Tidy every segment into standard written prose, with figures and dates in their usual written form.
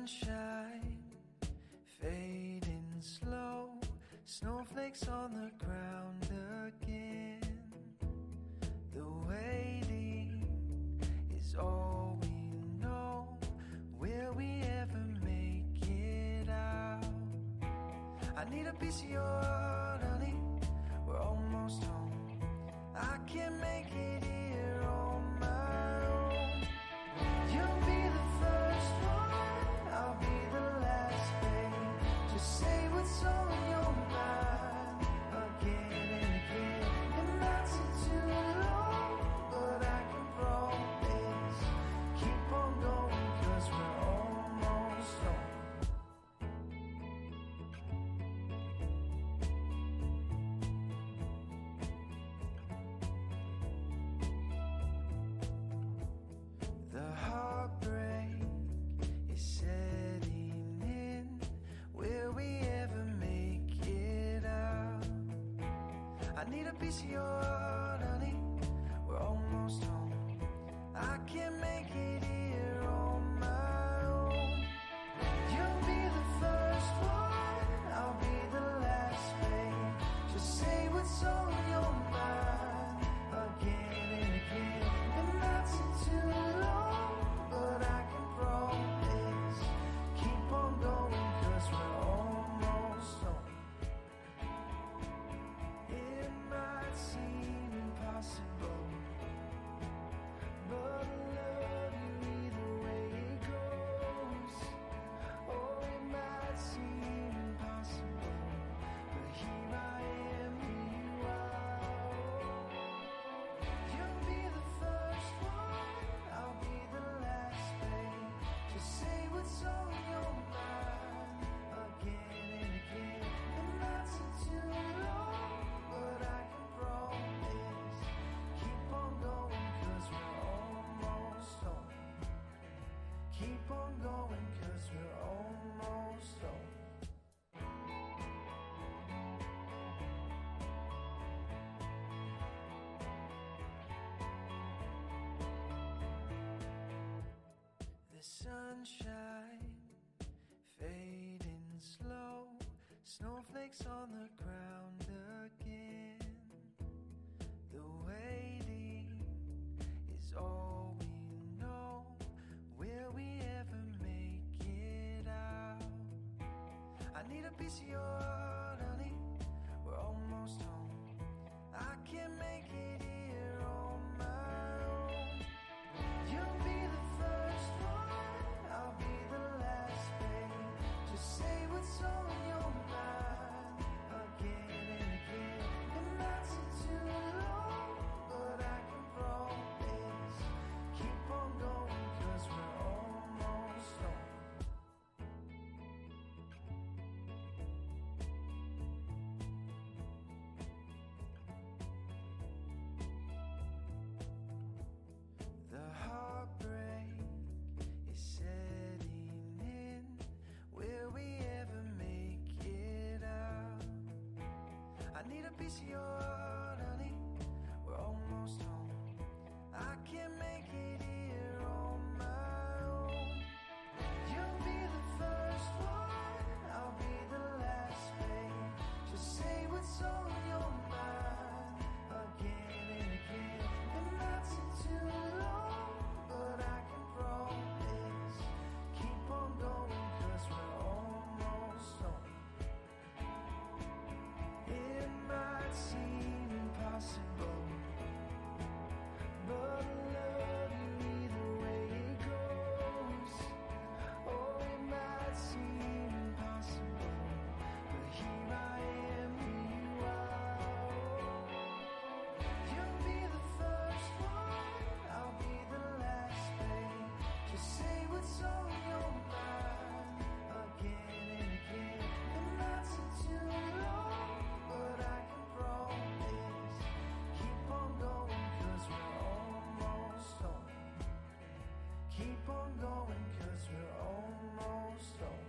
sunshine fading slow, snowflakes on the ground again. The waiting is all we know. Will we ever make it out? I need a piece of your heart, honey. We're almost home. I can't make it here on my own. You'll be the first one, I'll be the last, babe. Just say what's on your mind again and again. And not too long, but I can promise. Keep on going, 'cause we're almost home. The heartbreak is setting in. Will we ever make it out? I need a piece of your heart, honey. We're almost home. I can't make it here on my own. You'll be the first one, I'll be the last, babe. Just say what's on your mind again and again. And not too long, but I can promise. Keep on going, 'cause we're almost home. It might seem impossible, but I love you either way it goes. Oh, it might seem impossible, but here I am, here you are. You'll be the first one, I'll be the last, babe. Just say what's on your mind again and again. And not too long, but I can promise. Keep on going, 'cause we're almost home. Keep on going, 'cause we're almost home. The sunshine fading slow, snowflakes on the ground again. The waiting is all we know. Will we ever make it out? I need a piece of your heart, honey. We're almost home. I can't make it here on my own. You'll be the first one, I'll be the last, babe. Just say what's on your mind again and again. And not too long, but I can promise. Keep on going, 'cause we're almost home. The heartbreak is setting in. Will we ever make it out? I need a piece of your heart, honey. We're almost home. I can't make it here on my own. You'll be the first one, I'll be the last, babe. Just say what's on your mind again and again. And not too long, but I can promise. Keep on going, 'cause we're almost home. It might seem impossible, but I love you either way it goes. Oh, it might seem impossible, but here I am, here you are. You'll be the first one, I'll be the last, babe. Just say what's on your mind again and again. And not too long, but I can promise. Keep on going, 'cause we're almost home. Keep on going, 'cause we're almost home.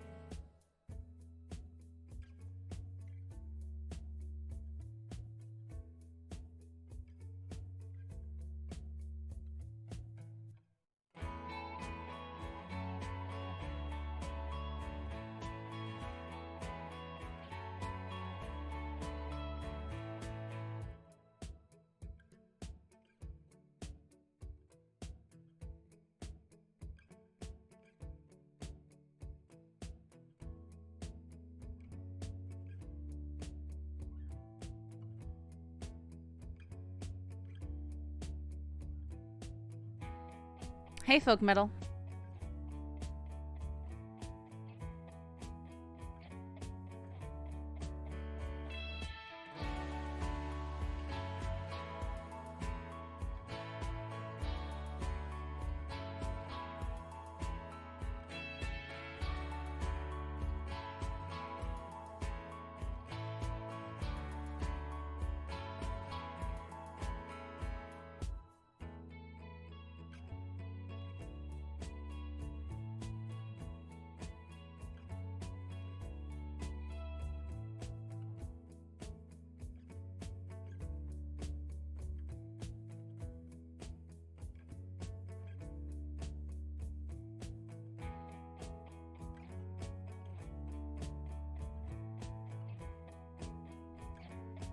Hey, folk metal.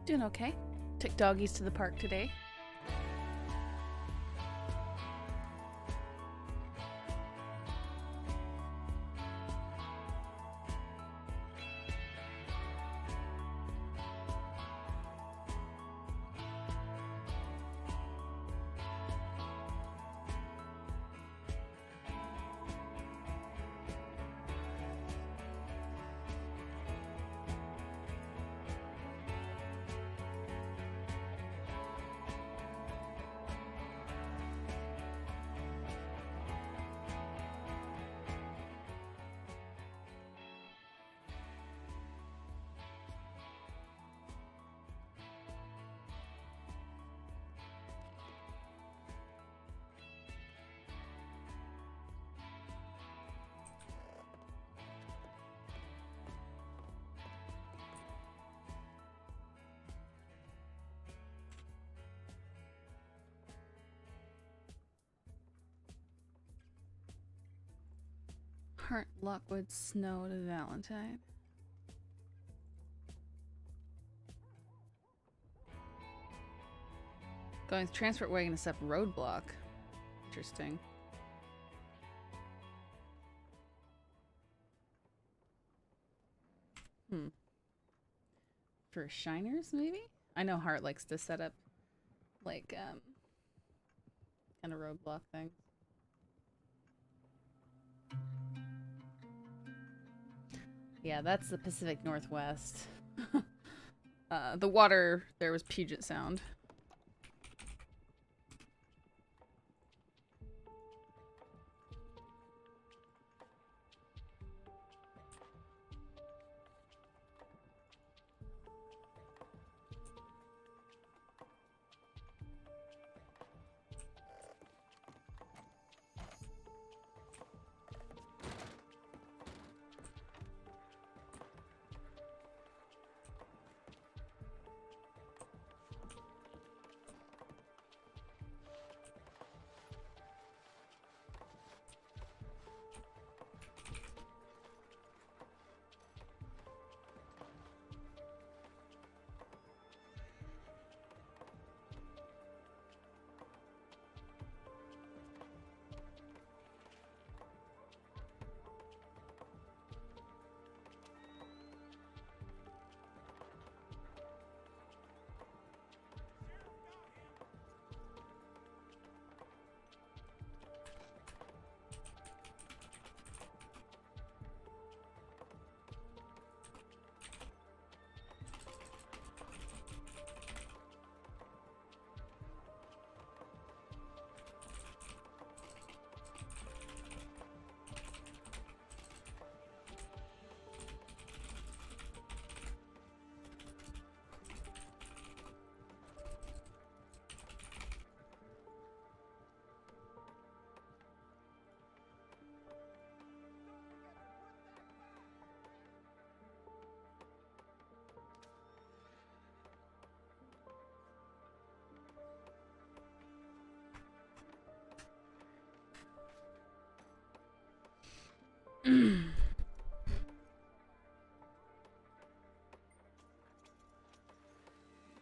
Doing okay. Took doggies to the park today. Heart, Lockwood, Snow to Valentine. Going with transport wagon to step roadblock. Interesting. For shiners, maybe? I know Hart likes to set up, like, kind of roadblock things. Yeah, that's the Pacific Northwest. The water there was Puget Sound.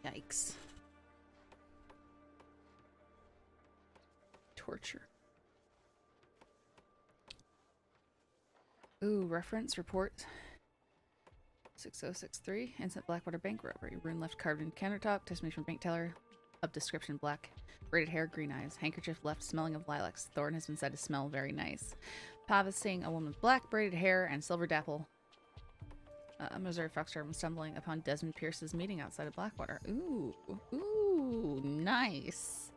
Yikes. Torture. Ooh, reference report 6063. Instant Blackwater bank robbery. Rune left carved in countertop. Testimony from bank teller. Of description black. braided hair, green eyes. Handkerchief left smelling of lilacs. Thorn has been said to smell very nice. Pav is seeing a woman with black braided hair and silver dapple. Missouri Foxtrot was stumbling upon Desmond Pierce's meeting outside of Blackwater. Ooh. Ooh, nice.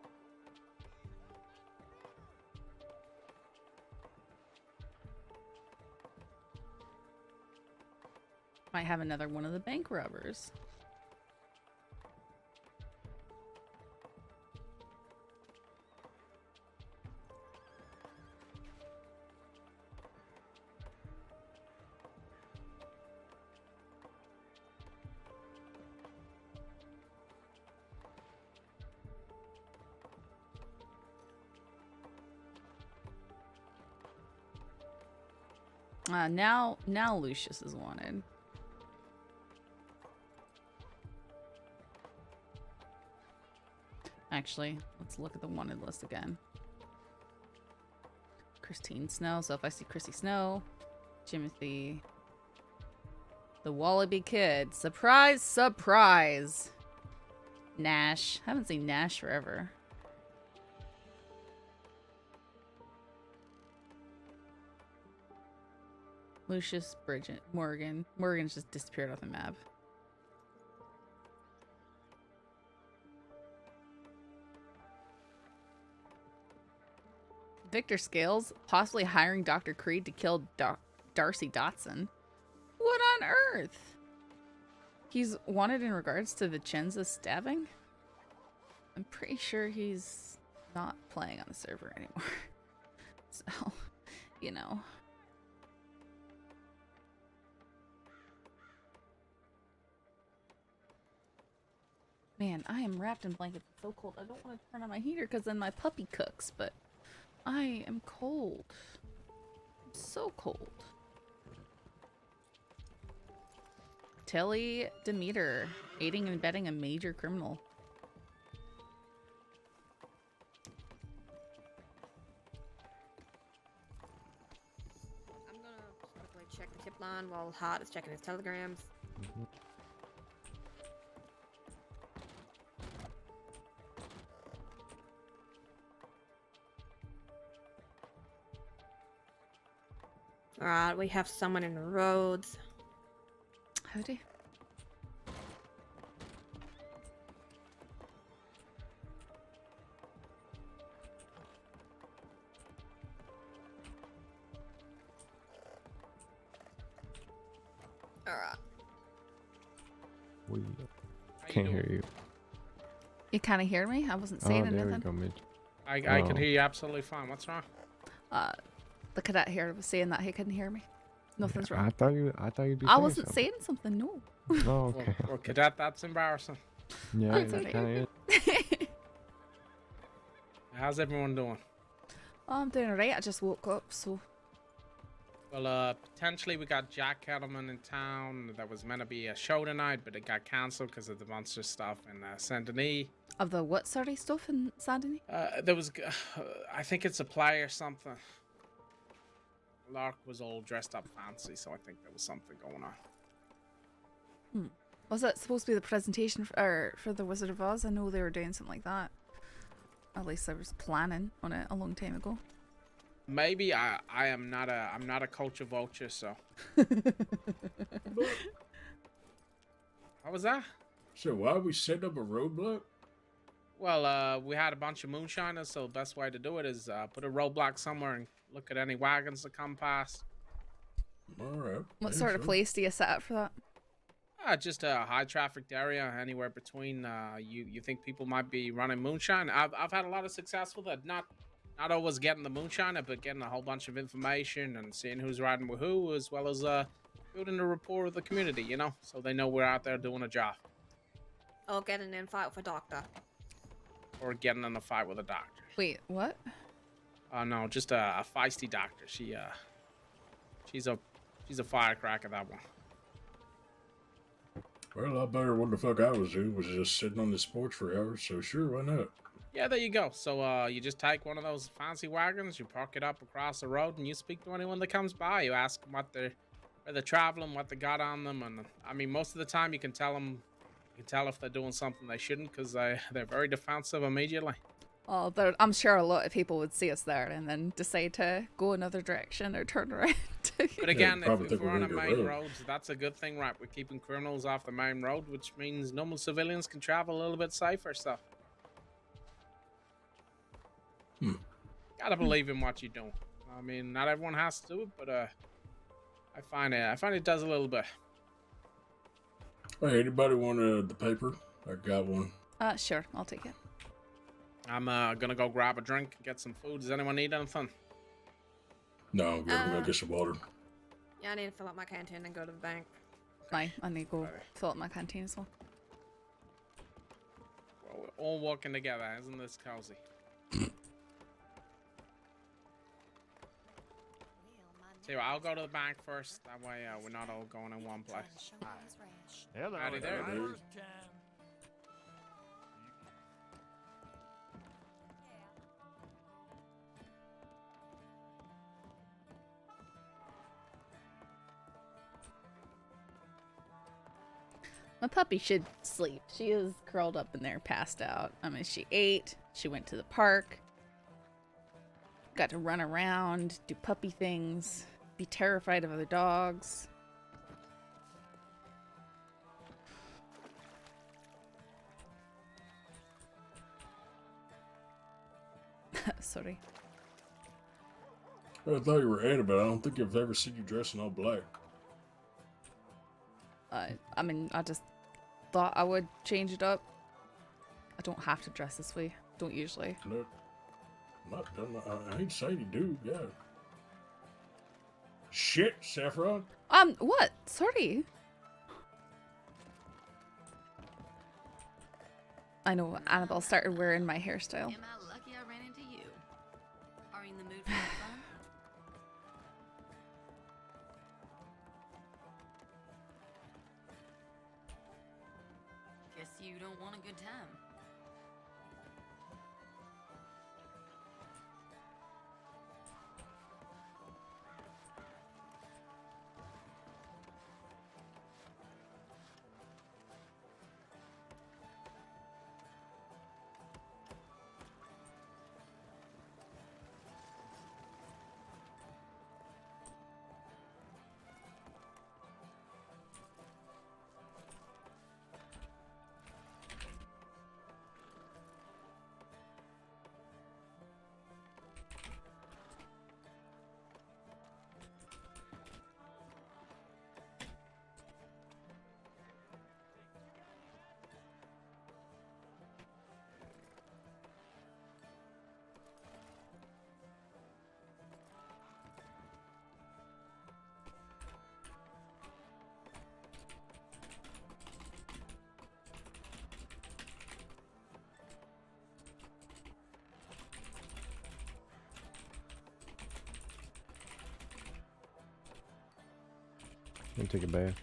Might have another one of the bank robbers. Now Lucius is wanted. Actually, let's look at the wanted list again. Christine Snow. So if I see Chrissy Snow, Timothy, the Wallaby Kid. Surprise, surprise. Nash. Haven't seen Nash forever. Lucius, Bridgette, Morgan. Morgan's just disappeared off the map. Victor Scales, possibly hiring Dr. Creed to kill Darcy Dotson. What on earth? He's wanted in regards to Vicenza's stabbing? I'm pretty sure he's not playing on the server anymore. So, you know. Man, I am wrapped in blankets. It's so cold. I don't want to turn on my heater because then my puppy cooks, but I am cold. I'm so cold. Telly Demeter, aiding and abetting a major criminal. I'm gonna quickly check the tip line while Hart is checking his telegrams. Alright, we have someone in the roads. Howdy. Alright. We can't hear you. You kind of hear me? I wasn't saying there anything. we go, Mitch. I can hear you absolutely fine. What's wrong? The cadet here was saying that he couldn't hear me. Nothing's wrong. I thought you'd be I saying wasn't something. saying something, no. Oh, okay. Well, cadet, that's embarrassing. Yeah, That's it okay. kind of is. How's everyone doing? I'm doing alright. I just woke up, so. Well, potentially we got Jack Kettleman in town. There was meant to be a show tonight, but it got cancelled because of the monster stuff in Saint Denis. Of the what sorry stuff in Saint Denis? There was, I think it's a play or something. Lark was all dressed up fancy, so I think there was something going on. Was that supposed to be the presentation for the Wizard of Oz? I know they were doing something like that. At least I was planning on it a long time ago. Maybe I'm not a culture vulture, so. How was that? So why are we setting up a roadblock? Well, we had a bunch of moonshiners, so the best way to do it is put a roadblock somewhere and look at any wagons that come past. All right. What yeah, sort of sure. place do you set up for that? Just a high trafficked area, anywhere between you think people might be running moonshine. I've had a lot of success with it. Not always getting the moonshiner, but getting a whole bunch of information and seeing who's riding with who, as well as building a rapport with the community, you know, so they know we're out there doing a job. Or get an invite with a doctor. Or getting in a fight with a doctor. Wait, what? No, just a feisty doctor. She's a firecracker, that one. Well, I better what the fuck I was doing was just sitting on this porch for hours, so sure, why not? Yeah, there you go. So you just take one of those fancy wagons, you park it up across the road, and you speak to anyone that comes by. You ask them where they're traveling, what they got on them, and I mean, most of the time you can tell if they're doing something they shouldn't, because they're very defensive immediately. Oh, I'm sure a lot of people would see us there and then decide to go another direction or turn around. But again, probably if think we're we're on a gonna go main rogue. road, that's a good thing, right? We're keeping criminals off the main road, which means normal civilians can travel a little bit safer. So, gotta believe in what you're doing. I mean, not everyone has to do it, but I find it does a little bit. Hey, anybody want the paper? I got one. Sure, I'll take it. I'm gonna go grab a drink and get some food. Does anyone need anything? No, I'm gonna go get some water. Yeah, I need to fill up my canteen and go to the bank. I need to go fill up my canteen as well. Well, we're all working together. Isn't this cozy? So I'll go to the bank first. That way we're not all going in one place. Hello. Howdy there. My puppy should sleep. She is curled up in there, passed out. I mean, she ate. She went to the park. Got to run around, do puppy things, be terrified of other dogs. Sorry. I thought you were Anna, but I don't think I've ever seen you dressing all black. I mean, I just thought I would change it up. I don't have to dress this way. Don't usually. No, I ain't saying you do, yeah. Shit, Saffron. What? Sorry. I know Annabelle started wearing my hairstyle. Am I lucky I ran into you? Are you in the mood for fun? Guess you don't want a good time. Let me take a bath.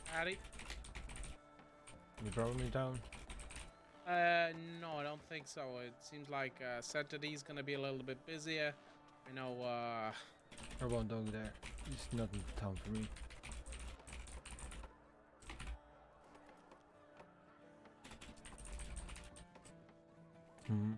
Howdy. You driving me down? No, I don't think so. It seems like Saturday's gonna be a little bit busier. I know, I won't go there. It's not in town for me. Hmm.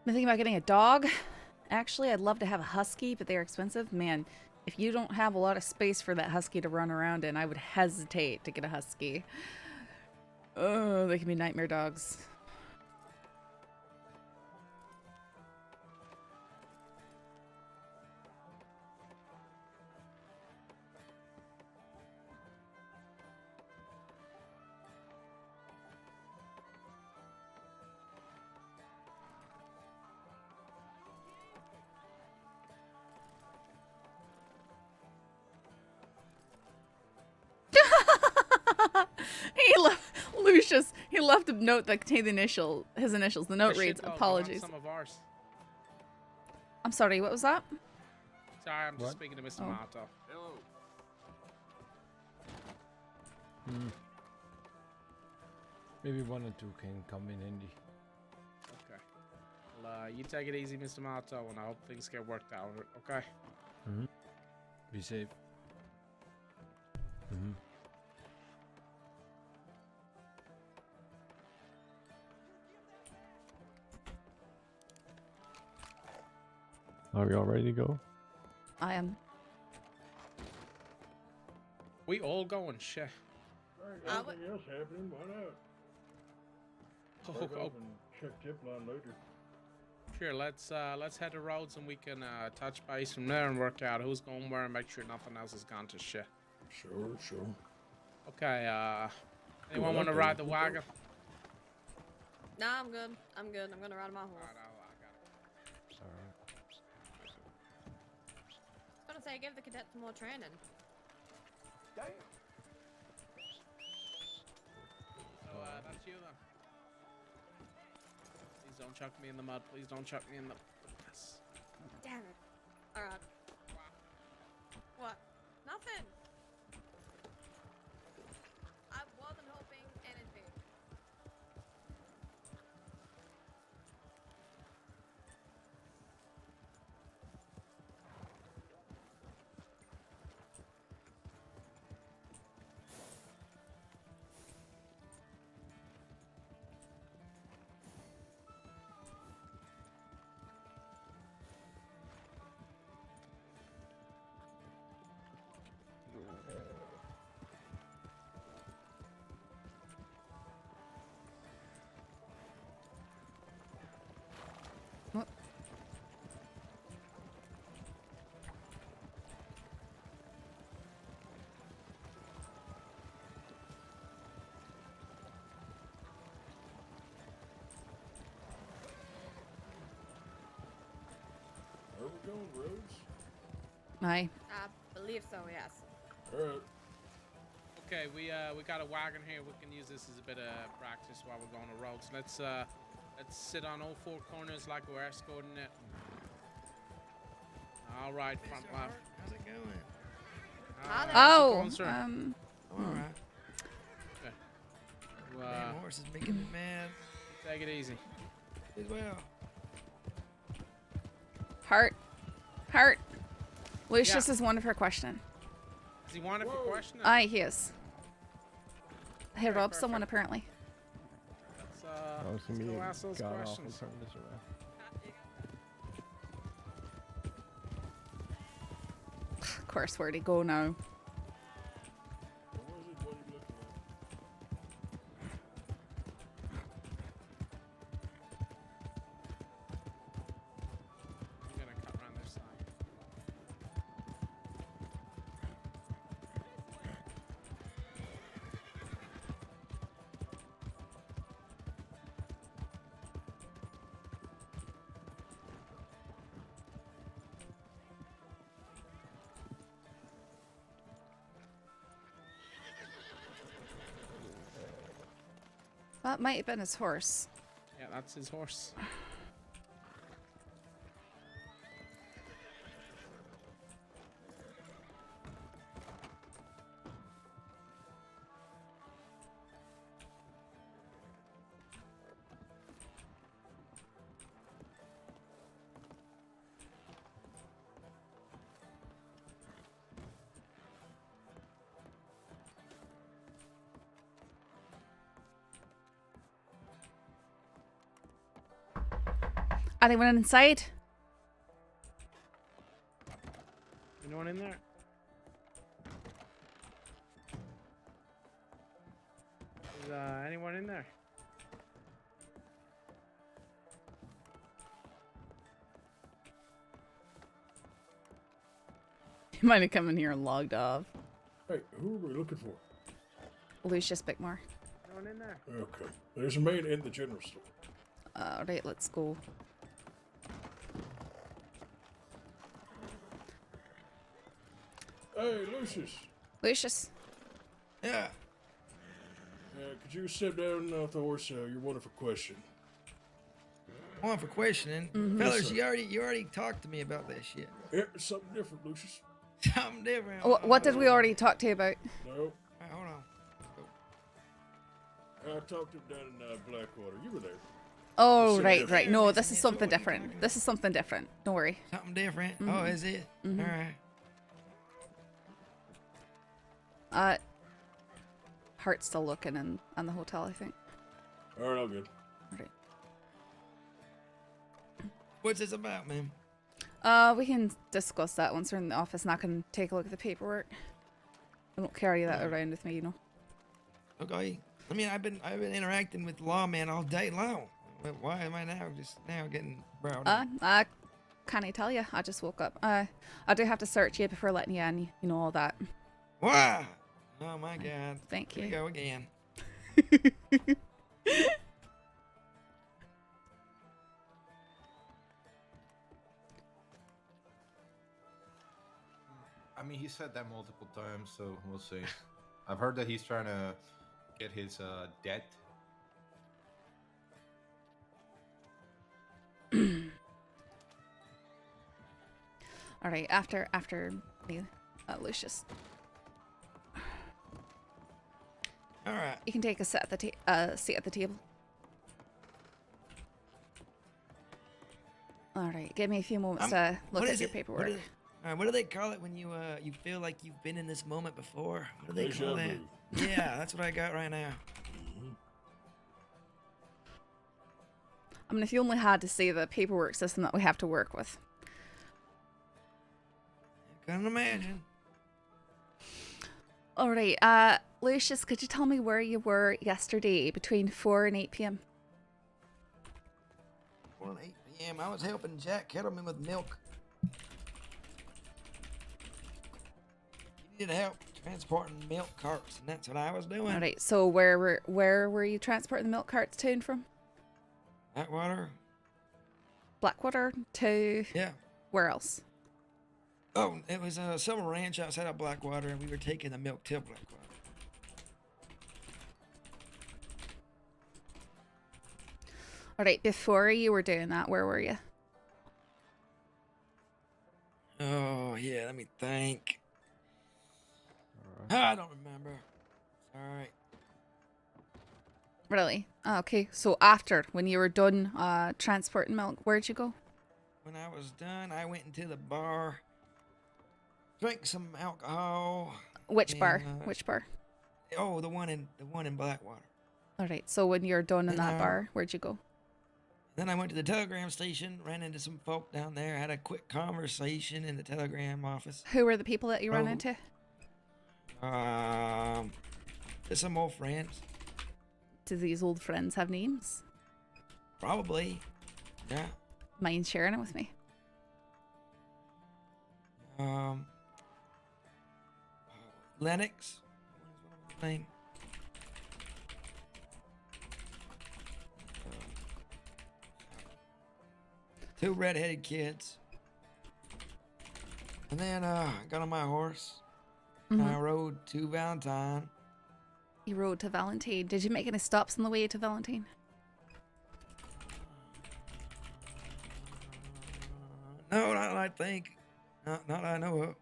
Been thinking about getting a dog. Actually, I'd love to have a husky, but they're expensive. Man, if you don't have a lot of space for that husky to run around in, I would hesitate to get a husky. Oh, they can be nightmare dogs. Lucius, he left a note that contained his initials. The note reads, apologies. Some of ours. I'm sorry, what was that? Sorry, I'm just What? speaking to Mr. Oh. Marto. Hello. Maybe one or two can come in handy. Okay. Well, you take it easy, Mr. Marto, and I hope things get worked out, okay? Be safe. Mm-hmm. Are we all ready to go? I am. We all going, shit. Anything else happening? Why not? Start Oh, off and check tip line later. sure, let's head to roads and we can touch base from there and work out who's going where and make sure nothing else has gone to shit. Sure. Okay, anyone want to ride the wagon? Nah, I'm good. I'm good. I'm gonna ride my horse. Alright, I got it. Sorry. I was gonna say, give the cadets some more training. So, that's you then. Please don't chuck me in the mud. Please don't chuck me in the piss. Damn it. Alright. What? Nothing. I wasn't hoping anything. Where we going, Rhodes? I believe so, yes. Alright. Okay, we got a wagon here. We can use this as a bit of practice while we're going to roads. Let's sit on all four corners like we're escorting it. All right, front left. How's it going? How's it Oh, going, sir? All right. Okay. Damn horse is making me mad. Take it easy. As well. Heart. Lucius is one of her question. Is he wanted for questioning? Aye, he is. He Okay, robbed someone perfect. apparently. Let's, Oh, it's let's gonna be go a ask those god awful questions. turn this around. Of course, where'd he go now? What was it? What are you looking at? I'm gonna cut around their side. That might have been his horse. Yeah, that's his horse. Anyone inside? Anyone in there? Is anyone in there? He might have come in here and logged off. Hey, who are we looking for? Lucius Bickmore. Anyone in there? Okay. There's a man in the general store. Right, let's go. Hey, Lucius. Lucius. Yeah. Could you step down off the horse? You're wanted for question. On for questioning. Mm-hmm. Fellas, you already talked to me about that shit. Yeah, something different, Lucius. Something different. What did we already talk to you about? No, All right, hold on. I talked to him down in Blackwater. You were there. Oh, So right, different. right. No, this is Makes something sense. What are you different. talking This is something different. Don't worry. Something different. Oh, Mhm. is it? Mhm. All right. Hart's still looking in the hotel, I think. All right, all good. Right. What's this about, man? We can discuss that once we're in the office and I can take a look at the paperwork. I won't carry that around with me, you know. Okay. I mean, I've been interacting with lawmen all day long. But why am I now getting browed up? I can't tell you. I just woke up. I do have to search you before letting you in, you know, all that. Wow. Oh my God. Thank Here we you. go again. I mean, he said that multiple times, so we'll see. I've heard that he's trying to get his debt. All right, after me, Lucius. All right. You can take a seat at the table. All right, give me a few moments to look What at is your it? paperwork. What do they call it when you feel like you've been in this moment before? What do they Deja call that? vu. Yeah, that's what I got right now. I mean, if you only had to see the paperwork system that we have to work with. Couldn't imagine. All right, Lucius, could you tell me where you were yesterday between 4 and 8 p.m.? 4 and 8 p.m. I was helping Jack Kettleman with milk. He needed help transporting milk carts, and that's what I was doing. All right, so where were you transporting the milk carts to and from? Blackwater? Blackwater to Yeah. where else? Oh, it was a summer ranch outside of Blackwater, and we were taking the milk to Blackwater. All right, before you were doing that, where were you? Oh, yeah, let me think. I don't remember. All right. Really? Oh, okay, so after, when you were done transporting milk, where'd you go? When I was done, I went into the bar, drank some alcohol. Which bar? and, Which bar? Oh, the one in Blackwater. All right, so when you're done in Then, that bar, where'd you go? Then I went to the telegram station, ran into some folk down there, had a quick conversation in the telegram office. Who were the people that you ran Oh. into? Just some old friends. Do these old friends have names? Probably. Yeah. Mind sharing it with me? Lenox. What was his name? Two redheaded kids. And then got on my horse. And I rode to Valentine. You rode to Valentine. Did you make any stops on the way to Valentine? No, not that I think. Not that I know of.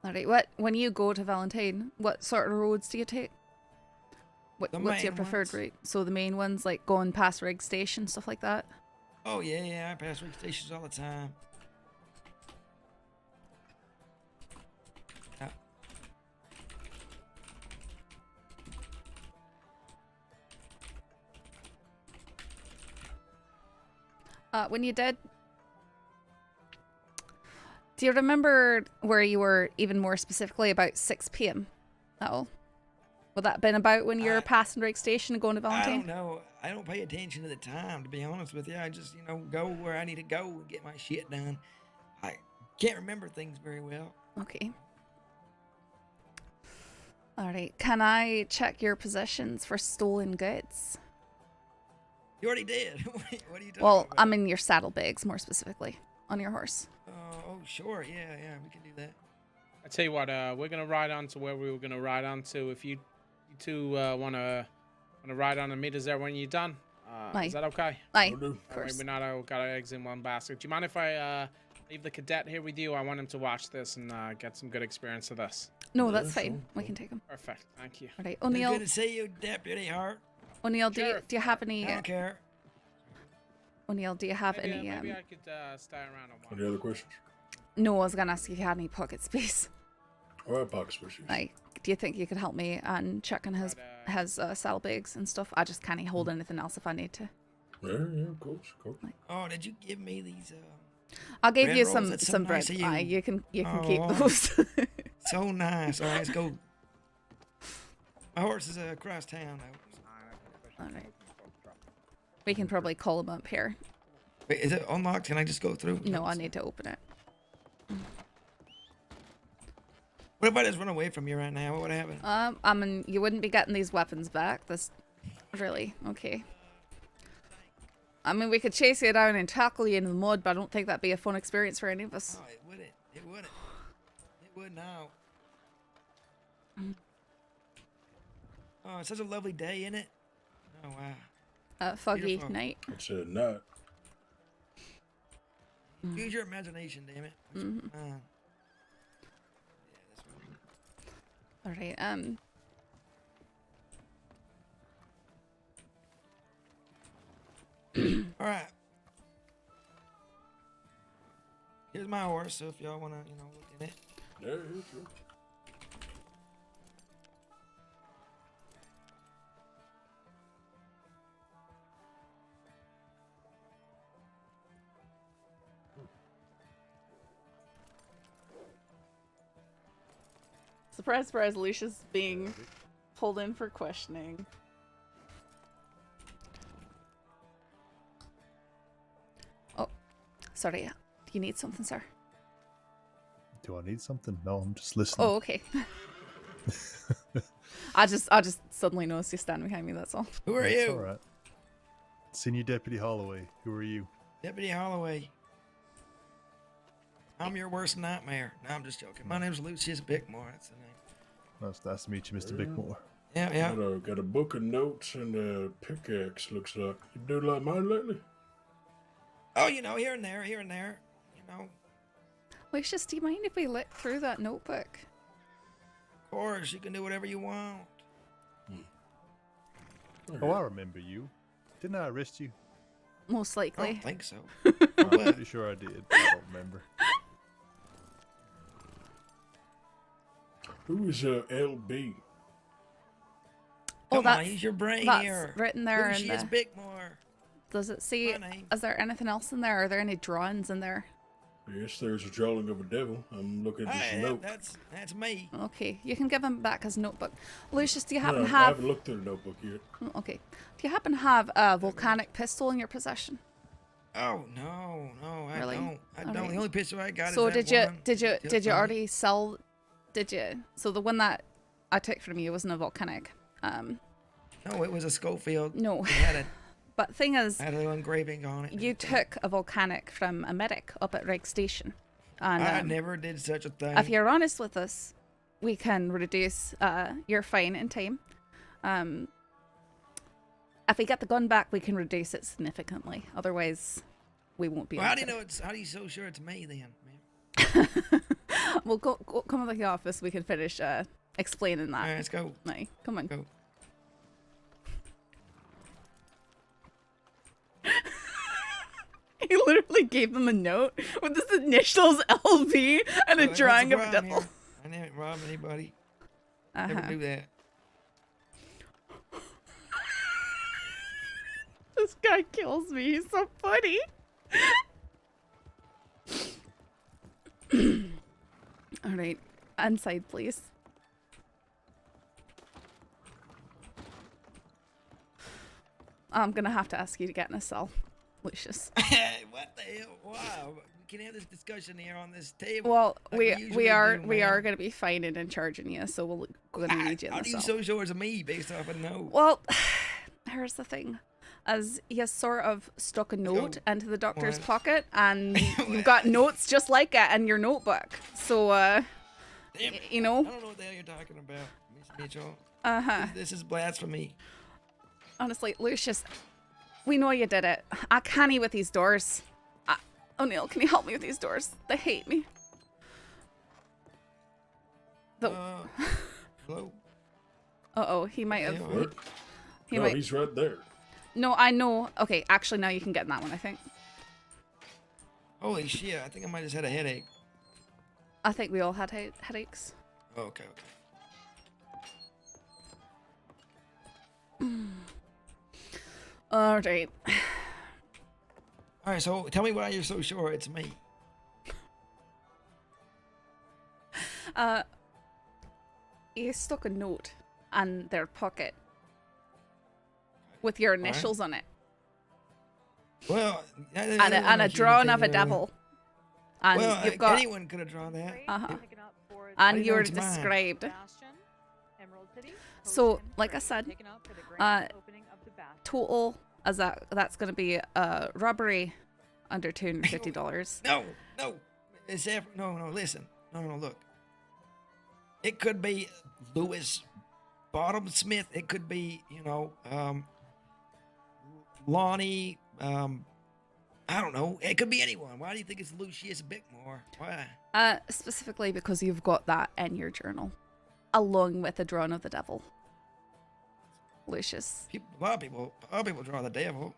All right. When you go to Valentine, what sort of roads do you take? What's your main preferred ones. route? So the main ones, like going past Rig Station, stuff like that. Oh, yeah, I pass rig stations all the time. Yeah. When you did, Do you remember where you were even more specifically about 6 p.m.? Oh. Would that have been about when you were passing Drake Station and going to I Valentine? don't know. I don't pay attention to the time, to be honest with you. I just, go where I need to go and get my shit done. I can't remember things very well. Okay. Alright, can I check your possessions for stolen goods? You already did. What are you talking Well, about? I'm in your saddlebags, more specifically, on your horse. Oh, sure. Yeah, we can do that. I tell you what, we're gonna ride on to where we were gonna ride on to. If you two wanna ride on and meet us there when you're done, Aye. is that okay? Aye, Will do. of course. We're not all got our eggs in one basket. Do you mind if I leave the cadet here with you? I want him to watch this and get some good experience of this. No, Yeah, that's sure. fine. We can take him. Perfect, thank you. Alright, It's O'Neill. good to see you, Deputy Hart. O'Neill, Sure. do you have any? I don't care. O'Neill, do you have Maybe, any? maybe I could stay around and watch. Any other questions? No, I was gonna ask if you had any pocket space. All right, pocket switches. Like, do you think you could help me and check on his saddlebags and stuff? I just can't hold anything else if I need to. Yeah, of course, Oh, did you give me these? I'll give Bread you rolls? some That's so some bread. nice of you. Aye, you can keep Oh. those. So nice. All right, let's go. My horse is across town now. Alright. We can probably call him up here. Wait, is it unlocked? Can I just go through? No, I need to open it. What if I just run away from you right now? What would happen? I mean, you wouldn't be getting these weapons back. That's really okay. I mean, we could chase you down and tackle you in the mud, but I don't think that'd be a fun experience for any of us. Oh, it wouldn't. It wouldn't. It would now. Oh, it's such a lovely day, isn't it? Oh, wow. Foggy Beautiful. night. It's a nut. Use your imagination, damn it. Mhm. All right. All right. Here's my horse, so if y'all wanna, look at it. Yeah, sure. Surprise, surprise, Lucius being pulled in for questioning. Oh, sorry. Do you need something, sir? Do I need something? No, I'm just listening. Oh, okay. I just suddenly noticed you standing behind me, that's all. Who are That's you? all right. Senior Deputy Holloway. Who are you? Deputy Holloway. I'm your worst nightmare. No, I'm just joking. My name's Lucius Bickmore. That's the name. Nice to meet you, Mr. Bickmore. Yeah. Got a book of notes and a pickaxe, looks like. You do like mine lately? Oh, here and there. Lucius, do you mind if we look through that notebook? Of course, you can do whatever you want. Oh, I remember you. Didn't I arrest you? Most I likely. don't think so. I'm What? pretty sure I did. I don't remember. Who is LB? Oh, Come that's on, use your brain that's here. written there in Lucius the. Bickmore. Does it see? My name. Is there anything else in there? Are there any drawings in there? Yes, there's a drawing of a devil. I'm looking at this Hey, note. that's me. Okay, you can give him back his notebook. Lucius, do you No, happen to I have? haven't looked through the notebook yet. Okay, do you happen to have a volcanic pistol in your possession? Oh no, I Really? don't. I don't. Alright. The only pistol I got So is that did you one. did you Just did you on it. already sell? Did you? So the one that I took from you wasn't a volcanic. No, it was a Schofield. No. It had a But thing is, had a little engraving on it. you took a volcanic from a medic up at Reg Station, and I never did such a thing. if you're honest with us, we can reduce your fine in time. If we get the gun back, we can reduce it significantly. Otherwise, we won't be. Well, able how do you to. know it's? How do you so sure it's me then, man? We'll go come to the office. We can finish explaining that. All right, let's go. Aye, come on. Go. He literally gave them a note with his initials LV and a What's drawing the of a problem devil. here? I never robbed anybody. Never do that. This guy kills me. He's so funny. All right, inside, please. I'm gonna have to ask you to get in a cell, Lucius. What the hell? Wow. We can have this discussion here on this table. Well, like we usually are do, we man. are gonna be fining and charging you, so we're gonna need you in How the do you cell. so sure it's me based off a note? Well, here's the thing. As you sort of stuck a note into the doctor's what? pocket, and you've got notes just like it in your notebook. So, Damn it. you know. I don't know what the hell you're talking about, Miss Mitchell. Uh-huh. This is blasphemy. Honestly, Lucius, we know you did it. I can't with these doors. O'Neill, can you help me with these doors? They hate me. Hello? Uh-oh, he might have... What? He No, might... he's right there. No, I know. Okay, actually, now you can get in that one, I think. Holy shit, I think I might have just had a headache. I think we all had headaches. Okay. All right. All right, so tell me why you're so sure it's me. You stuck a note in their pocket with your initials on it. Well, And a drawing of a devil. And well, you've got... anyone could have drawn that. Uh-huh. I And didn't know you're it's mine. described. So, like I said, total as that's going to be a robbery under $250. No. It's no, listen. No, look. It could be Lewis Bottom Smith. It could be, Lonnie. I don't know. It could be anyone. Why do you think it's Lucius Bickmore? Why? Specifically because you've got that in your journal, along with the drawing of the devil. Lucius. A lot of people draw the devil.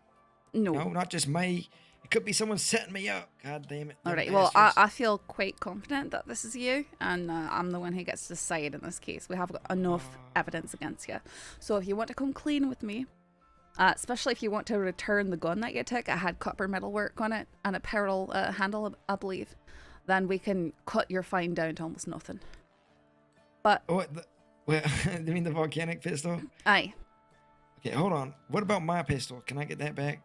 No. No, not just me. It could be someone setting me up. God damn it. All them right. Well, bastards. I feel quite confident that this is you, and I'm the one who gets to decide in this case. We have got enough evidence against you. So if you want to come clean with me, especially if you want to return the gun that you took, it had copper metalwork on it and a pearl handle, I believe, then we can cut your fine down to almost nothing. But Well, you mean the volcanic pistol? aye. Okay, hold on. What about my pistol? Can I get that back?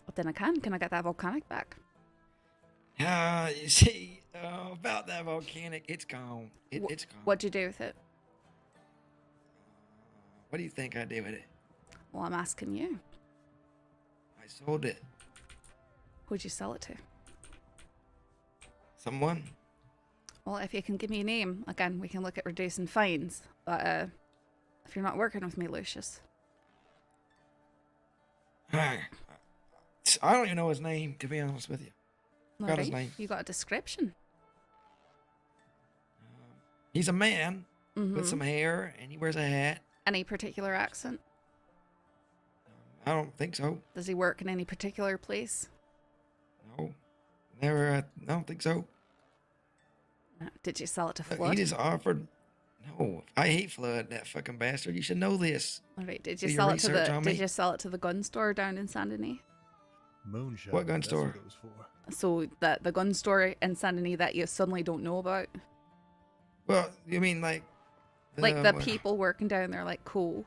But then I can. Can I get that volcanic back? You see, about that volcanic, it's gone. It's gone. What'd you do with it? What do you think I did with it? Well, I'm asking you. I sold it. Who'd you sell it to? Someone? Well, if you can give me a name, again, we can look at reducing fines. But if you're not working with me, Lucius. I don't even know his name, to be honest with you. Got his name. You got a description. He's a man Mhm. with some hair, and he wears a hat. Any particular accent? I don't think so. Does he work in any particular place? No. Never. I don't think so. Did you sell it to Look, Flood? he just offered. No, I hate Flood, that fucking bastard. You should know this. All right. Did Do you your sell it to research the? on Did me. you sell it to the gun store down in Saint Denis? Moonshine. What gun that's store? What it was for. So the gun store in Saint Denis that you suddenly don't know about, Well, you mean like the what? people working down there, like Cole.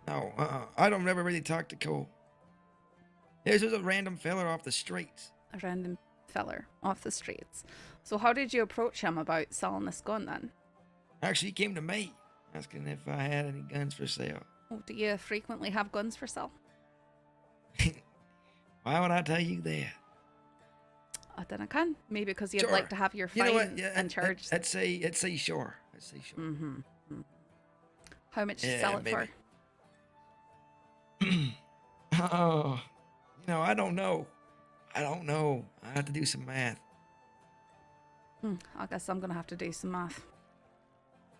No, I don't ever really talk to Cole. This was a random fella off the streets. A random feller off the streets. So how did you approach him about selling this gun then? Actually, he came to me asking if I had any guns for sale. Oh, do you frequently have guns for sale? Why would I tell you that? Then I can. Maybe because you'd Sure. like to have your You know fine what? Yeah, and charge. I'd say sure. I'd say sure. Mm-hmm. How much to Yeah, sell it maybe. for? Oh, I don't know. I have to do some math. I guess I'm gonna have to do some math.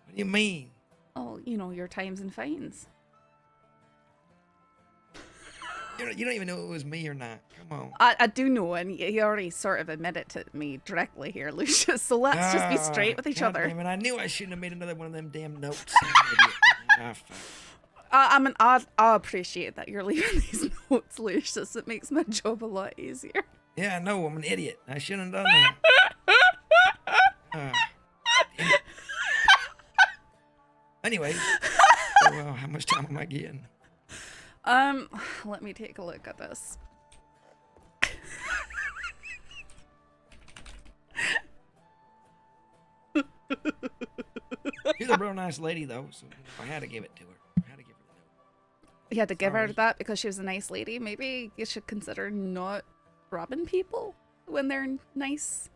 What do you mean? Oh, your times and fines. You don't even know it was me or not. Come on. I do know, and you already sort of admitted to me directly here, Lucius. So let's just be straight with each God other. Damn it, I knew I shouldn't have made another one of them damn notes. I'm an idiot. Fuck. I appreciate that you're leaving these notes, Lucius. It makes my job a lot easier. Yeah, I know. I'm an idiot. I shouldn't have done that. Anyways, so, how much time am I getting? Let me take a look at this. She's a real nice lady, though, so I had to give it to her. I had to give her the note. You had to give her Sorry. that because she was a nice lady. Maybe you should consider not robbing people when they're nice.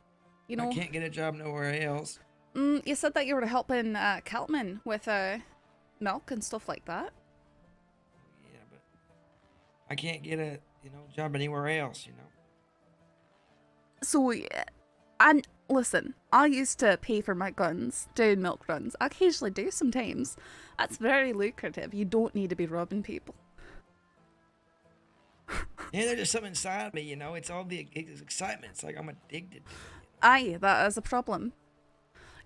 You know, I can't get a job nowhere else. you said that you were helping Keltman with milk and stuff like that. Yeah, but I can't get a job anywhere else. So, and listen, I used to pay for my guns doing milk runs. I occasionally do sometimes. That's very lucrative. You don't need to be robbing people. Yeah, there's just something inside me. It's all the excitement. It's like I'm addicted. Aye, that is a problem.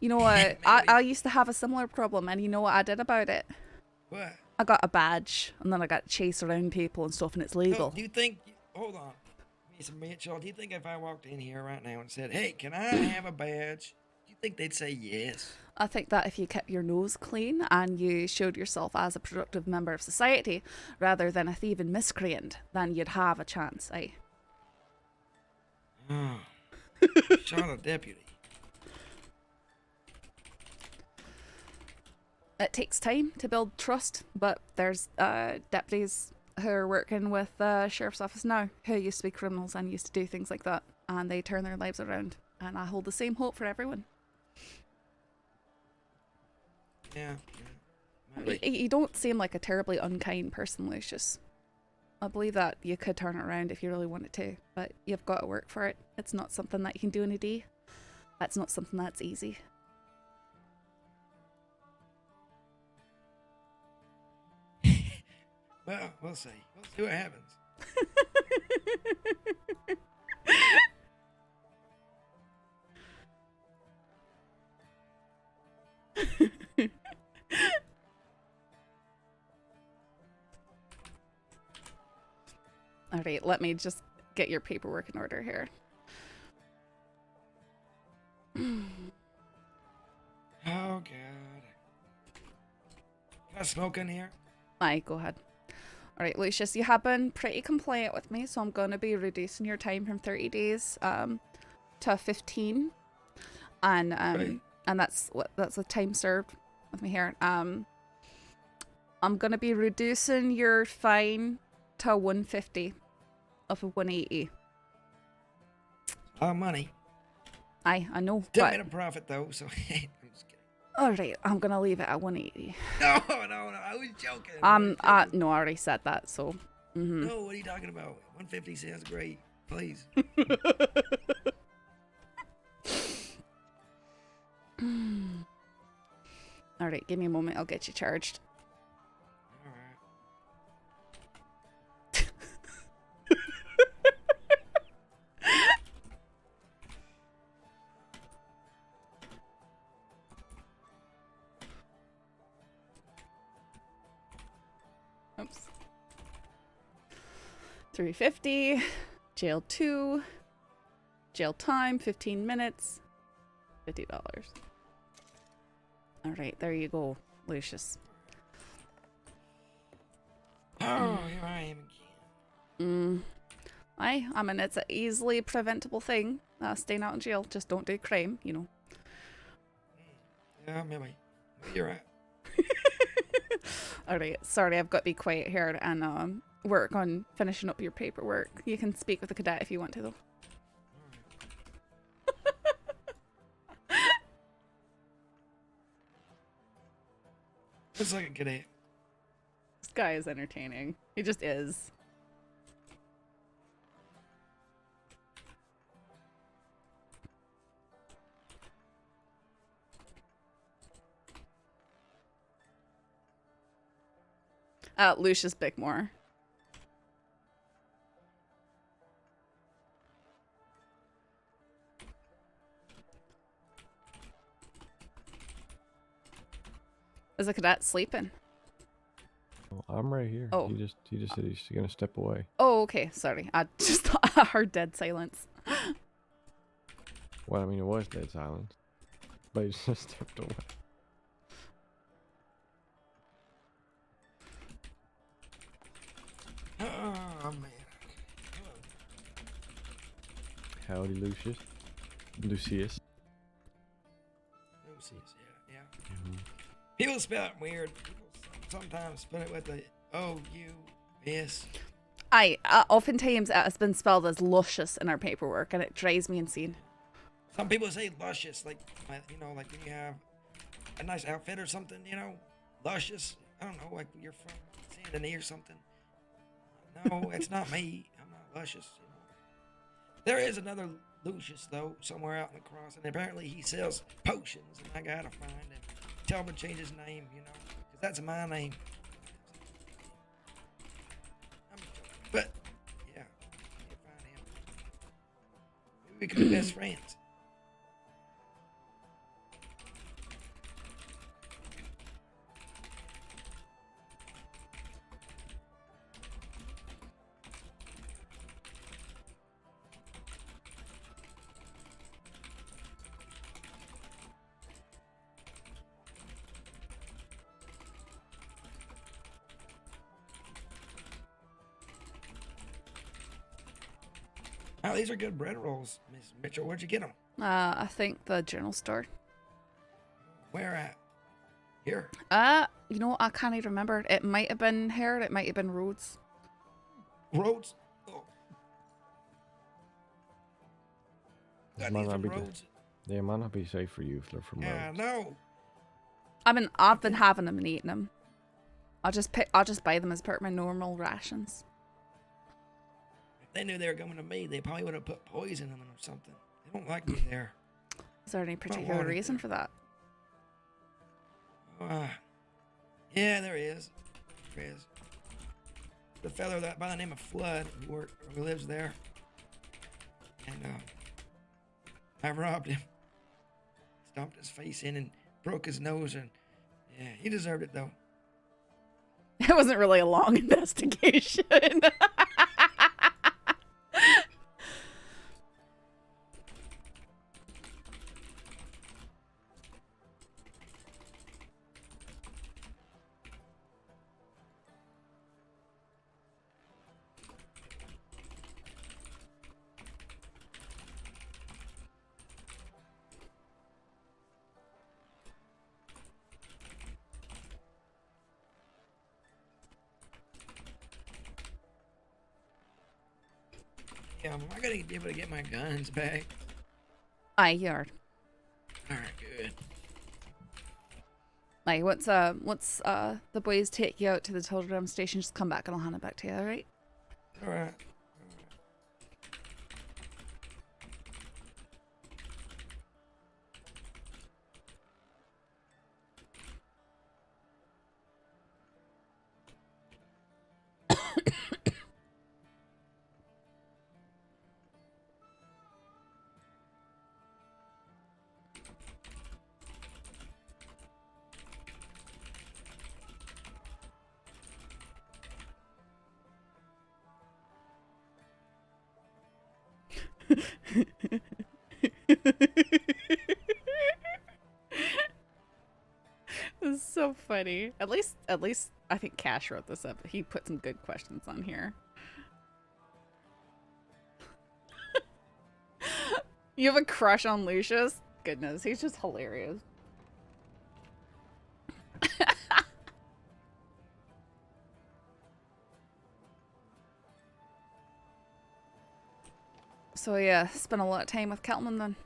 You know what? I used to have a similar problem, and you know what I did about it? What? I got a badge, and then I got to chase around people and stuff, and it's legal. So, do you think? Hold on, Mr. Mitchell. Do you think if I walked in here right now and said, "Hey, can I have a badge?" Do you think they'd say yes? I think that if you kept your nose clean and you showed yourself as a productive member of society, rather than a thieving miscreant, then you'd have a chance, eh? Oh, shot a deputy. It takes time to build trust, but there's deputies who are working with the sheriff's office now who used to be criminals and used to do things like that, and they turn their lives around, and I hold the same hope for everyone. Yeah. You don't seem like a terribly unkind person, Lucius. I believe that you could turn it around if you really wanted to, but you've got to work for it. It's not something that you can do in a day. That's not something that's easy. Well, we'll see. We'll see what happens. Alright, let me just get your paperwork in order here. Oh, God. Can I smoke in here? Aye, go ahead. Alright, Lucius, you have been pretty compliant with me, so I'm going to be reducing your time from 30 days to 15. And Right. and that's the time served with me here. I'm going to be reducing your fine to 150 off of 180. Money. Aye, I know. Don't But get a profit, though, so I'm just kidding. alright, I'm going to leave it at 180. No, I was joking. No, I already said that, so. No, what are you talking about? 150 sounds great. Please. Alright, give me a moment, I'll get you charged. All right. Oops. 350. Jail 2. Jail time, 15 minutes. $50. Alright, there you go, Lucius. Oh, here I am again. I mean, it's an easily preventable thing. Staying out in jail, just don't do crime, you know. Yeah, maybe. You're right. Alright, sorry, I've got to be quiet here and work on finishing up your paperwork. You can speak with the cadet if you want to, though. Looks like a cadet. This guy is entertaining. He just is. Lucius Bickmore. Is the cadet sleeping? Well, I'm right here. Oh. He just said he's gonna step away. Oh, okay. Sorry. I just thought I heard dead silence. Well, I mean, it was dead silence, but he just stepped away. Oh man. Howdy, Lucius. Lucius. Lucius, yeah. People spell it weird. People sometimes spell it with the O-U-S. Oftentimes it has been spelled as Lucius in our paperwork, and it drives me insane. Some people say luscious, like, you know, like when you have a nice outfit or something, you know, luscious. I don't know, like you're from Saint Denis or something. No, it's not me. I'm not luscious. You know. There is another Lucius, though, somewhere out in the cross, and apparently he sells potions, and I gotta find him. Tell him to change his name, you know, because that's my name. But, yeah, I can't find him. Maybe we could be best friends. Oh, these are good bread rolls, Miss Mitchell. Where'd you get them? I think the general store. Where at? Here? You know, I can't even remember. It might have been here, it might have been Rhodes. Rhodes? Oh. It Got might these not from be Rhodes? They might not be safe for you if they're from Yeah, Rhodes. no. I've been having them and eating them. I'll just buy them as part of my normal rations. If they knew they were coming to me, they probably would have put poison in them or something. They don't like me there. Is there any particular reason for that? Yeah, there is. There is. The fellow that by the name of Flood who lives there. And I robbed him. Stomped his face in and broke his nose, and yeah, he deserved it though. It wasn't really a long investigation. Yeah, am I gonna be able to get my guns back? Aye, you are. Alright, good. Aye, once the boys take you out to the telegram station, just come back and I'll hand it back to you, alright? Alright. This is so funny. At least I think Cash wrote this up. He put some good questions on here. You have a crush on Lucius? Goodness, he's just hilarious. So yeah, spent a lot of time with Keltman then.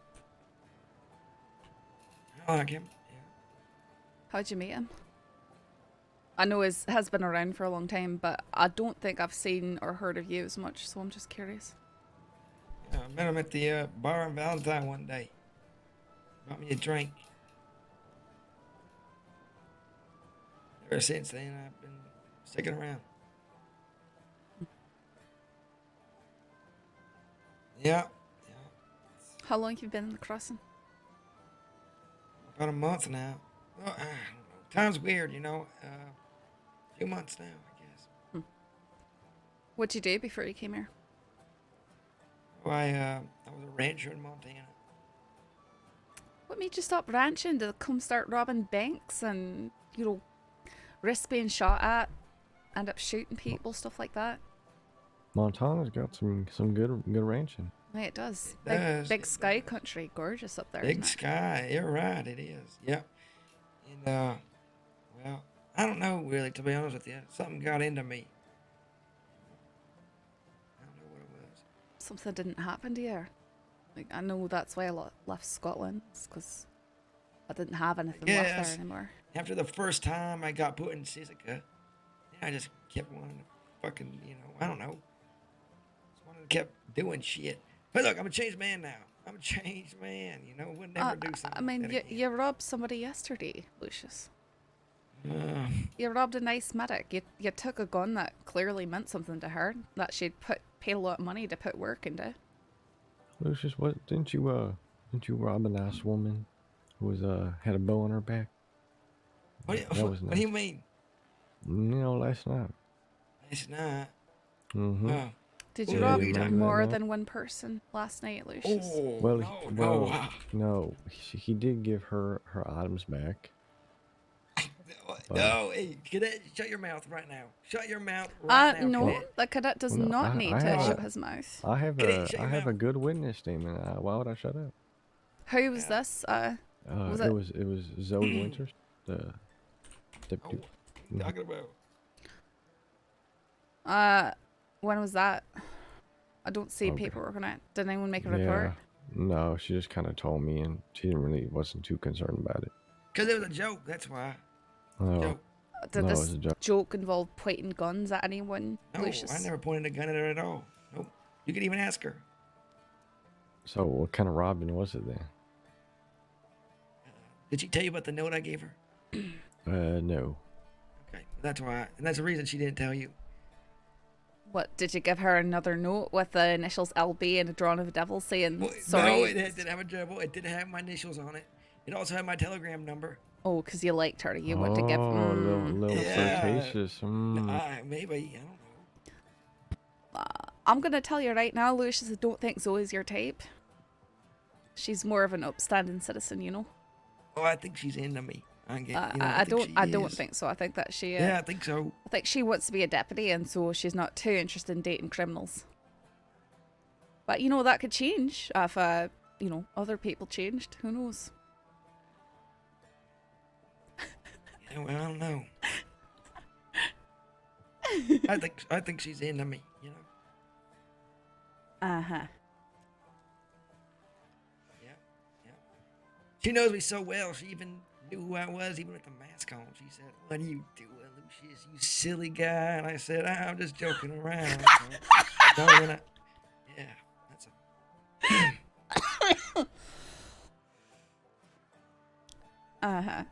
I like him. How'd you meet him? I know he has been around for a long time, but I don't think I've seen or heard of you as much, so I'm just curious. Yeah, I met him at the bar on Valentine one day. Bought me a drink. Ever since then, I've been sticking around. Yeah. How long have you been in the crossing? About a month now. Well, I don't know. Time's weird, you know. 2 months now, I guess. What'd you do before you came here? Well, I was a rancher in Montana. What made you stop ranching to come start robbing banks and, you know, risk being shot at, end up shooting people, stuff like that? Montana's got some good ranching. Yeah, it does. It does, Big it sky country, gorgeous up there. Big isn't it? sky. You're right. It is. Yep. And well, I don't know really, to be honest with you. Something got into me. I don't know what it was. Something didn't happen to you. Like, I know that's why I left Scotland, because I didn't have anything left Yes. there anymore. After the first time I got put in Sisika, I just kept wanting to fucking, I don't know. Just wanted to keep doing shit. But look, I'm a changed man now. I'm a changed man, would never do something. I mean, like that you robbed somebody yesterday, Lucius. again. You robbed a nice medic. You took a gun that clearly meant something to her, that she'd paid a lot of money to put work into. Lucius, what didn't you rob a nice woman who was had a bow on her back? What That do you mean? Last night. It's not. Mm-hmm. Did you Ooh, rob you remember that more night? than one person last night, Lucius? Oh, Well, no. he did give her items back. No, hey, cadet, shut your mouth right now. Shut your mouth right now. No, cadet. the cadet does Well, no, not I need to have shut a- his mouth. I have Cadet, shut a your mouth. good witness statement. Why would I shut up? Who was this? Was it was Zoe Winters, the deputy. What are you talking about? When was that? I don't see Okay. paperwork on it. Did anyone make a report? No, she just kind of told me, and she wasn't too concerned about it. Because it was a joke, that's why. Oh, Joke. Did no, it this was a joke. joke involve pointing guns at anyone, No, Lucius? I never pointed a gun at her at all. Nope. You could even ask her. So what kind of robbing was it then? Did she tell you about the note I gave her? No. Okay, that's why. And that's the reason she didn't tell you. What, did you give her another note with the initials LB and a drawing of a devil saying Well, sorry? No, it didn't have a devil. It didn't have my initials on it. It also had my telegram number. Oh, because you liked her. You want to give... Oh, little Yeah. flirtatious. Maybe, I don't know. I'm going to tell you right now, Lucius, I don't think Zoe's your type. She's more of an upstanding citizen, Oh, I think she's into me. I think don't is. think so. I think that she... Yeah, I think so. I think she wants to be a deputy, and so she's not too interested in dating criminals. But, that could change if, other people changed. Who knows? Yeah, well, I don't know. I think she's into me, Uh-huh. Yeah. She knows me so well. She even knew who I was, even with the mask on. She said, "What are you doing, Lucius? You silly guy." And I said, "I'm just joking around." So, no, you're not. Yeah, that's a. Uh-huh.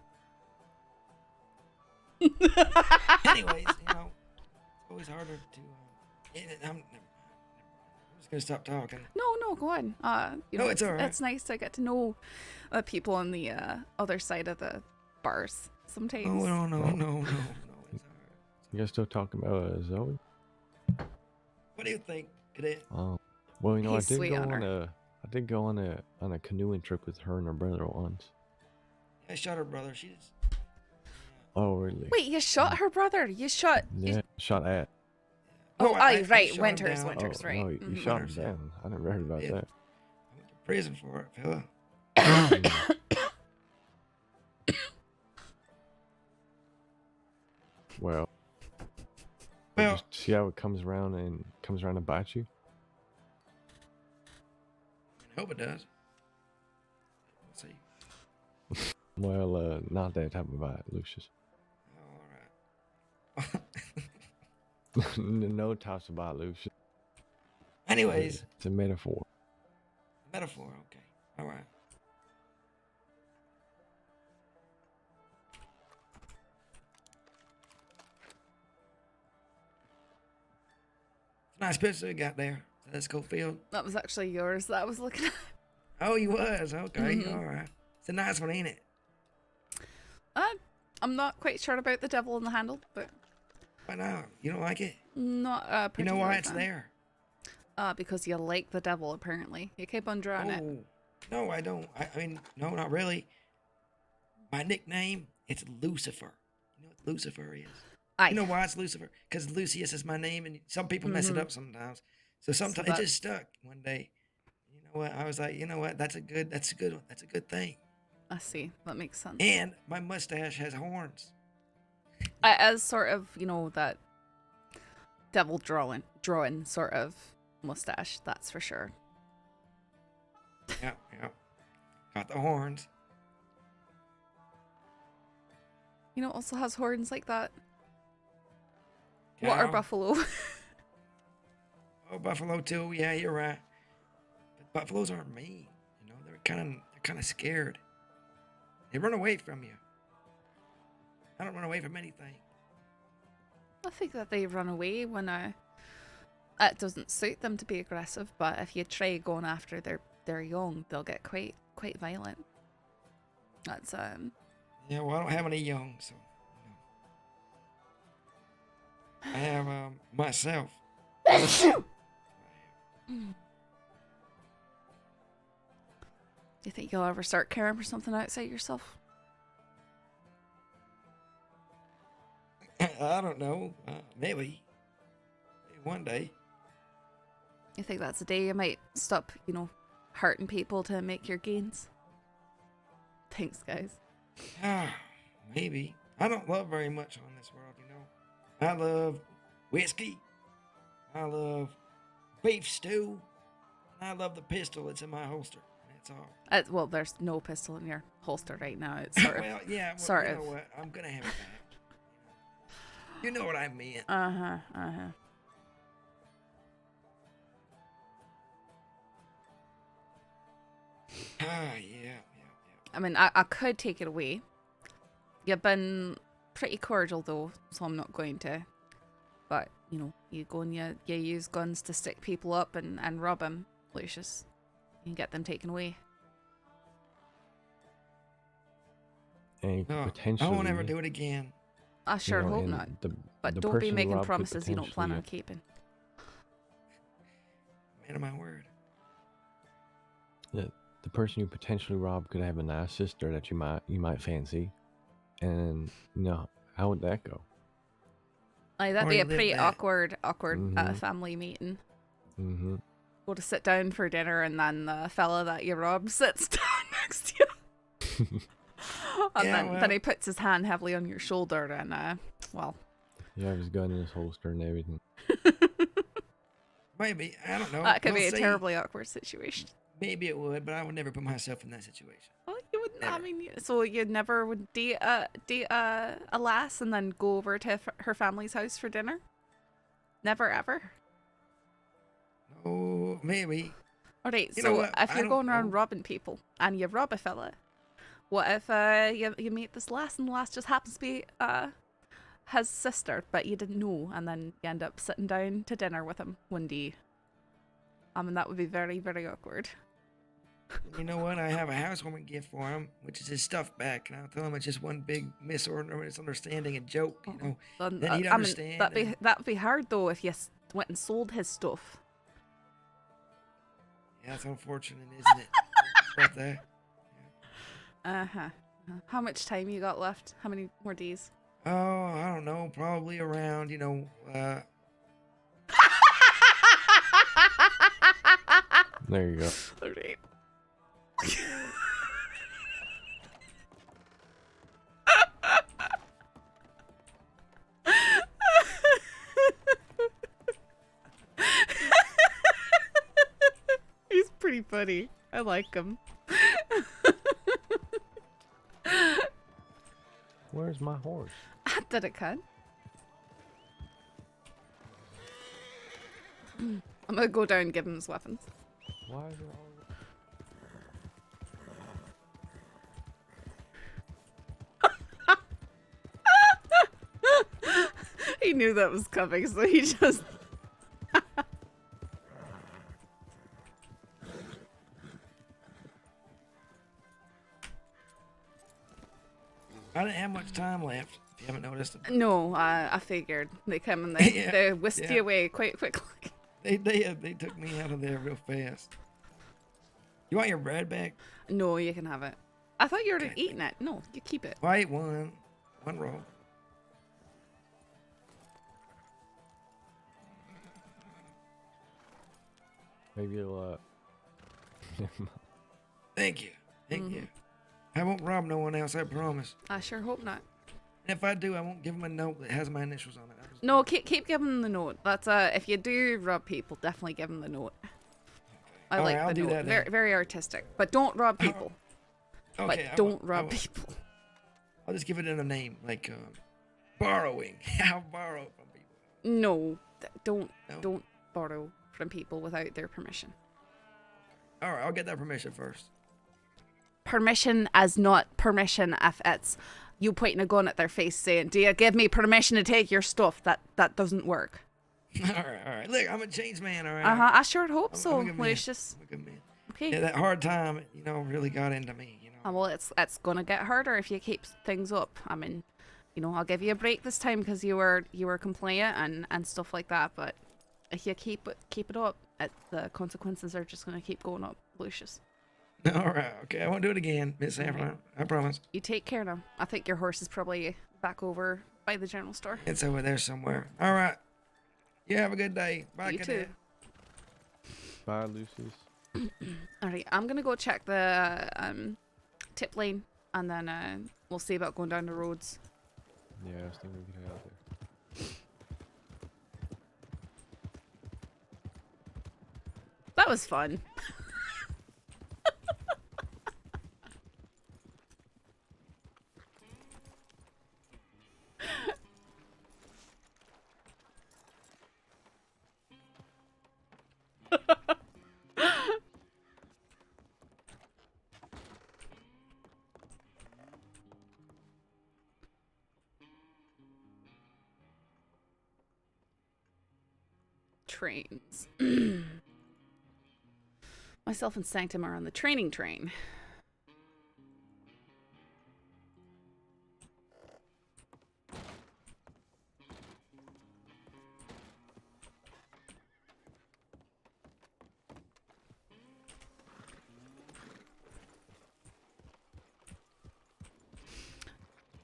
Anyways, it's always harder to. I'm just gonna stop talking. No, go on. No, it's all right. It's nice to get to know people on the other side of the bars sometimes. Oh, no. It's all right. You guys still talking about Zoe? What do you think, cadet? Oh, well, He's sweet on I did go on a canoeing trip with her and her brother once. I shot her brother. She just. Oh, really? Wait, you shot her brother? You shot... Yeah, shot at. Oh, I right. shot him Winters, down. Winters, Oh, right. no, you Mhm. shot him Winters, yeah. down. I never heard about Yeah. that. I went to prison for it, fella. Well, Well, just see how it comes around and bites you. I hope it does. Let's see. Well, not that type of bite, Lucius. All right. No types of bite, Lucius. Anyways, It's a metaphor. metaphor. Okay. All right. Nice picture you got there. That's Schofield. That was actually yours that I was looking at. Oh, you was? Okay. Mhm. All right. It's a nice one, ain't it? I'm not quite sure about the devil in the handle, but Why not? You don't like it? not You know why particularly it's fan. there? Because you like the devil, apparently. You keep on drawing it. Oh, no, I don't. I mean, no, not really. My nickname, it's Lucifer. You know what Lucifer is? Aye. You know why it's Lucifer? Because Lucius is my name, and some people mess it up sometimes. So sometimes it just stuck one day. You know what? I was like, you know what? That's a good thing. I see. That makes sense. And my mustache has horns. As sort of, you know, that devil drawing sort of mustache, that's for sure. Yeah. Got the horns. You know, also has horns like that. Water Cow. buffalo. Oh, buffalo too. Yeah, you're right. But buffaloes aren't mean. You know, they're kind of scared. They run away from you. I don't run away from anything. I think that they run away when it doesn't suit them to be aggressive, but if you try going after their young, they'll get quite violent. That's Yeah, well, I don't have any young, so you know. I have myself. You think you'll ever start caring for something outside yourself? I don't know. Maybe one day. You think that's the day you might stop, you know, hurting people to make your gains? Thanks, guys. Maybe. I don't love very much on this world, you know. I love whiskey. I love beef stew. And I love the pistol that's in my holster. That's all. Well, there's no pistol in your holster right now. It's sort of. Well, yeah. Well, sort you of. know what? I'm gonna have it back. You know what I meant. Yeah. I mean, I could take it away. You've been pretty cordial though, so I'm not going to. But, you know, you go and you use guns to stick people up and rob them, Lucius. You can get them taken away. And you could No, potentially. I won't ever do it again. I sure you know, hope and not. But the don't be person who making robbed could promises you don't plan on potentially- keeping. Man of my word. Yeah, the person you potentially robbed could have a nice sister that you might fancy, and you know, how would that go? Like, that'd be Already a lived pretty that. awkward family meeting. Mm-hmm. Go to sit down for dinner, and then the fella that you robbed sits down next to you. And Yeah, then he puts his hand heavily on your shoulder, and well. You have his gun in his holster and everything. Maybe. I don't know. That could We'll be a see. terribly awkward situation. Maybe it would, but I would never put myself in that situation. Well, you wouldn't. I Never. mean, so you never would date a lass and then go over to her family's house for dinner? Never ever. Oh, maybe. Alright, You know so what? if I you're don't going around know. robbing people and you rob a fella, what if you meet this lass and the lass just happens to be his sister, but you didn't know, and then you end up sitting down to dinner with him one day? I mean, that would be very, very awkward. You know what? I have a housewarming gift for him, which is his stuff back, and I'll tell him it's just one big misunderstanding and joke. You know, then he'd I understand. mean, that'd be hard though if you went and sold his stuff. Yeah, that's unfortunate, isn't it? Right there. How much time you got left? How many more days? Oh, I don't know. Probably around, There you go. Alright. He's pretty funny. I like him. Where's my horse? Did it cut? I'm gonna go down and give him his weapons. Why is it all... He knew that was coming, so he just... I didn't have much time left. If you haven't noticed. No, I figured. They come and they, Yeah, they whisked yeah. you away quite quickly. They took me out of there real fast. You want your bread back? No, you can have it. I thought you were Okay. eating it. No, you keep it. Well, I ate one roll. Maybe you'll Thank you. Thank you. I won't rob no one else, I promise. I sure hope not. And if I do, I won't give them a note that has my initials on it. No, keep giving them the note. That's if you do rob people, definitely give them the note. I like I'll the do note. that then. Very, very artistic. But don't rob people. Okay, But don't rob people. I'll just give it in a name, like borrowing. I'll borrow from people. No, don't borrow from people without their permission. All right, I'll get that permission first. Permission as not permission if it's you pointing a gun at their face saying, "Do you give me permission to take your stuff?" That doesn't work. All right. Look, I'm a changed man, all right? I sure hope I'm so, a good man. Lucius. I'm a good man. Okay. Yeah, that hard time, really got into me, Well, it's gonna get harder if you keep things up. I mean, I'll give you a break this time because you were compliant and stuff like that. But if you keep it up, the consequences are just gonna keep going up, Lucius. All right, okay, I won't do it again, Miss Saffron. I promise. You take care now. I think your horse is probably back over by the general store. It's over there somewhere. All right. You have a good day. Bye, You Cadet. too. Bye, Lucius. Alright, I'm gonna go check the tip lane, and then we'll see about going down the roads. Yeah, I was thinking we could head out there. That was fun. Trains. Myself and Sanctum are on the training train.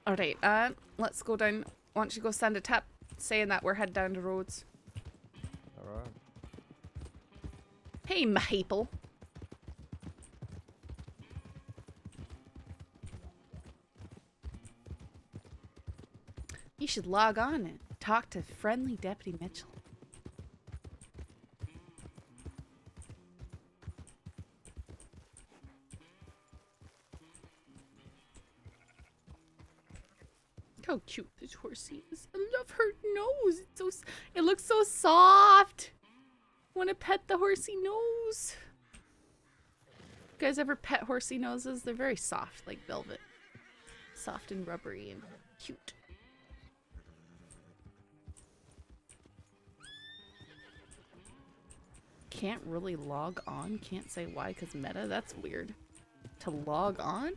Alright, let's go down. Why don't you go send a tip saying that we're heading down the roads. Alright. Hey, Maple. You should log on and talk to friendly Deputy Mitchell. Look how cute this horsey is. I love her nose. It looks so soft. I want to pet the horsey nose. You guys ever pet horsey noses? They're very soft, like velvet. Soft and rubbery and cute. Can't really log on? Can't say why, because meta? That's weird. To log on?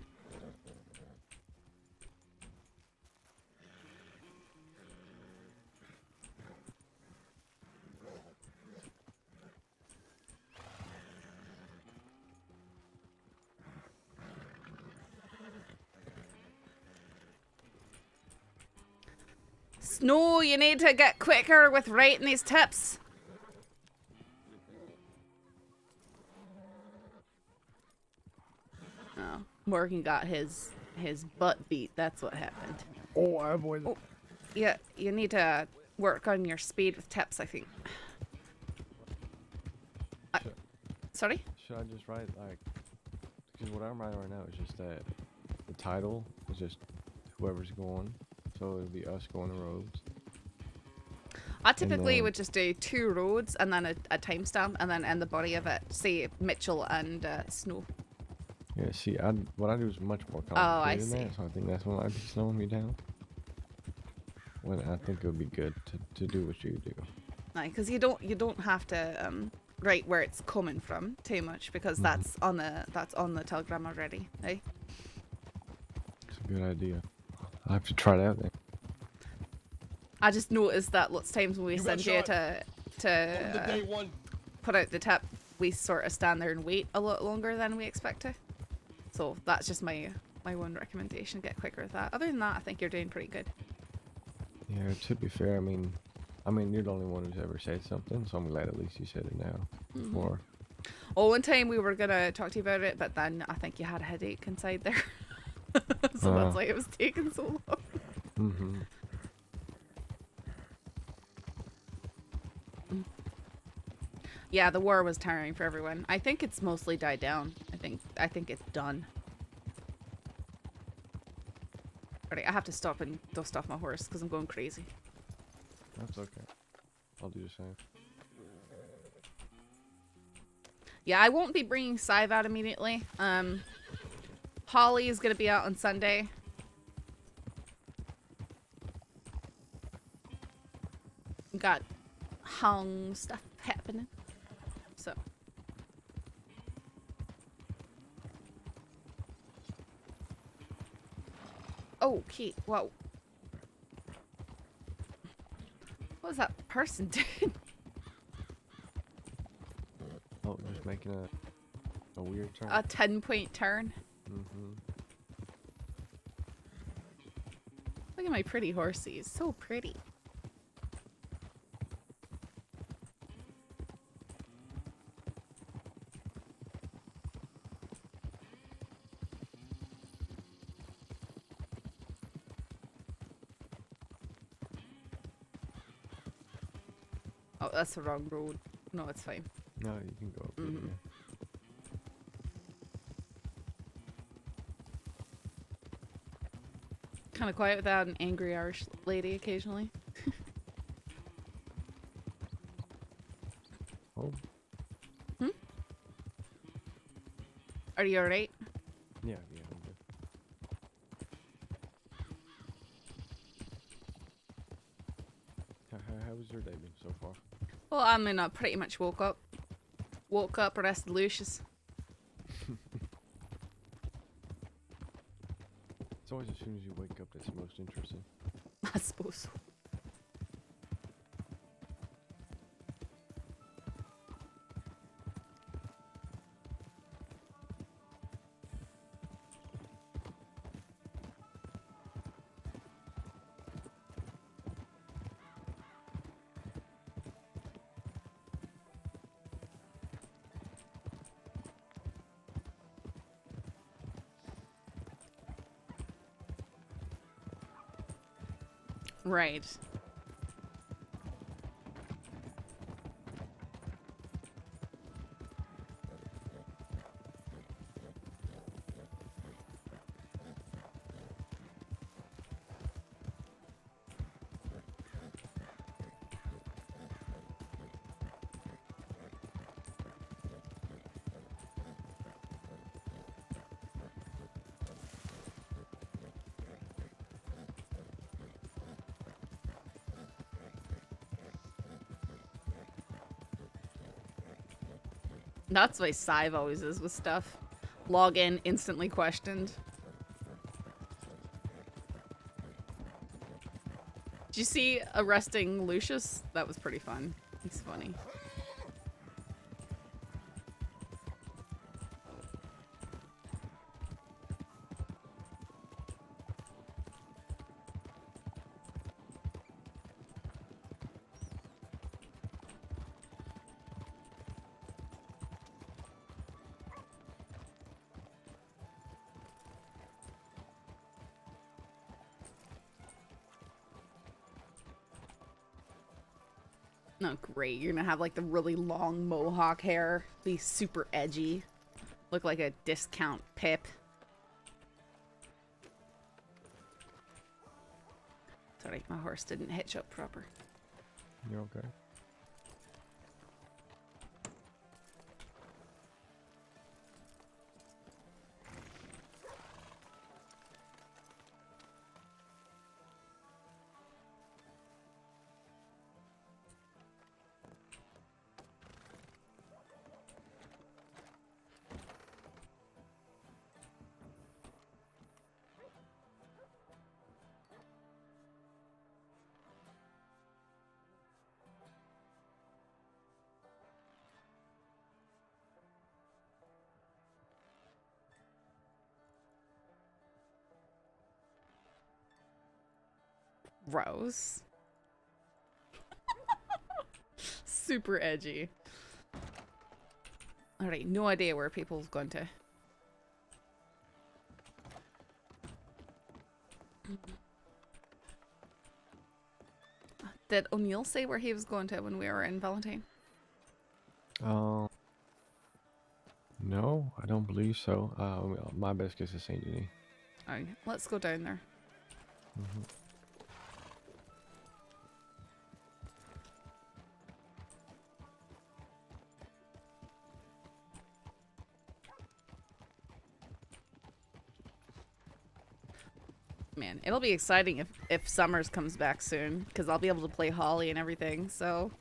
Snow, you need to get quicker with writing these tips. Oh, Morgan got his butt beat. That's what happened. Oh, I avoided. Oh, yeah, you need to work on your speed with tips, I think. Sorry? Should I just write like? Because what I'm writing right now is just that the title is just whoever's going, so it'll be us going the roads. I typically would just do 2 roads and then a timestamp, and then in the body of it, say Mitchell and Snow. Yeah, see, what I do is much more complicated I than see. that, so I think that's what might be slowing me down. When I think it would be good to do what you do. Because you don't have to write where it's coming from too much, because that's on the telegram already, eh? It's a good idea. I have to try it out then. I just noticed that lots of times when we send you to put out the tip, we sort of stand there and wait a lot longer than we expect to. So that's just my one recommendation. Get quicker with that. Other than that, I think you're doing pretty good. Yeah, to be fair, I mean, you're the only one who's ever said something, so I'm glad at least you said it now. Before Oh, one time we were gonna talk to you about it, but then I think you had a headache inside there. So that's why it was taking so long. Mm-hmm. Yeah, the war was tiring for everyone. I think it's mostly died down. I think it's done. Alright, I have to stop and dust off my horse because I'm going crazy. That's okay. I'll do the same. Yeah, I won't be bringing Scythe out immediately. Holly is gonna be out on Sunday. Got hung stuff happening. So. Oh, Kate, whoa. What was that person doing? Oh, just making a weird turn. A 10-point turn. Mm-hmm. Look at my pretty horsey. He's so pretty. Oh, that's the wrong road. No, it's fine. No, you can go up there. Mhm. Kind of quiet without an angry Irish lady occasionally. Oh. Hmm? Are you alright? Yeah, I'm good. How was your day been so far? Well, I mean, I pretty much woke up. Woke up, arrested Lucius. It's always as soon as you wake up that's most interesting. I suppose so. Right. That's why Scythe always is with stuff. Log in, instantly questioned. Did you see arresting Lucius? That was pretty fun. He's funny. Oh, great. You're gonna have like the really long mohawk hair. Be super edgy. Look like a discount pip. Sorry, my horse didn't hitch up proper. You're okay. Gross. Super edgy. Alright, no idea where people's going to. Did O'Neill say where he was going to when we were in Valentine? No, I don't believe so. My best guess is Saint Denis. Alright, let's go down there. Mm-hmm. Man, it'll be exciting if Summers comes back soon, because I'll be able to play Holly and everything, so...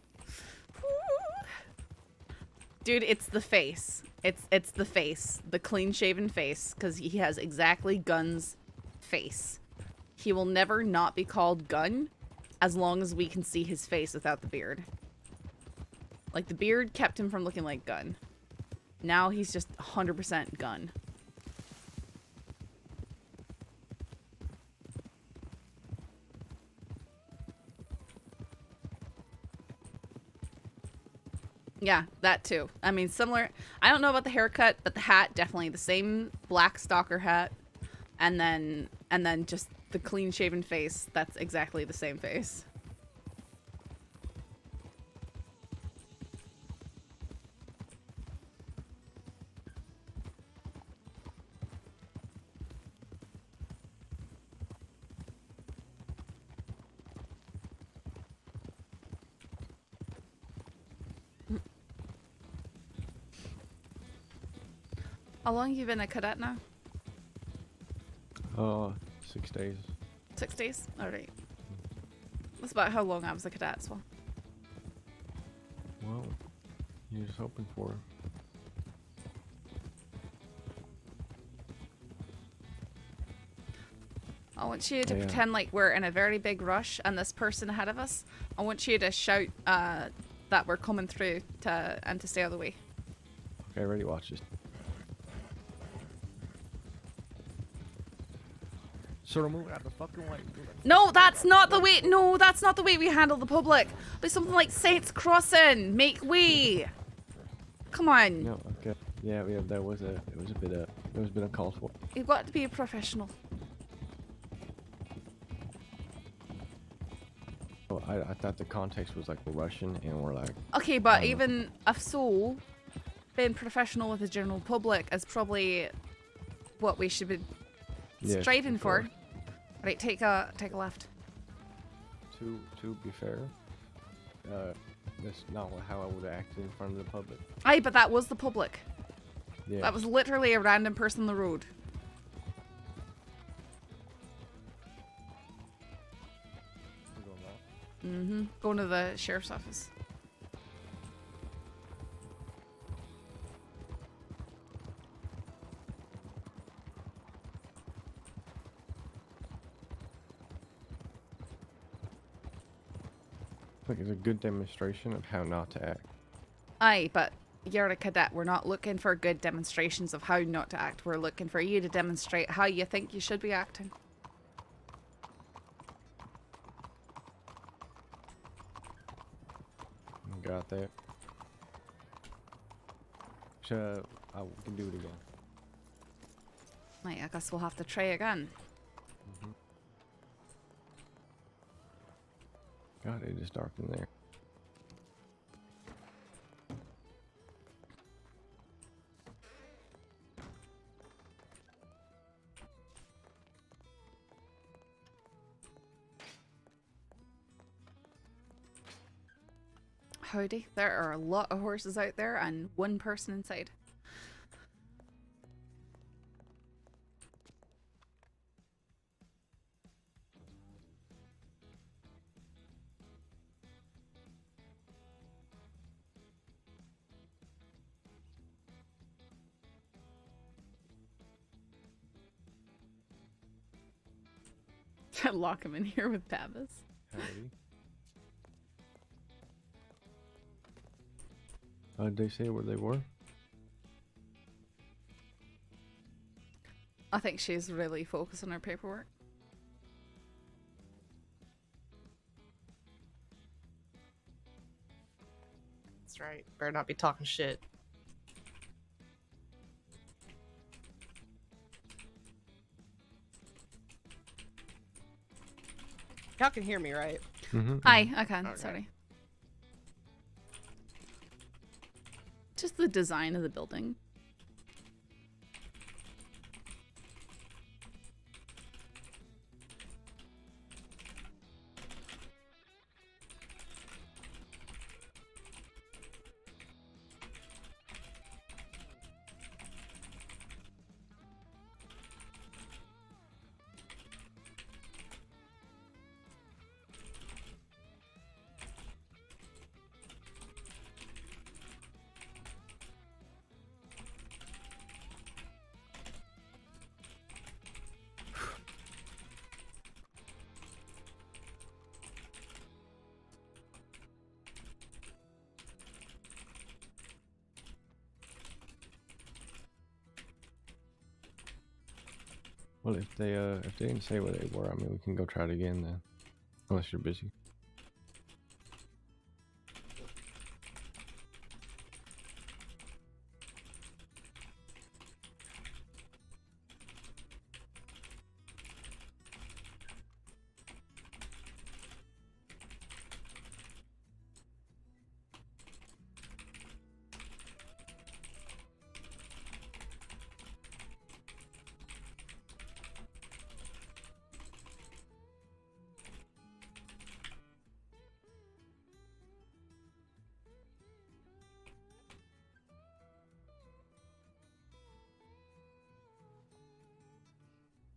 Dude, it's the face. It's the face. The clean-shaven face, because he has exactly Gun's face. He will never not be called Gun, as long as we can see his face without the beard. Like, the beard kept him from looking like Gun. Now he's just 100% Gun. Yeah, that too. I mean, similar. I don't know about the haircut, but the hat, definitely the same black stalker hat, and then just the clean-shaven face. That's exactly the same face. How long have you been a cadet now? 6 days. 6 days? Alright. That's about how long I was a cadet as well. Well, you're just hoping for it. I want you to Yeah. pretend like we're in a very big rush and this person ahead of us. I want you to shout that we're coming through and to stay out of the way. Okay, ready? Watch this. Sort of move out the fucking way. No, that's not the way. No, that's not the way we handle the public. Be something like Saints Crossing. Make way. Come on. No, okay. Yeah, there was a bit of call for. You've got to be a professional. Oh, I thought the context was like we're Russian and we're like. Okay, but even if so, being professional with the general public is probably what we should be striving for. Right, take a left. To be fair, that's not how I would act in front of the public. Aye, but that was the public. Yeah. That was literally a random person on the road. Mm-hmm. Going to the sheriff's office. Like it's a good demonstration of how not to act. Aye, but you're a cadet. We're not looking for good demonstrations of how not to act. We're looking for you to demonstrate how you think you should be acting. Got that. So I can do it again. Right, I guess we'll have to try again. God, it is dark in there. Howdy. There are a lot of horses out there and one person inside. Lock him in here with Pavis. Howdy. Did they say where they were? I think she's really focused on her paperwork. That's right. Better not be talking shit. Y'all can hear me, right? Hi, I can. Okay. Sorry. Just the design of the building. Well, if they didn't say where they were, I mean, we can go try it again then, unless you're busy.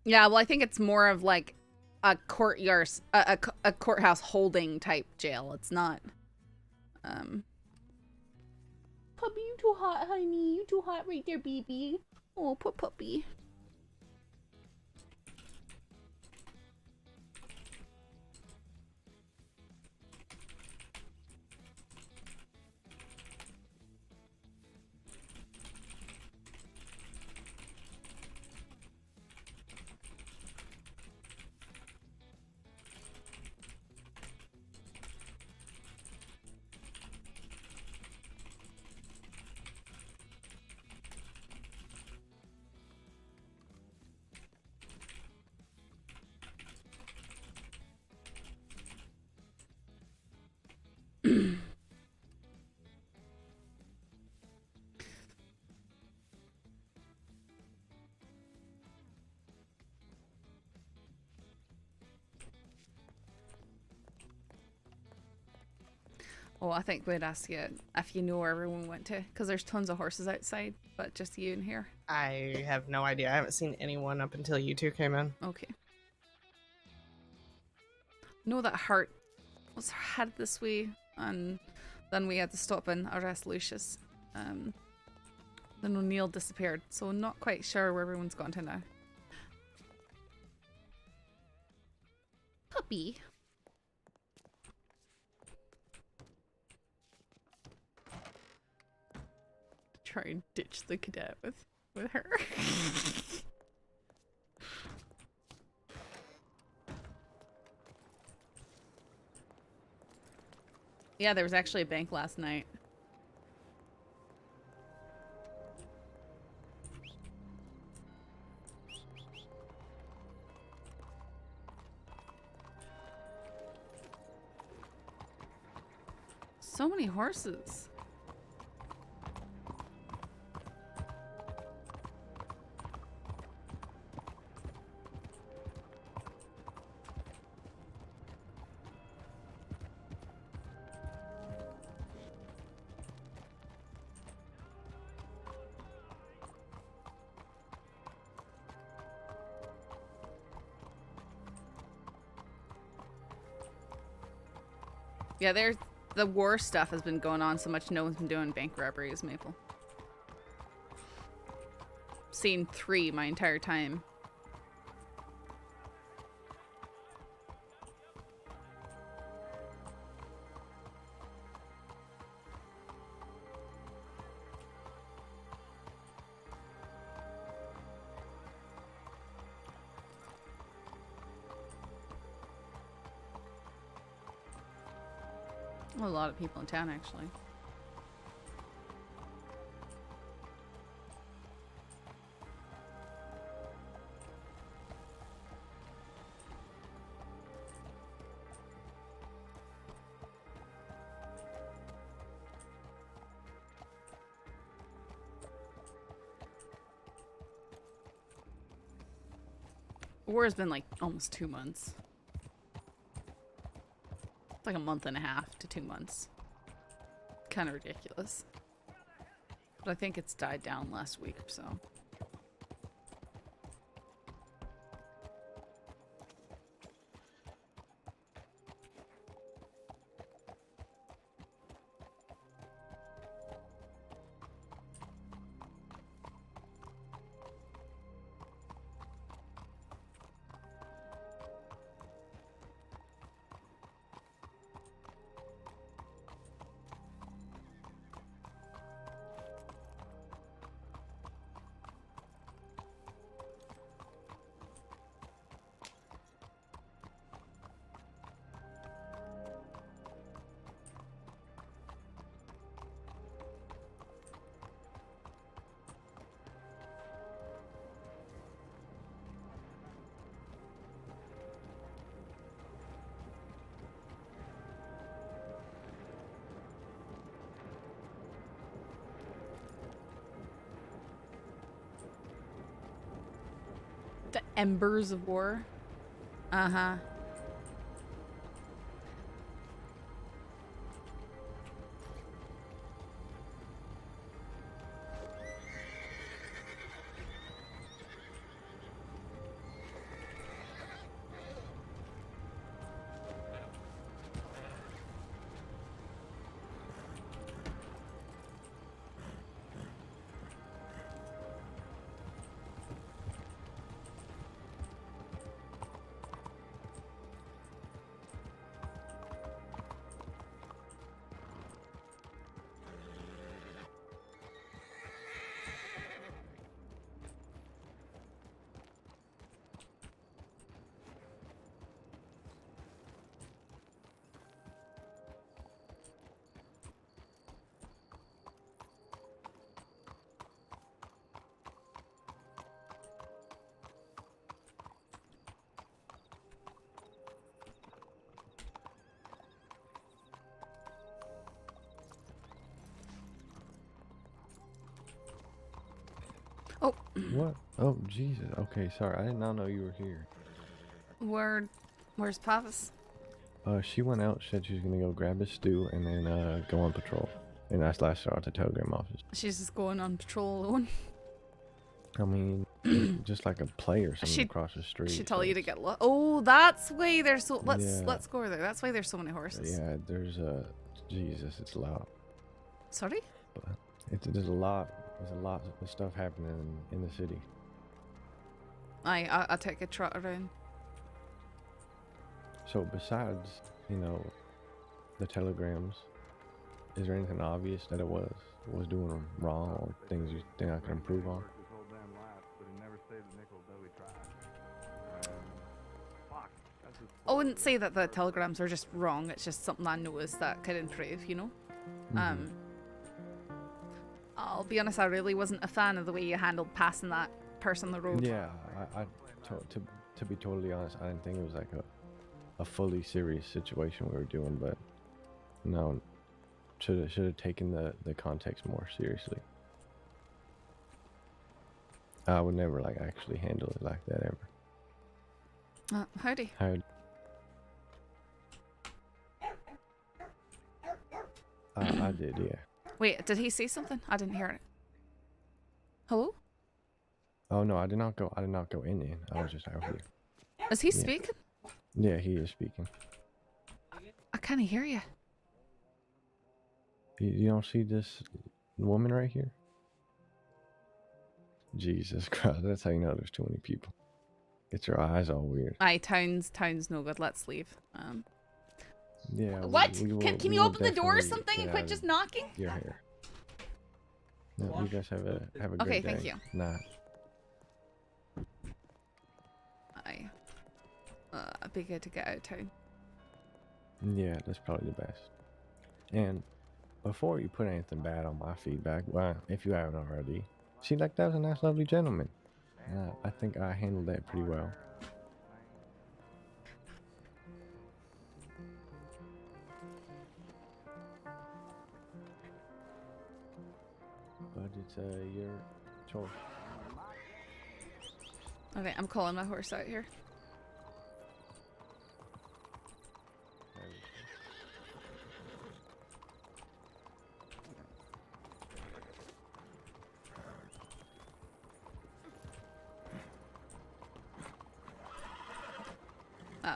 Yeah, well, I think it's more of like a courtyard, a courthouse holding type jail. It's not. Puppy, you too hot, honey. You too hot right there, baby. Oh, poor puppy. Oh, I think we'd ask you if you know where everyone went to, because there's tons of horses outside, but just you in here. I have no idea. I haven't seen anyone up until you two came in. Okay. Know that Hart was headed this way, and then we had to stop and arrest Lucius. Then O'Neill disappeared, so not quite sure where everyone's gone to now. Puppy. Try and ditch the cadet with her. Yeah, there was actually a bank last night. So many horses. Yeah, the war stuff has been going on so much no one's been doing bank robberies, Maple. Seen 3 my entire time. A lot of people in town, actually. War has been like almost 2 months. It's like a month and a half to 2 months. Kind of ridiculous. But I think it's died down last week or so. The embers of war. Uh-huh. Oh. What? Oh, Jesus. Okay, sorry. I did not know you were here. Where's Pavis? She went out, said she was going to go grab a stew and then go on patrol. And that's last saw at the telegram office. She's just going on patrol alone. I mean, just like a play or something across the street. She tell you to get oh, that's why there's so let's go over there. That's why there's so many horses. Yeah, there's Jesus, it's loud. Sorry? But there's a lot of stuff happening in the city. I'll take a trot around. So besides, the telegrams, is there anything obvious that it was doing wrong or things you think I can improve on? I wouldn't say that the telegrams are just wrong. It's just something I noticed that could improve, Mm-hmm. I'll be honest, I really wasn't a fan of the way you handled passing that person on the road. Yeah, to be totally honest, I didn't think it was like a fully serious situation we were doing, but no, should have taken the context more seriously. I would never actually handle it like that ever. Howdy. I did, yeah. Wait, did he say something? I didn't hear it. Hello? Oh no, I did not go in. I was just out here. Is he speaking? Yeah, he is speaking. I can't hear you. You don't see this woman right here? Jesus Christ, that's how you know there's too many people. Get your eyes all weird. Aye, town's no good. Let's leave. Yeah. What? Can you open the door or something and quit just knocking? Your hair. No, you guys have a good day. Okay, thank you. Nah. Aye. It'd be good to get out of town. Yeah, that's probably the best. And before you put anything bad on my feedback, well, if you haven't already, seemed like that was a nice, lovely gentleman. I think I handled that pretty well. But it's your choice. Okay, I'm calling my horse out here.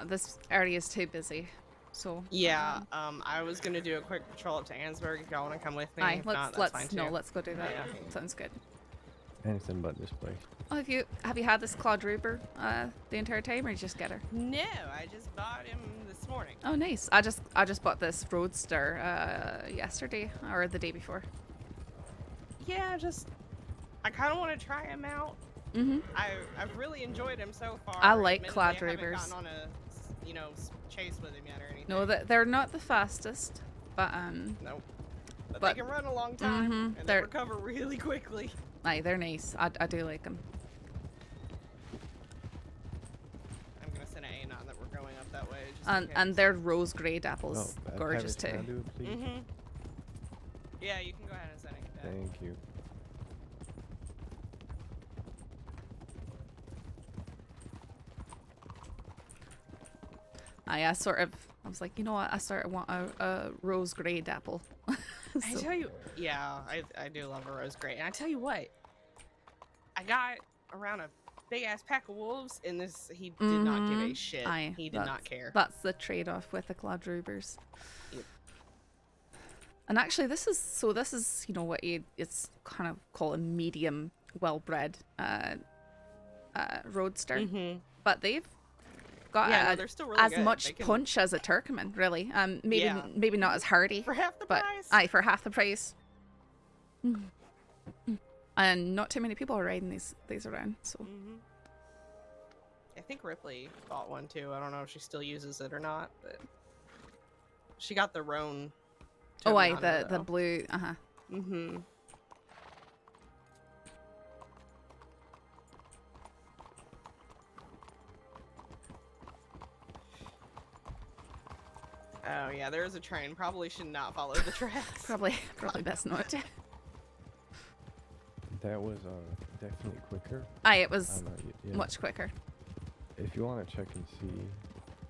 This area is too busy, so Yeah, I was gonna do a quick patrol up to Ansburg if y'all want to come with me. aye, If not, that's fine too. let's go do that. Yeah. Sounds good. Anything but this place. Oh, have you had this Claude Ruber the entire time, or did you just get her? No, I just bought him this morning. Oh, nice. I just bought this Roadster yesterday or the day before. Yeah, I kind of want to try him out. I've really enjoyed him so far. I like Admittedly, Claude I haven't Rubers. gotten on a chase with him yet or anything. No, they're not the fastest, but Nope. But they can run a long time and they they're- recover really quickly. aye, they're nice. I do like them. I'm gonna send an A9 that we're going up that way. Just And their rose grade apples, Oh, gorgeous Paris, can I too. do it, please? Yeah, you can go ahead and send it. Thank you. I was like, you know what? I sort of want a rose grade apple. I tell you, yeah, I do love a rose gray. And I tell you what, I got around a big ass pack of wolves, and he did not give a shit. Aye, He did not care. That's the trade-off with the Claude Rubers. Yep. And actually, this is you know what it's kind of called a medium well-bred roadster, but they've got they're still really as good. much They can- punch as a Turkmen, really. Maybe Yeah. maybe not as hardy for half the but price. aye, for half the price. And not too many people are riding these around, so. I think Ripley bought one too. I don't know if she still uses it or not, but she got the Roan. Oh, aye, Tobiano, the though. blue, Oh yeah, there is a train. Probably should not follow the tracks. Probably best not to. That was definitely quicker. Aye, it was yeah. much quicker. If you want to check and see,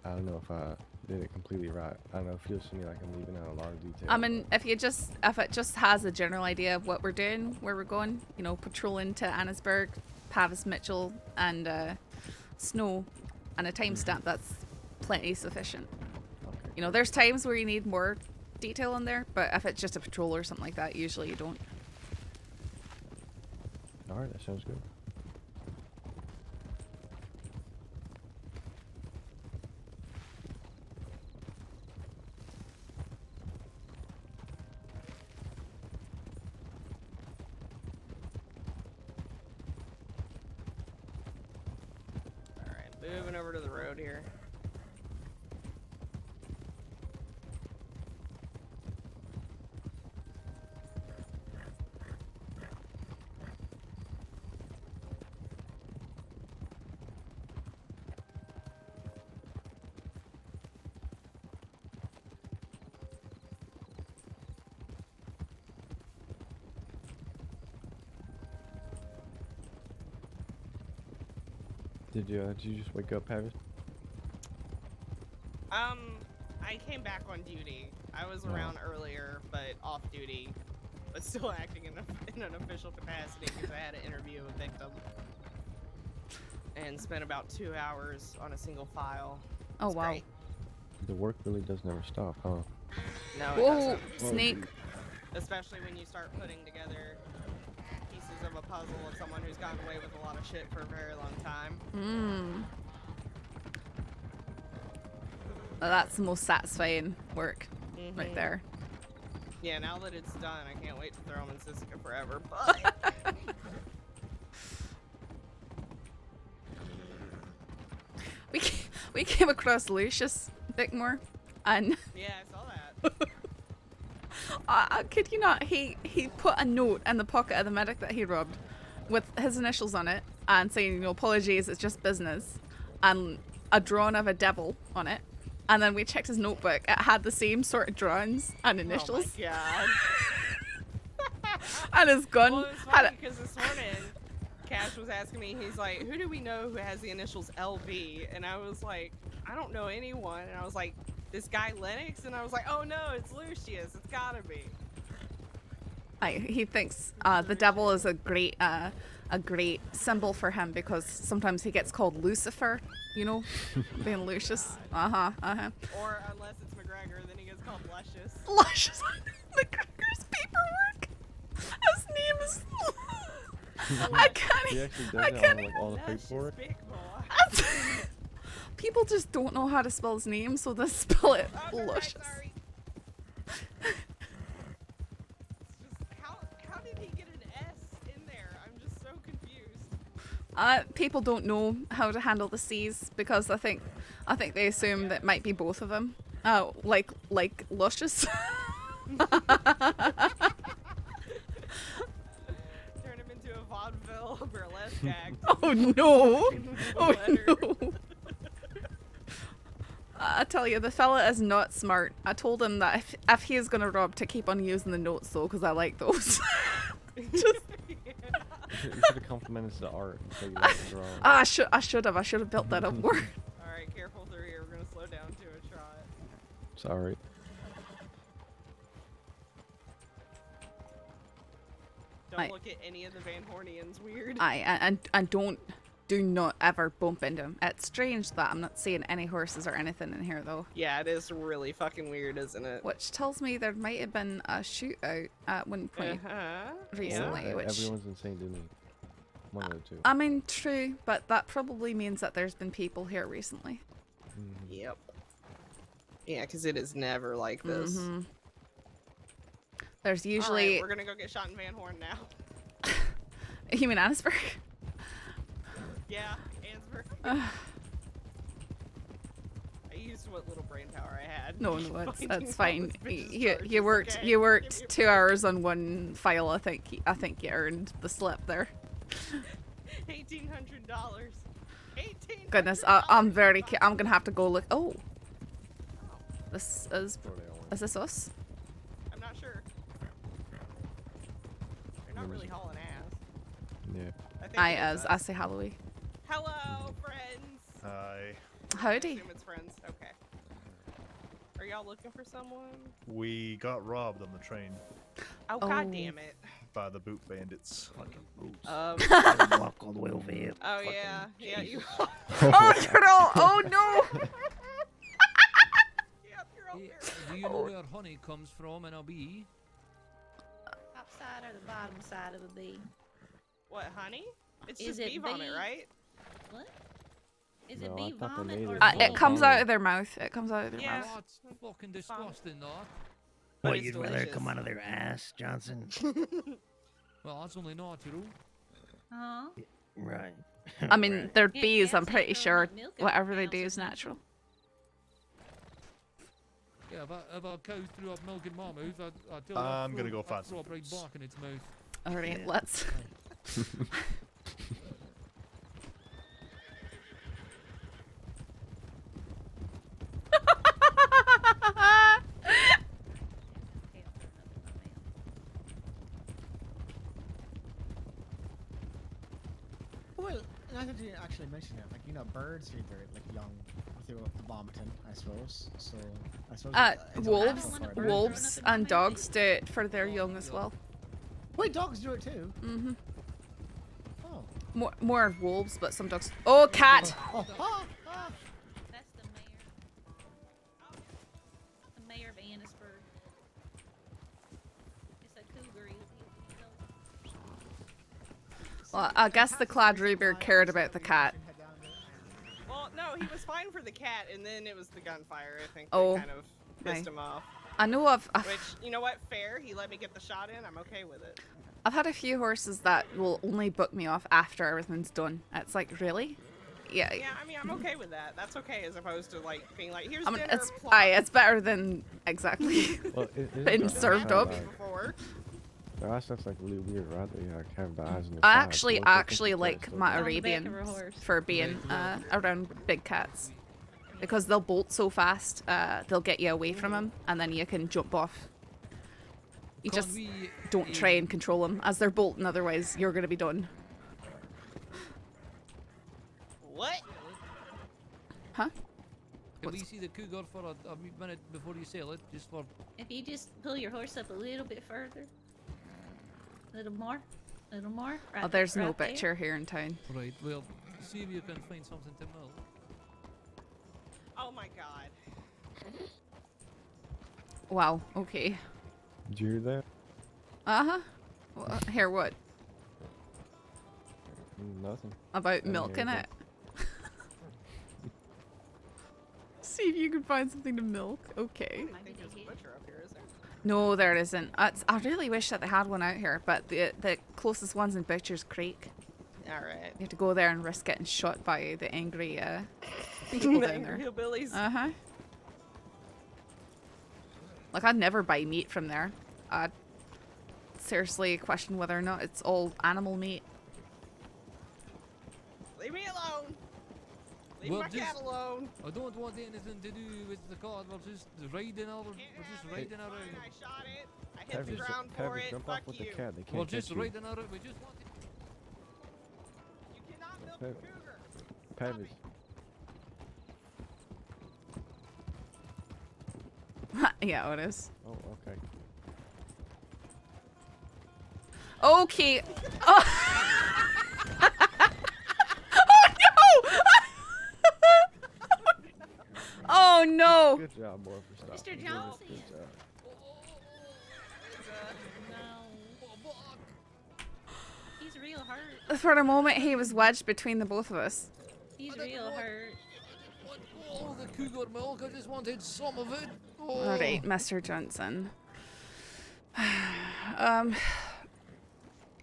I don't know if I did it completely right. I don't know, it feels to me like I'm leaving out a lot of detail. I mean, if it just has a general idea of what we're doing, where we're going, you know, patrolling to Annesburg, Pavis Mitchell, and Snow, and a timestamp, that's plenty sufficient. Okay. You know, there's times where you need more detail in there, but if it's just a patrol or something like that, usually you don't. Alright, that sounds good. Alright, moving over to the road here. Did you just wake up, Pavis? I came back on duty. I was around earlier, but off duty, but still acting in an official capacity because I had to interview a victim. And spent about 2 hours on a single file. Oh, It's wow. great. The work really does never stop, huh? No, it Whoa, doesn't. snake. Especially when you start putting together pieces of a puzzle of someone who's gotten away with a lot of shit for a very long time. Well, that's the most satisfying work right there. Yeah, now that it's done, I can't wait to throw him in Sisika forever, but... We came across Lucius Bickmore, and yeah, I saw that. kid you not, he put a note in the pocket of the medic that he robbed with his initials on it and saying, you know, apologies, it's just business, and a drawing of a devil on it. And then we checked his notebook, it had the same sort of drawings and initials. Oh my god. And his gun Well, it was had funny because this morning, Cash was asking me, he's like, who do we know who has the initials LV? And I was like, I don't know anyone. And I was like, this guy Lenox? And I was like, oh no, it's Lucius. It's gotta be. He thinks the devil is a great symbol for him because sometimes he gets called Lucifer, you know, being Lucius. Or unless it's McGregor, then he gets called Lucius. Lucius. McGregor's paperwork. His name is. I can't. He actually does I it can't. on like all the paperwork. People just don't know how to spell his name, so they spell it Lucius. Sorry. How did he get an S in there? I'm just so confused. People don't know how to handle the C's because I think they assume that it might be both of them. Like Lucius. Turn him into a vaudeville burlesque act. Oh no! Oh no! I tell you, the fella is not smart. I told him that if he is gonna rob, to keep on using the notes though, because I like those. Just... You should have complimented the art. So you like the drawing. I should have built that up more. Alright, careful through here. We're gonna slow down to a trot. Sorry. Don't look at any of the Van Hornians weird. And do not ever bump into him. It's strange that I'm not seeing any horses or anything in here though. Yeah, it is really fucking weird, isn't it? Which tells me there might have been a shootout at one point recently. Yeah, which everyone's in St. Denis. One of the two. I mean, true, but that probably means that there's been people here recently. Yep. Yeah, because it is never like this. There's usually. Alright, we're gonna go get shot in Van Horn now. You mean Annisburg? Yeah, Annisburg. I used what little brain power I had. No, that's fine. You worked 2 hours on one file. I think you earned the slip there. $1,800. $1,800. Goodness, I'm gonna have to go look. Oh, this is this us? I'm not sure. They're not really hauling ass. Yeah. I say Halloween. Hello, friends. Hi. Howdy. I assume it's friends. Okay. Are y'all looking for someone? We got robbed on the train Oh, god damn it. by the boot bandits. Fucking boots. Walk all the way over here. Oh yeah, yeah. You. Oh, turtle! Oh no! Yep, you're all there. Do you know where honey comes from in a bee? Top side or the bottom side of a bee? What, honey? It's Is just it bee vomit, bee? right? What? Is No, it I bee thought they vomit made or it It from comes honey. out of their mouth. It comes out of their Yeah. mouth. Oh, it's fucking disgusting, that. But What, it's you'd rather delicious. come out of their ass, Johnson? Well, that's only natural. Huh? Right. I mean, they're Yeah, bees. I'm cats pretty eat their sure own milk every whatever they now do and is then. natural. Yeah, if a cow threw up milk in my mouth, I'd tell I'm gonna go find throw some up right boots. back in its mouth. All right, Yeah. let's. Well, I didn't actually mention it. Like, you know, birds feed their like young through vomiting, I suppose. So I suppose. it's a Wolves, natural for a bird. wolves, and dogs do it for their young as well. Wait, dogs do it too. Mhm. Oh. More of wolves, but some dogs. Oh, cat! Oh, That's the mayor. The mayor of Annisburg. It's a cougar. Well, I guess the Cladruber cared about the cat. Well, no, he was fine for the cat, and then it was the gunfire. I think Oh, that kind of pissed him off. I know I've Which, you know what? Fair. He let me get the shot in. I'm okay with it. had a few horses that will only book me off after everything's done. It's like, really? Yeah. Yeah, I mean, I'm okay with that. That's okay, as opposed to like being like, here's I mean, dinner. it's better than exactly Well, isn't being that served kinda up. like- Before. That stuff's like really weird, right? They like have the eyes in the I side, actually so what they think like is my On the back of Arabian a horse. for being around big cats because they'll bolt so fast. They'll get you away from them, and then you can jump off. You Can just we, don't try and control them as they're bolting, otherwise you're gonna be done. Huh? Can we see the cougar for a minute before you sell it? Just for... If you just pull your horse up a little bit further. A little more. A little more. Right Oh, there's no right there. butcher here in town. Right, well, see if you can find something to milk. Oh my god. Wow, okay. Did you hear that? Uh-huh. Well, here, what? Nothing. About Didn't milking hear it? See if you can find something to milk. Okay. I think there's a butcher up here, is there? No, there isn't. I really wish that they had one out here, but the closest one's in Butcher's Creek. Alright. You have to go there and risk getting shot by the angry people The down there. angry hillbillies. Uh-huh. Like, I'd never buy meat from there. I'd seriously question whether or not it's all animal meat. Leave me alone. Leave Well, my cat alone. I don't want anything to do with the car. We're just riding around. I shot it. I hit the ground for it. Jump Fuck off with you. the cat. They can't We're catch just you. riding around. We just want You cannot milk a cougar. Pavis. Yeah, it is. Oh, okay. Okay. Oh, oh no! Oh no! Good job, boy, for stopping. Mr. Good Johnson. job. No. He's real hurt. For a moment, he was wedged between the both of us. He's real hurt. all the cougar milk. I just wanted some of it. Oh. All right, Mr. Johnson.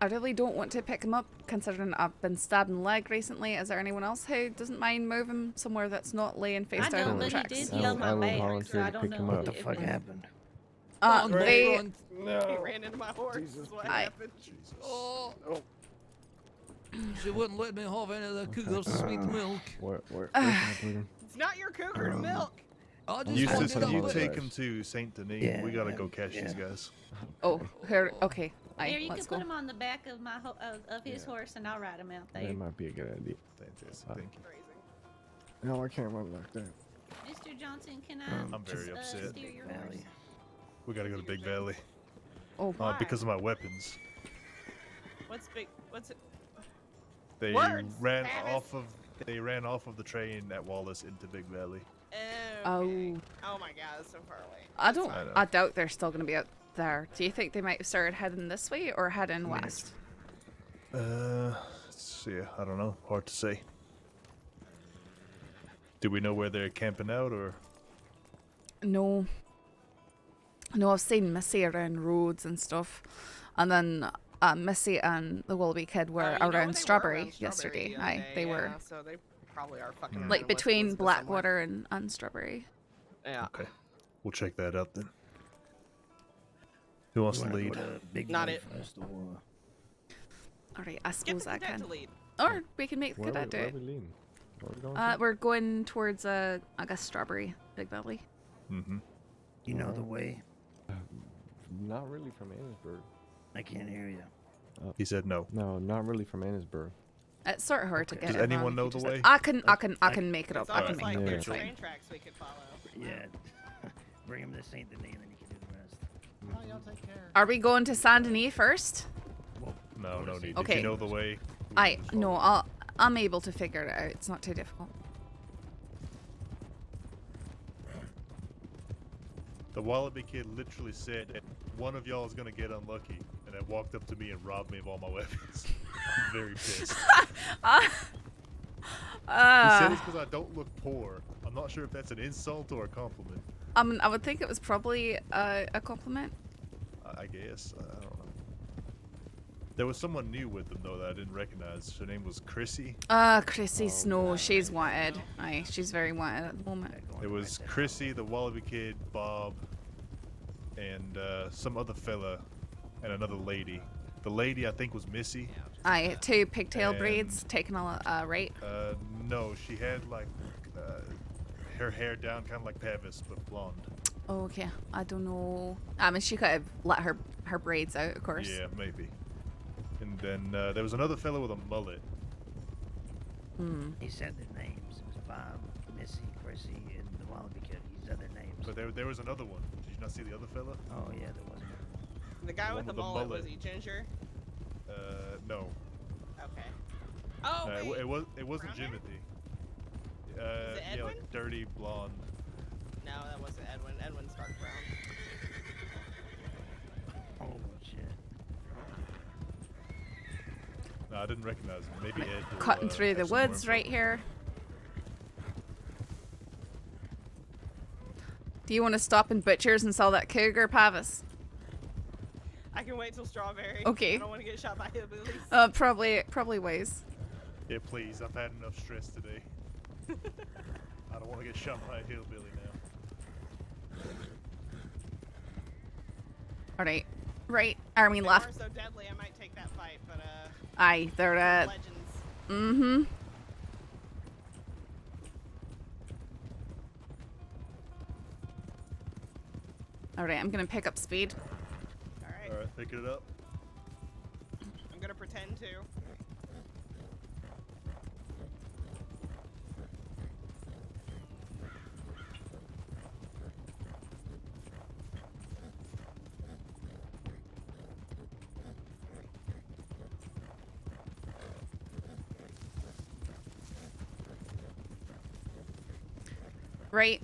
I really don't want to pick him up, considering I've been stabbed in the leg recently. Is there anyone else who doesn't mind moving somewhere that's not laying face I down don't, on the but tracks? he did yell my back, so I don't know What the fuck if happened? They... He ran into my horse. Is what happened. Oh. She wouldn't let me have any of the cougar's sweet milk. Where can I put him? It's not your cougar to milk. I just Eustace, wanted you a take bit. him to Saint Denis. We gotta go catch these guys. Oh, here. Okay. Here, you can Let's put go. him on the back of my of his horse, and I'll ride him out there. That might be a good idea. Fantastic. Thank you. No, I can't run like that. Mr. Johnson, can I I'm very upset. steer your horse? We gotta go to Big Valley. Oh, why? Because of my weapons. What's big? What's it? They Words, ran Travis. off of. They ran off of the train at Wallace into Big Valley. Oh. Oh my God, it's so far away. I don't. I know. I doubt they're still going to be out there. Do you think they might have started heading this way or heading west? Let's see. I don't know. Hard to say. Do we know where they're camping out, or? No. No, I've seen Missy around roads and stuff, and then Missy and the Wallaby kid were You know, around they Strawberry were around yesterday. the other Aye, day, they were. yeah, so they probably are fucking around Like in West between Elizabeth Blackwater and Strawberry. somewhere. Yeah. Okay. We'll check that out then. Who wants to lead? Not it. Alright, I Get suppose the I cadet can. to lead. Or we can make the Where cadet do are it. we leading? Where are we going to? We're going towards, I guess, Strawberry, Big Valley. Mm-hmm. You know the way? Not really from Annisburg. I can't hear you. He said no. No, not really from Annisburg. It's sort of hard to get. Does it anyone around know if you the just- way? I can make it up. It's I can almost make like it up. there's It's fine. train tracks we could follow. Yeah. Bring him to Saint Denis, and then you can do the rest. Oh, y'all take care. Are we going to Saint Denis first? No, no need. If Okay. you know the way. I'm able to figure it out. It's not too difficult. The Wallaby kid literally said, "One of y'all is gonna get unlucky," and then walked up to me and robbed me of all my weapons. I'm very pissed. He said it's because I don't look poor. I'm not sure if that's an insult or a compliment. I would think it was probably a compliment. I guess. I don't know. There was someone new with them though that I didn't recognize. Her name was Chrissy. Chrissy Snow, she's wanted. Aye, she's very wanted at the moment. It was Chrissy, the Wallaby kid, Bob, and some other fella, and another lady. The lady I think was Missy. Aye, 2 pigtail And- braids taken a right. No, she had like her hair down, kind of like Pavis, but blonde. Oh, okay, I don't know. I mean, she could have let her braids out, of course. Yeah, maybe. And then there was another fellow with a mullet. He said their names. It was Bob, Missy, There was another one. Did you not see the other fella? Oh yeah, there was. The guy with the mullet, was mullet. he ginger? No. Okay. Oh, No, wait. it wasn't Jimothy. it Yeah, Edwin? like dirty blonde. No, that wasn't Edwin. Edwin's dark brown. Oh shit. No, I didn't recognize him. Maybe Ed will, Cutting through the have some more woods info. right here. Do you want to stop in Butcher's and sell that cougar, Pavis? I can wait till Strawberry. Okay. I don't want to get shot by hillbillies. Probably ways. Yeah, please. I've had enough stress today. I don't want to get shot by a hillbilly now. Alright. Right. I mean, left. They are so deadly, I might take that fight, but Aye, they're legends. Mm-hmm. Alright, I'm gonna pick up speed. Alright. Alright, picking it up. I'm gonna pretend to. Right.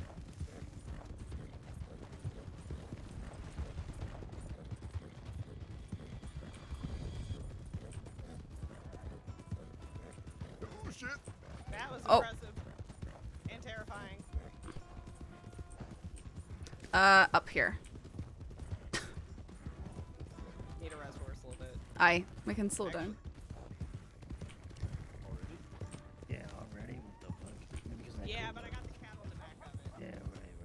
Oh shit! That was Oh. impressive. And terrifying. Up here. Need a rest horse a little bit. Aye, we can slow down. Yeah, already. What the fuck? Maybe 'cause that Yeah, could- but I got the cat on the back of it. Yeah, right.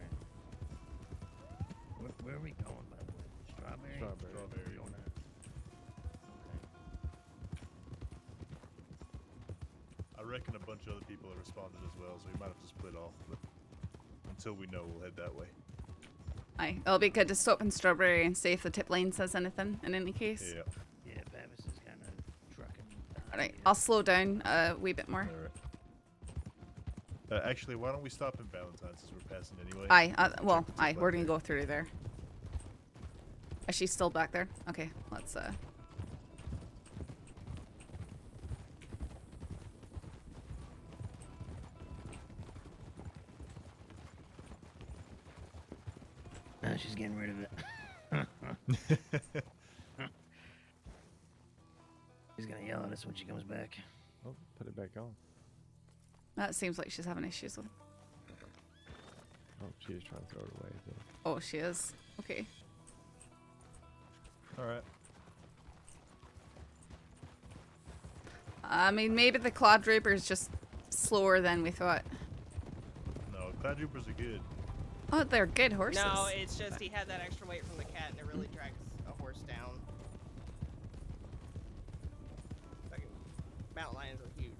Where are we going, by the way? Strawberry? Strawberry. Going at. I reckon a bunch of other people have responded as well, so we might have to split off. But until we know, we'll head that way. Aye, it'll be good to stop in Strawberry and see if the tip line says anything in any case. Yeah. Yeah, Pavis is kind of trucking. Alright, I'll slow down a wee bit more. Alright. Actually, why don't we stop in Valentine's as we're passing anyway? Aye, well, Check the tip aye, line we're gonna there. go through there. Is she still back there? Okay, let's No, she's getting rid of it. She's gonna yell at us when she comes back. Oh, put it back on. That seems like she's having issues with. Oh, she was trying to throw it away. So. Oh, she is. Okay. Alright. I mean, maybe the Cloud Draper is just slower than we thought. No, Cloudtroopers are good. Oh, they're good horses. No, it's just he had that extra weight from the cat, and it really drags a horse down. Fucking mountain lions are huge.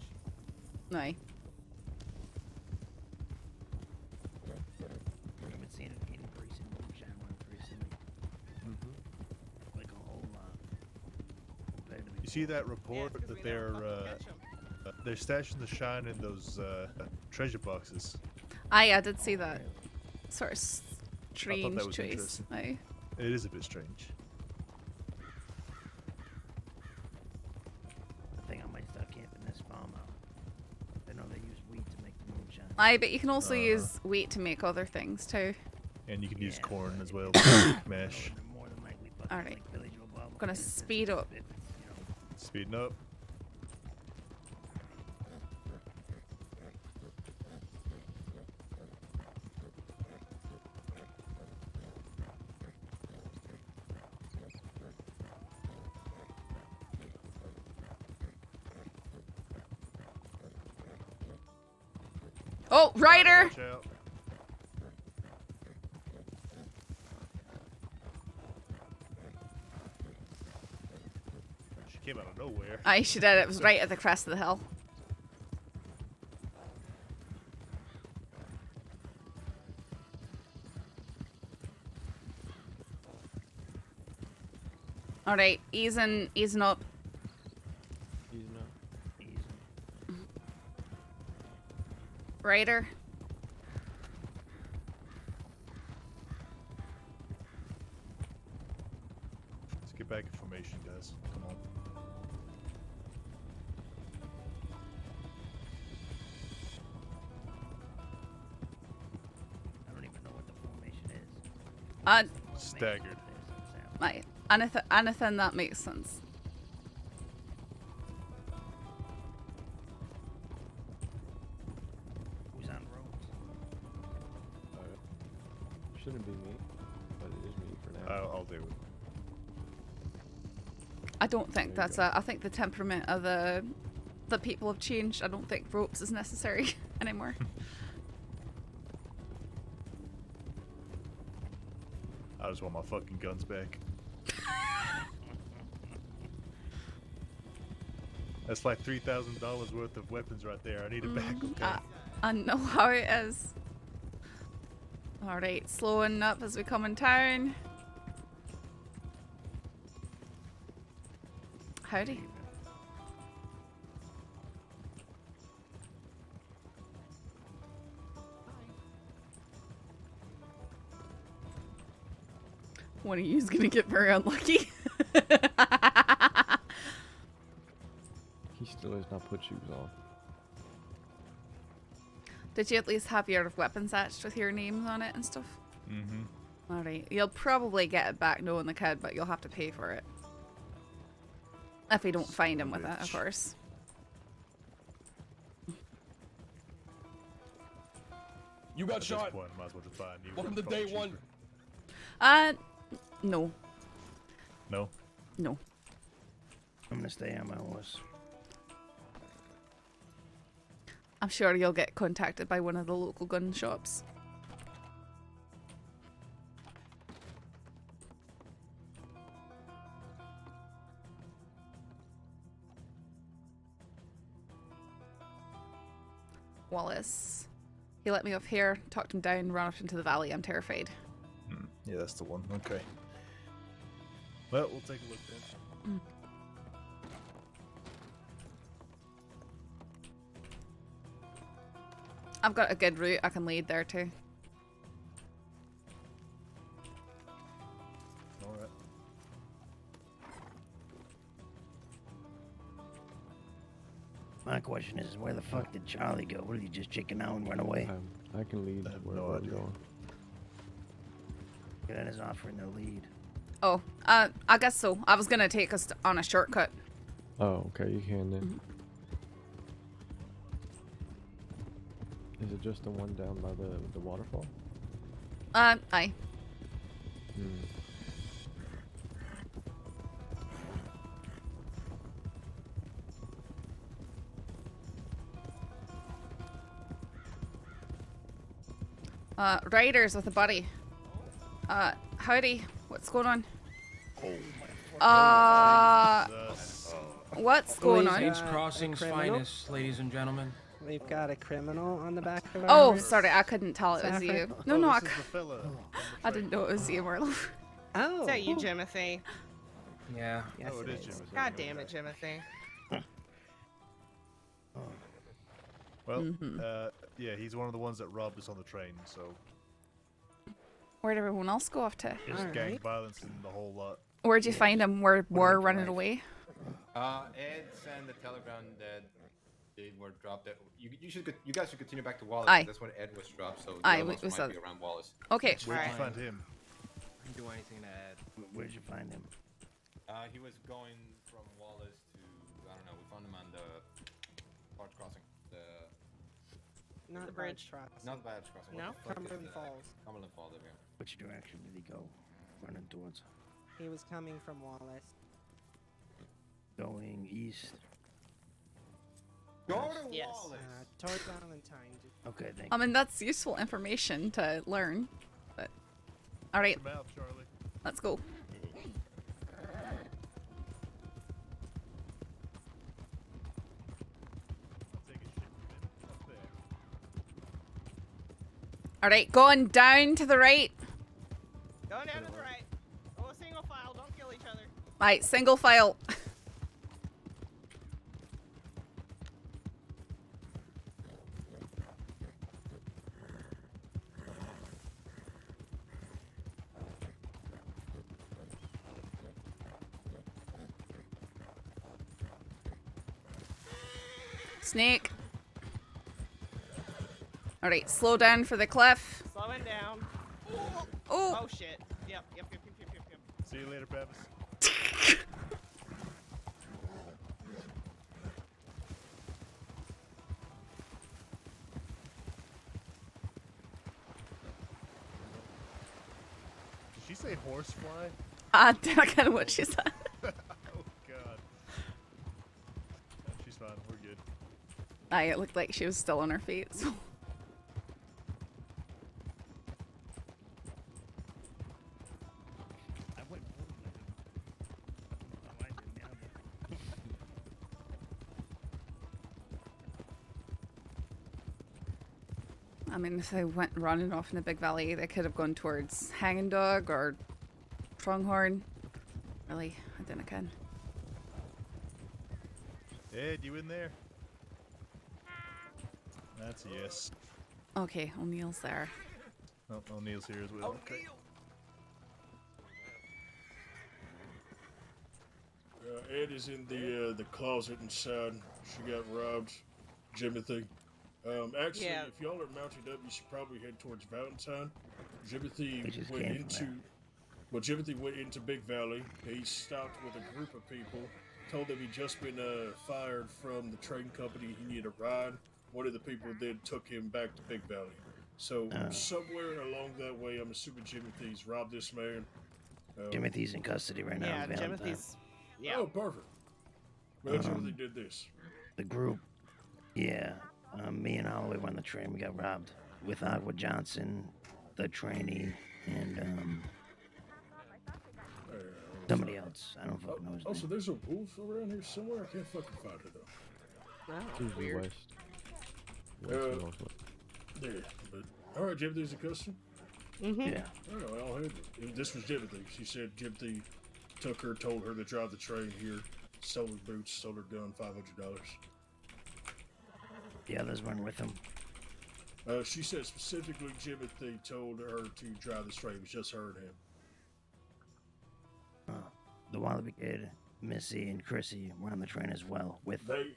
Aye. I've been seeing an increase in moonshine runs recently. Like a whole lot. Compared to You see that report it's 'cause that we never fucking catch 'em. they're stashing the shine in those treasure boxes? Aye, I did see that. Sort of I thought strange that was choice. interesting. Aye. It is a bit strange. I think I might start camping this farmhouse. I know they use wheat to make the moonshine. Aye, but you can also use wheat to make other things too. And you can use corn as well. Mash. More than likely fucking Alright. like Billy Joe Bob. I'm gonna speed up. Speeding up. Oh, Ryder! Watch out. She came out of nowhere. Aye, she did. It was right at the crest of the hill. Alright, easing up. Easing up. Ryder. back information, guys. Come on. I don't even know what the formation is. Staggered. Right. Anything that makes sense. Who's on roads? Shouldn't be me, but it is me for now. I'll do it. I don't think that's I think the temperament of the people have changed. I don't think ropes is necessary anymore. I just want my fucking guns back. That's like $3,000 worth of weapons right there. I need it back, okay? I know how it is. Alright, slowing up as we come in town. Howdy. One of you's gonna get very unlucky. He still has not put shoes on. Did you at least have your weapons etched with your names on it and stuff? Mm-hmm. Alright, you'll probably get it back knowing the kid, but you'll have to pay for it. If we don't find him with it, of course. You got At shot. this point, might as well just buy a new Welcome to probably day one. cheaper. No. No? No. I'm gonna stay on my horse. I'm sure you'll get contacted by one of the local gun shops. Wallace. He let me off here, talked him down, ran off into the valley. I'm terrified. Yeah, that's the one. Okay. Well, we'll take a look then. I've got a good route I can lead there too. Alright. My question is, where the fuck did Charlie go? What, did he just chicken out and run away? I can lead wherever I'm going. That is offering the lead. Oh, I guess so. I was gonna take us on a shortcut. Oh, okay, you can then. Is it just the one down by the waterfall? Aye. Riders with a buddy. Howdy. What's going on? What's going on? Saints Crossing's finest, ladies and gentlemen. We've got a criminal on the back of our Oh, horse. sorry, I couldn't tell it was you. Saffron? No, this is the fella. I didn't know it was you, Marlo. Is that you, Jimothy? Yeah. Yes, Oh, it it is is. Jimothy. God damn it, Jimothy. Well, yeah, he's one of the ones that robbed us on the train, so Where'd everyone else go off to? just gang violence and the whole lot. Where'd you find them? Were running away? Ed sent the telegram that they were dropped. You guys should continue back to Wallace. Aye. That's when Ed was dropped, so Aye, the others we might saw be that. around Wallace. Okay. Where'd you find him? Didn't do anything to add. Where'd you find him? He was going from Wallace to, I don't know, we found him on the Barge Crossing. Not The bridge. Not Barge Crossing. No? What the fuck is Cumberland that? Falls. Cumberland Falls, there we go. Which direction did he go? Running towards? He was coming from Wallace. Going east. Go to Yes. Wallace! Towards Valentine. Okay, thank I mean, that's useful information to learn. But all right, Your mouth, Charlie. let's go. All right, going down to the right. Going down to the right. Go a single file. Don't kill each other. Right, single file. Snake. Alright, slow down for the cliff. Slowing down. Oh. Oh shit. Yep. See you later, Travis. Did she say horsefly? I don't know what she said. Oh god. She's fine. We're good. It looked like she was still on her feet. So. I mean, if they went running off in the big valley, they could have gone towards Hanging Dog or Pronghorn. Really, I don't know. Ed, you in there? That's a yes. Okay, O'Neill's there. Oh, O'Neill's here as well. Okay. Ed is in the closet inside. She got robbed. Jimothy. Actually, Yeah. if y'all are mounted up, you should probably head towards Valentine. Jimothy We just went came into, from well, Jimothy went into Big Valley. He stopped with a group of people, told them he'd just been fired from the train company. He needed a ride. One of the people then took him back to Big Valley. So somewhere along that way, I'm assuming Jimothy's robbed this man. Timothy's in custody right now. Yeah, in Valentine. Timothy's. Yeah. Oh, perfect. Well, Jimothy did this. The group, yeah. Me and Holloway were on the train. We got robbed with Agua Johnson, the trainee, and somebody else. I don't fucking know his name. Also, there's a wolf around here somewhere. I can't fucking find it though. Tuesday west. Yeah, but all right, Jimothy's a customer. Yeah. Oh, I'll have it. This was Jimothy. She said Jimothy took her, told her to drive the train here, stole her boots, stole her gun, $500. The others went with him. She said specifically Jimothy told her to drive this train. It was just her and him. The WildRP kid, Missy, and Chrissy were on the train as well. With They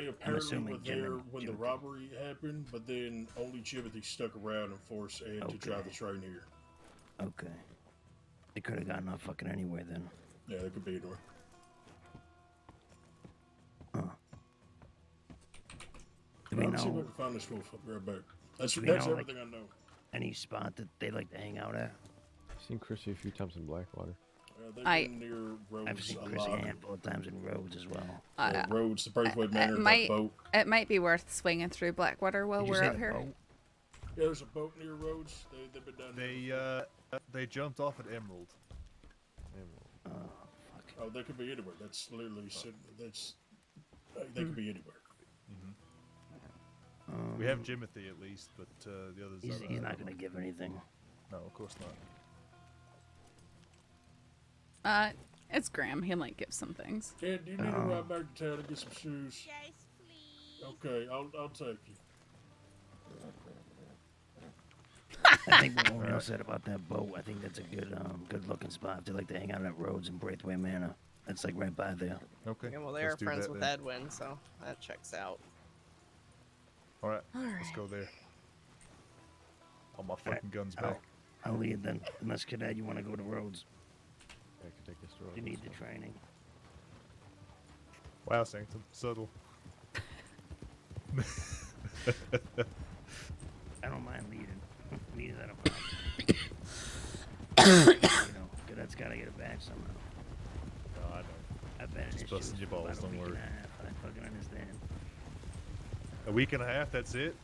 apparently were assuming Jim there and when the Jimothy. robbery happened, but then only Jimothy stuck around and forced Ed to drive the train here. Okay. They could have gotten off fucking anywhere then. Yeah, that could be anywhere. Do we I'll see if I know? can find this wolf. I'll be right back. That's Do we that's know, everything I know. Any spot that they like to hang out at? I've seen Chrissy a few times in Blackwater. They've been near roads I've seen a Chrissy a lot. handful of times in roads as well. Roads, the Braithwaite Manor, might, that boat. it might be worth swinging through Blackwater while Did you we're say out the here. boat? Yeah, there's a boat near roads. They've been down there. They jumped off at Emerald. Oh, they could be anywhere. That's literally that's. They could be anywhere. We have Jimothy at least, but the others. He's not gonna give anything. No, of course not. It's Graham. He might give some things. Ed, do you need to ride back to town to get some shoes? Yes, please. Okay, I'll take you. I think what O'Neill said about that boat, I think that's a good looking spot. If they like to hang out at roads in Braithwaite Manor, that's like right by there. Okay. Yeah, well, they're friends with Edwin, so that checks out. All right, let's go there. All my fucking guns back. I'll lead then. Unless, Cadet, you want to go to roads. I can take this to roads. You need the training. Wow, Sanctum, subtle. I don't mind leading. Neither that a problem. Cadet's got to get it back somehow. No, I know. I've been in Just his busting shoes your for balls, about a don't week worry. and a half. I fucking understand. A week and a half, that's it?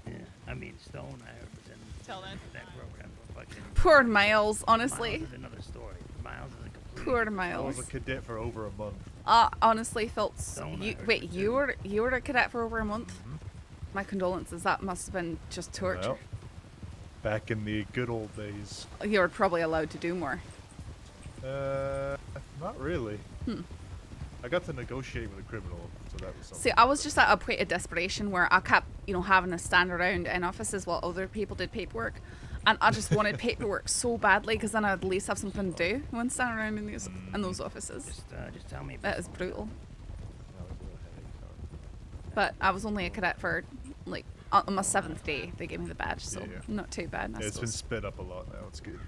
Yeah, I mean, Stone, I heard, was in Tell that program for fucking... Poor Miles, honestly. Miles is another story. Miles is a complete... Poor I Miles. was a cadet for over a month. Honestly, felt. Stone, I You, heard wait, that you too. were a cadet for over a month. My condolences. That must have been just torture. Well, back in the good old days. You were probably allowed to do more. Not really. Hmm. I got to negotiate with a criminal, so that was something. See, I was just at a point of desperation where I kept, having to stand around in offices while other people did paperwork. And I just wanted paperwork so badly because then I'd at least have something to do when standing around in those offices. Just tell me. That is brutal. but I was only a cadet for like on my 7th day. They gave me the badge, so Yeah. not too bad. I Yeah, it's been suppose. sped up a lot now. It's good.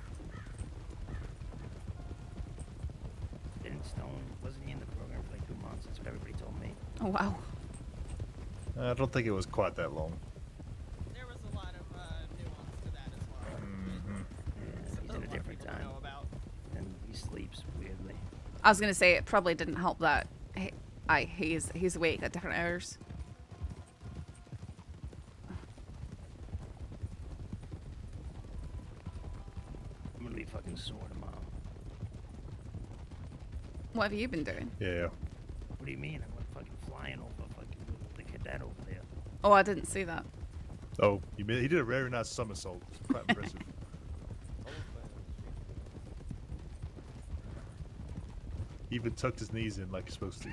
Didn't Stone, wasn't he in the program for like 2 months? That's what everybody told me. Oh wow. I don't think it was quite that long. There was a lot of nuance to that as well. Yeah, he's in a different time. And he sleeps weirdly. I was gonna say it probably didn't help that he's awake at different hours. I'm gonna be fucking sore tomorrow. What have you been doing? Yeah. What do you mean? I'm fucking flying over fucking the cadet over there. Oh, I didn't see that. Oh, he did a very nice somersault. It's quite impressive. He even tucked his knees in like he's supposed to.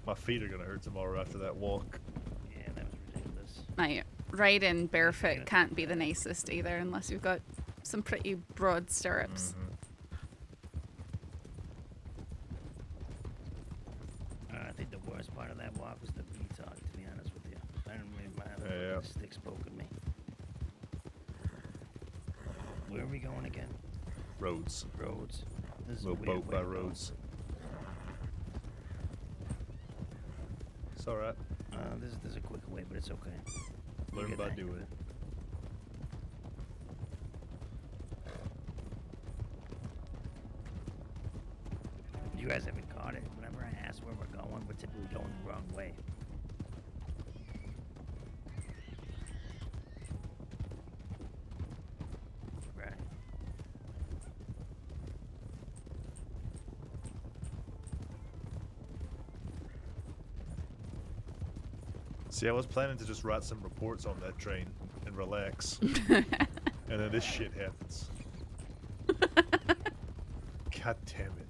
My feet are gonna hurt tomorrow after that walk. Yeah, that was ridiculous. Now, riding barefoot can't be the nicest either, unless you've got some pretty broad stirrups. I think the worst part of that walk was the bee talk, to be honest with you. I didn't really mind the stick poking me. Where are we going again? Roads. Roads. This is a Little weird boat way by to go. roads. It's alright. There's a quicker way, but it's okay. We'll Learn get by the hang of doing it. You guys haven't caught it. Whenever I ask where we're going, we're typically going the wrong way. Right. See, I was planning to just write some reports on that train and relax. And then this shit happens. God damn it.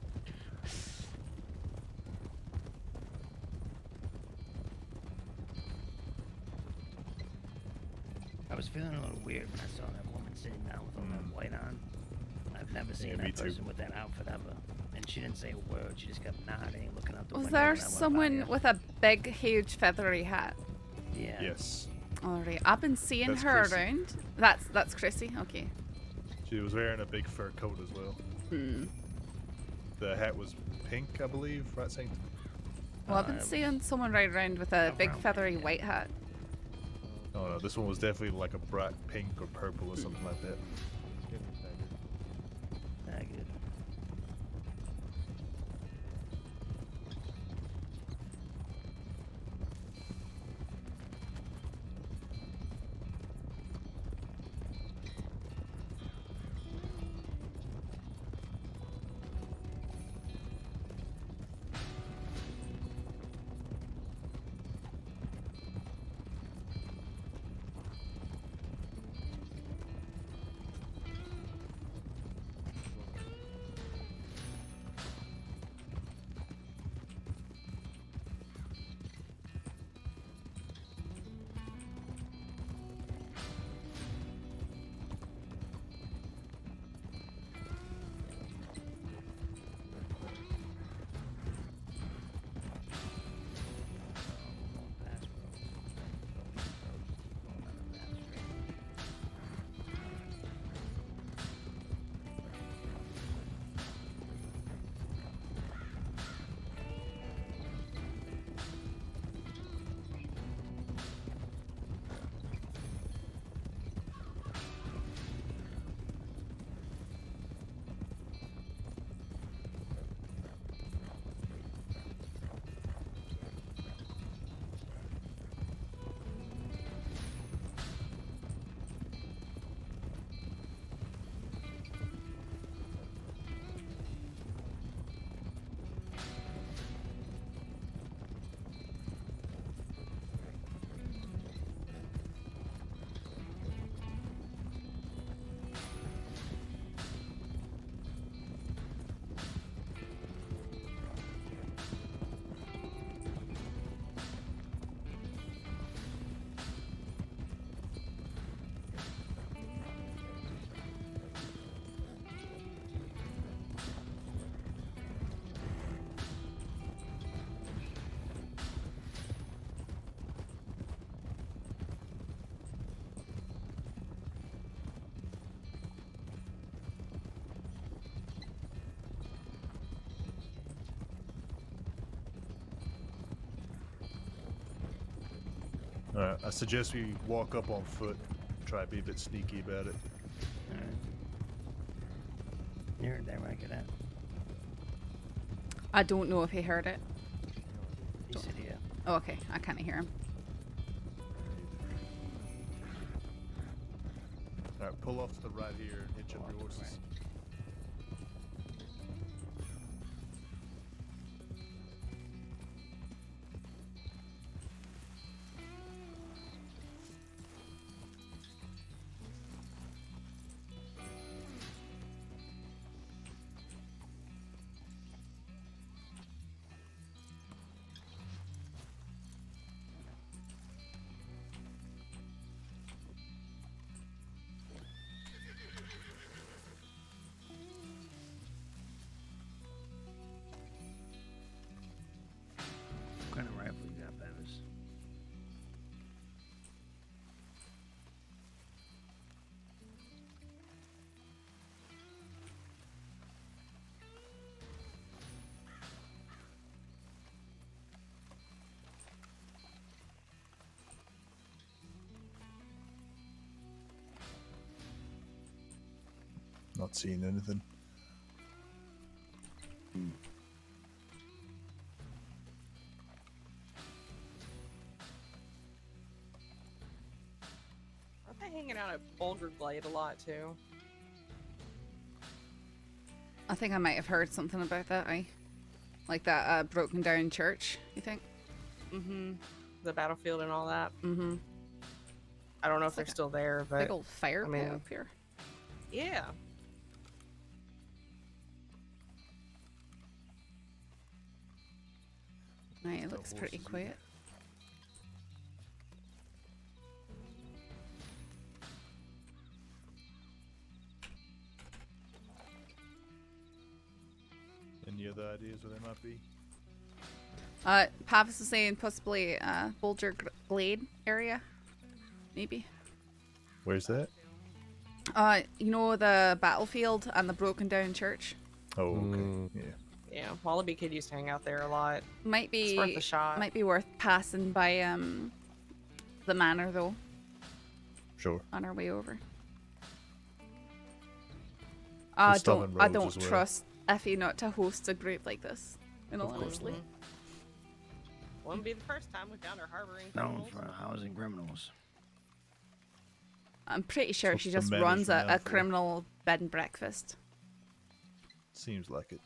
I was feeling a little weird when I saw that woman sitting down with all that white on. I've never seen me that too. person with that outfit ever. And she didn't say a word. She just kept nodding, looking out the Was window. there and I went by someone her. with a big, huge, feathery hat? Yeah. Yes. Alright, I've been seeing That's her Chrissy. around. That's Chrissy. Okay. She was wearing a big fur coat as well. Hmm. The hat was pink, I believe, right, Saint? Well, I've been seeing someone ride around with a big, feathery white hat. Oh no, this one was definitely like a bright pink or purple or something like that. Ah, good. Alright, I suggest we walk up on foot. Try to be a bit sneaky about it. Alright. You heard that right, Cadet? I don't know if he heard it. He said yeah. Oh, okay. I can't hear him. Alright, pull off to the right here and hitch up your horses. What kind of rifle you got, Bevis? Not seeing anything. Aren't they hanging out at Boulder Glade a lot too? I think I might have heard something about that. Like that broken down church. You think? Mm-hmm. The battlefield and all that. Mm-hmm. I don't know if they're still there, but Big old fire I mean, pit up here. yeah. Right, it looks pretty quiet. Any other ideas where they might be? Pavis is saying possibly Boulder Glade area, maybe. Where's that? You know the battlefield and the broken down church. Oh, okay. Yeah. Yeah, Wallaby Kid used to hang out there a lot. Might be It's worth a shot. Might be worth passing by the manor though. Sure. On our way over. There's stuff Don't in I roads don't as well. trust Effie not to host a group like this. In all Of course honesty. Wouldn't be the first time we found her harboring Known criminals. for housing criminals. I'm pretty sure What's she the just manners runs a renowned for? criminal bed and breakfast. Seems like it.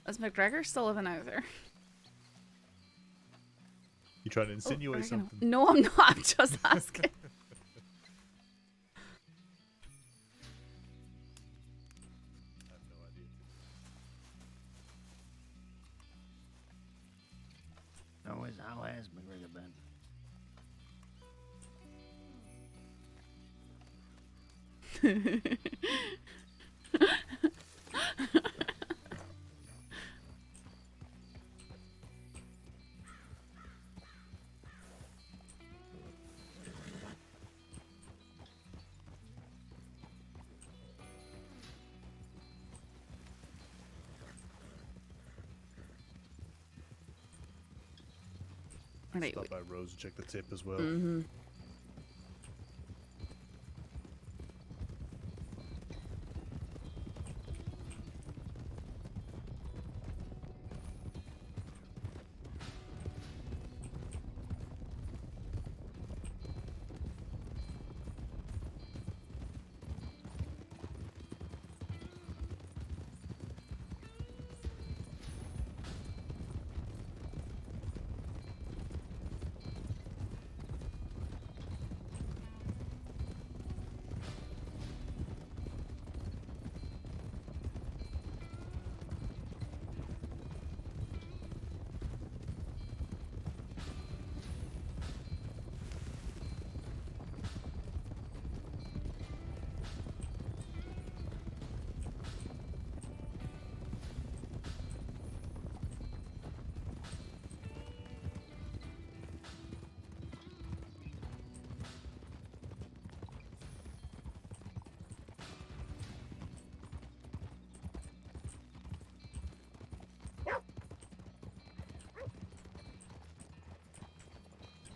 Is McGregor still living out there? You trying to insinuate something? No, I'm not. I'm just asking. How has McGregor been? Right, Stop by Rose and check the tip as well. Mm-hmm.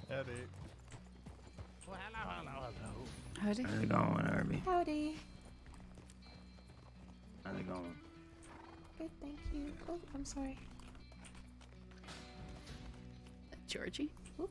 Howdy. Howdy. How's it going, Herbie? Howdy. How's it going? Good, thank you. Oh, I'm sorry. Georgie. Ooh.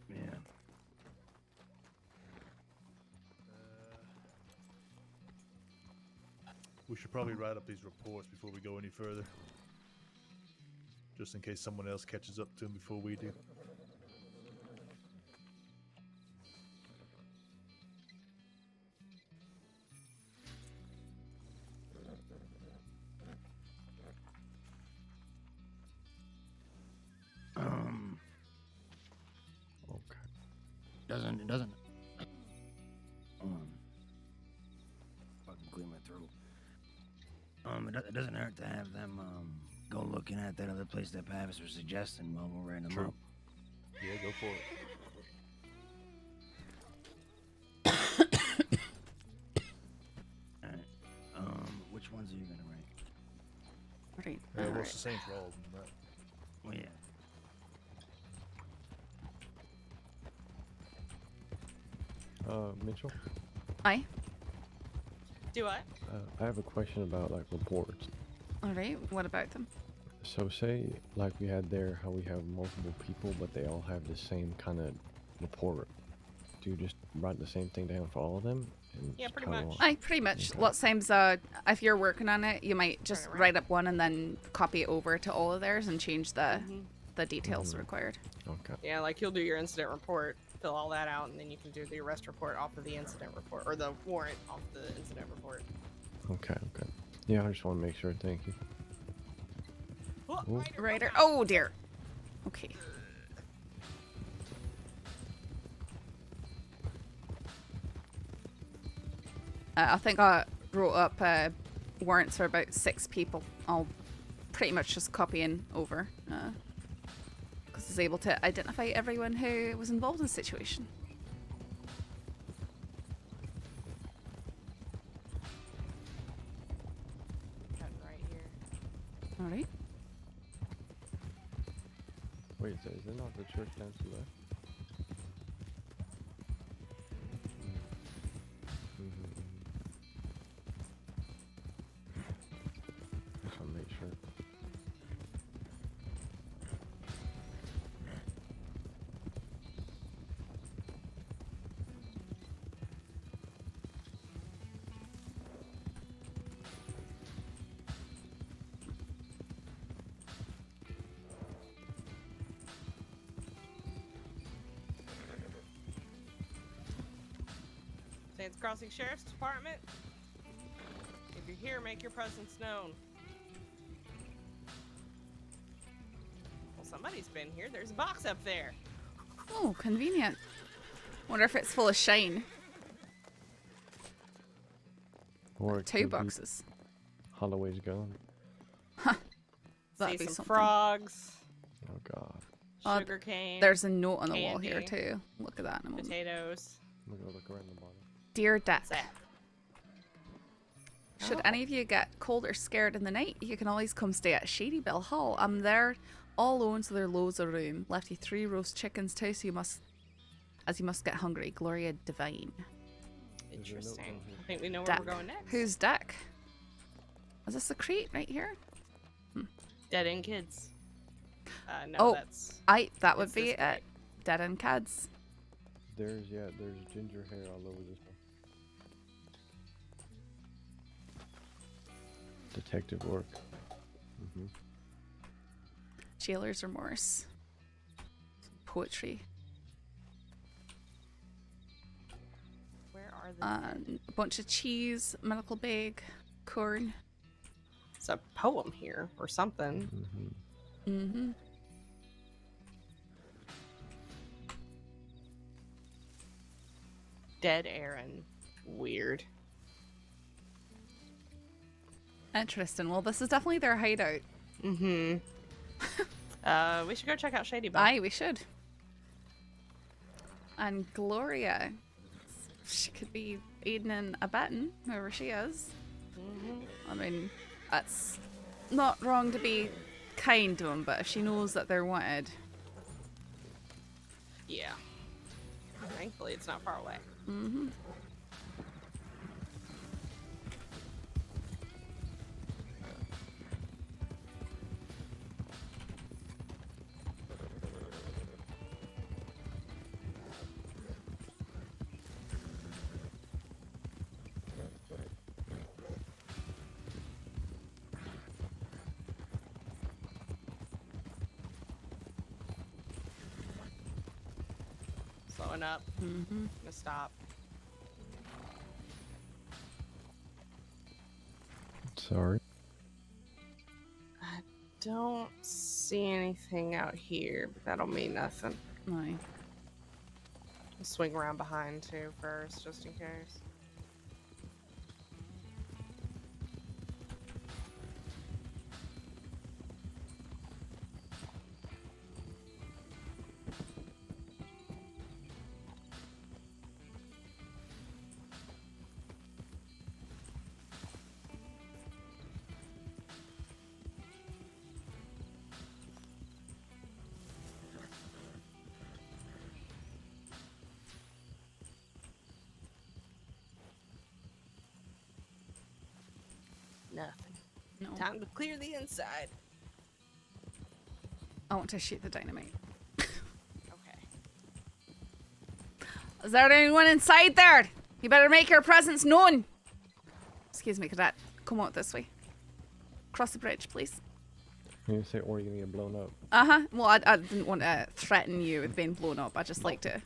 Yeah. We should probably write up these reports before we go any further. Just in case someone else catches up to them before we do. Okay. It doesn't. Fucking clear my throat. It doesn't hurt to have them go looking at that other place that Pavis was suggesting while we're writing them True. up. Yeah, go for it. Alright. Which ones are you gonna write? Right. Well, it's the same for all of them, right? Well, yeah. Mitchell, Aye. Do what? I have a question about like reports. All right. What about them? So say like we had there how we have multiple people, but they all have the same kind of report. Do you just write the same thing down for all of them? And Yeah, just pretty kinda much. Aye, pretty much. Okay. Lots of times, if you're working on it, you might just write up one and then copy it over to all of theirs and change the details required. Okay. Yeah, like you'll do your incident report, fill all that out, and then you can do the arrest report off of the incident report, or the warrant off the incident report. Okay. Yeah, I just want to make sure. Thank you. Ooh. Writer. Oh dear. Okay. I think I wrote up warrants for about 6 people. I'll pretty much just copying over because it's able to identify everyone who was involved in the situation. Right here. All right. Wait, so is it not the church down to the left? Just want to make sure. Sands Crossing Sheriff's Department. If you're here, make your presence known. Well, somebody's been here. There's a box up there. Oh, convenient. Wonder if it's full of shine. Or it 2 could be boxes. Holloway's gone. That'd See be some something. frogs. Oh god. Sugar cane. There's a note on the wall here candy, too. Look at that in a moment. Potatoes. I'm gonna look around the bottom. Dear Deck. What's that? Should any of you get cold or scared in the night, you can always come stay at Shady Bell Hall. I'm there all alone, so there are loads of room. Left you 3 roast chickens too, so you must get hungry. Gloria Divine. Interesting. I think we know where Deck. we're going next. Who's Deck? Is this the crate right here? Dead End Kids. No, oh, that's. that would it's be this it. crate. Dead End Kids. There's ginger hair all over this one. Detective work. Jailer's Remorse. Poetry. Where are the? A bunch of cheese, medical bag, corn. It's a poem here or something. dead Aaron. Weird. Interesting. Well, this is definitely their hideout. Mm-hmm. We should go check out Shady Bell. Aye, we should. And Gloria, she could be aiding and abetting whoever she is. I mean, that's not wrong to be kind to them, but if she knows that they're wanted. Yeah. Thankfully, it's not far away. Mm-hmm. Slowing up. Mm-hmm. Gonna stop. Sorry. I don't see anything out here, but that'll mean nothing. Aye. I'll swing around behind too first, just in case. Nothing. No. Time to clear the inside. I want to shoot the dynamite. Okay. Is there anyone inside there? You better make your presence known. Excuse me, cadet. Come out this way. Cross the bridge, please. You say, or you're gonna get blown up. Uh-huh. Well, I didn't want to threaten you with being blown up. I just like to...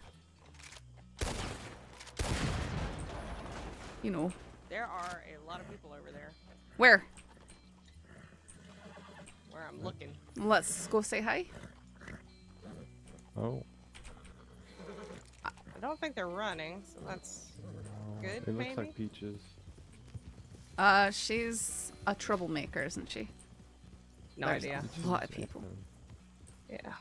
You know. There are a lot of people over there. Where? Where I'm looking. Let's go say hi. Oh. I don't think they're running, so that's good, It maybe? looks like Peaches. She's a troublemaker, isn't she? No There's idea. a lot of people. Yeah.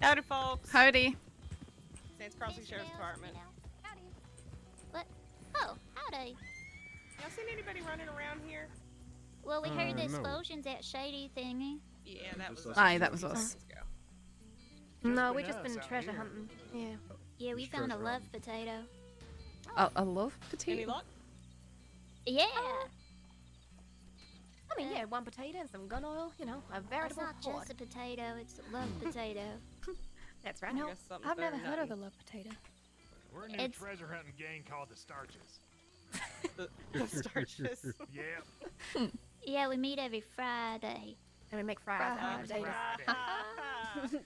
Howdy, folks. Howdy. Sands Crossing Sheriff's Department. Howdy. What? Oh, howdy. Y'all seen anybody running around here? Well, we heard the no. explosions at Shady Thingy. Yeah, that was us. Aye, that was us. Let's go. No, we just been treasure hunting. Yeah. Yeah, we found a love potato. A love Any potato? luck? Yeah. I mean, yeah, one potato and some gun oil, you know, a It's veritable not hoard. just a potato, it's a love potato. That's right. No, something's I've better never than heard of a nothing. love potato. We're a new It's- treasure hunting gang called the Starches. The starches. Yeah. Yeah, we meet every Friday. And we make fries out of potatoes. Friday.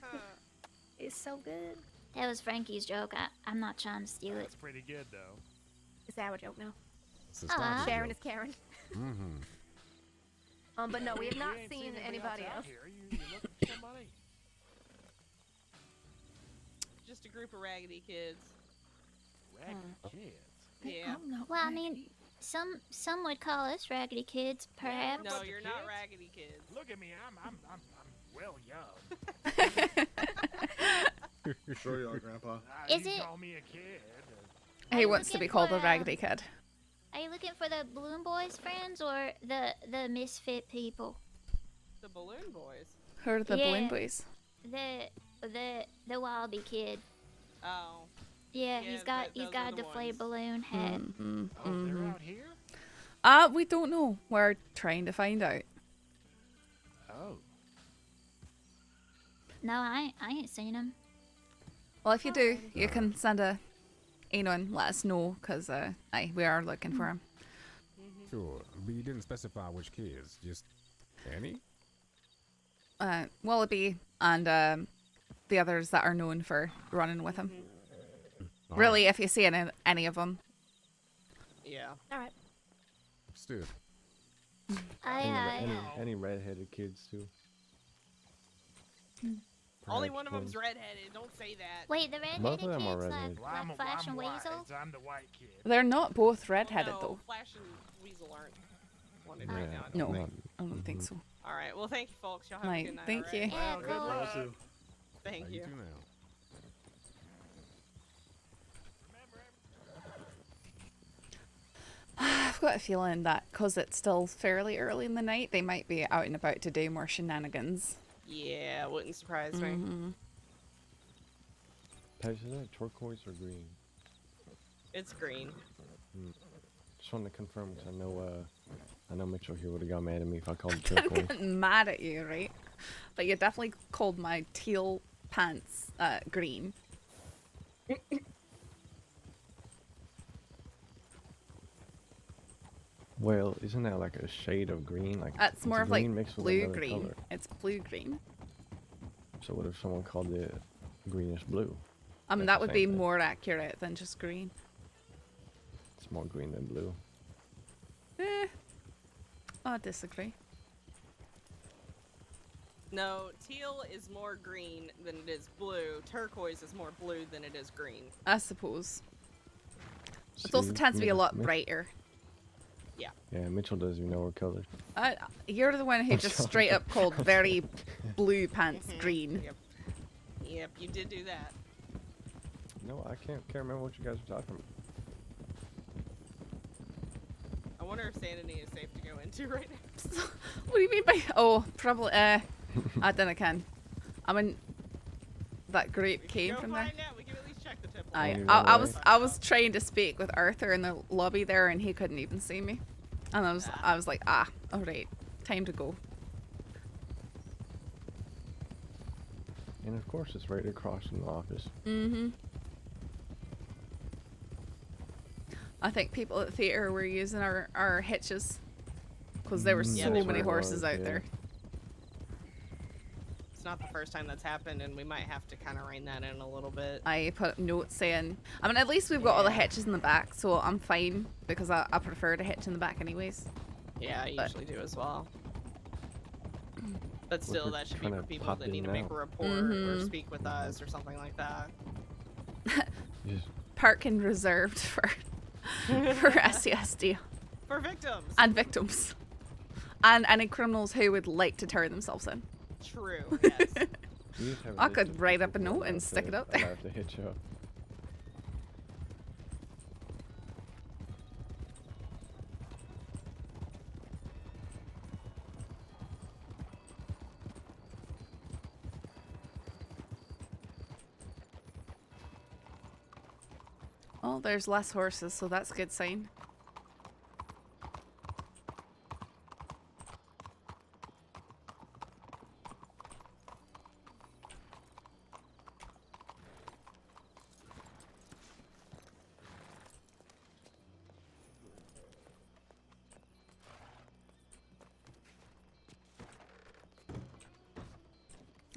It's so good. That was Frankie's joke. I'm not trying to steal it. That's pretty good, though. It's our joke now. It's a Aw. Sharon is Karen. Mm-hmm. But no, we have You not ain't seen anybody anybody out else. Here. You looking for somebody? Just a group of raggedy kids. Raggedy kids. Yeah. Well, I mean, some would call us raggedy kids, perhaps. No, you're not raggedy kids. Look at me. I'm well young. Sure you are, Grandpa. Is you it- call me a kid. He wants to be looking called for, a raggedy kid. Are you looking for the Balloon Boys friends or the misfit people? The Balloon Boys. Who are the Yeah. balloon boys? The Wallaby kid. Oh. Yeah, Yeah, he's got those a are the deflated ones. balloon head. Mm-hmm. Oh, they're out here? We don't know. We're trying to find out. Oh. No, I ain't seen him. Well, if you do, you can send a email and let us know, because we are looking for him. Sure, but you didn't specify which kids. Just any? Wallaby and the others that are known for running with him. All Really, if you see any of them. Yeah. All right. Stood. Any redheaded kids too. Only Perhaps one of them's twins. redheaded. Don't say that. Wait, the Both redheaded of them are kids redheaded. like Flash and Weasel? I'm the white kid. They're not both redheaded no, though. Flash and Weasel aren't wanted Yeah, right now. I No, don't think. I don't think so. All right. Well, thank you, folks. Y'all have a Right, good night. thank all right? you. Yeah, Good cool. luck. Too. Thank you. too now. I've got a feeling that because it's still fairly early in the night, they might be out and about to do more shenanigans. Yeah, wouldn't surprise me. Paige, is that turquoise or green? It's green. Just wanted to confirm because I know Mitchell here would have got mad at me if I called it turquoise. I'm getting mad at you, right? But you definitely called my teal pants green. Well, isn't that like a shade of green? Like It's more of like green mixed with blue another green. color. It's blue green. So what if someone called it greenish blue? That's That the would be same thing. more accurate than just green. It's more green than blue. I disagree. No, teal is more green than it is blue. Turquoise is more blue than it is green. I suppose. It also tends to be a lot brighter. Yeah. Yeah, Mitchell doesn't even know her colors. You're the one who just straight up called very blue pants green. Yep. Yep, you did do that. No, I can't remember what you guys are talking about. I wonder if Sanity is safe to go into right now. What do you mean by? Oh, probably. I don't can. I mean, that grape came Go from there. find out. We can at least check the tip. I was trying to speak with Arthur in the lobby there, and he couldn't even see me. And I was like, all right, time to go. And of course, it's right across from the office. I think people at the theater were using our hitches because there were so they many were. horses out yeah. there. It's not the first time that's happened, and we might have to kind of rein that in a little bit. I put notes saying, I mean, at least we've got all the hitches in the back, so I'm fine because I prefer to hitch in the back anyways. Yeah, I usually do as well. But still, that should be trying for to people pop that need in to make now. a report or speak with us or something like that. Parking reserved for SCSD For victims. and victims and any criminals who would like to turn themselves in. True. Yes. You just have a I list could of write up a people note and allowed stick to- it up there. allowed to hitch up. Oh, there's less horses, so that's a good sign.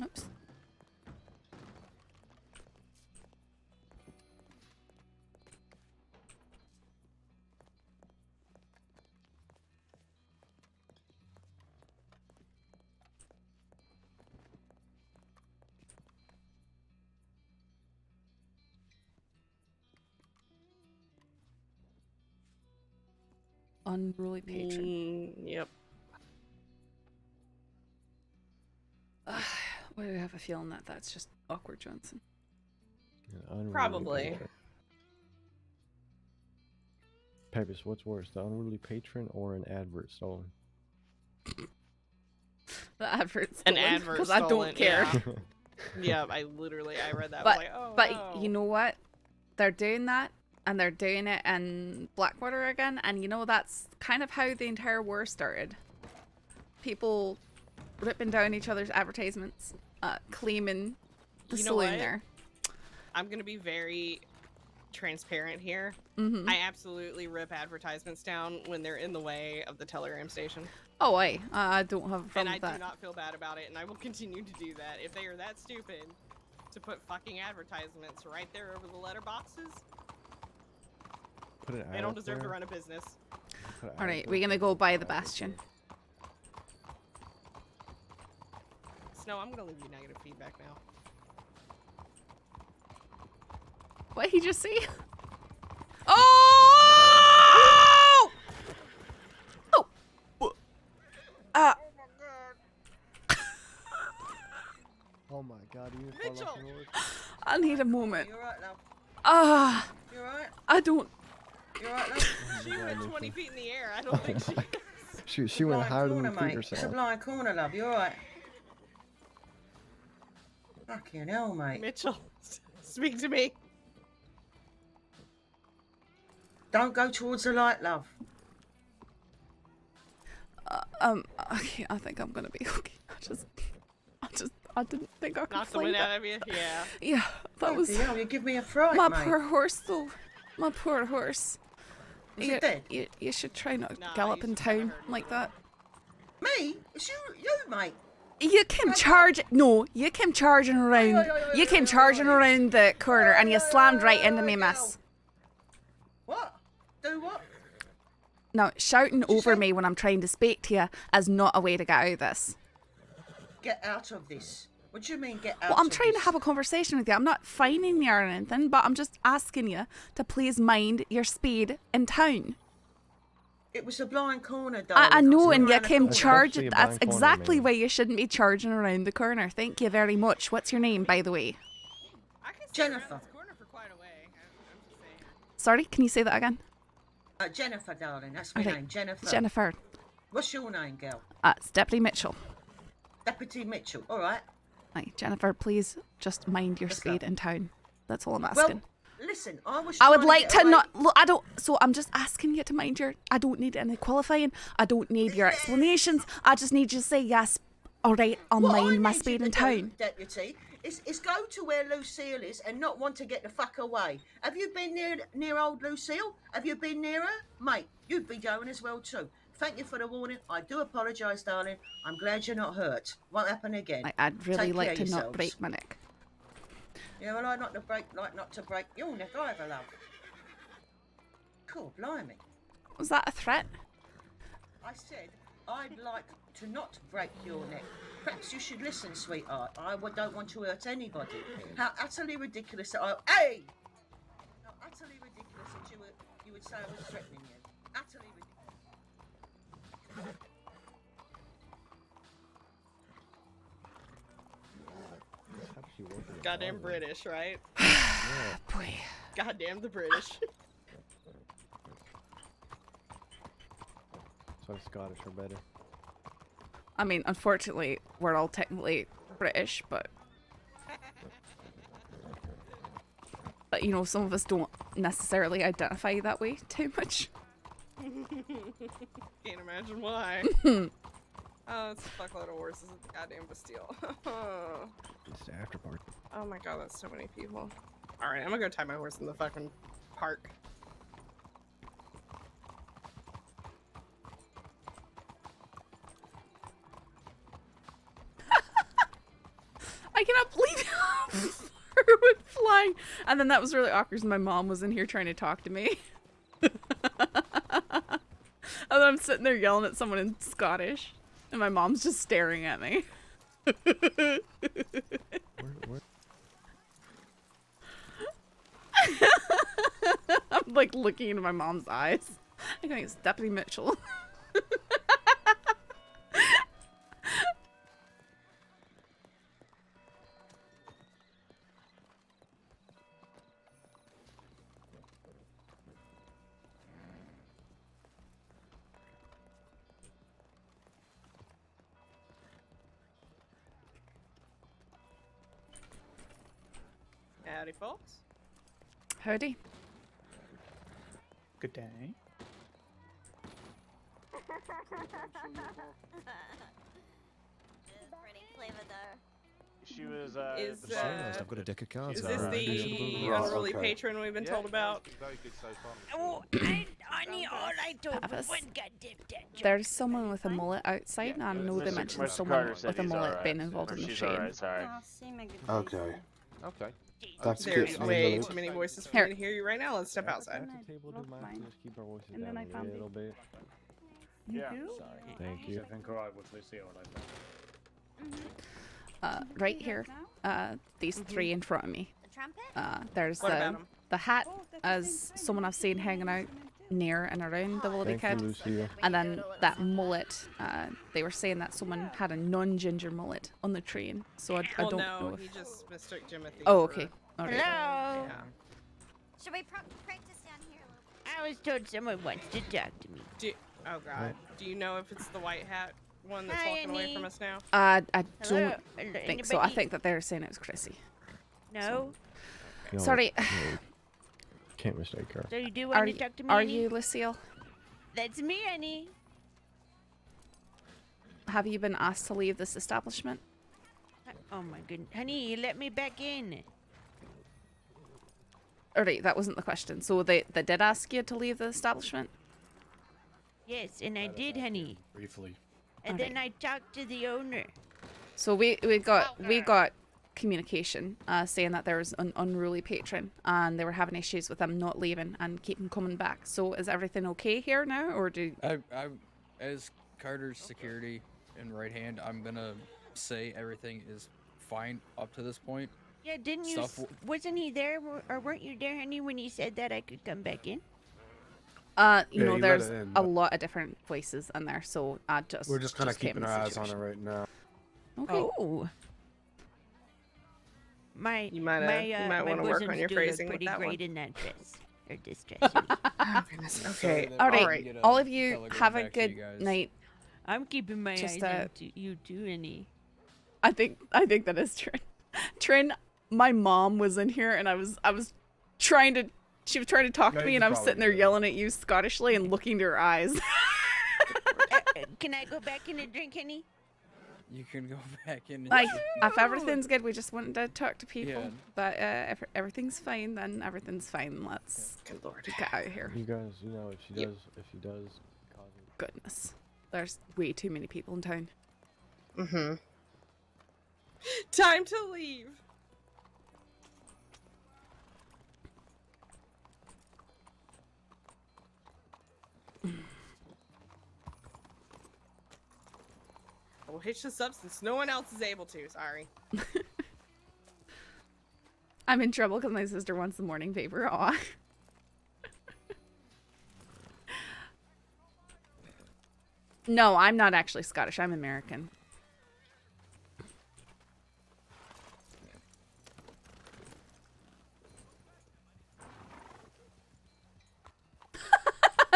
Oops. Unruly patron. Yep. Why do I have a feeling that that's just awkward Johnson? Yeah, unruly Probably. patron. Pebbles, what's worse, the unruly patron or an advert stolen? The advert's An advert because I stolen, don't care. Yeah, I read that. I But was like, oh, but no. you know what? They're doing that, and they're doing it in Blackwater again, and you know that's kind of how the entire war started. People ripping down each other's advertisements, claiming the You know saloon what? there. I'm gonna be very transparent here. Mhm. I absolutely rip advertisements down when they're in the way of the telegram station. Oh, I don't have a And problem I with that. do not feel bad about it, and I will continue to do that. If they are that stupid to put fucking advertisements right there over the letterboxes, Put an they ad don't up deserve to there. run a business. Put an ad All right, up we're there. gonna go by the bastion. Snow, I'm gonna leave you negative feedback now. What he just see? Oh! Oh! Oh my god, you fall off the horse. I need a moment. You alright, love? You alright? I don't. You alright, love? She went 20 feet in the air. I don't think she. She went Blind higher than corner, the feet mate. It's a herself. blind corner, love. You alright? Fucking hell, mate. Mitchell, speak to me. Don't go towards the light, love. Okay, I think I'm gonna be okay. I didn't think I could Knock the fly wind that. out of you. Yeah. Yeah, that was. Hell, you give me a fright, my mate. poor horse, though. My poor horse. Is it dead? You should try not to gallop in town like that. Me? It's you, mate. You came charging. No, you came charging around. You came charging around the corner and you slammed right into me, miss. What? Do what? Now, shouting over me when I'm trying to speak to you is not a way to get out of this. Get out of this. What do you mean, get out Well, I'm of trying this? to have a conversation with you. I'm not fining you or anything, but I'm just asking you to please mind your speed in town. It was a blind corner, darling. I know, was and you around the came corner. charging. That's exactly why you shouldn't be charging around the corner. Thank you very much. What's your name, by the way? Jennifer. Sorry, can you say that again? Jennifer, darling. That's my Okay, name, Jennifer. Jennifer. What's your name, girl? It's Deputy Mitchell. Deputy Mitchell. All right. Right, Jennifer, please just mind your speed in town. That's all I'm Well, asking. listen, I was. I would trying like get to away- not. Look, I don't. So I'm just asking you to mind your. I don't need any qualifying. I don't need your explanations. I just need you to say yes. All right, I'll What I mind my need you speed to in do, town. Deputy, is go to where Lucille is and not want to get the fuck away. Have you been near old Lucille? Have you been near her? Mate, you'd be going as well too. Thank you for the warning. I do apologise, darling. I'm glad you're not hurt. Won't happen again. I'd really Take like care to of not yourselves. break my neck. Yeah, well, I like not to break your neck either, love. Cool, blimey. Was that a threat? I said I'd like to not break your neck. Perhaps you should listen, sweetheart. Don't want to hurt anybody. How utterly ridiculous that Hey! How utterly ridiculous that you would say I was threatening you. Utterly ridiculous. Goddamn British, right? Boy. Goddamn the British. So the Scottish are better. I mean, unfortunately, we're all technically British, but you know, some of us don't necessarily identify that way too much. Can't imagine why. Oh, it's a fuckload of horses at the goddamn Bastille. It's the after party. Oh my god, that's so many people. Alright, I'm gonna go tie my horse in the fucking park. I cannot believe how far it went flying. And then that was really awkward because my mom was in here trying to talk to me. And then I'm sitting there yelling at someone in Scottish. And my mom's just staring at me. I'm like looking into my mom's eyes. I think it's Deputy Mitchell. Howdy, folks. Howdy. Good day. She was, I've got a deck of cards. Is this the unruly patron we've been told about? Oh, I need all I do. Travis. One goddamn dead. There's someone with a mullet outside, and I know they mentioned someone with a mullet being involved in the shame. Okay. Okay. That's There's good. way too many voices for me to hear you right now. Let's step outside. Just keep our voices And down then I a found little bit. You Yeah. do? Thank you. Everything alright with Lucille and I think. right here. These three in front of me. There's What about 'em? the hat as someone I've seen hanging out near and around the Willoughby Thank you, Kid. Lucia. And then that mullet, they were saying that someone had a non-ginger mullet on the train. So I Well, don't no, know if... he just mistook Timothy. Oh, for- okay. All right. Hello. Yeah. Should we practice down here a little bit? I was told someone wants to talk to me. Oh God. Do you know if it's the white hat one that's Hi, walking away Annie. from us now? I Hello? don't Hello, think so. I anybody? think that they're saying it was Chrissy. No. No, Sorry. no, can't mistake her. So you do want Are, to talk to me? are Annie? you Lucille? That's me, honey. Have you been asked to leave this establishment? Oh my goodness, honey, you let me back in. Alright, that wasn't the question. So they did ask you to leave the establishment? Yes, and I did, honey. Briefly. And then I talked to the owner. So we got communication saying that there was an unruly patron and they were having issues with them not leaving and keeping coming back. So is everything okay here now, or do? I as Carter's security and right hand, I'm gonna say everything is fine up to this point. Yeah, didn't you? Wasn't he there, or weren't you there, honey, when he said that I could come back in? You know, there's a lot of different voices in there, so I just We're just kind of came keeping in our the eyes on it situation. right now. Okay. Oh. My You might my want to work on bosoms your do look phrasing with pretty that great one. in that dress. Or this dress. Oh goodness. Okay. All right. Alright. All of you have a good night. I'm keeping my Just, eyes on you too, Annie. I think that is Trin. Trin, my mom was in here and I was trying to. She was trying to talk to Yeah, me, you and I was probably sitting there yelling at you Scottishly and looking to her eyes. Can I go back in and drink, honey? You can go back in. And Like, if everything's good, we just wanted to talk to people. Yeah. But if everything's fine, then everything's fine. Let's get out of here. You guys, you know, if she does cause it. Goodness, there's way too many people in town. Mm-hmm. Time to leave. We'll hitch this up since no one else is able to. Sorry. I'm in trouble because my sister wants the morning paper. Aw. No, I'm not actually Scottish. I'm American.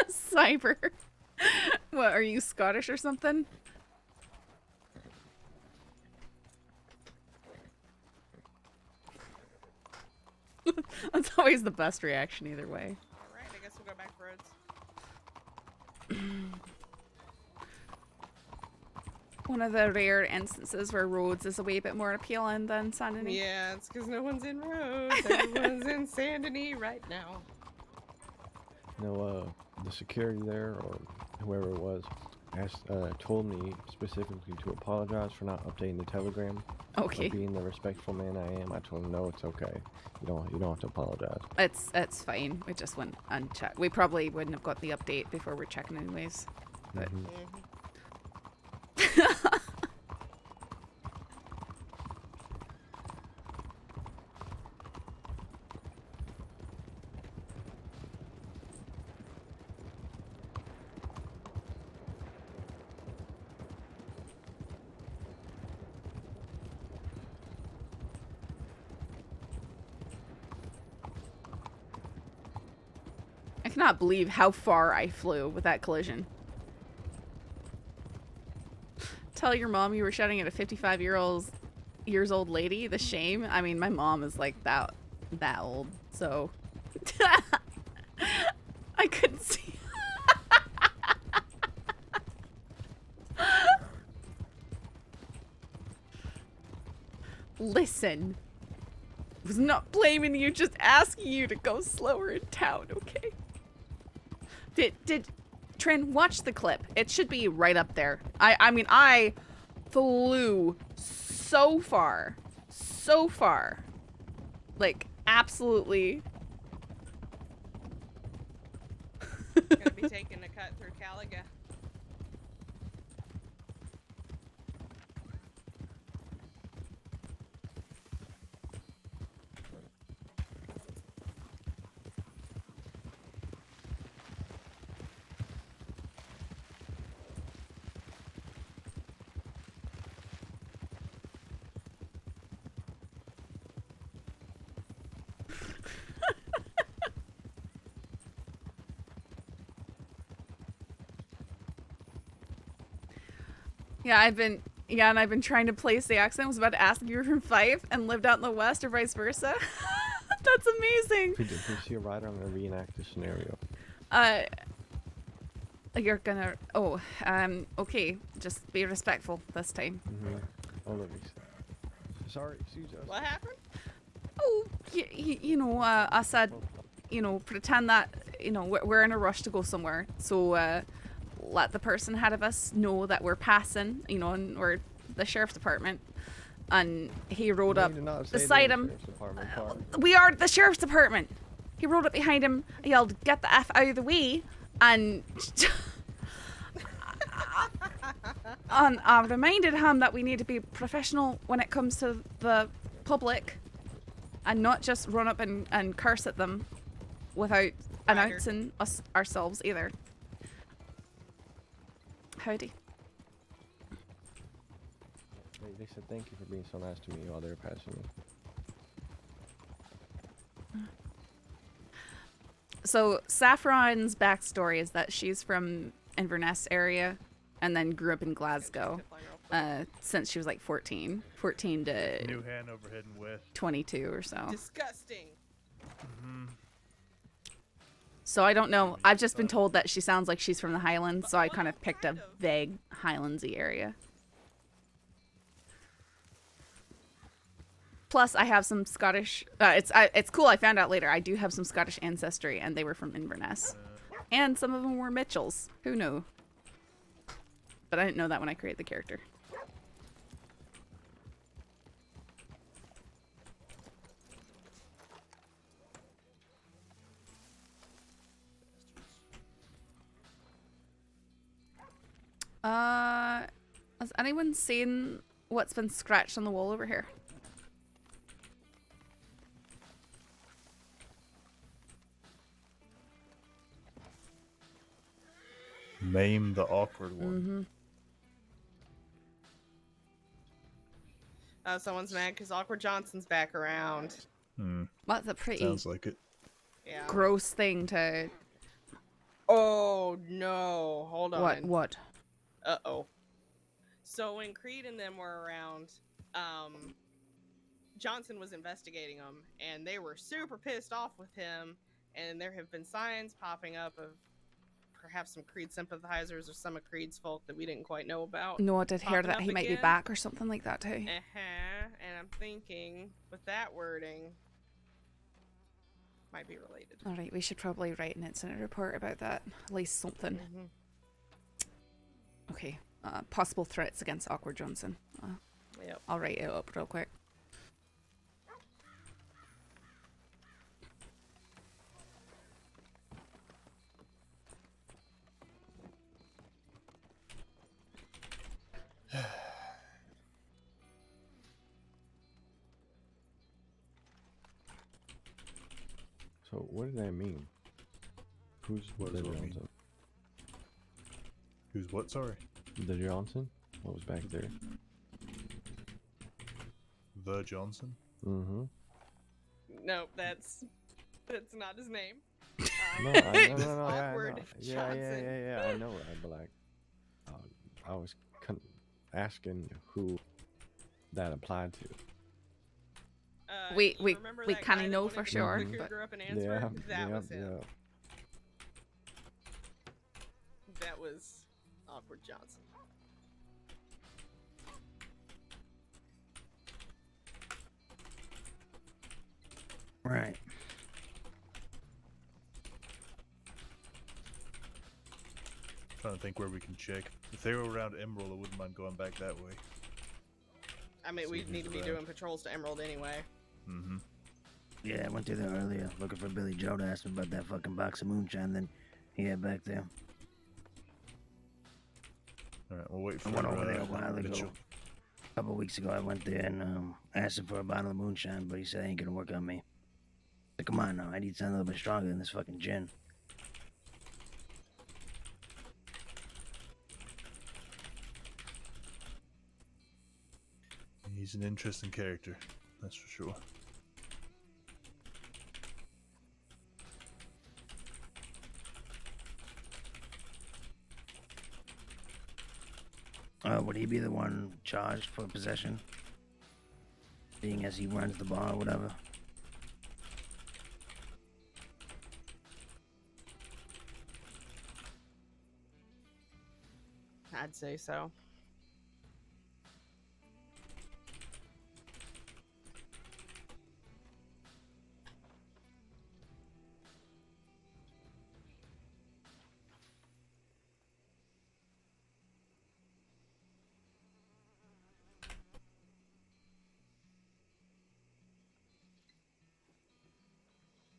Cyber. What, are you Scottish or something? That's always the best reaction either way. Alright, I guess we'll go back roads. One of the rare instances where roads is a wee bit more appealing than Sandony. Yeah, it's because no one's in roads. Everyone's in Sandony right now. No, the security there, or whoever it was, told me specifically to apologize for not updating the telegram. Okay. Being the respectful man I am, I told him no, it's okay. You don't have to apologize. It's fine. We just went and checked. We probably wouldn't have got the update before we're checking anyways. But I cannot believe how far I flew with that collision. Tell your mom you were shouting at a 55-years old lady. The shame. I mean, my mom is like that old, so I couldn't see. Listen, I was not blaming you, just asking you to go slower in town, okay? Did Trin, watch the clip. It should be right up there. I mean, I flew so far. Like, absolutely. Gonna be taking a cut through Caliga. Yeah, I've been trying to place the accent. I was about to ask if you were from Fife and lived out in the West or vice versa. That's amazing. Did she write on a reenacted scenario? You're gonna. Oh, okay. Just be respectful this time. Oh, let me see. Sorry, excuse us. What happened? Oh, you know, I said, you know, pretend that, you know, we're in a rush to go somewhere. So, let the person ahead of us know that we're passing, you know, and we're the sheriff's department. And he rode up beside him. We are the sheriff's department. He rode up behind him, yelled, "Get the F out of the way," and I reminded him that we need to be professional when it comes to the public and not just run up and curse at them without announcing ourselves either. Howdy. They said thank you for being so nice to me while they were passing me. So Saffron's backstory is that she's from Inverness area and then grew up in Glasgow since she was like 14 to New Hanover heading west. 22 or so. Disgusting. So I don't know. I've just been told that she sounds like she's from the Highlands, so I kind of picked a vague Highlandsy area. Plus, I have some Scottish. It's cool. I found out later. I do have some Scottish ancestry, and they were from Inverness, and some of them were Mitchells. Who knew? But I didn't know that when I created the character. Has anyone seen what's been scratched on the wall over here? Maim the awkward one. Oh, someone's mad because Awkward Johnson's back around. That's a pretty Sounds like it. Yeah. gross thing to. Oh no! Hold on. What? Uh-oh. So when Creed and them were around, Johnson was investigating them, and they were super pissed off with him, and there have been signs popping up of perhaps some Creed sympathizers or some of Creed's folk that we didn't quite know about. No, I did hear popping that up he might be again. back or something like that too. And I'm thinking, with that wording, might be related. All right, we should probably write an incident report about that. At least something. Okay. Possible threats against Awkward Johnson. Yep. I'll write it up real quick. So what does that mean? Who's What the does what mean? Johnson? Who's what? Sorry. The Johnson? What was back there? The Johnson? Mm-hmm. No, that's not his name. No, no, Awkward yeah, Johnson. I know that, but like, I was asking who that applied to. We remember that kind guy of that know wanted for to sure. quick But grew up in Ansford? That was him. That was Awkward Johnson. Right. Trying to think where we can check. If they were around Emerald, I wouldn't mind going back that way. I mean, See we who's need to be around. doing patrols to Emerald anyway. Mm-hmm. Yeah, I went through there earlier looking for Billy Joe to ask him about that fucking box of moonshine. Then he had back there. All right, we'll wait I for went over there a while ago. Mitchell. A couple weeks ago, I went there and asked him for a bottle of moonshine, but he said it ain't gonna work on me. So come on now, I need something a little bit stronger than this fucking gin. He's an interesting character, that's for sure. Would he be the one charged for possession? Being as he runs the bar or whatever? I'd say so.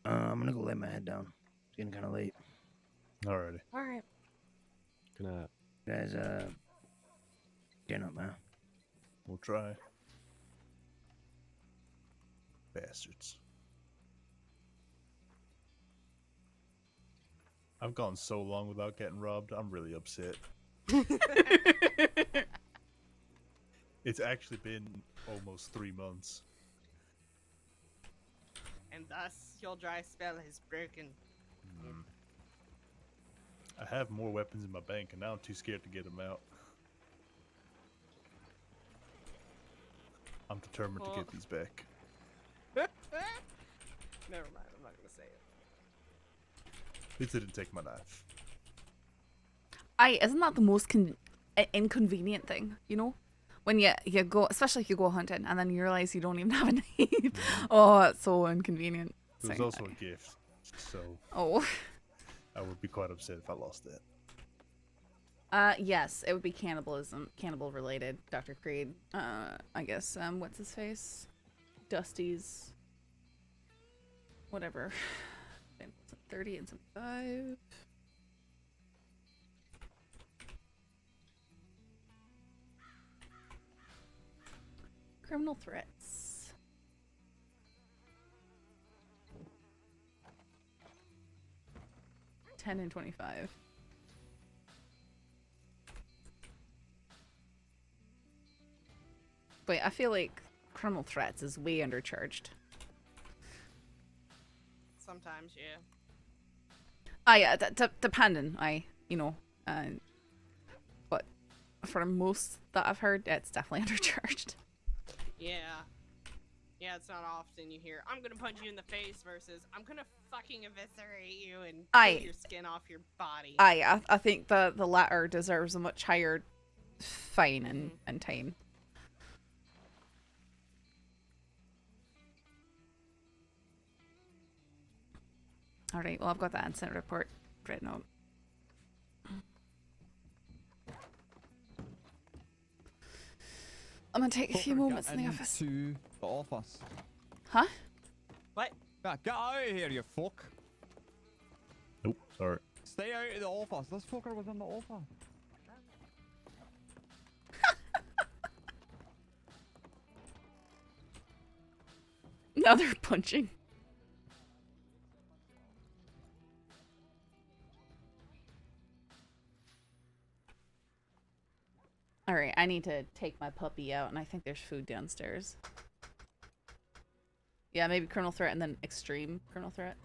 I'm gonna go lay my head down. It's getting kind of late. Alrighty. All right. Good night. You guys, get up, man. We'll try. Bastards. I've gone so long without getting robbed, I'm really upset. It's actually been almost 3 months. And thus, your dry spell is broken. I have more weapons in my bank, and now I'm too scared to get them out. I'm determined to get these back. Never mind, I'm not gonna say it. At least I didn't take my knife. Isn't that the most inconvenient thing, you know? When you go, especially if you go hunting, and then you realize you don't even have a knife. Oh, it's so inconvenient. It was also a gift, so... Oh. I would be quite upset if I lost it. Yes, it would be cannibal related, Dr. Creed. I guess, what's his face? Dusty's... whatever. 30 and 75. Criminal threats. $10 and $25. Wait, I feel like criminal threats is way undercharged. Sometimes, yeah. Yeah, depending, but for most that I've heard, it's definitely undercharged. Yeah. Yeah, it's not often you hear, I'm gonna punch you in the face versus, I'm gonna fucking eviscerate you and pull your skin off your body. I think the latter deserves a much higher fine and time. Alright, well, I've got that incident report written out. I'm gonna take a few moments in the office. To the office. Huh? What? Yeah, get out of here, you fuck. Nope, sorry. Stay out of the office. This fucker was in the office. Now they're punching. Alright, I need to take my puppy out, and I think there's food downstairs. Yeah, maybe criminal threat and then extreme criminal threat.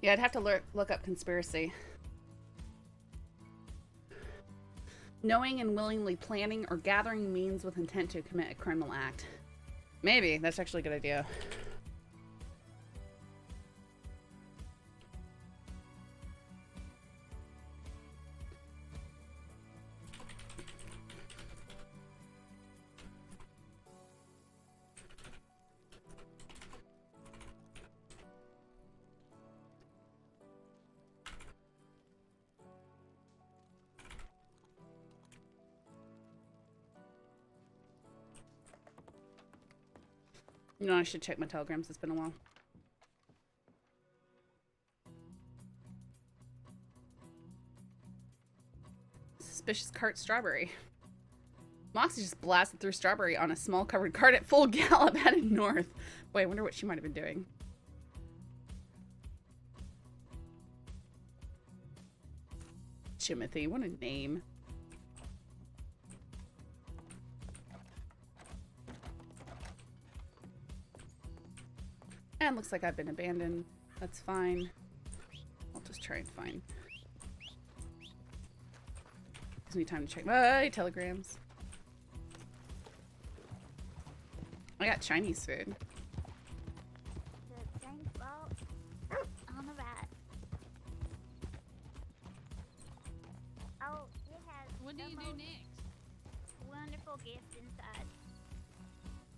Yeah, I'd have to look up conspiracy. Knowing and willingly planning or gathering means with intent to commit a criminal act. Maybe. That's actually a good idea. You know, I should check my telegrams. It's been a while. Suspicious cart strawberry. Moxie just blasted through strawberry on a small covered cart at full gallop headed north. Boy, I wonder what she might have been doing. Timothy, what a name. And looks like I've been abandoned. That's fine. I'll just try and find. Gives me time to check my telegrams. I got Chinese food. The same fault on the right. Oh, it has. What do you do next? Wonderful gift inside.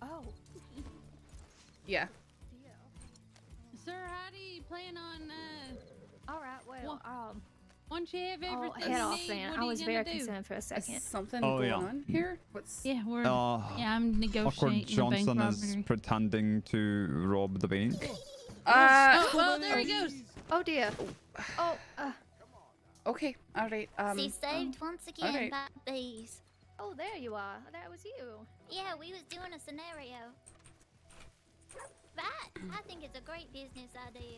Oh. Yeah. Sir, how do you plan on, All right, well, once you have I'll everything head you off need, then. what I are was you very gonna do? concerned for a second. Something Oh, going on here? What's... Yeah, we're... Yeah, I'm negotiating Awkward Johnson the bank is robbery. pretending to rob the bank. Oh, there he goes. Oh dear. Oh, Okay, alright, She saved once again alright. by bees. oh, there you are. That was you. Yeah, we was doing a scenario. Right, I think it's a great business idea.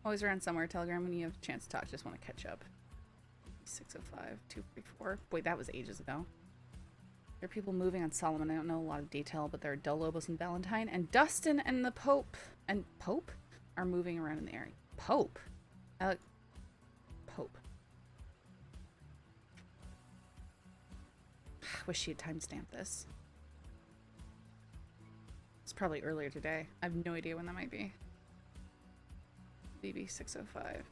Always around somewhere. Telegram when you have a chance to talk. Just want to catch up. 605, 234. Boy, that was ages ago. There are people moving on Solomon. I don't know a lot of detail, but there are Del Lobos and Valentine. And Dustin and the Pope. And Pope? Are moving around in the area. Pope? Pope. Wish she had timestamped this. It's probably earlier today. I have no idea when that might be. BB 605.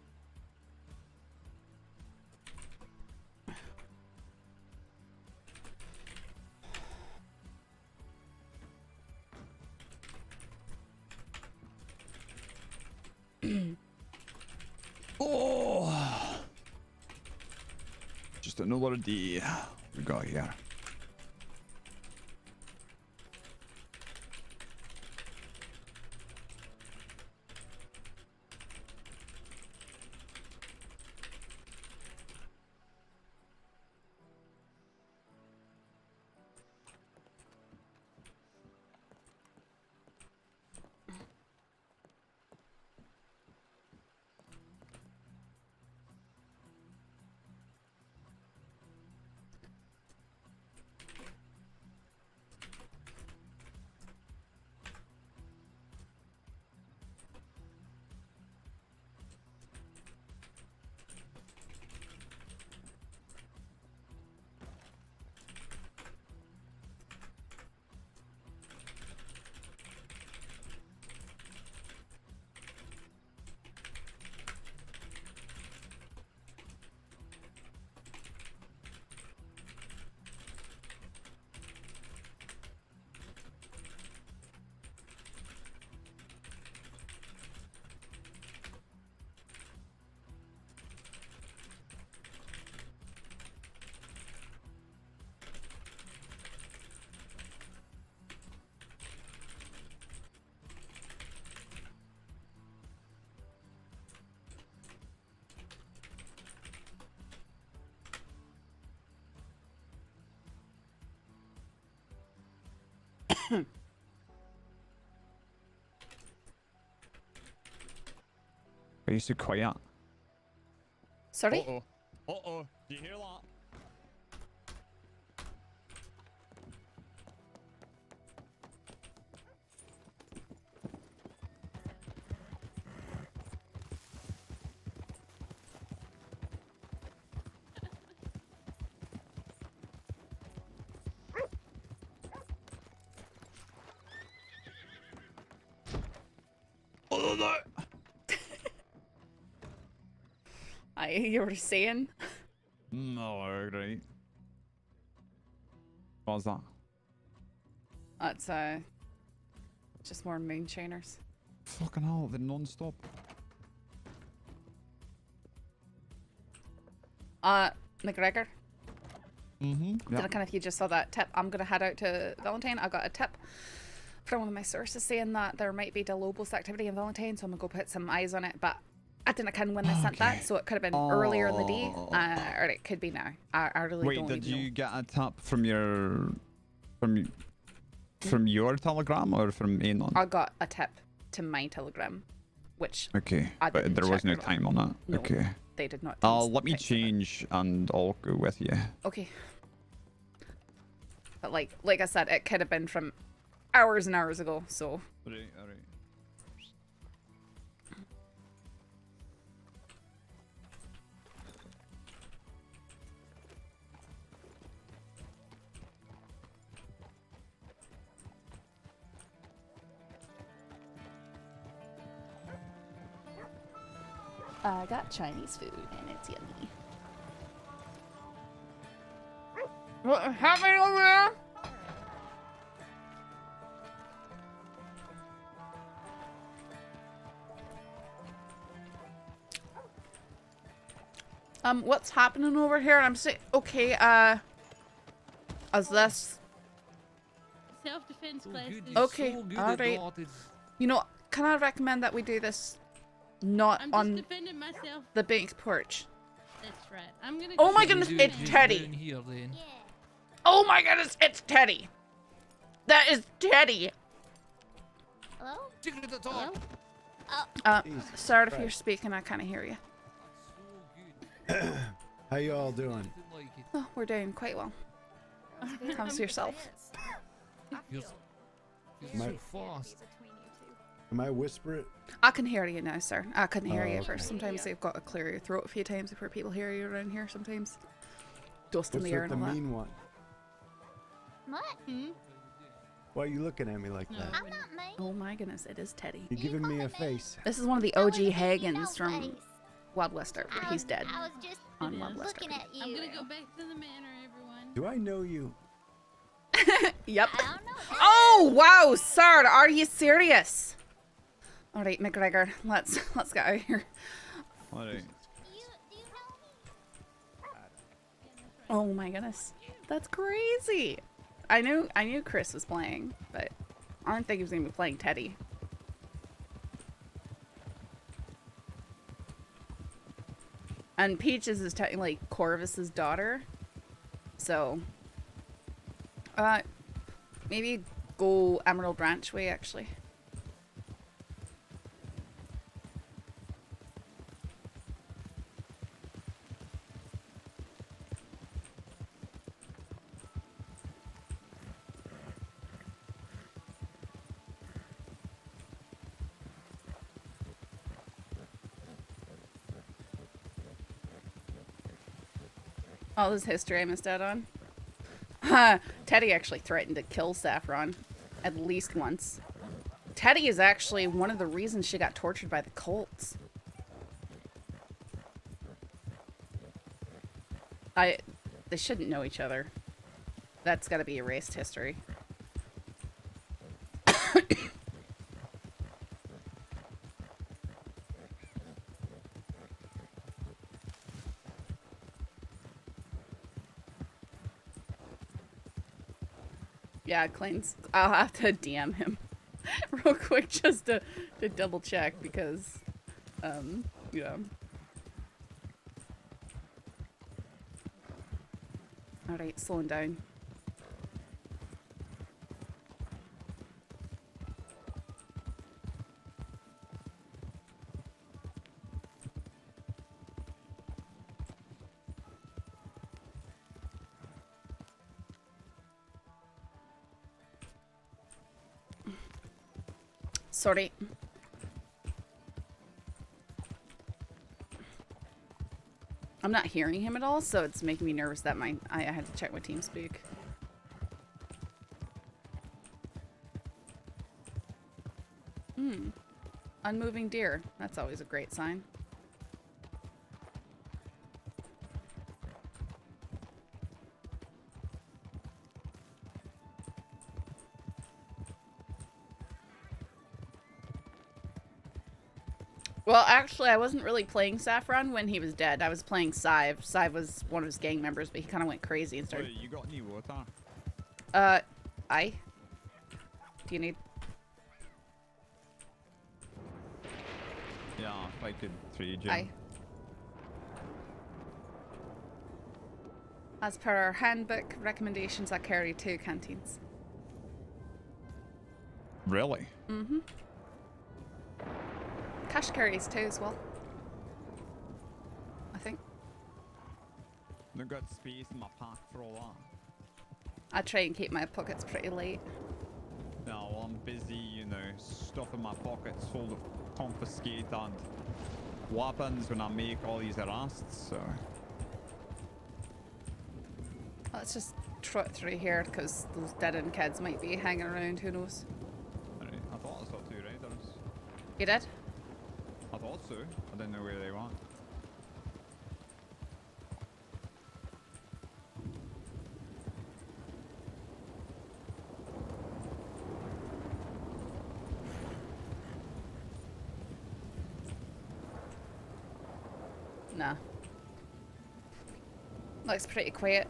Oh! Just another day we got here. Are you so quiet? Sorry? Uh-oh. Uh-oh. Do you hear that? Oh, no. You were saying? No, right. What was that? That's just more moonshiners. Fucking hell, they're non-stop. McGregor. Mm-hmm. Did I kind of, you just saw that tip? I'm gonna head out to Valentine. I got a tip from one of my sources saying that there might be Delobos activity in Valentine, so I'm gonna go put some eyes on it. But I didn't ken when they sent that, so it could have been earlier in the day, or it could be now. I really Wait, don't did even you know. get a tap from your your telegram or from Anon? I got a tip to my telegram, which Okay, I but didn't there was check no at all. time on that. No, Okay. they did not. Let me change and I'll go with you. Okay. But like I said, it could have been from hours and hours ago, so. Right, alright. I got Chinese food and it's yummy. What happening over there? What's happening over here? I'm saying, okay, is this Self-defense classes. okay? All right. You know, can I recommend that we do this not I'm just on defending myself. the bank's porch? That's right. I'm gonna. Oh go my to the goodness, bank. it's Teddy. Oh my goodness, it's Teddy. That is Teddy. Hello? Hello? Sorry if you're speaking, I can't hear you. How you all doing? Oh, we're doing quite well. How's yourself? Am I whispering? I can hear you now, sir. I couldn't hear you at first. Sometimes you've got to clear your throat a few times before people hear you around here sometimes. Dust in What's the air with and the all that. mean one? What? Why are you looking at me like that? I'm not mean. Oh my goodness, it is Teddy. You're giving me a face. This is one of the OG Hagans from Wild Wester. He's dead I was just on Wild Wester. looking at you. I'm gonna go back to the manor, everyone. Do I know you? Yep. Oh wow, sir, are you serious? All right, McGregor, let's get out of here. All right. Oh my goodness, that's crazy. I knew Chris was playing, but I didn't think he was gonna be playing Teddy. And Peaches is technically Corvus's daughter, so maybe go Emerald Branch way actually. All this history I missed out on. Teddy actually threatened to kill Saffron at least once. Teddy is actually one of the reasons she got tortured by the cults. They shouldn't know each other. That's gotta be erased history. Yeah, Clayton's. I'll have to DM him real quick just to double check because, yeah. All right, slowing down. Sorry. I'm not hearing him at all, so it's making me nervous that I had to check my TeamSpeak. Unmoving deer. That's always a great sign. Well, actually, I wasn't really playing Saffron when he was dead. I was playing Sive. Sive was one of his gang members, but he kind of went crazy and started... Wait, you got any water? I? Do you need... Yeah, if I could trade you. Aye. As per our handbook recommendations, I carry 2 canteens. Really? Mm-hmm. Cash carries 2 as well. I think. I've got space in my pack for all that. I try and keep my pockets pretty light. No, well, I'm busy, you know, stuffing my pockets full of confiscated weapons when I make all these arrests, so... Let's just trot through here, because those dead-end kids might be hanging around, who knows. Alright, I thought I saw 2 riders. You did? I thought so. I didn't know where they went. Nah. Looks pretty quiet.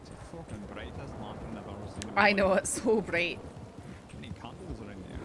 It's a fucking brightest lamp I've ever seen in my I life. know, it's so bright. How many candles are in there?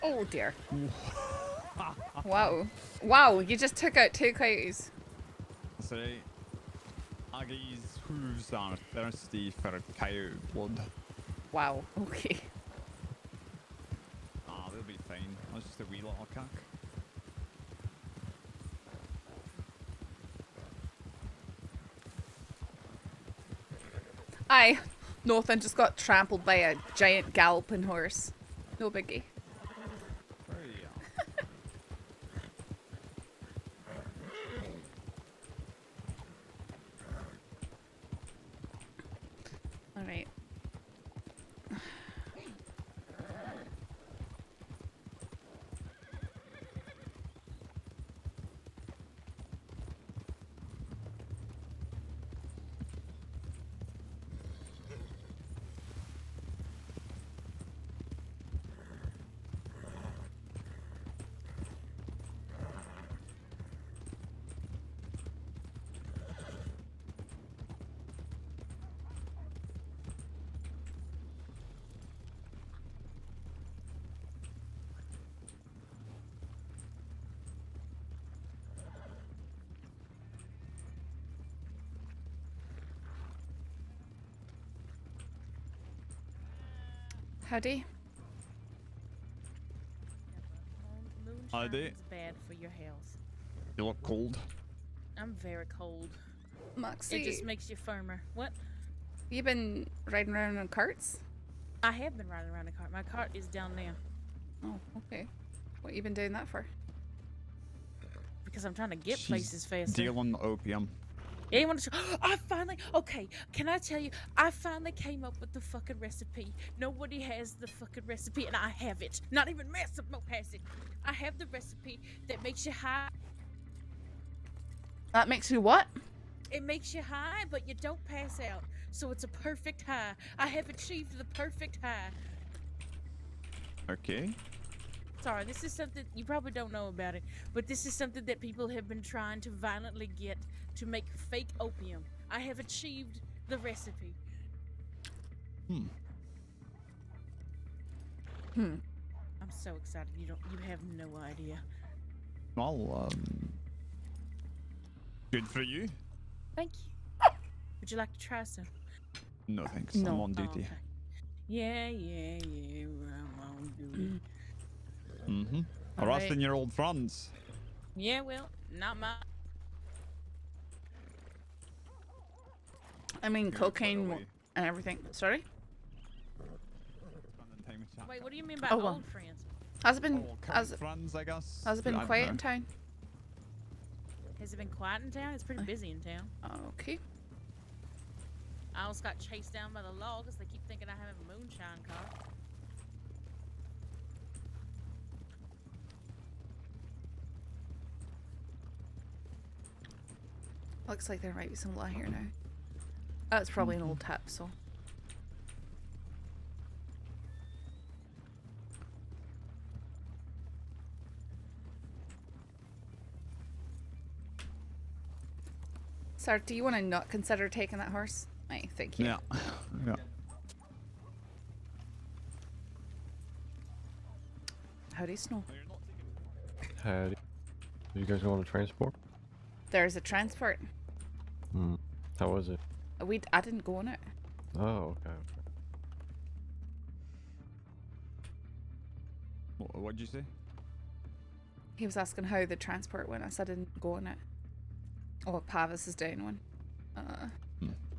Oh dear. Wow. Wow, you just took out 2 coyotes. That's right. Aggie's hooves are thirsty for cow blood. Wow, okay. Ah, they'll be fine. That's just a wee little cock. Aye. Nothing, just got trampled by a giant galloping horse. No biggie. Alright. Howdy. Howdy. It's bad for your health. You look cold. I'm very cold. Moxie. It just makes you firmer. What? You been riding around in carts? I have been riding around a cart. My cart is down there. Oh, okay. What you been doing that for? Because I'm trying to get She's places faster. dealing opium. Anyone? I finally. Okay, can I tell you? I finally came up with the fucking recipe. Nobody has the fucking recipe, and I have it. Not even Massimo has it. I have the recipe that makes you high. That makes you what? It makes you high, but you don't pass out. So it's a perfect high. I have achieved the perfect high. Okay. Sorry, this is something you probably don't know about it, but this is something that people have been trying to violently get to make fake opium. I have achieved the recipe. Hmm. I'm so excited. You have no idea. Well, good for you. Thank you. Would you like to try some? No thanks. No. I'm on Oh, duty. okay. Yeah. I'm on duty. Mm-hmm. All Harassing right. your old friends. Yeah, well, not my. I mean, cocaine and everything. Sorry? Wait, what do you mean by Oh, well. old friends? Has it been friends, I guess. Has it been I don't quiet know. in town? Has it been quiet in town? It's pretty busy in town. Okay. I almost got chased down by the law because they keep thinking I have a moonshine car. Looks like there might be some law here now. Oh, it's probably an old tap, so. Sir, do you want to not consider taking that horse? Aye, thank you. Yeah. Yeah. Howdy, Snow. Howdy. Did you guys go on a transport? There's a transport. Hmm. How was it? I didn't go on it. Oh, okay. What'd you say? He was asking how the transport went. I said I didn't go on it. Oh, Pavis is down one.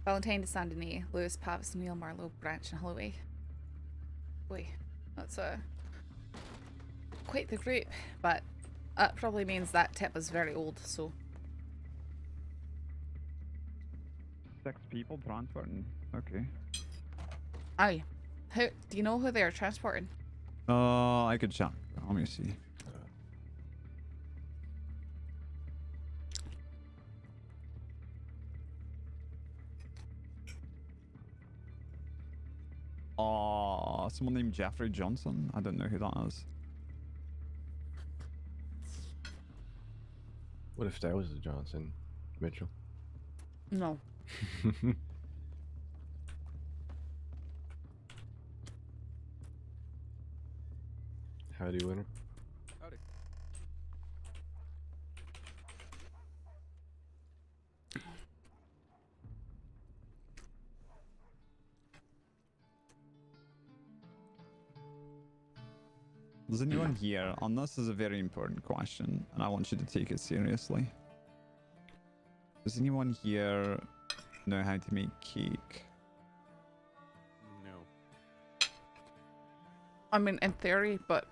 Valentine to Saint Denis, Lewis, Pavis, Neil, Marlowe, Branch, and Holloway. Boy, that's quite the group, but that probably means that tip is very old, so. 6 people transporting. Okay. Aye. How do you know who they are transporting? I could check. Let me see. Someone named Jeffrey Johnson. I don't know who that is. What if that was the Johnson, Mitchell? No. Howdy, Winter. Howdy. Does anyone here, and this is a very important question, and I want you to take it seriously. Does anyone here know how to make cake? No. I mean, in theory, but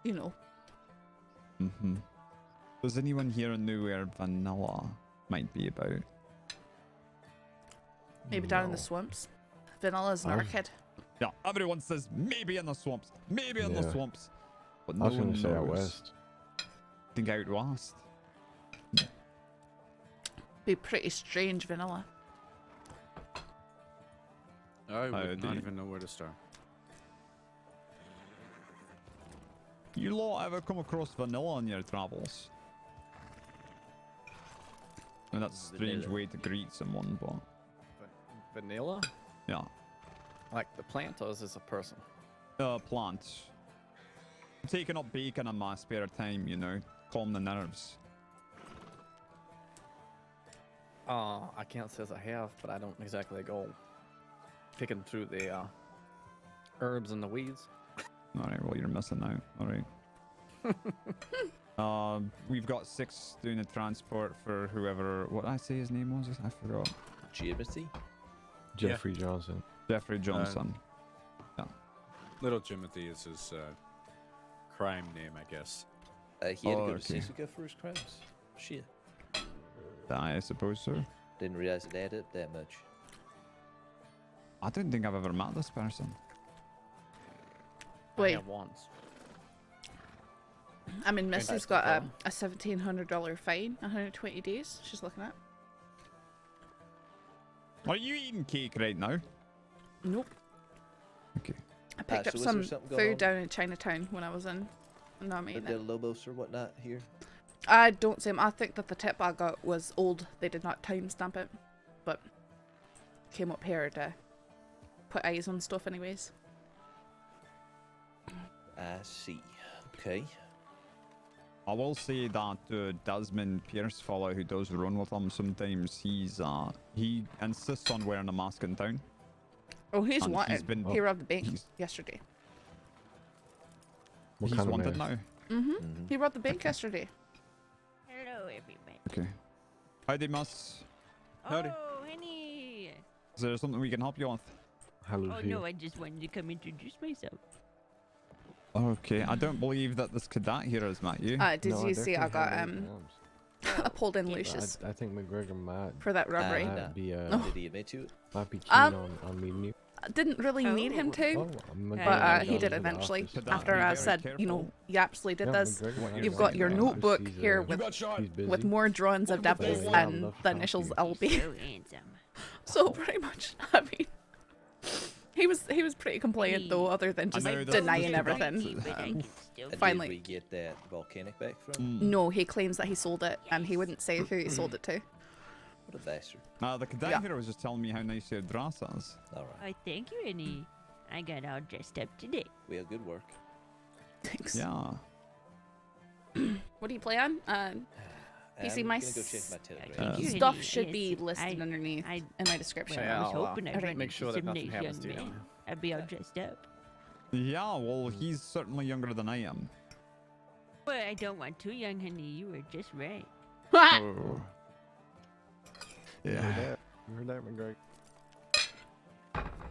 you know. Mm-hmm. Does anyone here know where vanilla might be about? Maybe down in the swamps. Vanilla's another kid. Yeah, everyone says maybe in the swamps, maybe in the Yeah. swamps. But I no was one gonna say out knows. west. Think out west. Be pretty strange vanilla. I would do not you- even know where to start. You lot ever come across vanilla in your travels? And that's a strange Vanilla. way to greet someone, but Vanilla? yeah. Like the plant or is this a person? Plants. Taking up bacon in my spare time, you know, calm the nerves. I can't say as I have, but I don't exactly go picking through the herbs and the weeds. Alright, well, you're missing out. Alright. We've got 6 doing the transport for whoever. What did I say his name was? I forgot. Jibity? Jeffrey Johnson. Jeffrey Johnson. Yeah. Little Timothy is his crime name, I guess. He had to go to okay. Jessica for his crimes. Shit. I suppose so. Didn't realize it added up that much. I don't think I've ever met this person. Wait. I have once. I mean, That's Missy's the got a problem. $1,700 fine, 120 days. She's looking at. Are you eating cake right now? Nope. Okay. I picked so up was some there something going food on? down in Chinatown when I was in. No, I'm eating The it. Lobos or whatnot here. I don't say. I think that the tip I got was old. They did not timestamp it, but came up here to put eyes on stuff, anyways. I see. Okay. I will say that Desmond Pierce fellow who does run with him sometimes, he insists on wearing a mask in town. Oh, he's And wanted. He robbed the bank yesterday. What He's kind of wanted mask? now. Mm-hmm. He robbed the bank yesterday. Hello, everybody. Okay. Howdy, miss. Howdy. Oh, honey. Is there something we can help you with? Hello, Oh, no, I just wanted to come introduce myself. Okay, I don't believe that this cadet here has met you. Did No, you see I got definitely have I pulled in those Lucius I think McGregor might for that robbery. might be Oh. Did he admit to it? might be keen on meeting you. I didn't really need him to, Oh, McGregor but might he go did to the eventually. office. After I said, you know, you absolutely did Yeah, this. McGregor You've might got go your to the office. notebook He's, here he's busy. with more drawings of devils Yeah, I'd and love to the talk to initials you. LB. So handsome. So pretty much, I mean, he was pretty compliant though, other than just know that denying this everything. And Finally, did we get that volcanic back from? no, he claims that he sold it, and he wouldn't say who he sold it to. What a bastard. The cadet Yeah. here was just telling me how nice your dress is. All right. Oh, thank you, honey. I got all dressed up today. Well, good work. Thanks. Yeah. What do you play on? PC, I'm my gonna go check my telegram. Thank you, stuff honey. should be Yes, listed underneath in my description. Well, I was I'll, hoping I'd okay. run make into sure that some nothing nice happens to young you. men. I'd be all dressed up. Yeah, well, he's certainly younger than I am. Well, I don't want too young, honey. You were just right. Oh. You heard Yeah. that? You heard that,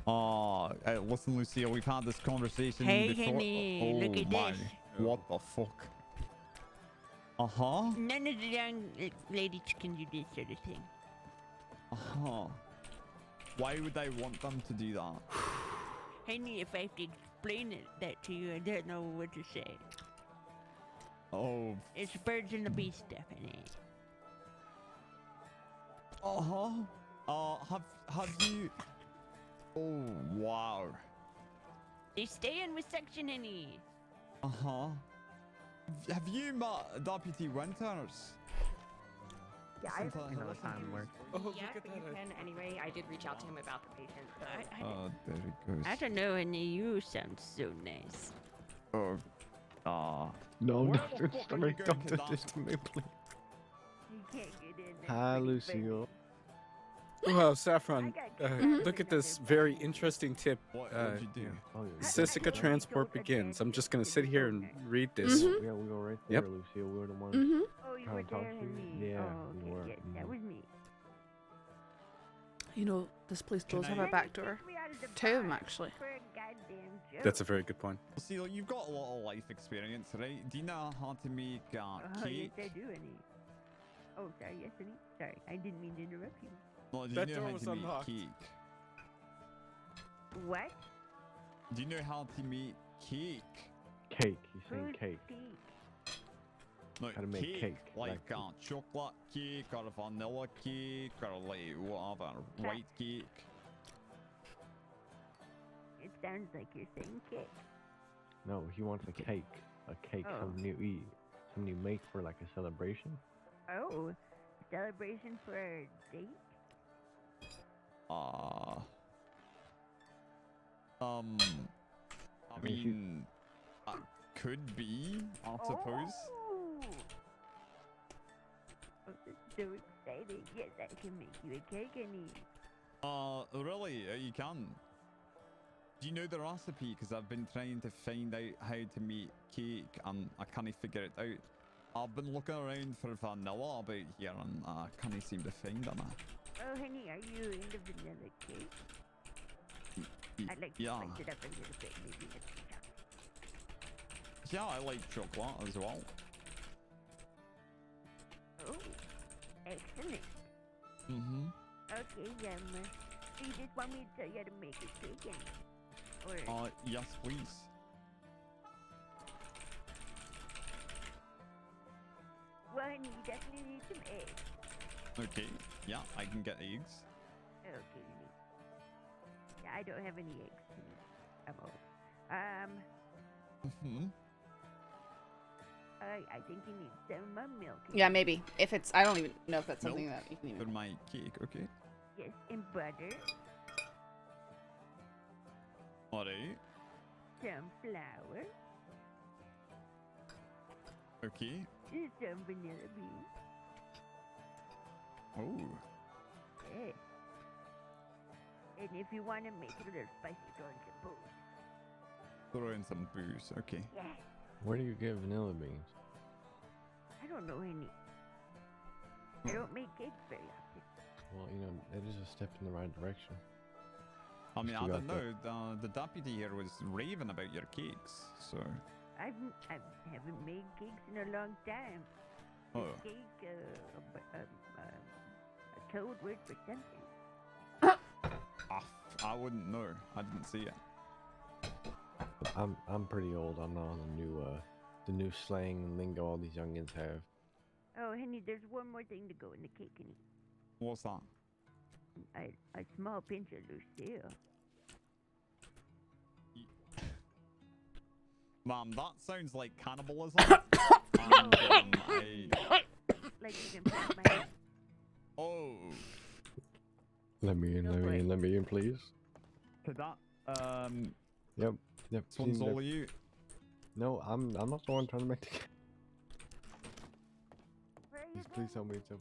McGregor? Listen, Lucia, we've had this conversation Hey, before. honey, look at my. this. What the fuck? Uh-huh. None of the young ladies can do this sort of thing. Uh-huh. Why would I want them to do that? Honey, if I have to explain that to you, I don't know what to say. Oh. It's birds and the bee stuff, honey. Have you? Oh wow. They stay in with section, honey. Have you met Deputy Winters? Yeah, I another time where. Oh, look at that. You can anyway. I did reach out to him about the patient. So. Oh, there it goes. I don't know, honey. You sound so nice. Oh. No, Where no, the fuck are you don't going, do this to me, please. You can't get in there. Hi, Lucio. Wow, Saffron, Mhm. look at this very interesting tip. What'd you do? Sisica transport begins. I'm just gonna sit here and read this. Yeah, we go right there, Yep. Lucio. We're the ones Oh, you trying were to talk there, to honey. you. Yeah, Oh, we okay, were. yes, that was me. You know, this place does have a back door. Two of them, actually. For a goddamn joke. That's a very good point. See, like, you've got a lot of life experience, right? Do you know how to make Oh, cake? yes, I do, honey. Oh, sorry, yes, honey. Sorry, I didn't mean to interrupt you. No, do That you know door how was to make unlocked. cake? What? Do you know how to make cake? Cake. He's saying Who's cake. Pete? No, How to make cake, like like- chocolate cake or vanilla cake or like whatever, white cake. It sounds like you're saying cake. No, he wants a cake. A cake. Oh. Something you eat. Something you make for like a celebration. Oh, celebration for a date? I mean, could be, I suppose. Oh, this is so exciting. Yes, I can make you a cake, honey. Really? You can? Do you know the recipe? Because I've been trying to find out how to make cake and I can't figure it out. I've been looking around for vanilla about here and I can't seem to find any. Oh, honey, are you into vanilla cake? I'd like to Yeah. spice it up a little bit, maybe with some chocolate. Yeah, I like chocolate as well. Oh, excellent. Mm-hmm. Okay, so you just want me to tell you how to make a cake, or? Yes, please. Well, honey, you definitely need some eggs. Okay. Yeah, I can get eggs. Okay, you need. Yeah, I don't have any eggs. Honey. I'm old. Mm-hmm. I think you need some milk. Yeah, maybe. If it's, I don't even know if that's something Milk that you can even. for my cake, okay. Yes, and butter, Alright. some flour, Okay. and some vanilla beans. Oh. Yes. And if you want to make it a little spicy, throw in some booze. Throw in some booze, okay. Yeah. Where do you get vanilla beans? I don't know any. I don't make cakes very often. Well, you know, it is a step in the right direction. I mean, Still I got don't know. The deputy here was raving about your cakes, so. I haven't made cakes in a long time. Oh. Cake, a code word for something. I wouldn't know. I didn't see it. I'm pretty old. I'm not on the new slang and lingo all these youngins have. Oh, honey, there's one more thing to go in the cake, honey. What's that? A small pinch of Lucille. Mom, that sounds like cannibalism. And, Like you can put my... Oh. Let me in, please. Could that, Yep. This one's all of you. No, I'm not the one trying to make the cake. Please help me, too.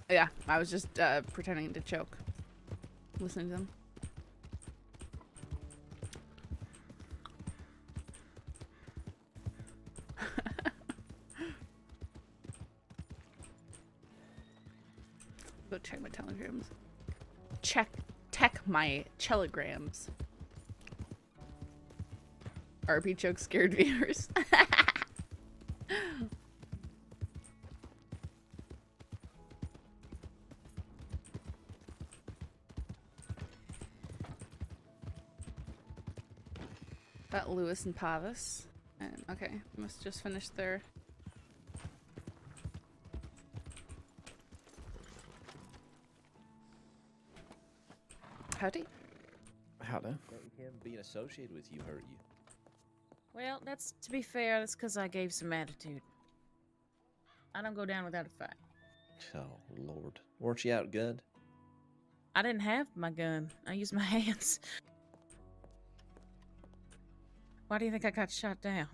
Yeah, I was just pretending to choke, listening to them. Go check my telegrams. Tech my telegrams. RP choke scared viewers. Got Lewis and Pavis. And okay, must just finish their. Howdy. Howdy. Him being associated with you hurt you. Well, that's, to be fair, that's because I gave some attitude. I don't go down without a fight. Oh, Lord. Weren't you outgunned? I didn't have my gun. I used my hands. Why do you think I got shot down?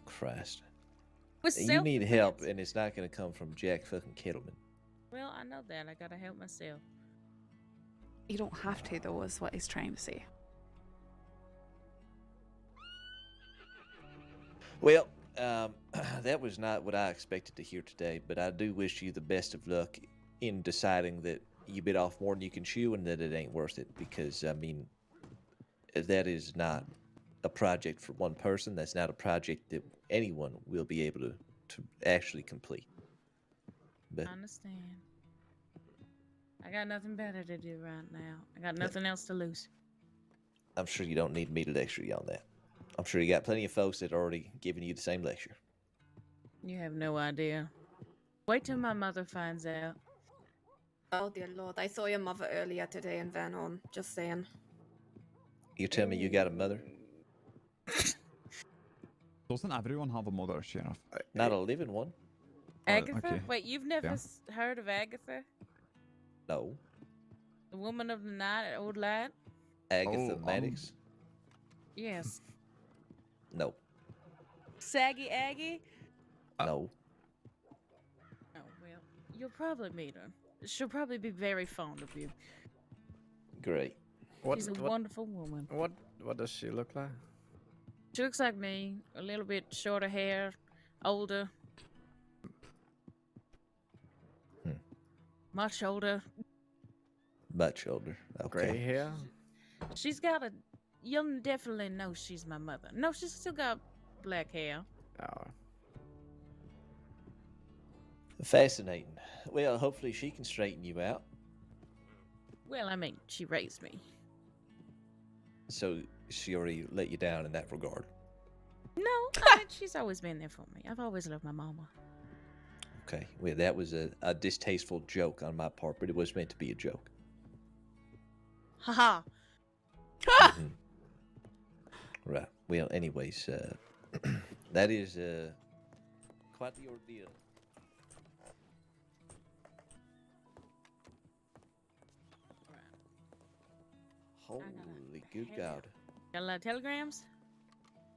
Christ. With You need help, self-defense. and it's not going to come from Jack fucking Kettleman. Well, I know that. I gotta help myself. You don't have to, though, is what he's trying to say. Well, that was not what I expected to hear today, but I do wish you the best of luck in deciding that you bit off more than you can chew and that it ain't worth it, because, I mean, that is not a project for one person. That's not a project that anyone will be able to actually complete. But I understand. I got nothing better to do right now. I got nothing else to lose. I'm sure you don't need me to lecture you on that. I'm sure you got plenty of folks that are already giving you the same lecture. You have no idea. Wait till my mother finds out. Oh dear lord, I saw your mother earlier today in Van Horn. Just saying. You tell me you got a mother? Doesn't everyone have a mother, Sheriff? Not a living one. Agatha? okay. Wait, you've never Yeah. heard of Agatha? No. The woman of the night at Old Light? Agatha Maddox? Yes. No. Saggy Aggie? No. Oh, well, you'll probably meet her. She'll probably be very fond of you. Great. She's a wonderful woman. What does she look like? She looks like me, a little bit shorter hair, older. Much older. Much older. Okay. Gray hair. She's got a. You'll definitely know she's my mother. No, she's still got black hair. Oh. Fascinating. Well, hopefully she can straighten you out. Well, I mean, she raised me. So she already let you down in that regard. No, I mean, she's always been there for me. I've always loved my mama. Okay. Well, that was a distasteful joke on my part, but it was meant to be a joke. Haha. Mhm. Right. Well, anyways, that is quite the ordeal. Holy good God. Got a lot of telegrams?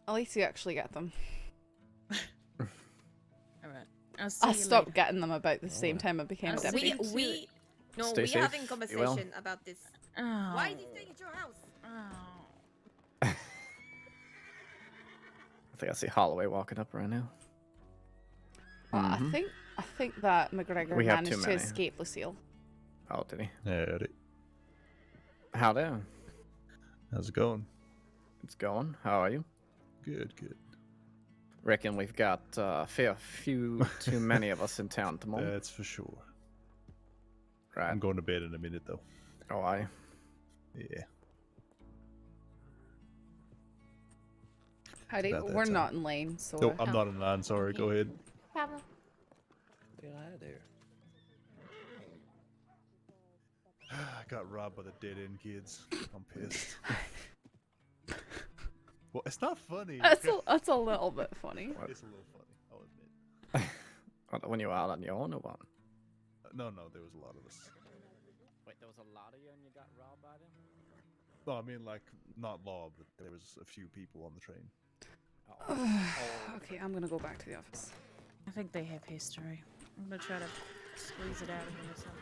At least you actually get them. Alright. I'll see I you stopped later. getting them about the same time I became a deputy. We Stay we're safe, having you conversation about this. Oh. Why is he staying at your house? Oh. I think I see Holloway walking up right now. I think that McGregor We have too managed to many. escape Lucille. Oh, did he? Howdy. Howdy. How's it going? It's going. How are you? Good, good. Reckon we've got a fair few too many of us in town at the moment. That's for sure. Right. I'm going to bed in a minute, though. Oh, I. Yeah. Heidi, about that we're time. not in lane, so. No, I'm not in line. Sorry. Go ahead. Problem. Well, hi there. I got robbed by the dead end kids. I'm pissed. Well, it's not funny. That's a little bit funny. It's a little funny, I'll admit. When you were out on your own or what? No, there was a lot of us. Wait, there was a lot of you and you got robbed by them? No, I mean, like, not law, but there was a few people on the train. Okay, I'm gonna go back to the office. I think they have history. I'm gonna try to squeeze it out of here or something.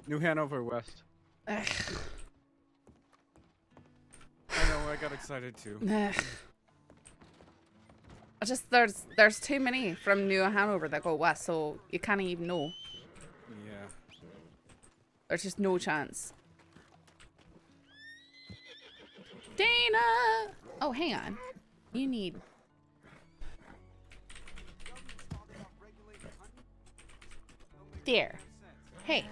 New Hanover West. Ugh. I know, I got excited too. Just there's too many from New Hanover that go west, so you can't even know. Yeah. There's just no chance. Dana! Oh, hang on. You need. There. Hey.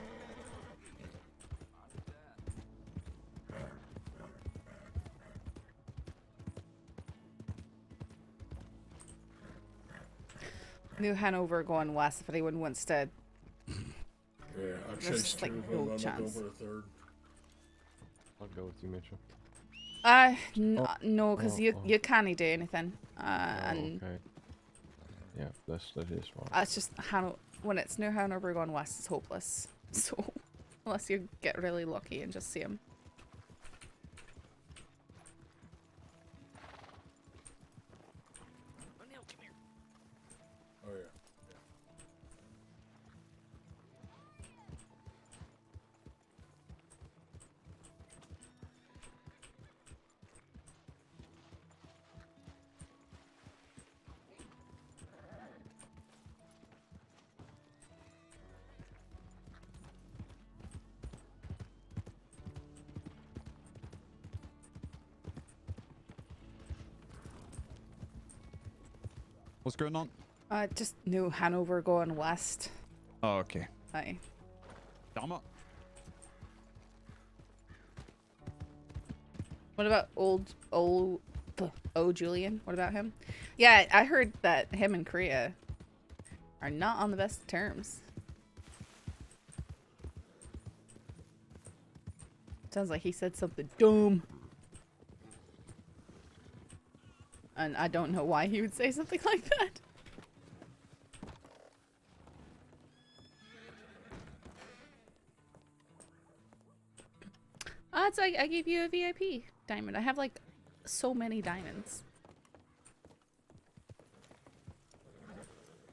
New Hanover going west if anyone wants to. Yeah, I There's chased just, two like, of them. no I'm gonna go chance. for a third. I'll go with you, Mitchell. No, because you can't do anything. And Okay. Yeah, that's his fault. it's just when it's New Hanover going west, it's hopeless. So unless you get really lucky and just see him. Oh yeah. What's going on? Just New Hanover going west. Oh, okay. Aye. Damn it. What about old Julian? What about him? Yeah, I heard that him and Korea are not on the best terms. Sounds like he said something dumb. And I don't know why he would say something like that. I gave you a VIP diamond. I have like so many diamonds.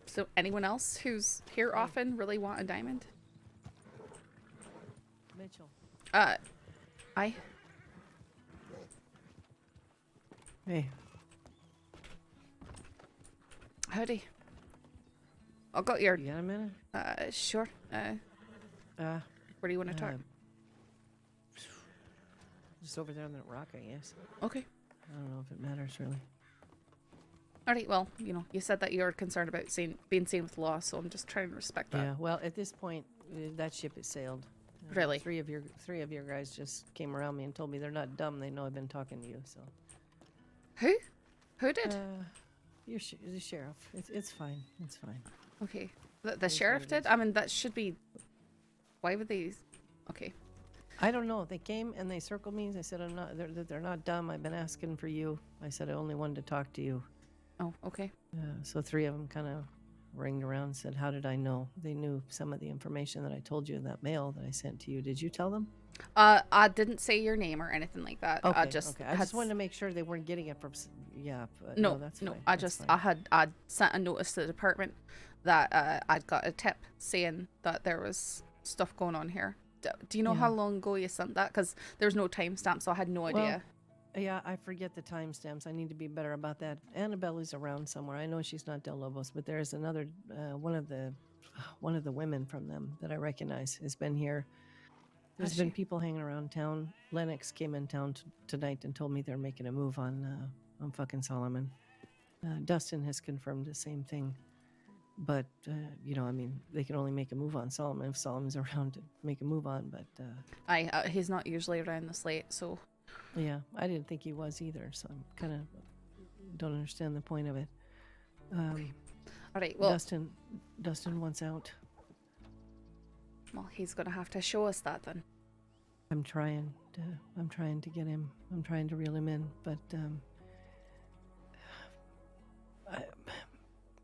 So anyone else who's here often really want a diamond? Mitchell. I. Hey. Howdy. I got your. You got a minute? Sure. Where do you want to talk? Just over there on that rock, I guess. Okay. I don't know if it matters really. Alright, well, you know, you said that you're concerned about being seen with law, so I'm just trying to respect that. Yeah. Well, at this point, that ship has sailed. Really? Three of your guys just came around me and told me they're not dumb. They know I've been talking to you. So. Who? Who did? The sheriff. It's fine. It's fine. Okay. The sheriff did? I mean, that should be. Why would they? Okay. I don't know. They came and they circled me. They said I'm not. They're not dumb. I've been asking for you. I said I only wanted to talk to you. Oh, okay. So three of them kind of ringed around and said, "How did I know?" They knew some of the information that I told you in that mail that I sent to you. Did you tell them? I didn't say your name or anything like that. Okay. I just wanted to make sure they weren't getting it from. Yeah. But no, that's no. fine. I sent a notice to the department that I'd got a tip saying that there was stuff going on here. Do you know how long ago you sent that? Because there's no timestamp, so I had no idea. Yeah, I forget the timestamps. I need to be better about that. Annabelle is around somewhere. I know she's not Del Lobos, but there's another one of the women from them that I recognize has been here. There's been people hanging around town. Lenox came in town tonight and told me they're making a move on fucking Solomon. Dustin has confirmed the same thing. But you know, I mean, they can only make a move on Solomon if Solomon's around to make a move on. But he's not usually around this late, so. Yeah, I didn't think he was either, so I'm kind of don't understand the point of it. Okay. All right. Well, Dustin wants out. Well, he's gonna have to show us that then. I'm trying to get him. I'm trying to reel him in, but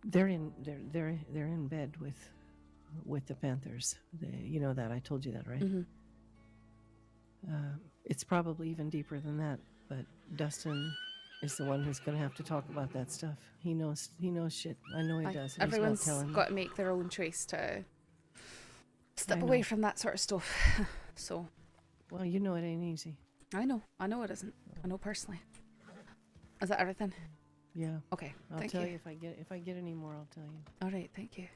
they're in bed with the Panthers. You know that. I told you that, right? Mm-hmm. It's probably even deeper than that, but Dustin is the one who's going to have to talk about that stuff. He knows shit. I know he does. Everyone's got to make their own choice to step away from that sort of stuff. So. Well, you know it ain't easy. I know it isn't. I know personally. Is that everything? Yeah. Okay. I'll tell you if I get any more. I'll tell you. All right. Thank you.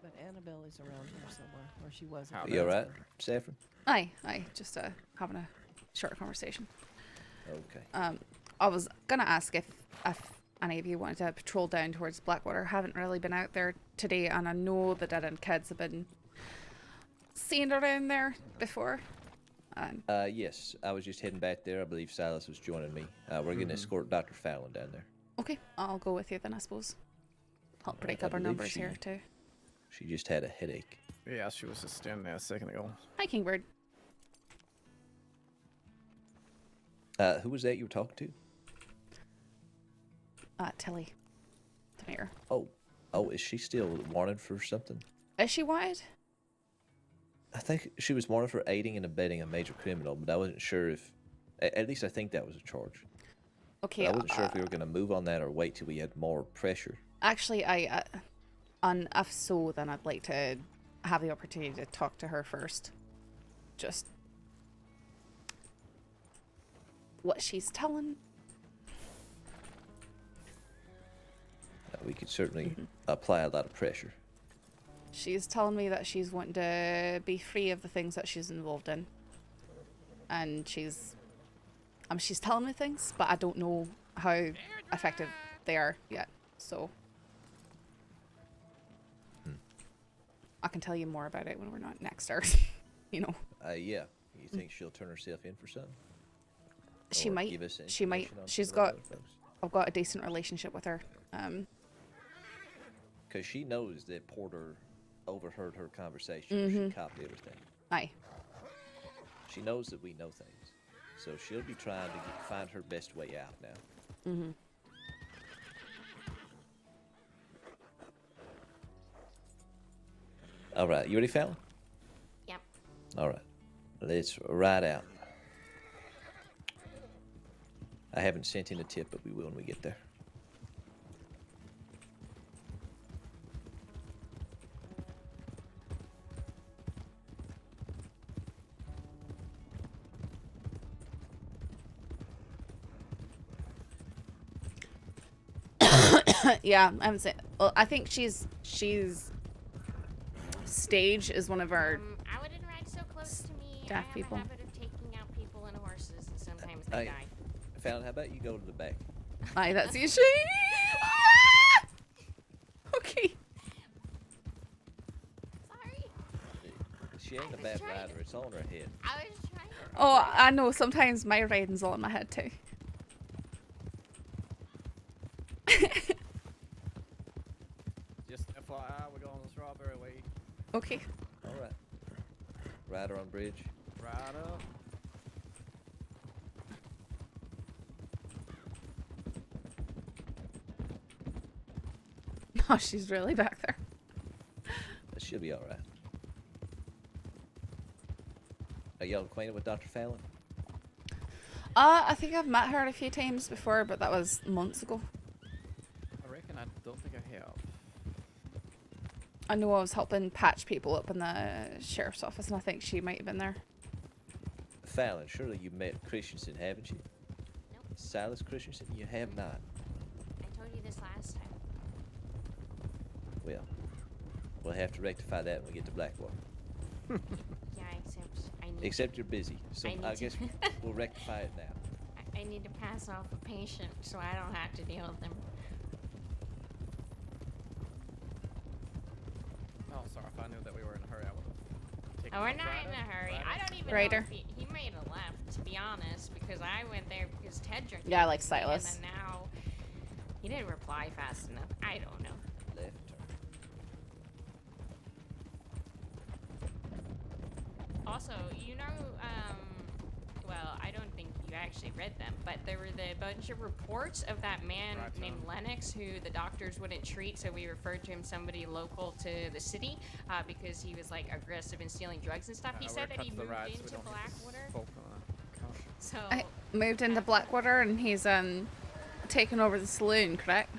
But Annabelle is around here somewhere, or she was. You all right, Saffron? Aye. Just having a short conversation. Okay. I was gonna ask if any of you wanted to patrol down towards Blackwater. Haven't really been out there today, and I know the dead-end kids have been seen around there before. Yes, I was just heading back there. I believe Silas was joining me. We're going to escort Dr. Fallon down there. Okay, I'll go with you then, I suppose. Help break up our numbers here too. She just had a headache. Yeah, she was just standing there a second ago. Hi, Kingbird. Who was that you were talking to? Tilly. The mayor. Oh, is she still wanted for something? Is she wanted? I think she was wanted for aiding and abetting a major criminal, but I wasn't sure if. At least I think that was a charge. Okay. But I wasn't sure if we were going to move on that or wait till we had more pressure. Actually, and if so, then I'd like to have the opportunity to talk to her first. Just what she's telling. We could certainly apply a lot of pressure. She's telling me that she's wanting to be free of the things that she's involved in. And she's telling me things, but I don't know how effective they are yet. So I can tell you more about it when we're not next to her, you know. Yeah. You think she'll turn herself in for something? She Or might. give us She might. information on She's some of the got. other folks? I've got a decent relationship with her. Because she knows that Porter overheard her conversation. She copied everything. Aye. She knows that we know things. So she'll be trying to find her best way out now. Mm-hmm. All right. You ready, Fallon? Yep. All right. Let's ride out. I haven't sent in a tip, but we will when we get there. Yeah, I haven't seen. Well, I think she's Stage is one of our I wouldn't ride so close to me. staff I have people. a habit of taking out people and horses, and sometimes they Hey, die. Fallon, how about you go to the back? Aye, that's you. She. Okay. She ain't a bad rider. It's on her head. I was trying. Oh, I know. Sometimes my riding's all in my head too. Just FYI, we're going the Strawberry Way. Okay. All right. Rider on bridge. Right up. Oh, she's really back there. She'll be all right. Are y'all acquainted with Dr. Fallon? I think I've met her a few times before, but that was months ago. I reckon I don't think I have. I know I was helping patch people up in the sheriff's office, and I think she might have been there. Fallon, surely you met Christensen, haven't you? Nope. Silas Christensen? You have not. I told you this last time. Well, we'll have to rectify that when we get to Blackwater. Yeah, Except you're busy, so I need I to- guess we'll rectify it now. I need to pass off a patient so I don't have to deal with them. Oh, sorry. If I knew that we were in a hurry, I would have taken Oh, we're off not in a Ryder. hurry. I don't even Ryder. know if he might have left, to be honest, because I went there because Tedrick. Yeah, like left me, Silas. And then now he didn't reply fast enough. I don't know. Left turn. Also, you know, well, I don't think you actually read them, but there were the bunch of reports of that man named Lenox who the doctors wouldn't treat, so we referred to him somebody local to the city because he was like aggressive and stealing drugs and stuff. He said that he moved into Blackwater. So I moved into Blackwater, and he's taken over the saloon, correct?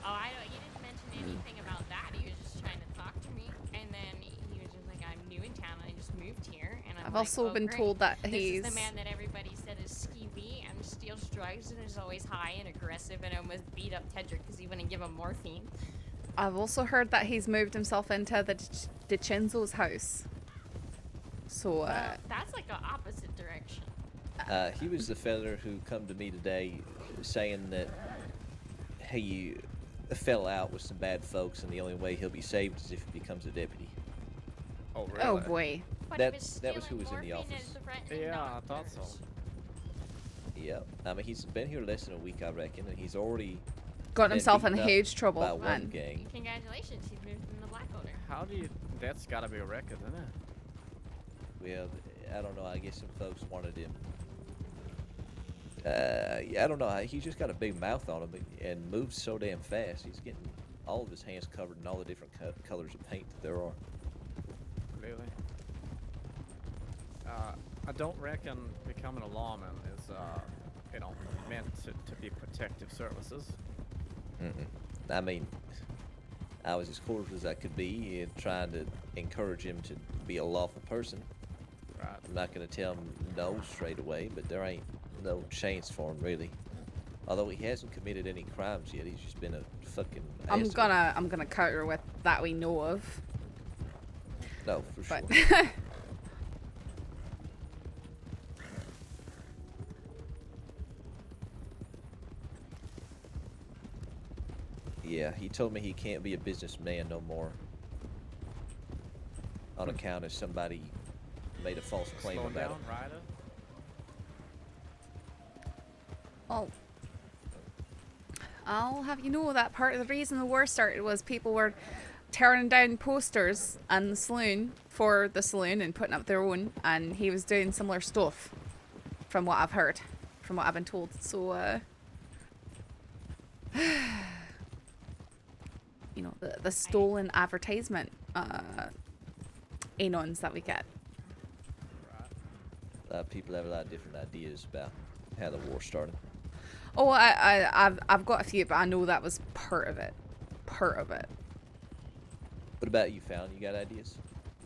Oh, I don't. You didn't mention anything about that. He was just trying to talk to me, and then he was just like, "I'm new in town. I just moved here." And I'm I've like, also "Oh, been great. told that this he's is the man that everybody said is skeevy and steals drugs and is always high and aggressive and almost beat up Tedrick because he wouldn't give him morphine." I've also heard that he's moved himself into the DiCenzo's house. So, That's like the opposite direction. He was the feller who come to me today saying that he fell out with some bad folks, and the only way he'll be saved is if he becomes a deputy. Oh, really? Oh, boy. But That was who was in the office. Yeah, I thought so. Yep. I mean, he's been here less than a week, I reckon, and he's already got been himself in beaten up huge trouble. by one And gang. Congratulations, he's moved into Blackwater. How do you... That's got to be a record, isn't it? Well, I don't know. I guess some folks wanted him. Yeah, I don't know. He's just got a big mouth on him and moves so damn fast. He's getting all of his hands covered in all the different colors of paint that there are. Really? I don't reckon becoming a lawman is, you know, meant to be protective services. I mean, I was as cordial as I could be in trying to encourage him to be a lawful person. Right. I'm not going to tell him no straight away, but there ain't no chance for him, really. Although he hasn't committed any crimes yet, he's just been a fucking I'm asshole. gonna counter with that we know of. No, for sure. But Yeah, he told me he can't be a businessman no more. On account of somebody made a false claim Slow about down, him. Ryder. Oh. I'll have you know that part of the reason the war started was people were tearing down posters in the saloon for the saloon and putting up their own, and he was doing similar stuff from what I've heard, from what I've been told. So you know, the stolen advertisement anons that we get. people have a lot of different ideas about how the war started. Oh, I've got a few, but I know that was part of it. Part of it. What about you, Fallon? You got ideas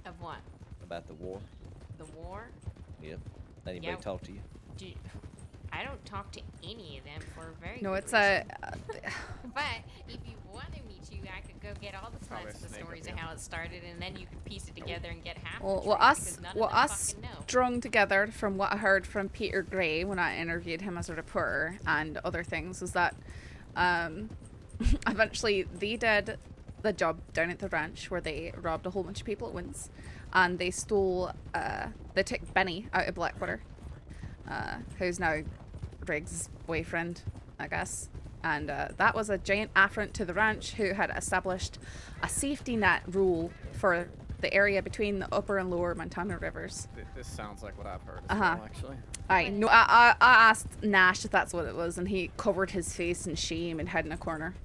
Of what? about the war? The war? Yep. Anybody Yeah. talk to you? I don't talk to any of them for a very No, good it's reason. But if you wanted me to, I could go get all the Probably slides of the snake up stories here. of how it started, and then you could piece it together and get half. Well, the what truth, us, because none what of them us fucking know. strung together from what I heard from Peter Gray when I interviewed him as a reporter and other things was that eventually they did the job down at the ranch where they robbed a whole bunch of people at once, and they stole, they took Benny out of Blackwater, who's now Riggs' boyfriend, I guess. And that was a giant affront to the ranch, who had established a safety net rule for the area between the upper and lower Montana rivers. This sounds like what I've heard as well, actually. I asked Nash if that's what it was, and he covered his face in shame and hid in a corner.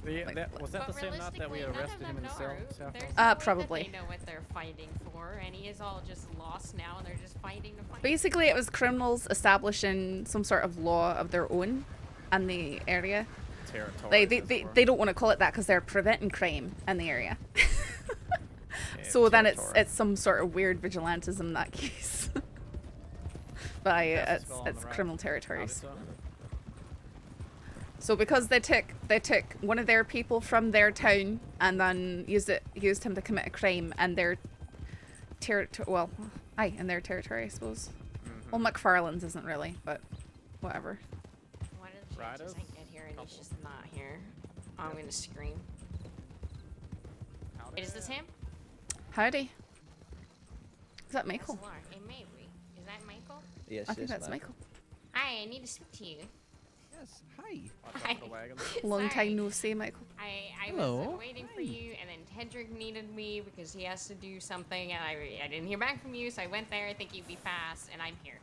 Yeah, was that the same night that we arrested him in the cell? There's no way probably. that they know what they're fighting for, and he is all just lost now, and they're just fighting to fight. Basically, it was criminals establishing some sort of law of their own in the area. They don't want to call it that because they're preventing crime in the area. So then it's some sort of weird vigilantism in that case. But it's criminal territories. So because they took one of their people from their town and then used him to commit a crime in their territory. Well, in their territory, I suppose. Well, McFarland's isn't really, but whatever. Why did the just get here and he's just not here? Oh, I'm gonna scream. Is this him? Howdy. Is that Michael? It may be. Is that Michael? Yes, I think that's Michael. Hi, I need to speak to you. Yes, hi. Hi. Long time no see, Michael. I Hello. was waiting for you, and then Tedrick needed me because he has to do something, and I didn't hear back from you, so I went there. I think you'd be fast, and I'm here.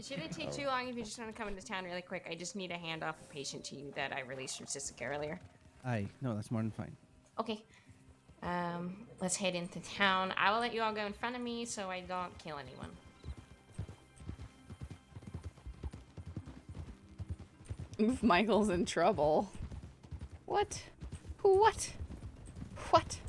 Should it take too long if you just want to come into town really quick? I just need to hand off a patient to you that I released from Sissica earlier. Aye, no, that's more than fine. Okay. Let's head into town. I will let you all go in front of me so I don't kill anyone. Oof, Michael's in trouble. What? What? What?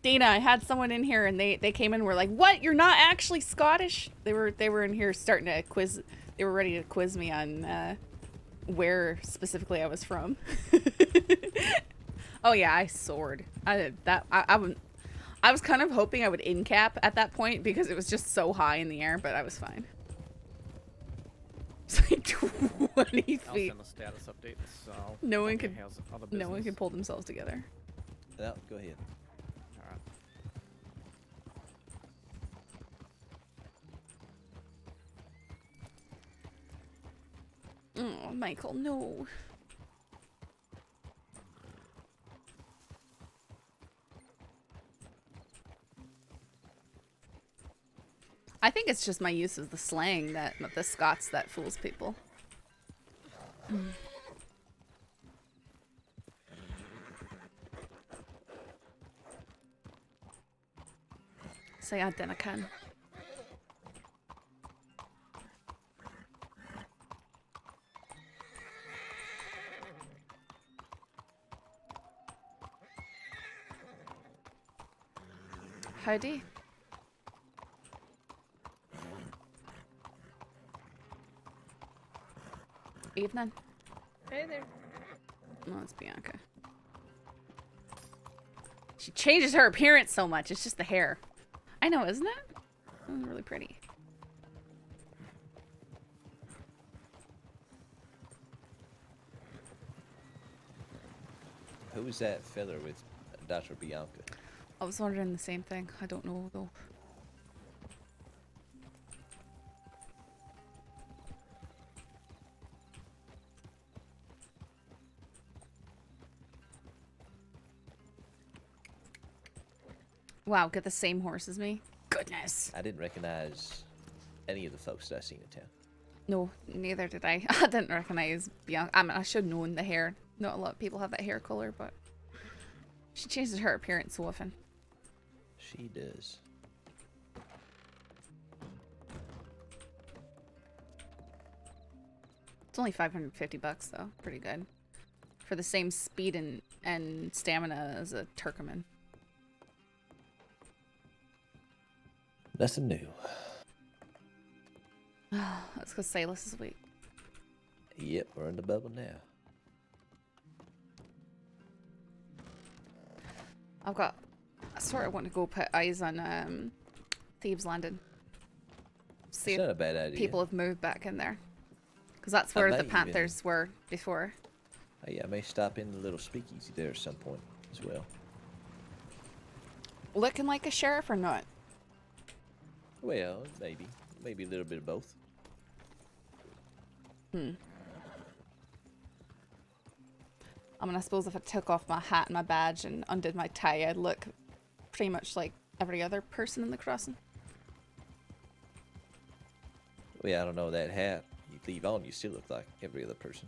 Dana, I had someone in here and they came in and were like, "What? You're not actually Scottish?" They were in here starting to quiz. They were ready to quiz me on where specifically I was from. Oh yeah, I soared. I did that. I was kind of hoping I would in-cap at that point because it was just so high in the air, but I was fine. It's like 20 feet. I'll send a status update. So No one okay, could. how's other No one business? could pull themselves together. No, go ahead. Oh, Michael, no. I think it's just my use of the slang that the Scots that fools people. Say I dinna can. Howdy. Evening. Hey there. No, it's Bianca. She changes her appearance so much. It's just the hair. I know, isn't it? It's really pretty. Who is that fella with Dr. Bianca? I was wondering the same thing. I don't know though. Wow, get the same horse as me? Goodness. I didn't recognize any of the folks that I seen in town. No, neither did I. I didn't recognize Bianca. I mean, I should have known the hair. Not a lot of people have that hair color, but she changes her appearance so often. She does. It's only $550 though. Pretty good. For the same speed and stamina as a Turkoman. Nothing new. That's because Silas is weak. Yep, we're in the bubble now. I sort of want to go put eyes on Thieves Landing. See It's not a bad idea. people have moved back in there. Because that's I where might the even- Panthers were before. Oh, yeah, I may stop in the little speakeasy there at some point as well. Looking like a sheriff or not? Well, maybe. Maybe a little bit of both. I mean, I suppose if I took off my hat and my badge and undid my tie, I'd look pretty much like every other person in the crossing. Well, I don't know, that hat you leave on, you still look like every other person.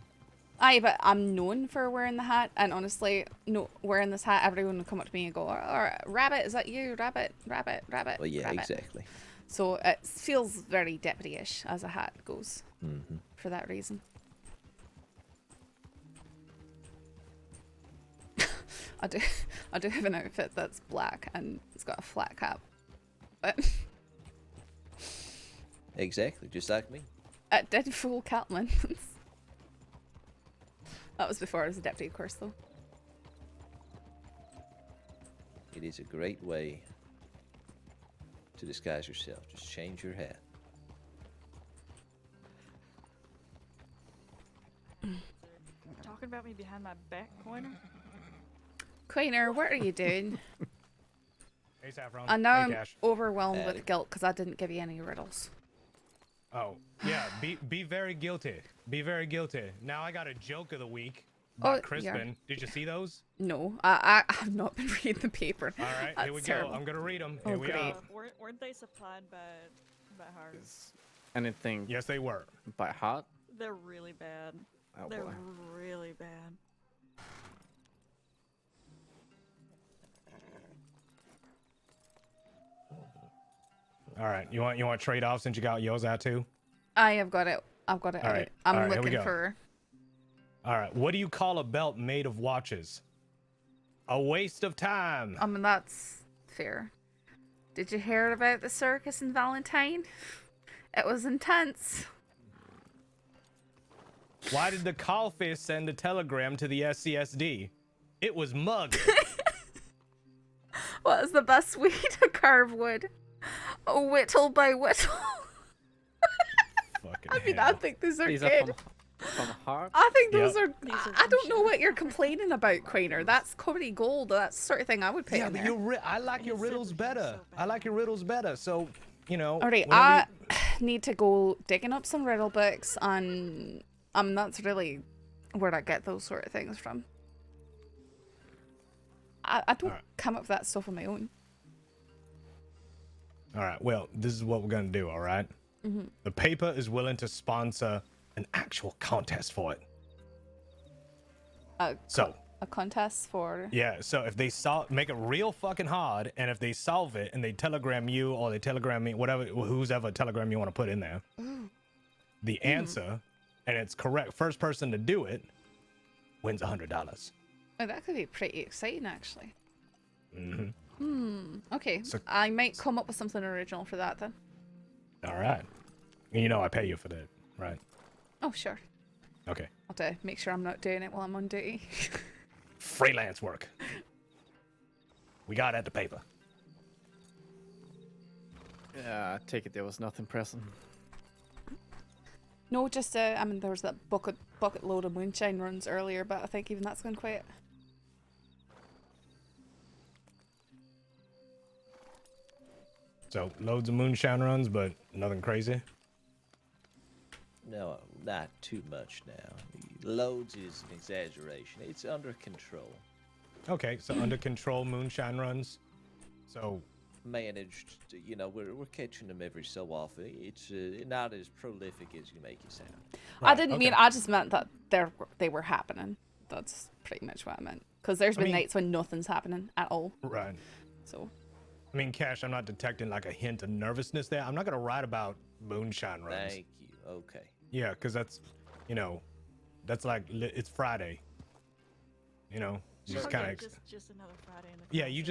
Aye, but I'm known for wearing the hat, and honestly, no, wearing this hat, everyone will come up to me and go, "Oh, Rabbit, is that you? Rabbit, Rabbit, Rabbit." Well, yeah, Rabbit." exactly. So it feels very deputy-ish as a hat goes, for that reason. I do have an outfit that's black and it's got a flat cap, but Exactly, just like me. it did fool Catman. That was before I was a deputy, of course, though. It is a great way to disguise yourself. Just change your hat. Talking about me behind my back, Coiner? Quainer, what are you doing? Hey, Saffron. I know Hey, I'm Cash. overwhelmed with guilt because I didn't give you any riddles. Oh, yeah. Be very guilty. Be very guilty. Now I got a joke of the week about Crispin. Did you see those? No, I have not been reading the paper. All right, here we go. I'm gonna read them. Here we great. go. Weren't they supplied by Hard? Anything? Yes, they were. By heart? They're really bad. Oh, They're boy. really bad. All right, you want trade off since you got yours out too? I have got it. I've got it. All out. right, I'm all right, here we looking go. for. All right, what do you call a belt made of watches? A waste of time. I mean, that's fair. Did you hear about the circus in Valentine? It was intense. Why did the callfish send a telegram to the SCSD? It was mugged. What is the best way to carve wood? Whittle by whittle. I mean, I think these are These good. are from heart? I think those Yep. are. I don't know what you're complaining about, Quainer. That's comedy gold. That's the sort of thing I would put Yeah, in but there. I like your riddles better. I like your riddles better. So, you know. Alright, whenever I need to go digging up some riddle books, and that's really where I get those sort of things from. I don't come up with that stuff on my own. All right. Well, this is what we're gonna do. All right. Mhm. The paper is willing to sponsor an actual contest for it. So A contest for. yeah. So if they make it real fucking hard, and if they solve it, and they telegram you or they telegram me, whatever, who's ever telegram you want to put in there, the answer, and it's correct, first person to do it wins $100. Oh, that could be pretty exciting, actually. Mm-hmm. Okay. So- I might come up with something original for that then. All right. You know I pay you for that, right? Oh, sure. Okay. I'll have to make sure I'm not doing it while I'm on duty. Freelance work. We got at the paper. Yeah, I take it there was nothing pressing. No, just I mean, there was that bucket load of moonshine runs earlier, but I think even that's gone quiet. So loads of moonshine runs, but nothing crazy. No, not too much now. Loads is an exaggeration. It's under control. Okay, so under control moonshine runs. So Managed, you know, we're catching them every so often. It's not as prolific as you make it sound. I didn't mean. I just meant that they were happening. That's pretty much what I meant. Because there's been mean- nights when nothing's happening at all. right. So. I mean, Cash, I'm not detecting like a hint of nervousness there. I'm not gonna write about moonshine runs. Thank you. Okay. Yeah, because that's, you know, that's like it's Friday. You know, you just kind of. Just another Friday in the. Yeah, you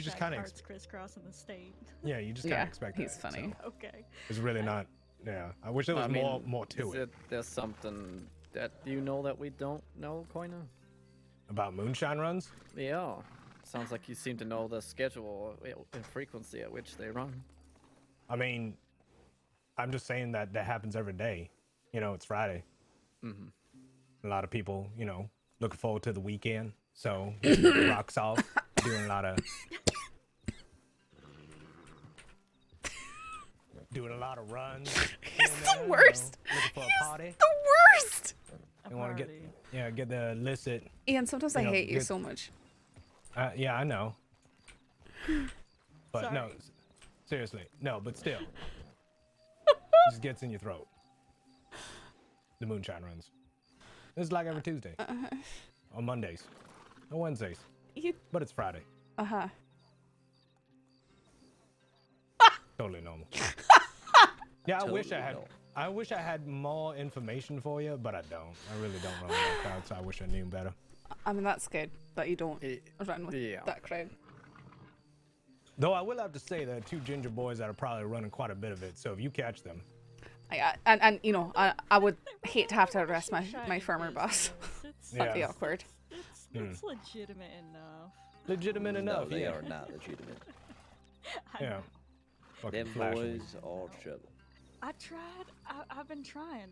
just kind of. Crisscrossing the state. Yeah, you just kind of expect. He's that, funny. So. Okay. It's really not. Yeah, I wish there was more to it. There's something that you know that we don't know, Koina? About moonshine runs? Yeah. Sounds like you seem to know the schedule and frequency at which they run. I mean, I'm just saying that happens every day. You know, it's Friday. Mm-hmm. A lot of people, you know, looking forward to the weekend. So, rocks off, doing a lot of runs. He's the worst. You know, looking for a party. He's the worst. You want to get the illicit. Ian, sometimes I hate you so much. Yeah, I know. But Sorry. no, seriously, no, but still, it just gets in your throat. The moonshine runs. It's like every Tuesday, on Mondays, on Wednesdays, but it's Friday. Totally normal. Yeah, I wish I had more information for you, but I don't. I really don't run that crowd, so I wish I knew better. I mean, that's good that you don't run with that crowd. Though I will have to say there are two ginger boys that are probably running quite a bit of it, so if you catch them. And you know, I would hate to have to arrest my former boss. That'd be awkward. It's legitimate enough. Legitimate enough, They yeah. are not legitimate. Yeah. Them boys are trouble. I've been trying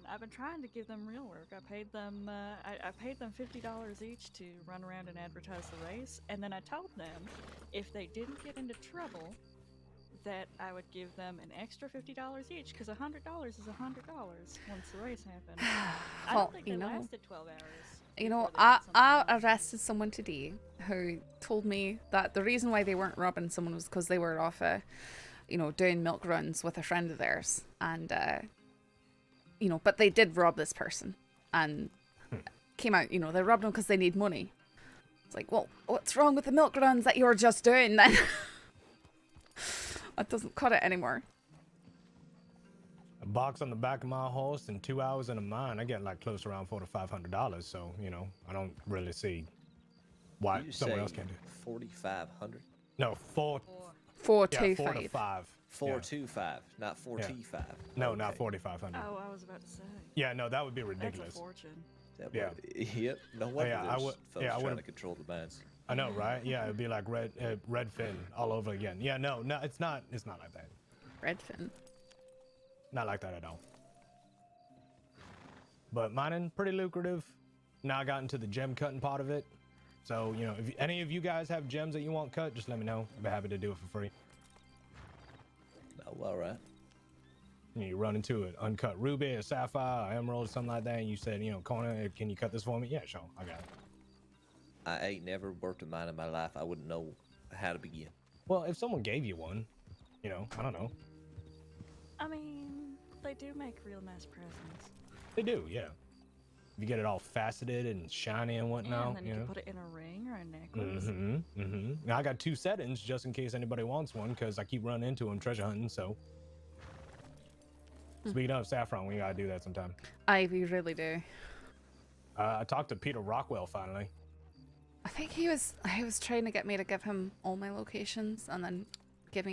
to give them real work. I paid them $50 each to run around and advertise the race, and then I told them if they didn't get into trouble that I would give them an extra $50 each, because $100 is $100 once the race happened. I don't think they lasted 12 hours. You know, I arrested someone today who told me that the reason why they weren't robbing someone was because they were off doing milk runs with a friend of theirs, and but they did rob this person, and came out, they robbed them because they need money. It's like, well, what's wrong with the milk runs that you were just doing then? That doesn't cut it anymore. A box on the back of my horse and 2 hours in a mine, I get like close around $400 to $500. So I don't really see why someone else can't do it. 4,500. No, 4 to 5. 425, not 4T5. No, not 4,500. Oh, I was about to say. Yeah, no, that would be ridiculous. That's a fortune. Yep. No wonder folks trying to control the mines. I know, right? Yeah, it'd be like Redfin all over again. Yeah, no, it's not like that. Redfin. Not like that at all. But mining, pretty lucrative. Now I got into the gem cutting part of it. So, if any of you guys have gems that you want cut, just let me know. I'd be happy to do it for free. Oh, all right. You run into an uncut ruby, a sapphire, an emerald, or something like that, and you said, Kona, can you cut this for me? Yeah, sure, I got it. I ain't never worked a mine in my life. I wouldn't know how to begin. Well, if someone gave you one, I don't know. I mean, they do make real nice presents. They do, yeah. You get it all faceted and shiny and whatnot. Yeah, and then you can put it in a ring or a necklace. Now I got 2 settings just in case anybody wants one, because I keep running into them treasure hunting. So, speaking of Saffron, we gotta do that sometime. We really do. I talked to Peter Rockwell finally. I think he was trying to get me to give him all my locations, and then he give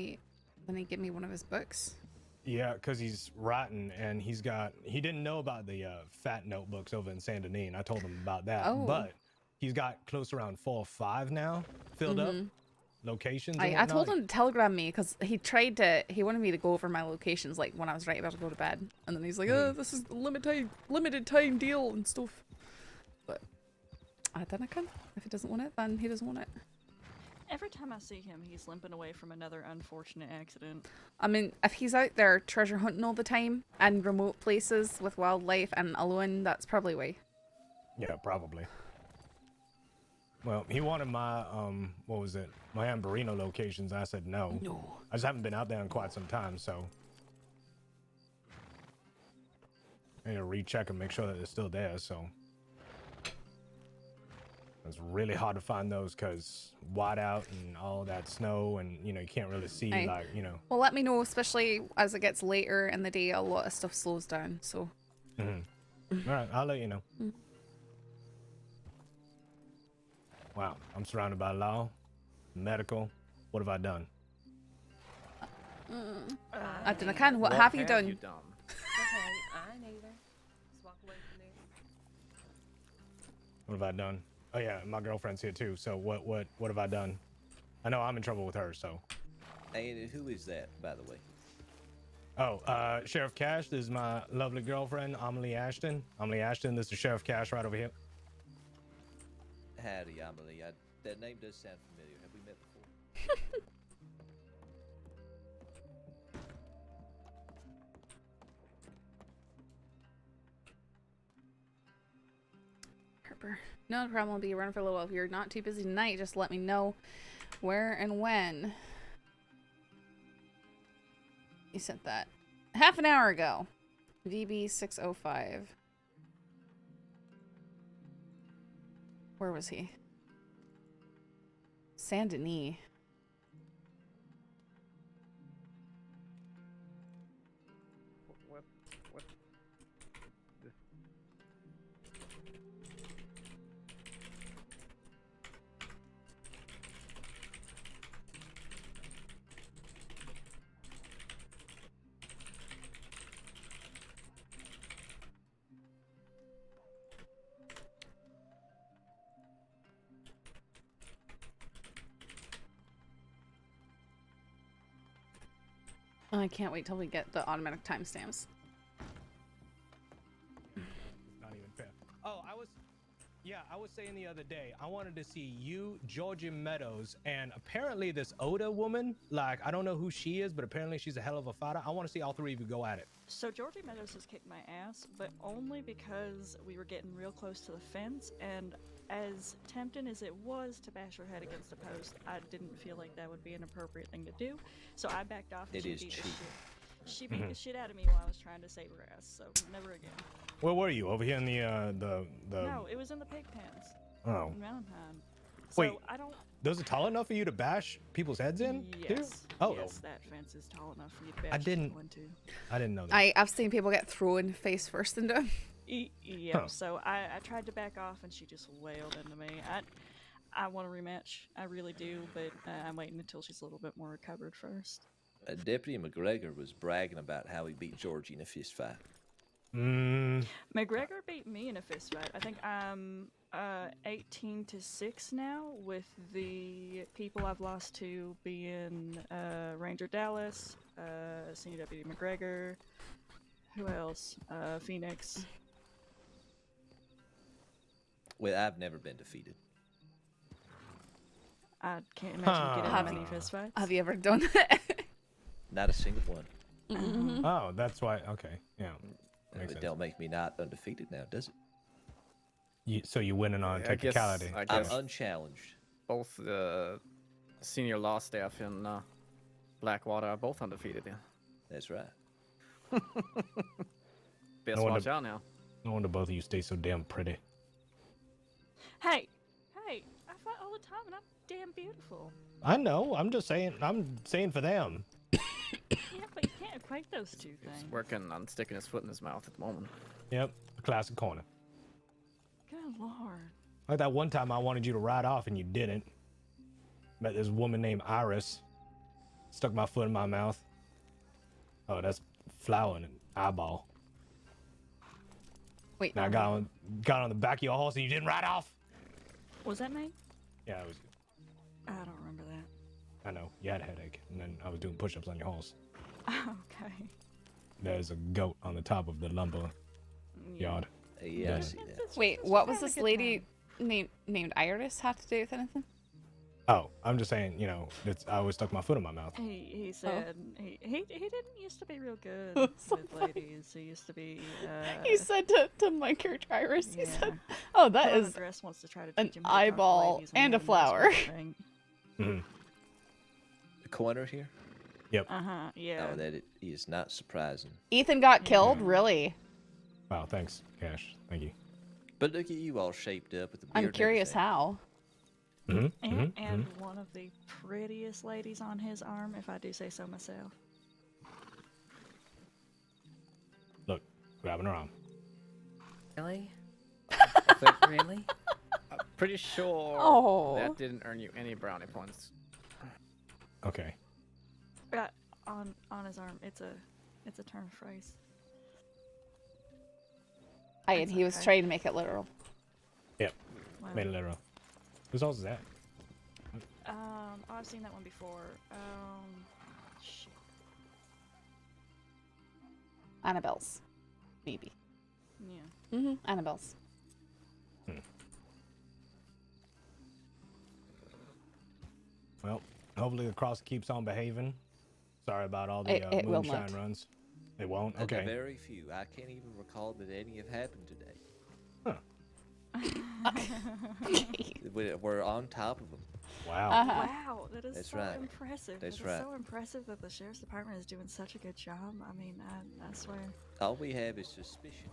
me one of his books. Yeah, because he's writing, and he didn't know about the fat notebooks over in Saint Denis, and I told him about that. Oh. But he's got close around 4 or 5 now filled up locations. I told him to telegram me because he wanted me to go over my locations like when I was right about to go to bed, and then he's like, "Oh, this is a limited time deal and stuff." But then I can. If he doesn't want it, then he doesn't want it. Every time I see him, he's limping away from another unfortunate accident. I mean, if he's out there treasure hunting all the time and remote places with wildlife and alone, that's probably why. Yeah, probably. Well, he wanted my my Amberino locations. I said no. No. I just haven't been out there in quite some time, so I need to recheck and make sure that they're still there. So It's really hard to find those because wide out and all that snow, and you can't really see Aye. Well, let me know, especially as it gets later in the day, a lot of stuff slows down. So. Mm-hmm. All right, I'll let you know. Mm. Wow, I'm surrounded by law, medical. What have I done? I don't know. What have you done? Okay, I neither. Just walk away from there. What have I done? Oh yeah, my girlfriend's here too. So what have I done? I know I'm in trouble with her. So. And who is that, by the way? Oh, Sheriff Cash. This is my lovely girlfriend, Amelie Ashton. Amelie Ashton. This is Sheriff Cash right over here. Howdy, Amelie. That name does sound familiar. Have we met before? Harper. No problem. I'll be around for a little while. If you're not too busy tonight, just let me know where and when. You sent that half an hour ago. VB 605. Where was he? Saint Denis. What? I can't wait till we get the automatic timestamps. Not even fair. Oh, I was saying the other day, I wanted to see you, Georgia Meadows, and apparently this Oda woman, like, I don't know who she is, but apparently she's a hell of a fighter. I want to see all three of you go at it. So Georgie Meadows has kicked my ass, but only because we were getting real close to the fence, and as tempting as it was to bash her head against a post, I didn't feel like that would be an appropriate thing to do, so I backed off and It she is beat the cheap. shit. She beat the shit out of me while I was trying to save her ass, so never again. Where were you? Over here in the No, it was in the pig pens. Oh. In Valentine. So Wait, I don't. those are tall enough for you to bash people's heads in? too? Yes. Oh, Yes, that fence is tall enough for you to bash I didn't. people into. I didn't know that. I've seen people get thrown face first into him. Yeah, Huh. so I tried to back off and she just wailed into me. I want a rematch, I really do, but I'm waiting until she's a little bit more recovered first. Deputy McGregor was bragging about how he beat Georgie in a fist fight. McGregor beat me in a fist fight. I think I'm 18-6 now, with the people I've lost to being Ranger Dallas, Senior Deputy McGregor, who else? Phoenix. Well, I've never been defeated. I can't imagine getting in many fist fights. Have you ever done it? Not a single one. Mm-hmm. Oh, that's why. Okay, yeah. Makes It sense. don't make me not undefeated now, does it? So you winning on I guess- technicality. I I'm guess unchallenged. both the senior law staff in Blackwater are both undefeated. Yeah. That's right. Best No wonder- watch out now. No wonder both of you stay so damn pretty. Hey, I fight all the time and I'm damn beautiful. I know. I'm just saying. I'm saying for them. Yeah, but you can't equate those two things. He's working on sticking his foot in his mouth at the moment. Yep. A classic corner. Good lord. Like that one time I wanted you to ride off and you didn't. Met this woman named Iris. Stuck my foot in my mouth. Oh, that's flour and an eyeball. Wait. Now I got on the back of your horse and you didn't ride off. Was that me? Yeah, it was. I don't remember that. I know. You had a headache, and then I was doing push-ups on your horse. Okay. There's a goat on the top of the lumber yard. Yeah, I see that. Wait, what was this lady named Iris have to do with anything? Oh, I'm just saying, I always stuck my foot in my mouth. He said he didn't used to be real good with ladies. He used to be. He said to Mike or Iris, he said, Yeah. "Oh, that Colonel is Dress wants to try to an teach him how to talk to eyeball ladies and a that flower." sort of thing. The corner here? Yep. Yeah. Oh, that is not surprising. Ethan got killed, really? Wow, thanks, Cash. Thank you. But look at you all shaped up with the beard. I'm and curious everything. how. And one of the prettiest ladies on his arm, if I do say so myself. Look, grabbing her arm. Really? Really? I'm pretty sure that didn't earn you any brownie points. Okay. On his arm, it's a turn of phrase. Aye, and he was okay. trying to make it literal. Yep. Wow. Made it literal. Whose house is that? Oh, I've seen that one before. Shit. Annabelle's. Maybe. Yeah. Mm-hmm. Annabelle's. Well, hopefully the cross keeps on behaving. Sorry about all the It will moonshine not. runs. It won't? Okay. Very few. I can't even recall that any have happened today. We're on top of them. Wow. Wow, that is That's so right. impressive. That's That is right. so impressive that the sheriff's department is doing such a good job. I mean, I swear. All we have is suspicion.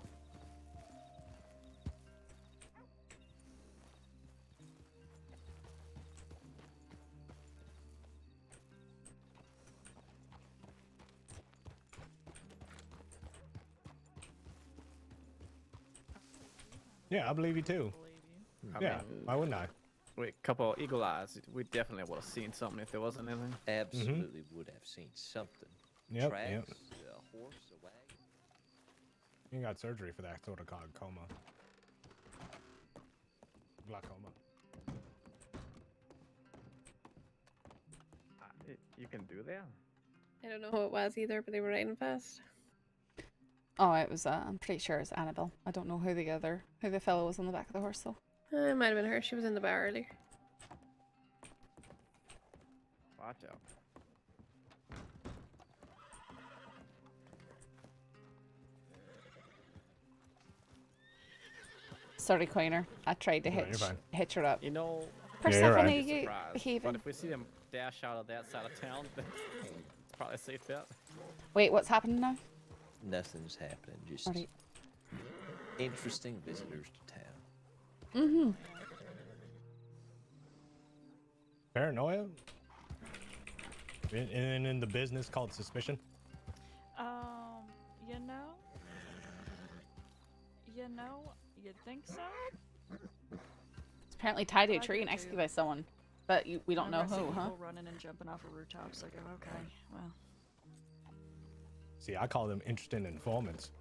Yeah, I believe you too. I Yeah, mean, why wouldn't I? with a couple of eagle eyes, we definitely would have seen something if there wasn't anything. Absolutely would have seen something. Yep, Tracks, yep. a horse, a wagon. You got surgery for that sort of coma. Glaucoma. You can do that? I don't know who it was either, but they were riding fast. Oh, it was. I'm pretty sure it's Annabelle. I don't know who the fellow was on the back of the horse though. It might have been her. She was in the bar earlier. Watch out. Sorry, Coiner. I tried to No, you're fine. hitch her up. You know, Persephone, right. you surprised, behaving. but if we see them dash out of that side of town, then it's probably a safe bet. Wait, what's happening now? Nothing's happening. Just Alright. interesting visitors to town. Mm-hmm. Paranoia? In the business called suspicion? You'd think so? It's apparently tied to a I tree do and too. executed by someone, but we don't know I see who, huh? people running and jumping off of rooftops. I go, okay, well. See, I call them interesting informants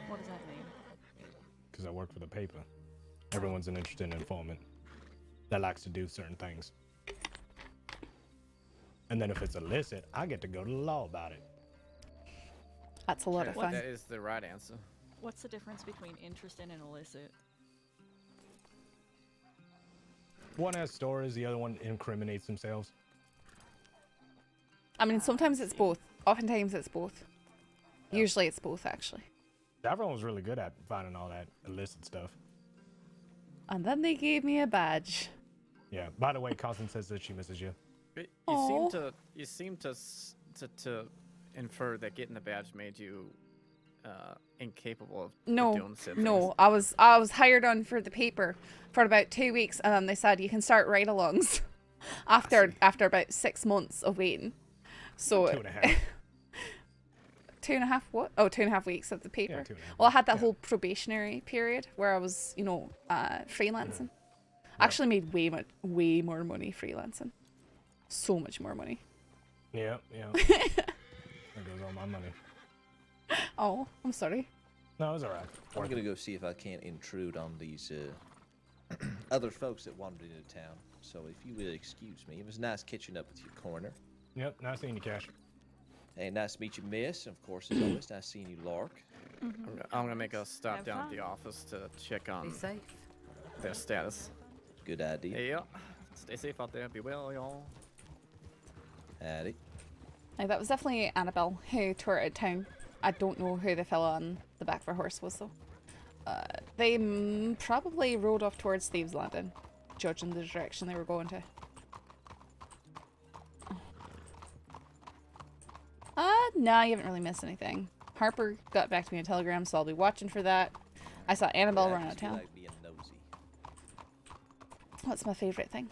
What does that mean? because I work for the paper. Everyone's an interesting informant that likes to do certain things. And then if it's illicit, I get to go to the law about it. That's a lot of fun. That is the right answer. What's the difference between interested and illicit? One has stories, the other one incriminates themselves. I mean, sometimes it's both. Oftentimes it's both. Usually it's both, actually. Saffron was really good at finding all that illicit stuff. And then they gave me a badge. Yeah. By the way, Constance says that she misses you. You seem to infer that getting the badge made you incapable of doing said No. things. I was hired on for the paper for about 2 weeks, and then they said you can start ride-alongs after about 6 months of waiting. So 2.5. 2.5 what? Oh, 2.5 weeks of the paper. Yeah, 2.5. Well, I had that whole probationary period where I was, freelancing. I actually made way more money freelancing. So much more money. Yeah. There goes all my money. Oh, I'm sorry. No, it was alright. I'm gonna go see if I can't intrude on these other folks that wandered into town. So if you will excuse me, it was nice catching up with you, Coroner. Yep, nice seeing you, Cash. Hey, nice to meet you, Miss. And of course, as always, nice seeing you, Lark. Mm-hmm. I'm gonna make a stop Have down fun. at the office to check on Be safe. their status. Good idea. Hey, yeah. Stay safe out there. Be well, y'all. Howdy. Like, that was definitely Annabelle who tore it out town. I don't know who the fella on the back of her horse was, though. They probably rode off towards Thieves Landing, judging the direction they were going to. Nah, you haven't really missed anything. Harper got back to me on Telegram, so I'll be watching for that. I saw Annabelle I run out of just feel town. like being nosy. What's my favorite thing?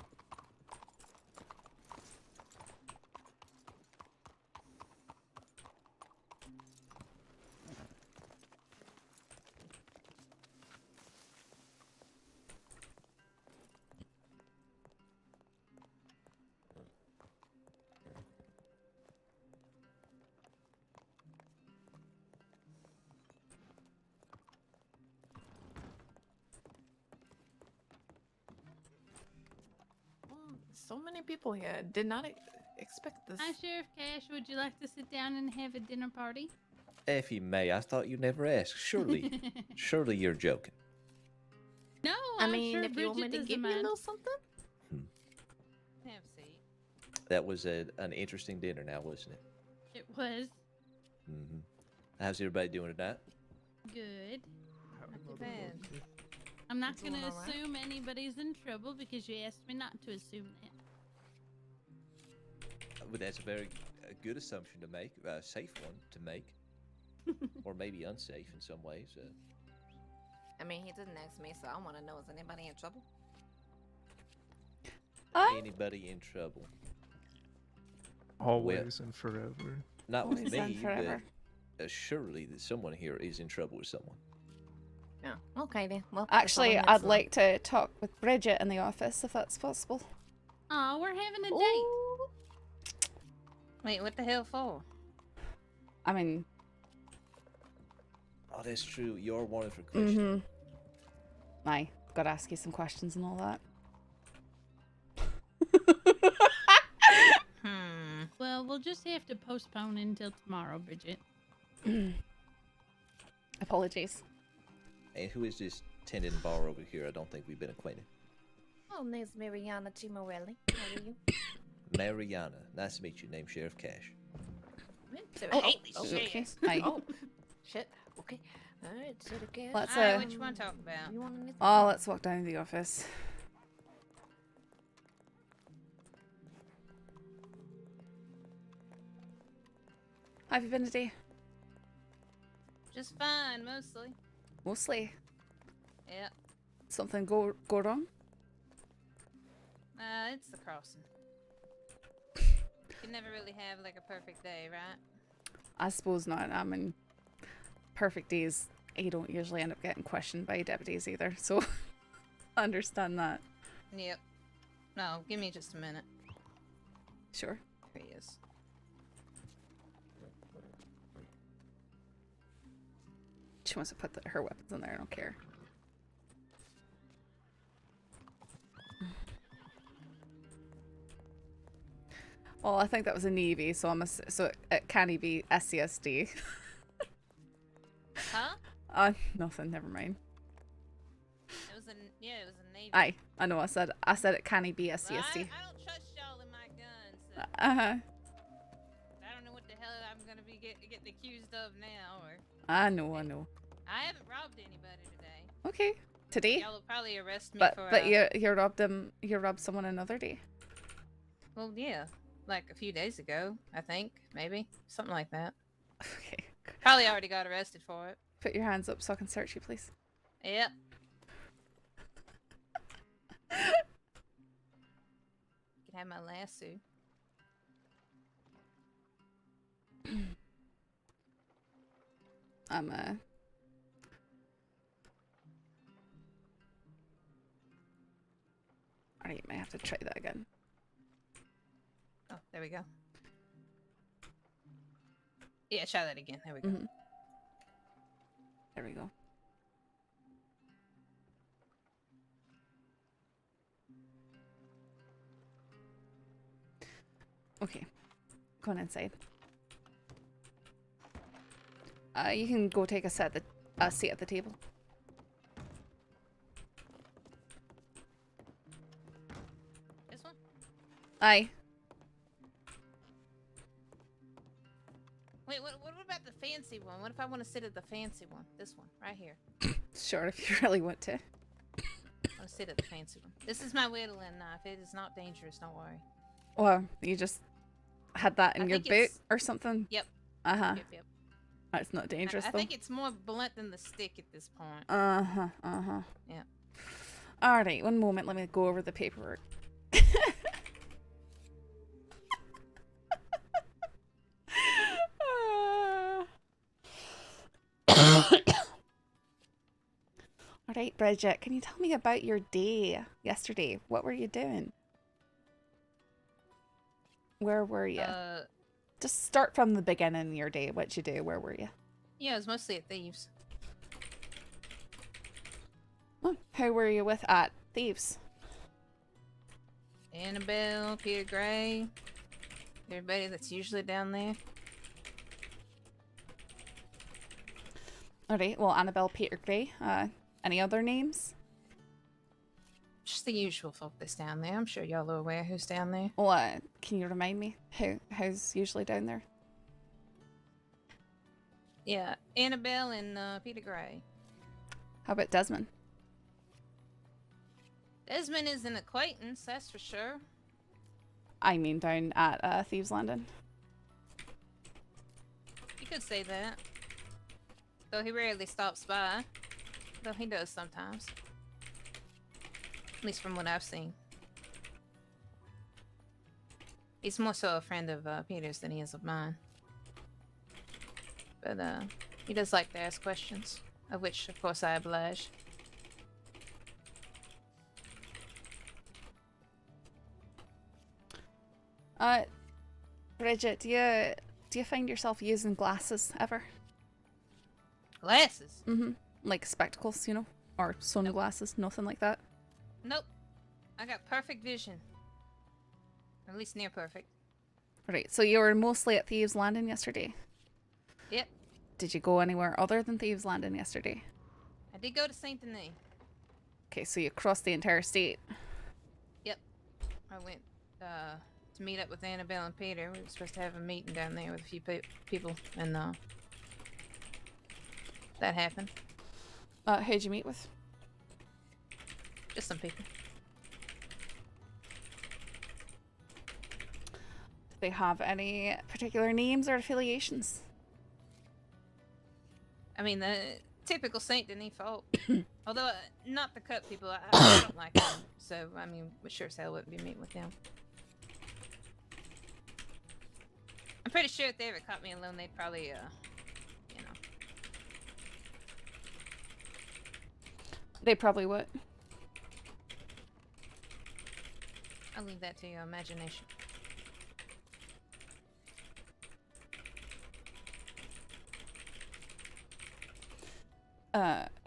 So many people here. Did not expect this. Hi, Sheriff Cash. Would you like to sit down and have a dinner party? Effie May, I thought you never asked. Surely, surely you're joking. No, I I'm mean, sure if you want me Bridgette to doesn't give you a mind. little something. Have a seat. That was an interesting dinner now, wasn't it? It was Mm-hmm. How's everybody doing tonight? good. Not too bad. I'm not Doing going to all right? assume anybody's in trouble because you asked me not to assume that. Well, that's a very good assumption to make, a safe one to make, or maybe unsafe in some ways. I mean, he didn't ask me, so I want to know: is anybody in trouble? Anybody in trouble? Always and forever. Not with Always and me, forever. but surely that someone here is in trouble with someone. Yeah. Okay then. Well, Actually, I'd like to talk with Bridgette in the office if that's possible. Oh, we're having a date. Wait, what the hell for? I mean, Oh, that's true. You're wanted for questioning. Aye, gotta ask you some questions and all that. Well, we'll just have to postpone until tomorrow, Bridgette. Apologies. And who is this tending bar over here? I don't think we've been acquainted. Oh, name's Mariana Chimarelli. How are you? Mariana. Nice to meet you. Name Sheriff Cash. Okay. Okay. Aye. Oh, shit. Okay. All right, Sheriff Cash. Let's Alright, what you want to talk about? You want anything? Oh, let's walk down to the office. How have you been today? Just fine, mostly. Mostly. Yeah. Something go wrong? It's the crossing. You can never really have like a perfect day, right? I suppose not. I mean, perfect days, you don't usually end up getting questioned by deputies either, so I understand that. Yep. No, give me just a minute. Sure. Here he is. She wants to put her weapons in there, I don't care. Well, I think that was a Navy, so so it can't be SCSD. Huh? Nothing. Never mind. It was a Navy. Aye, I know. I said it can't be SCSD. Well, I don't trust y'all in my guns. So Uh huh. I don't know what the hell I'm gonna be getting accused of now, or I know. I haven't robbed anybody today. Okay, today. Y'all will probably arrest me But for. you robbed him. You robbed someone another day. Well, yeah, like a few days ago, I think, maybe something like that. Okay. Probably already got arrested for it. Put your hands up so I can search you, please. Yep. You can have my lasso. Alright, you might have to try that again. Oh, there we go. Yeah, try that again. There we go. Mhm. There we go. Okay, go on inside. You can go take a seat at the table. This one? Aye. Wait, what about the fancy one? What if I want to sit at the fancy one? This one, right here. Sure, if you really want to. I want to sit at the fancy one. This is my whittling knife. It is not dangerous, don't worry. Well, you just had that in I your think boot it's- or something? Yep. Uh-huh. Yep. It's not dangerous I though. think it's more blunt than the stick at this point. Yeah. All right, one moment. Let me go over the paperwork. All right, Bridgette, can you tell me about your day yesterday? What were you doing? Where were you? Just start from the beginning of your day. What'd you do? Where were you? Yeah, it was mostly at Thieves. Oh, who were you with at Thieves? Annabelle, Peter Gray, everybody that's usually down there. All right, well, Annabelle, Peter Gray. Any other names? Just the usual folk that's down there. I'm sure y'all are aware who's down there. Well, can you remind me who's usually down there? Yeah, Annabelle and Peter Gray. How about Desmond? Desmond is an acquaintance, that's for sure. I mean down at Thieves Landing. You could say that. Though he rarely stops by. Though he does sometimes. At least from what I've seen. He's more so a friend of Peter's than he is of mine. But he does like to ask questions, of which, of course, I oblige. Bridgette, do you find yourself using glasses ever? Glasses? Mm-hmm. Like spectacles, you know? Or sunglasses, nothing like that? Nope. I got perfect vision. Or at least near perfect. Right, so you were mostly at Thieves Landing yesterday? Yep. Did you go anywhere other than Thieves Landing yesterday? I did go to Saint Denis. Okay, so you crossed the entire state. Yep. I went to meet up with Annabelle and Peter. We were supposed to have a meeting down there with a few people, and that happened. Who'd you meet with? Just some people. Do they have any particular names or affiliations? I mean, the typical Saint Denis folk. Although, not the cut people. I don't like them. So, I mean, we sure as hell wouldn't be meeting with them. I'm pretty sure if they ever caught me alone, they'd probably, you know. They probably would. I'll leave that to your imagination.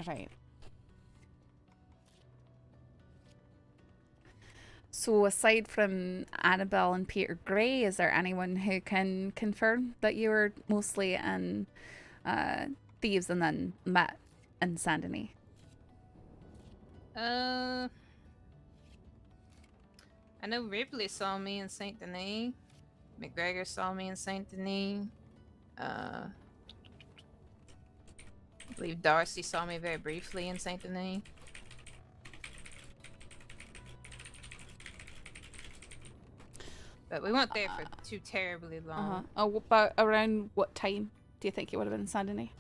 Right. So aside from Annabelle and Peter Gray, is there anyone who can confirm that you were mostly in Thieves and then met in Saint Denis? I know Ripley saw me in Saint Denis. McGregor saw me in Saint Denis. I believe Darcy saw me very briefly in Saint Denis. But we weren't there for too terribly long. Oh, about around what time do you think you would have been in Saint Denis?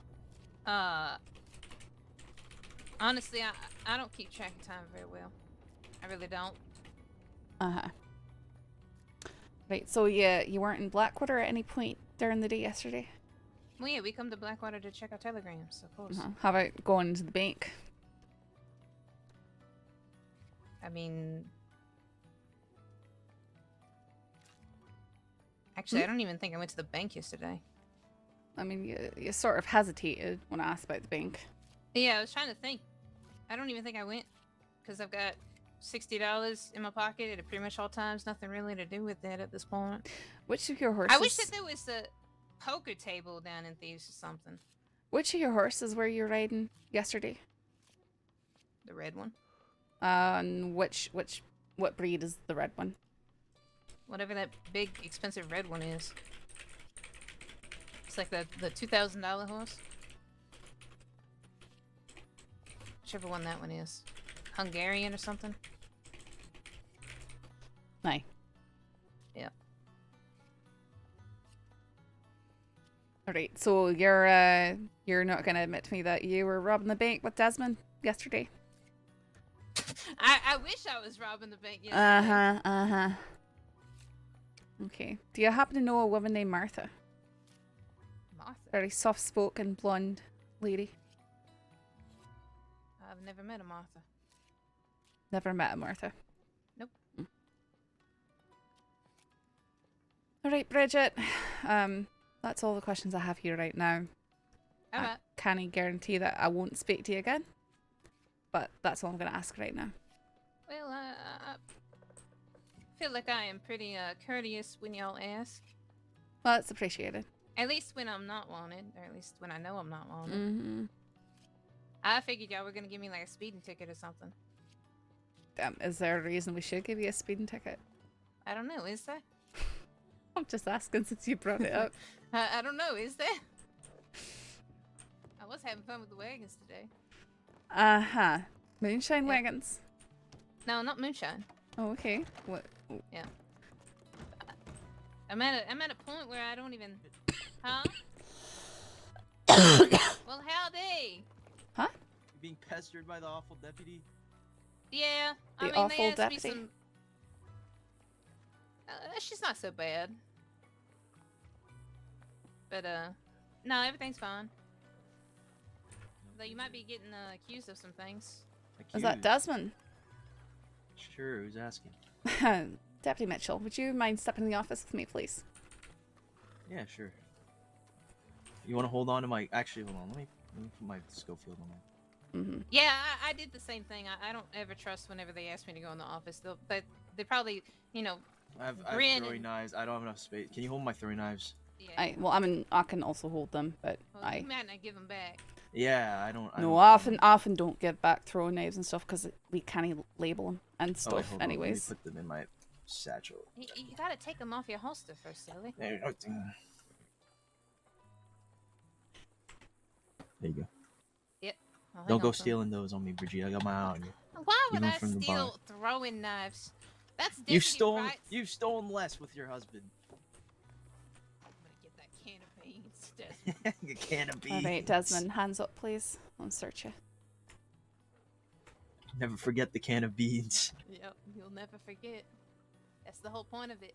Honestly, I don't keep track of time very well. I really don't. Right, so you weren't in Blackwater at any point during the day yesterday? Well, yeah, we come to Blackwater to check our telegrams, of course. How about going to the bank? I mean... Actually, I don't even think I went to the bank yesterday. I mean, you sort of hesitated when I asked about the bank. Yeah, I was trying to think. I don't even think I went, because I've got $60 in my pocket at pretty much all times. Nothing really to do with that at this point. Which of your horses... I wish that there was a poker table down in Thieves or something. Which of your horses were you riding yesterday? The red one. And what breed is the red one? Whatever that big, expensive red one is. It's like the $2,000 horse. Whichever one that one is. Hungarian or something? Aye. Yeah. Alright, so you're not gonna admit to me that you were robbing the bank with Desmond yesterday? I wish I was robbing the bank yesterday. Uh-huh. Okay. Do you happen to know a woman named Martha? Martha? Very soft-spoken, blonde lady. I've never met a Martha. Never met a Martha. Nope. Alright, Bridget. That's all the questions I have here right now. Alright. I can't guarantee that I won't speak to you again. But that's all I'm going to ask right now. Well, I feel like I am pretty courteous when y'all ask. Well, that's appreciated. At least when I'm not wanted, or at least when I know I'm not wanted. Mm-hmm. I figured y'all were gonna give me like a speeding ticket or something. Is there a reason we should give you a speeding ticket? I don't know, is there? I'm just asking since you brought it up. I don't know, is there? I was having fun with the wagons today. Uh-huh. Moonshine wagons? No, not moonshine. Oh, okay. What? Yeah. I'm at a point where I don't even. Huh? Well, howdy. Huh? You're being pestered by the awful deputy? Yeah. The I mean, awful they asked deputy? me some. She's not so bad. But no, everything's fine. Though you might be getting accused of some things. Is that Desmond? Sure, who's asking? Deputy Mitchell, would you mind stepping in the office with me, please? Yeah, sure. You want to hold on to my... Actually, hold on. Let me put my Schofield on there. Mm-hmm. Yeah, I did the same thing. I don't ever trust whenever they ask me to go in the office. But they probably, you know, I have grin throwing and- knives. I don't have enough space. Can you hold my throwing knives? Yeah. I can also hold them, but Well, you might not give them back. Yeah, I don't... No, I often don't give back throwing knives and stuff because we can't label them and Oh, wait, stuff hold on. Let me anyways. put them in my satchel. You gotta take them off your holster first, silly. There you go. Yep. Well, hang Don't go on, son. stealing those on me, Bridgette. I got my eye on you. Why would Even I from the bar. steal throwing knives? That's You've deputy stolen. rights. You've stolen less with your husband. I'm gonna get that can of beans, Desmond. A can of beans. Alright, Desmond, hands up, please. I'll search you. Never forget the can of beans. Yep, you'll never forget. That's the whole point of it.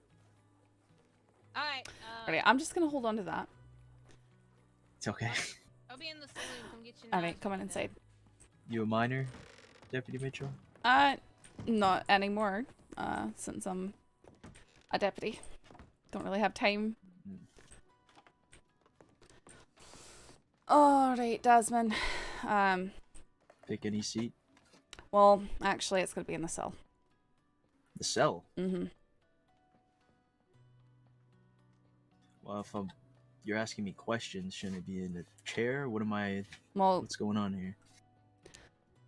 Alright, Alright, I'm just gonna hold on to that. It's okay. I'll be in the saloon. Come get your Alright, come on inside. You a minor, Deputy Mitchell? Not anymore. Since I'm a deputy. Don't really have time. Alright, Desmond. Pick any seat. Well, actually, it's gonna be in the cell. The cell. Mm-hmm. Well, if you're asking me questions, shouldn't it be in the chair? What am I? Well, what's going on here?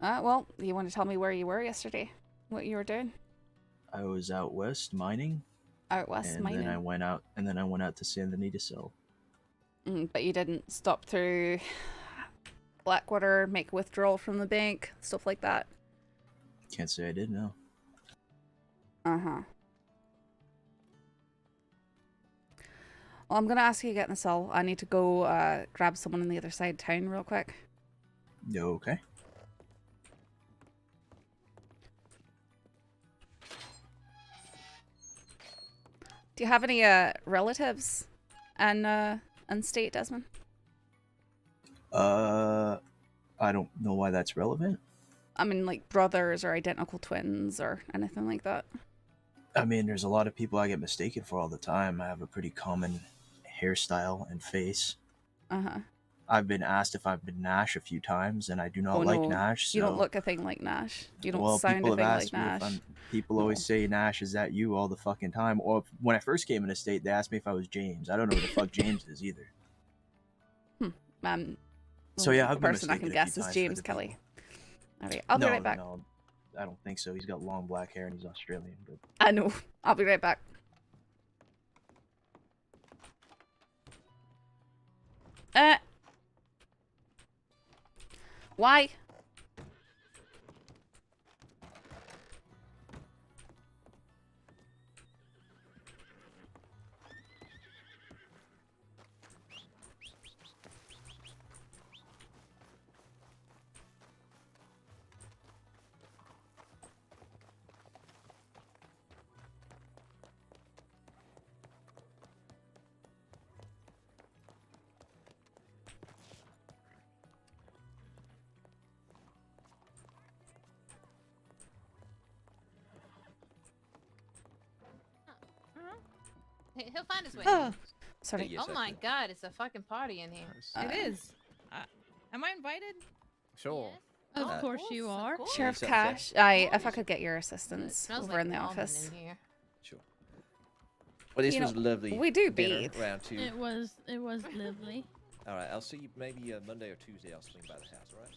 Well, you want to tell me where you were yesterday? What you were doing? I was out west mining. Out west and mining. then I went out to San Anita cell. But you didn't stop through Blackwater, make a withdrawal from the bank, stuff like that. Can't say I did, no. Uh-huh. Well, I'm gonna ask you to get in the cell. I need to go grab someone on the other side of town real quick. Okay. Do you have any relatives in state, Desmond? I don't know why that's relevant. I mean, like brothers or identical twins or anything like that. I mean, there's a lot of people I get mistaken for all the time. I have a pretty common hairstyle and face. Uh-huh. I've been asked if I've been Nash a few times, and I do not like no. Nash. So... You don't look a thing like Nash. You don't well, sound people a thing have like asked me Nash. if I'm... People always say, Nash, is that you all the fucking time? Or when I first came into state, they asked me if I was James. I don't know who the fuck James is either. So yeah, I've the been person I mistaken can a few guess is times for James the Kelly. people. Alright, I'll be right back. No, I don't think so. He's got long black hair and he's Australian. But... I know. I'll be right back. Why? He'll find his way. Sorry. Yes, Oh I my can. God, it's a fucking party in here. It is. Am I invited? Sure. Of course you are. Sheriff Yes, Cash, if I could get your assistance Smells over like in the woman office. in here. Sure. Well, this You was know, a lovely we do dinner, beat. round two. It was lovely. All right, I'll see you maybe Monday or Tuesday. I'll swing by the house, all right?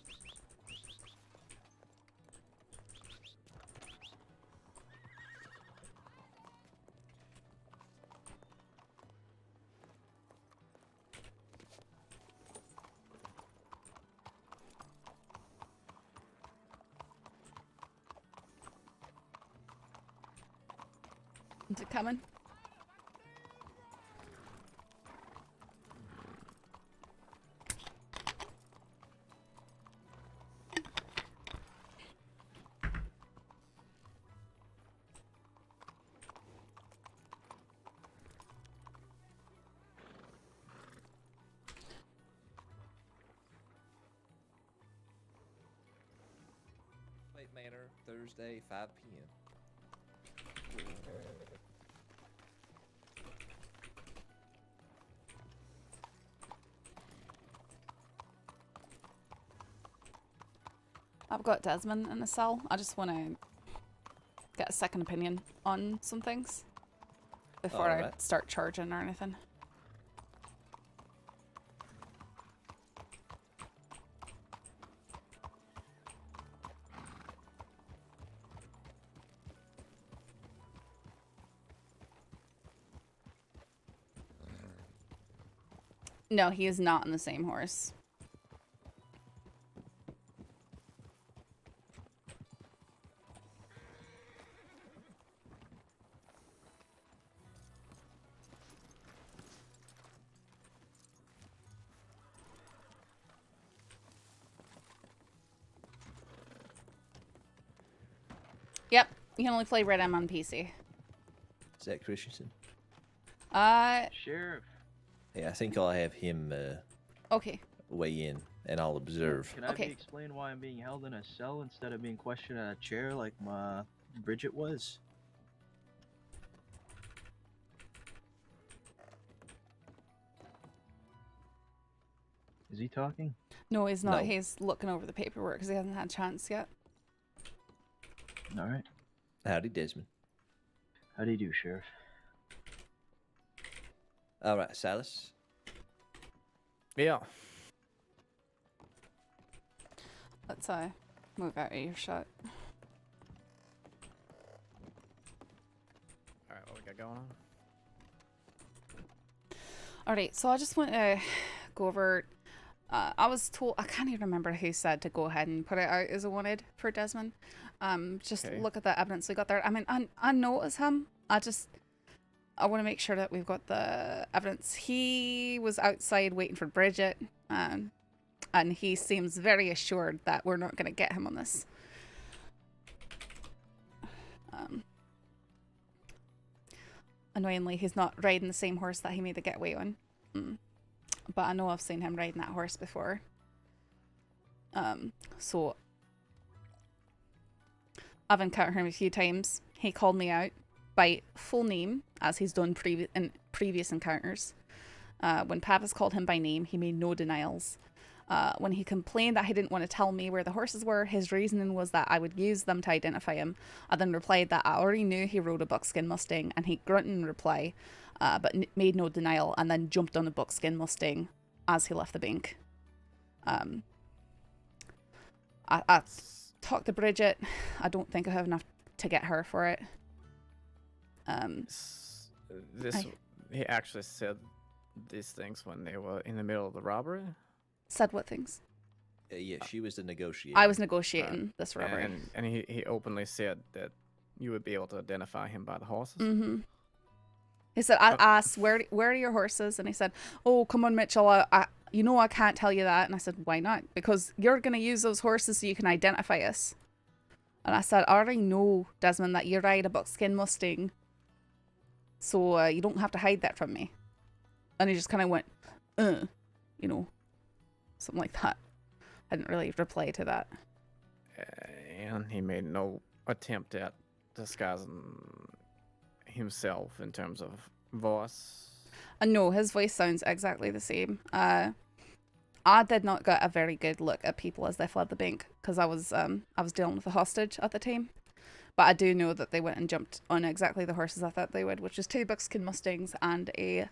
Is it coming? Late Manor, Thursday, 5 p.m. I've got Desmond in the cell. I just want to get a second opinion on some things before I Alright. start charging or anything. No, he is not on the same horse. Yep, you can only play RedM on PC. Zach Christensen. Sheriff. Yeah, I think I'll have him Okay. weigh in, and I'll observe. Can I be explained why I'm being held in a cell instead of being questioned at a chair like my Bridgette was? Is he talking? No, he's not. No. He's looking over the paperwork because he hasn't had a chance yet. All right. Howdy, Desmond. How do you do, Sheriff? All right, Silas. Yeah. Let's move out of your shot. All right, what we got going on? Alright, so I just want to go over. I was told, I can't even remember who said to go ahead and put it out as a wanted for Desmond. Just Okay. look at the evidence we got there. I mean, I know it's him. I want to make sure that we've got the evidence. He was outside waiting for Bridgette, and he seems very assured that we're not going to get him on this. Annoyingly, he's not riding the same horse that he made the getaway on. But I know I've seen him riding that horse before. So I've encountered him a few times. He called me out by full name, as he's done in previous encounters. When Pavis called him by name, he made no denials. When he complained that he didn't want to tell me where the horses were, his reasoning was that I would use them to identify him. I then replied that I already knew he rode a buckskin Mustang, and he grunted in reply, but made no denial, and then jumped on a buckskin Mustang as he left the bank. I talked to Bridgette. I don't think I have enough to get her for it. He actually said these things when they were in the middle of the robbery. Said what things? Yeah, she was the negotiator. I was negotiating this robbery. And he openly said that you would be able to identify him by the horses. Mm-hmm. He said, I asked, where are your horses? And he said, oh, come on, Mitchell. I can't tell you that. And I said, why not? Because you're going to use those horses so you can identify us. And I said, I already know, Desmond, that you ride a buckskin Mustang. So you don't have to hide that from me. And he just kind of went, something like that. I didn't really reply to that. And he made no attempt at disguising himself in terms of voice? No, his voice sounds exactly the same. I did not get a very good look at people as they fled the bank because I was dealing with a hostage at the time. But I do know that they went and jumped on exactly the horses I thought they would, which is 2 buckskin mustangs and a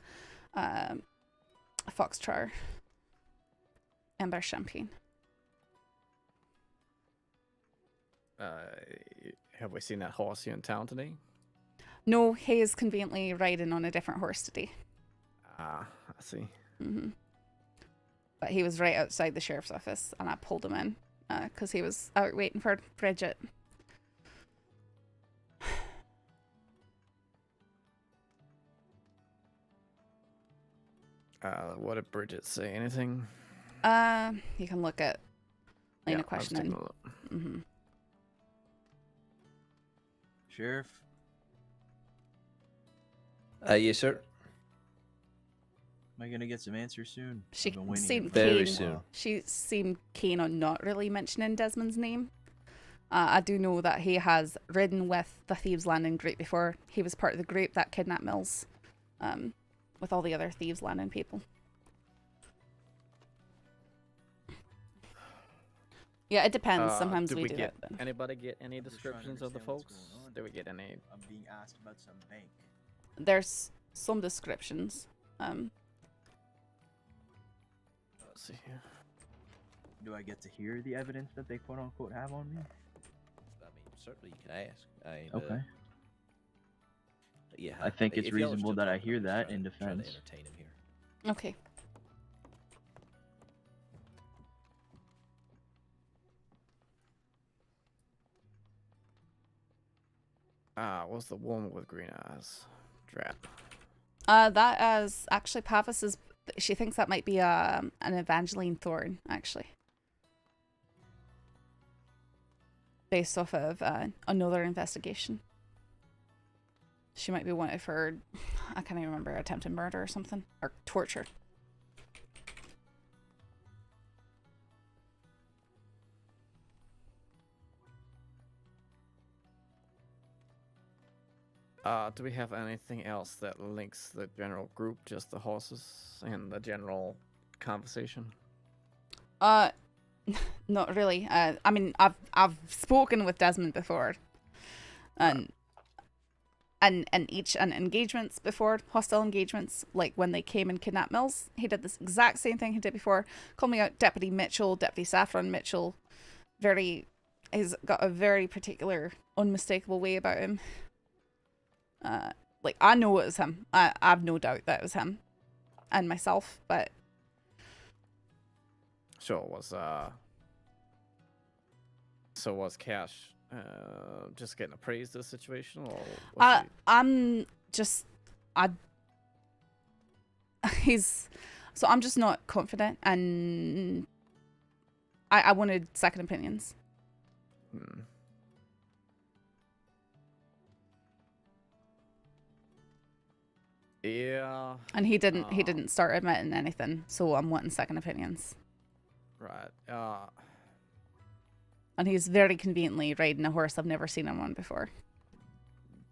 foxtrot amber champagne. Have we seen that horse here in town today? No, he is conveniently riding on a different horse today. Ah, I see. But he was right outside the sheriff's office, and I pulled him in because he was out waiting for Bridgette. What did Bridgette say? Anything? You can look at line of questioning. Sheriff? Yes, sir. Am I gonna get some answers soon? She I've been waiting seemed here for Very a soon. while. She seemed keen on not really mentioning Desmond's name. I do know that he has ridden with the Thieves Landing group before. He was part of the group that kidnapped Mills with all the other Thieves Landing people. Yeah, it depends. Sometimes Did we we do get that. But anybody get any I'm just trying to descriptions of the understand what's folks? going on. Did we get any? I'm being asked about some bank. there's some descriptions. Let's see here. Do I get to hear the evidence that they quote unquote have on me? I mean, certainly you can ask. Okay. Yeah, I think it's if y'all are reasonable still that I talking, hear I'm just that trying in to- trying to defense. entertain him here. Okay. What's the woman with green eyes? Drap. That is actually Pavis's. She thinks that might be an Evangeline Thorne, actually, based off of another investigation. She might be wanted for, I can't even remember, attempted murder or something, or torture. Do we have anything else that links the general group, just the horses and the general conversation? Not really. I mean, I've spoken with Desmond before, and engagements before, hostile engagements, like when they came and kidnapped Mills. He did this exact same thing he did before, called me out Deputy Mitchell, Deputy Saffron Mitchell. He's got a very particular, unmistakable way about him. Like, I know it was him. I've no doubt that it was him and myself, but So was Cash just getting appraised of the situation, or was I'm just I'm just not confident, and I wanted second opinions. Yeah. And he didn't start admitting anything, so I'm wanting second opinions. Right. And he's very conveniently riding a horse I've never seen him on before.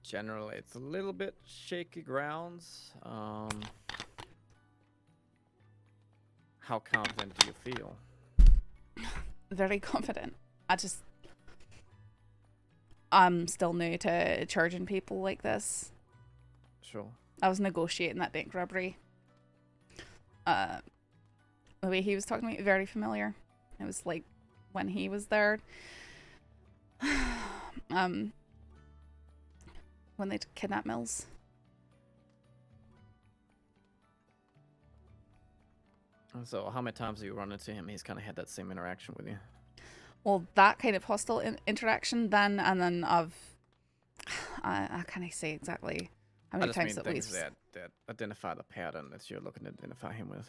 Generally, it's a little bit shaky grounds. How confident do you feel? Very confident. I'm still new to charging people like this. Sure. I was negotiating that bank robbery. The way he was talking to me, very familiar. It was like when he was there. When they kidnapped Mills. So how many times have you run into him? He's kind of had that same interaction with you. Well, that kind of hostile interaction then, and then I can't say exactly how many times mean that things we've... that identify the pattern that you're looking to identify him with.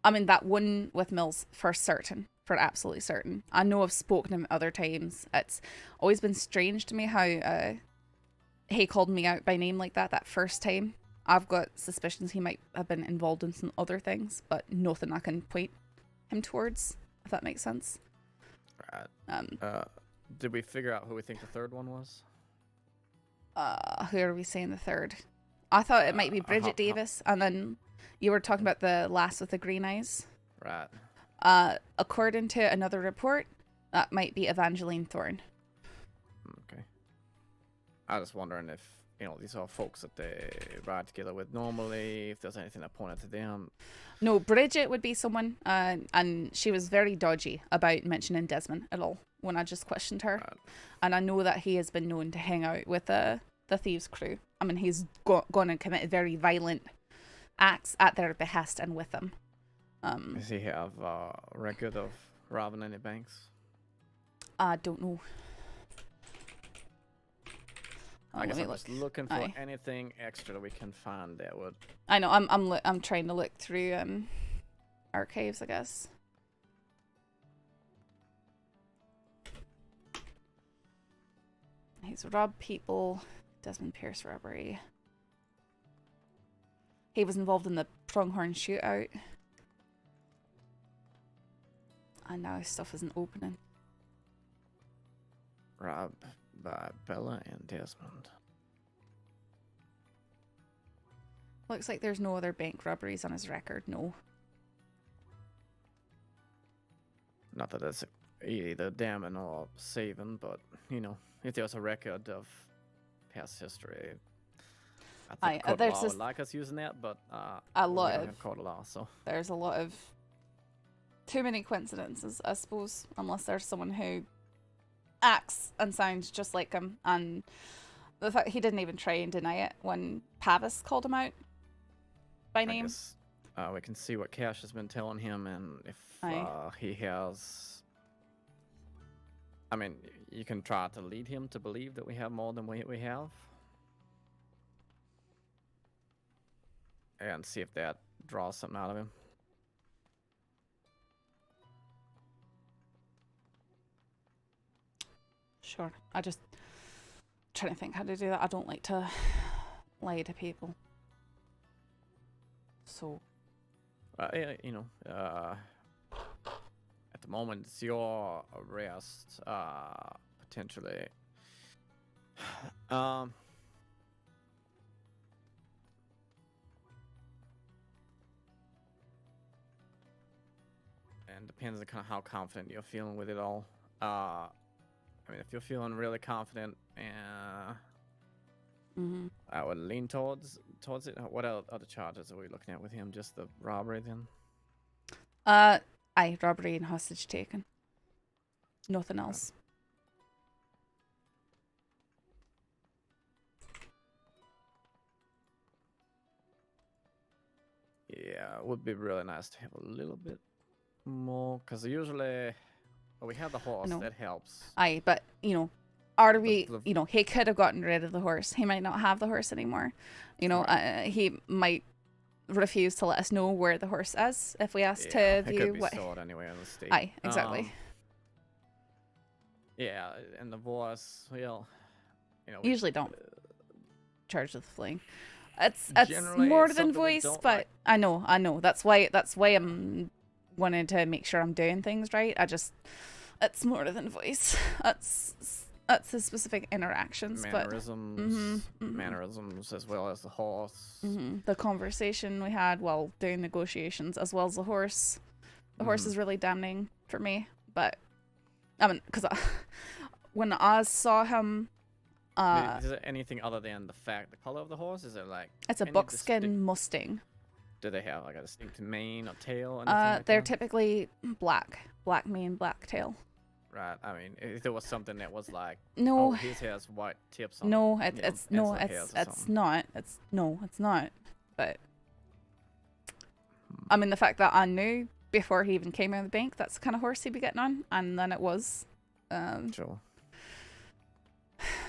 I mean, that one with Mills, for certain. For absolutely certain. I know I've spoken to him other times. It's always been strange to me how he called me out by name like that first time. I've got suspicions he might have been involved in some other things, but nothing I can point him towards, if that makes sense. Right. Did we figure out who we think the third one was? Who are we saying the third? I thought it might be Bridget Davis, and then you were talking about the lass with the green eyes. Right. According to another report, that might be Evangeline Thorne. Okay. I was wondering if, you know, these are folks that they ride together with normally, if there's anything that pointed to them. No, Bridget would be someone, and she was very dodgy about mentioning Desmond at all when I just questioned her. Right. And I know that he has been known to hang out with the Thieves crew. I mean, he's gone and committed very violent acts at their behest and with them. Does he have a record of robbing any banks? I don't know. I guess let I'm me just look. looking for Aye. anything extra that we can find that would. I know. I'm trying to look through archives, I guess. He's robbed people. Desmond Pierce robbery. He was involved in the Pronghorn shootout. And now his stuff isn't opening. Robbed by Bella and Desmond. Looks like there's no other bank robberies on his record, no. Not that it's either damning or saving, but, you know, if there's a record of past history, I think court of law would like us using that, but a we lot don't of have court of law, so. There's a lot of too many coincidences, I suppose, unless there's someone who acts and sounds just like him, and the fact he didn't even try and deny it when Pavis called him out by name. Guess, we can see what Cash has been telling him, and if he has. I mean, you can try to lead him to believe that we have more than we have, and see if that draws something out of him. Sure. I just trying to think how to do that. I don't like to lie to people. So. Yeah, you know, at the moment it's your arrest, potentially. And depends on kind of how confident you're feeling with it all. I mean, if you're feeling really confident, I would lean towards it. What other charges are we looking at with him? Just the robbery, then? Aye, robbery and hostage taken. Nothing else. Yeah, it would be really nice to have a little bit more, because usually we have the horse, that helps. Aye, but, you know, are we, you know, he could have gotten rid of the horse. He might not have the horse anymore. You know, he might refuse to let us know where the horse is if we ask to view it could be what. sold anyway in the state. Aye, exactly. Yeah, and the voice, well, you know. Usually don't charge with fleeing. It's Generally, more it's than something we voice, don't but I know. That's why I'm wanting to make sure I'm doing things right. It's more than voice. That's his specific interactions, mannerisms as well as the horse. The conversation we had while doing negotiations, as well as the horse. The horse is really damning for me, but I mean, because when I saw him. Is there anything other than the color of the horse? Is it like it's a buckskin Mustang? Do they have like a distinct mane or tail? They're typically black mane, black tail. Right. I mean, if there was something that was like, no, his has white tips on no, it. it's not. It's not. But I mean, the fact that I knew before he even came out of the bank, that's the kind of horse he'd be getting on, and then it was. Sure.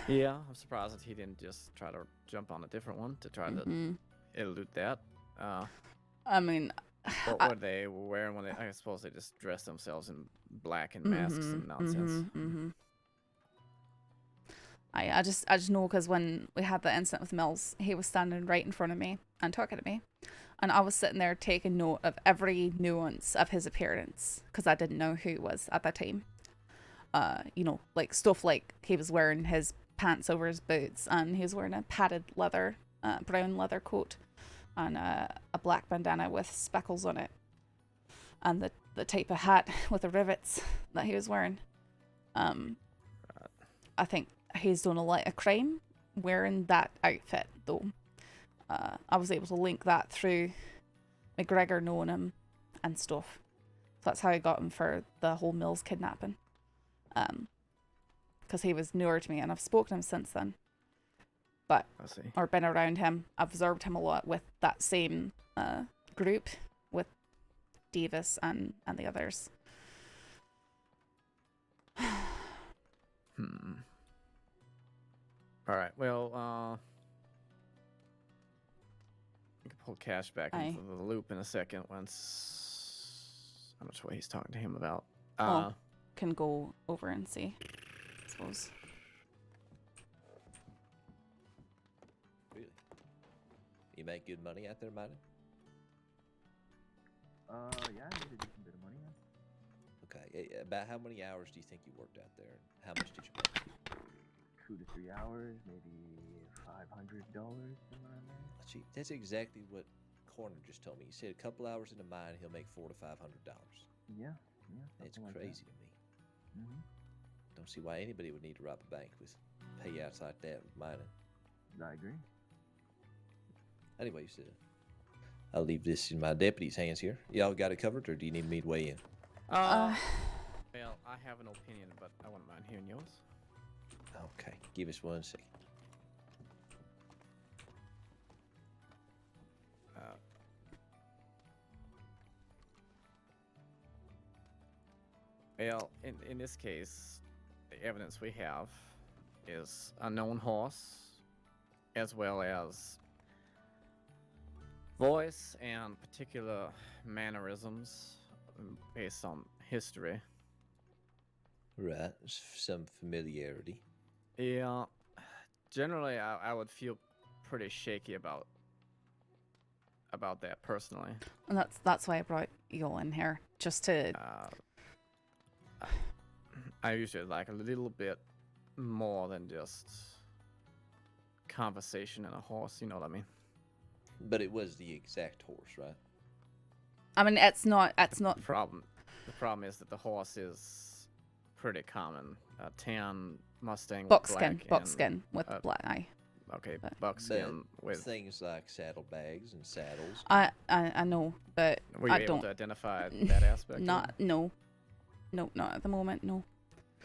Yeah, I'm surprised that he didn't just try to jump on a different one to try to elude that. I mean, what were they wearing when I suppose they just dressed themselves in black and masks and nonsense. I just know because when we had the incident with Mills, he was standing right in front of me and talking to me, and I was sitting there taking note of every nuance of his appearance because I didn't know who he was at that time. You know, like stuff like he was wearing his pants over his boots and he was wearing a padded leather brown leather coat and a black bandana with speckles on it, and the type of hat with the rivets that he was wearing. I think he's done a lot of crime wearing that outfit, though. I was able to link that through McGregor knowing him and stuff. So that's how I got him for the whole Mills kidnapping. Because he was newer to me, and I've spoken to him since then. But, or been around him, I've observed him a lot with that same group, with Davis and the others. Alright, well, you can pull Cash back into the loop in a second once... I'm not sure what he's talking to him about. Can go over and see, I suppose. Really? You make good money out there, mining? Yeah, I made a decent bit of money. Okay, about how many hours do you think you worked out there, and how much did you make? 2 to 3 hours, maybe $500, somewhere around there. Gee, that's exactly what Corner just told me. He said a couple hours in the mine, he'll make $400 to $500. Yeah, It's something like crazy that. to me. Mm-hmm. Don't see why anybody would need to rob a bank with payouts like that with mining. I agree. Anyways, I'll leave this in my deputy's hands here. Y'all got it covered, or do you need me to weigh in? Well, I have an opinion, but I wouldn't mind hearing yours. Okay, give us 1 second. Well, in this case, the evidence we have is a known horse, as well as voice and particular mannerisms based on history. Right, some familiarity. Yeah, generally I would feel pretty shaky about that personally. And that's why I brought you all in here, just to... I usually like a little bit more than just conversation and a horse, you know what I mean? But it was the exact horse, right? I mean, it's not... The problem is that the horse is pretty common. Tan Mustang buckskin, with black buckskin with black eye. Okay, buckskin with things like saddlebags and saddles. I know, but were you I able don't to identify that aspect? No, not at the moment. No.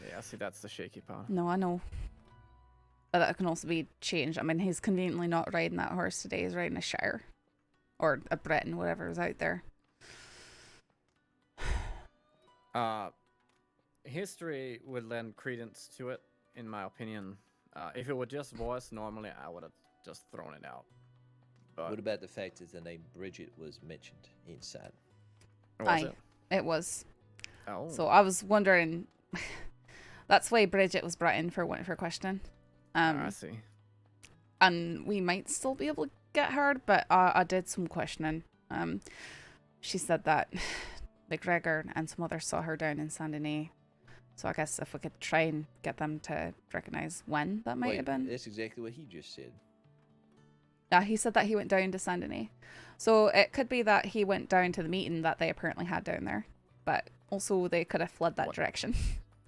Yeah, see, that's the shaky part. No, I know. But that can also be changed. I mean, he's conveniently not riding that horse today. He's riding a Shire. Or a Breton, whatever is out there. History would lend credence to it, in my opinion. If it were just voice, normally I would have just thrown it out. But what about the fact that the name Bridgette was mentioned inside? It was. Oh. So I was wondering... That's why Bridgette was brought in for questioning. I see. And we might still be able to get her, but I did some questioning. She said that McGregor and some others saw her down in Saint Denis. So I guess if we could try and get them to recognize when that might have been. That's exactly what he just said. Yeah, he said that he went down to Saint Denis. So it could be that he went down to the meeting that they apparently had down there. But also they could have fled that direction.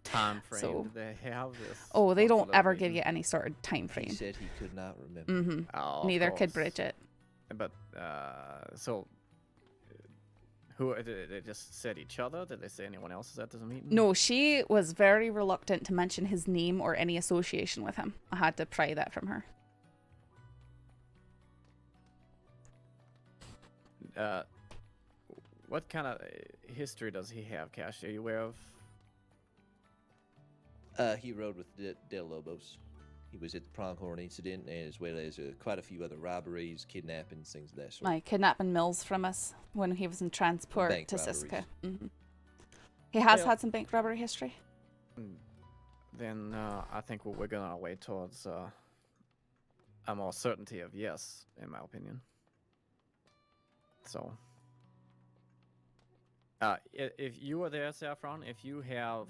Time frame So- do they have this? Oh, they don't for the ever give meeting? you any sort of time frame. He said he could not remember. Mm-hmm. Oh, of Neither could course. Bridgette. But so who they just said each other? Did they say anyone else is at this meeting? No, she was very reluctant to mention his name or any association with him. I had to pry that from her. What kind of history does he have, Cash? Are you aware of? He rode with Del Lobos. He was at the Pronghorn incident, as well as quite a few other robberies, kidnappings, things of that sort. Like kidnapping Mills from us when he was in transport Bank to robberies. Siska. Mm-hmm. He has Well- had some bank robbery history. Then I think we're gonna wait towards a more certainty of yes, in my opinion. So, if you were there, Saffron, if you have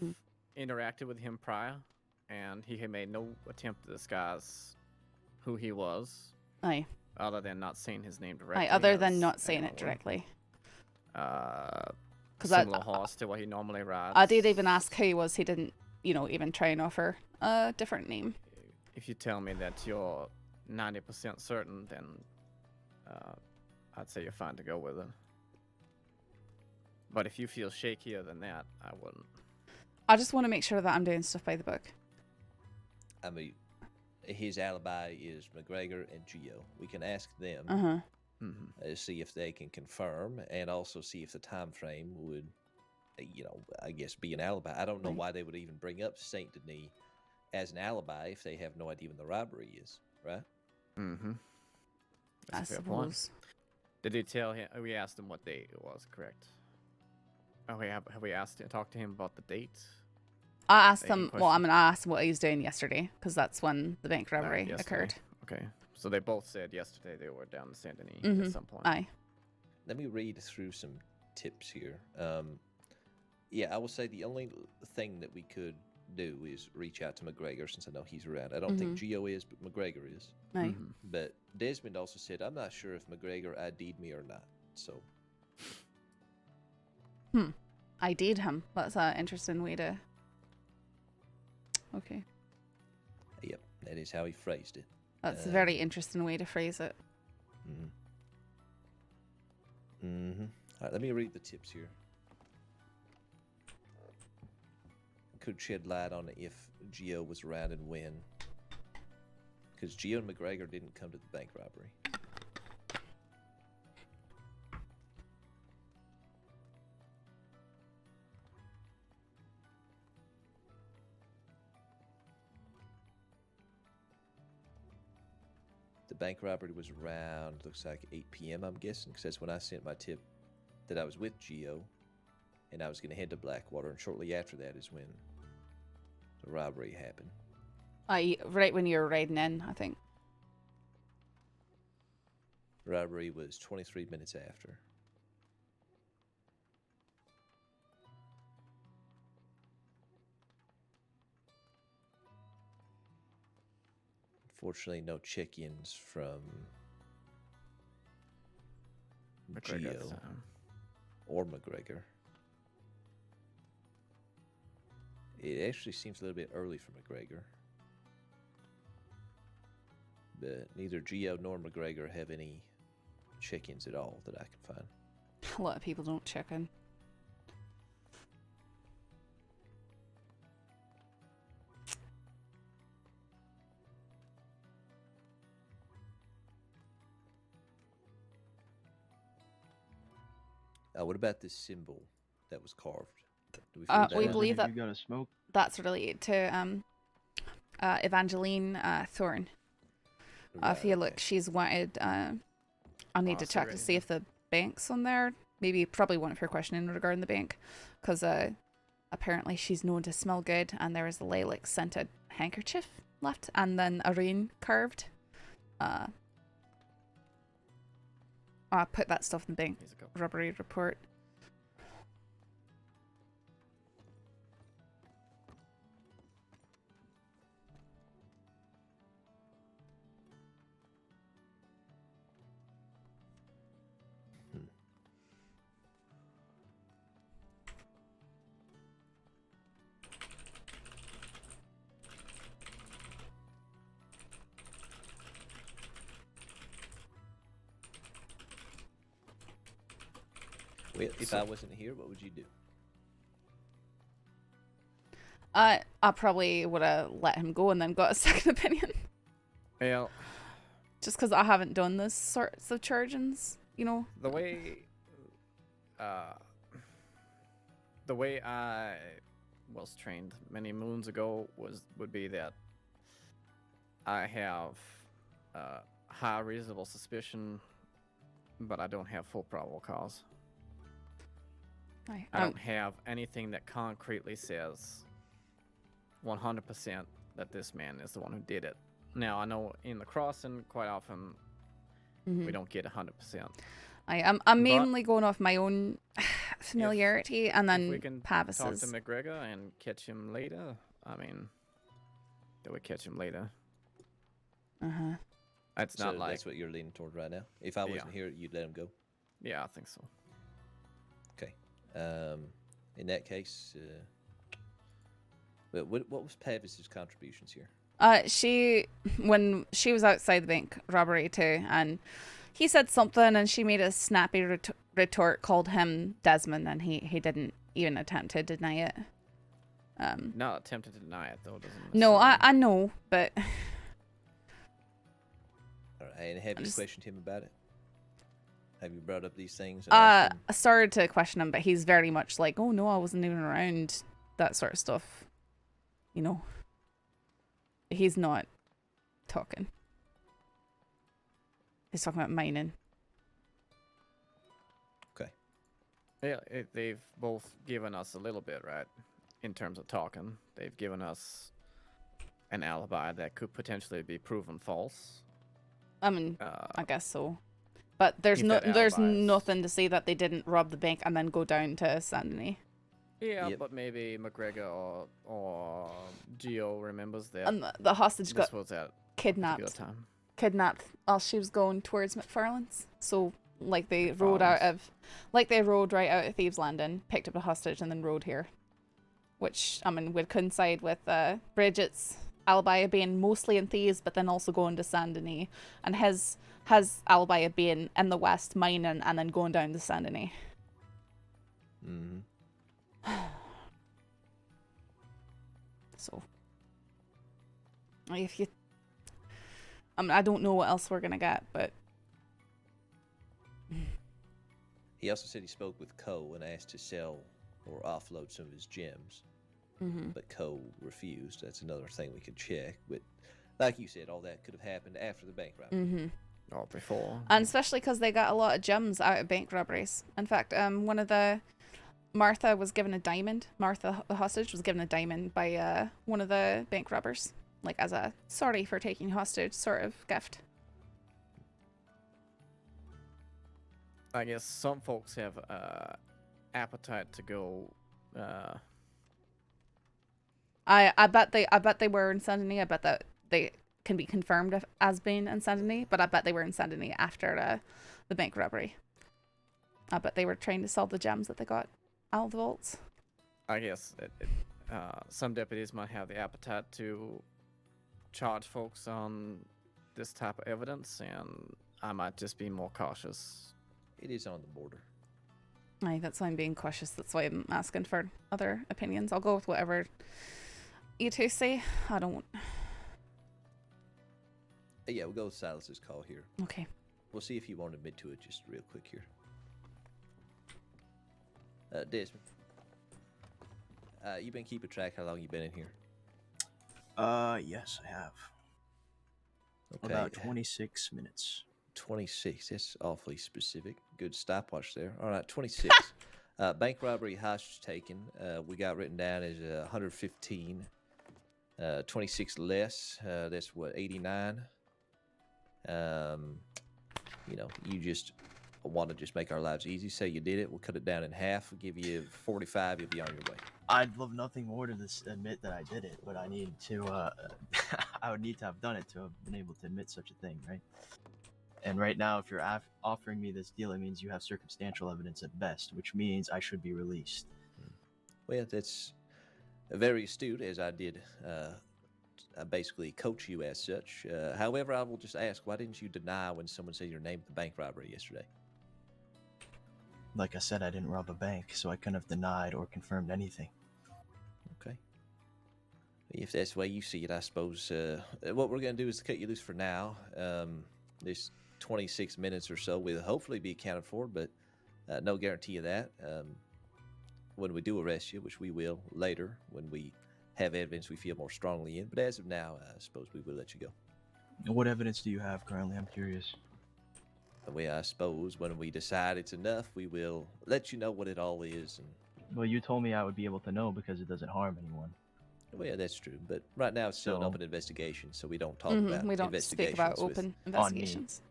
interacted with him prior, and he had made no attempt to disguise who he was, Aye. other than not saying his name directly. Other than as not saying it anyone directly. would. Similar horse to what he normally rides. I did even ask who he was. He didn't, even try and offer a different name. If you tell me that you're 90% certain, then I'd say you're fine to go with it. But if you feel shakier than that, I wouldn't. I just want to make sure that I'm doing stuff by the book. I mean, his alibi is McGregor and Geo. We can ask them to see if they can confirm, and also see if the time frame would, I guess, be an alibi. I don't know why they would even bring up Saint Denis as an alibi if they have no idea when the robbery is, right? Mm-hmm. That's I a fair point. suppose. Did he tell him? We asked him what date it was, correct? Oh, have we talked to him about the date? I asked him. Well, I asked him what he was doing yesterday, because that's when the bank robbery occurred. Okay, so they both said yesterday they were down in Saint Denis at some point. Aye. Let me read through some tips here. Yeah, I will say the only thing that we could do is reach out to McGregor, since I know he's around. I don't think Geo is, but McGregor is. Aye. But Desmond also said, I'm not sure if McGregor ID'd me or not. So. ID'd him. That's an interesting way to. Okay. Yep, that is how he phrased it. That's a very interesting way to phrase it. All right, let me read the tips here. Could shed light on if Geo was around and when. Because Geo and McGregor didn't come to the bank robbery. The bank robbery was around, looks like 8 p.m. I'm guessing, because that's when I sent my tip that I was with Geo and I was going to head to Blackwater, and shortly after that is when the robbery happened. Right when you were riding in, I think. Robbery was 23 minutes after. Unfortunately, no check-ins from Geo or McGregor. It actually seems a little bit early for McGregor. But neither Geo nor McGregor have any check-ins at all that I can find. A lot of people don't check in. What about this symbol that was carved? Do we believe that you got a smoke? That's related to Evangeline Thorne. If you look, she's wanted. I need to check to see if the bank's on there. Maybe probably one of her questioning regarding the bank, because apparently she's known to smell good, and there is a lilac scented handkerchief left, and then a rain carved. I put that stuff in the bank robbery report. Well, if I wasn't here, what would you do? I probably would have let him go and then got a second opinion. Yeah. Just because I haven't done this sorts of chargings, you know. The way I was trained many moons ago would be that I have high reasonable suspicion, but I don't have full probable cause. I don't have anything that concretely says 100% that this man is the one who did it. Now, I know in the crossing, quite often, we don't get 100%. I'm mainly going off my own familiarity, and then we can Pavis's. Talk to McGregor and catch him later. I mean, do we catch him later? It's So not like. that's what you're leaning toward right now. If I wasn't here, you'd let him go. Yeah, I think so. Okay. In that case, but what was Pavis's contributions here? When she was outside the bank robbery too, and he said something, and she made a snappy retort, called him Desmond, and he didn't even attempt to deny it. Not attempted to deny it though, doesn't. No, I know, but. All right, and have you questioned him about it? Have you brought up these things? I started to question him, but he's very much like, oh no, I wasn't even around, that sort of stuff. You know. He's not talking. He's talking about mining. Okay. Yeah, they've both given us a little bit, right? In terms of talking, they've given us an alibi that could potentially be proven false. I mean, I guess so. But there's nothing to say that they didn't rob the bank and then go down to Saint Denis. Yeah, but maybe McGregor or Gio remembers that. And the hostage got was at kidnapped. Time. Kidnapped while she was going towards McFarlane's. So, like they rode right out of Thieves Landing, picked up a hostage, and then rode here. Which, I mean, would coincide with Bridgette's alibi of being mostly in Thieves, but then also going to Saint Denis, and his alibi of being in the West mining and then going down to Saint Denis. Mm-hmm. So, if you, I mean, I don't know what else we're gonna get, but he also said he spoke with Cole and asked to sell or offload some of his gems, but Cole refused. That's another thing we could check. But like you said, all that could have happened after the bank robbery. Or before. And especially because they got a lot of gems out of bank robberies. In fact, one of the Martha was given a diamond. Martha, the hostage, was given a diamond by one of the bank robbers, like as a sorry for taking hostage sort of gift. I guess some folks have appetite to go. I bet they were in Saint Denis. I bet that they can be confirmed as being in Saint Denis, but I bet they were in Saint Denis after the bank robbery. I bet they were trying to sell the gems that they got out of the vaults. I guess some deputies might have the appetite to charge folks on this type of evidence, and I might just be more cautious. It is on the border. Aye, that's why I'm being cautious. That's why I'm asking for other opinions. I'll go with whatever you two say. I don't. Yeah, we'll go with Silas's call here. Okay. We'll see if you won't admit to it just real quick here. Desmond. You been keeping track how long you been in here? Yes, I have. Okay. About 26 minutes. 26. That's awfully specific. Good stopwatch there. All right, 26. Bank robbery, hostage taken. We got written down as 115. 26 less. That's what, 89. You know, you just want to just make our lives easy. Say you did it. We'll cut it down in half. We'll give you 45. You'll be on your way. I'd love nothing more to admit that I did it, but I need to, I would need to have done it to have been able to admit such a thing, right? And right now, if you're offering me this deal, it means you have circumstantial evidence at best, which means I should be released. Well, that's very astute, as I did I basically coach you as such. However, I will just ask, why didn't you deny when someone said your name at the bank robbery yesterday? Like I said, I didn't rob a bank, so I couldn't have denied or confirmed anything. Okay. If that's the way you see it, I suppose what we're going to do is cut you loose for now. This 26 minutes or so will hopefully be accounted for, but no guarantee of that. When we do arrest you, which we will later, when we have evidence we feel more strongly in. But as of now, I suppose we will let you go. What evidence do you have currently? I'm curious. Well, I suppose when we decide it's enough, we will let you know what it all is. And well, you told me I would be able to know because it doesn't harm anyone. Well, yeah, that's true. But right now it's still an open investigation, so we don't talk about we don't speak about open investigations.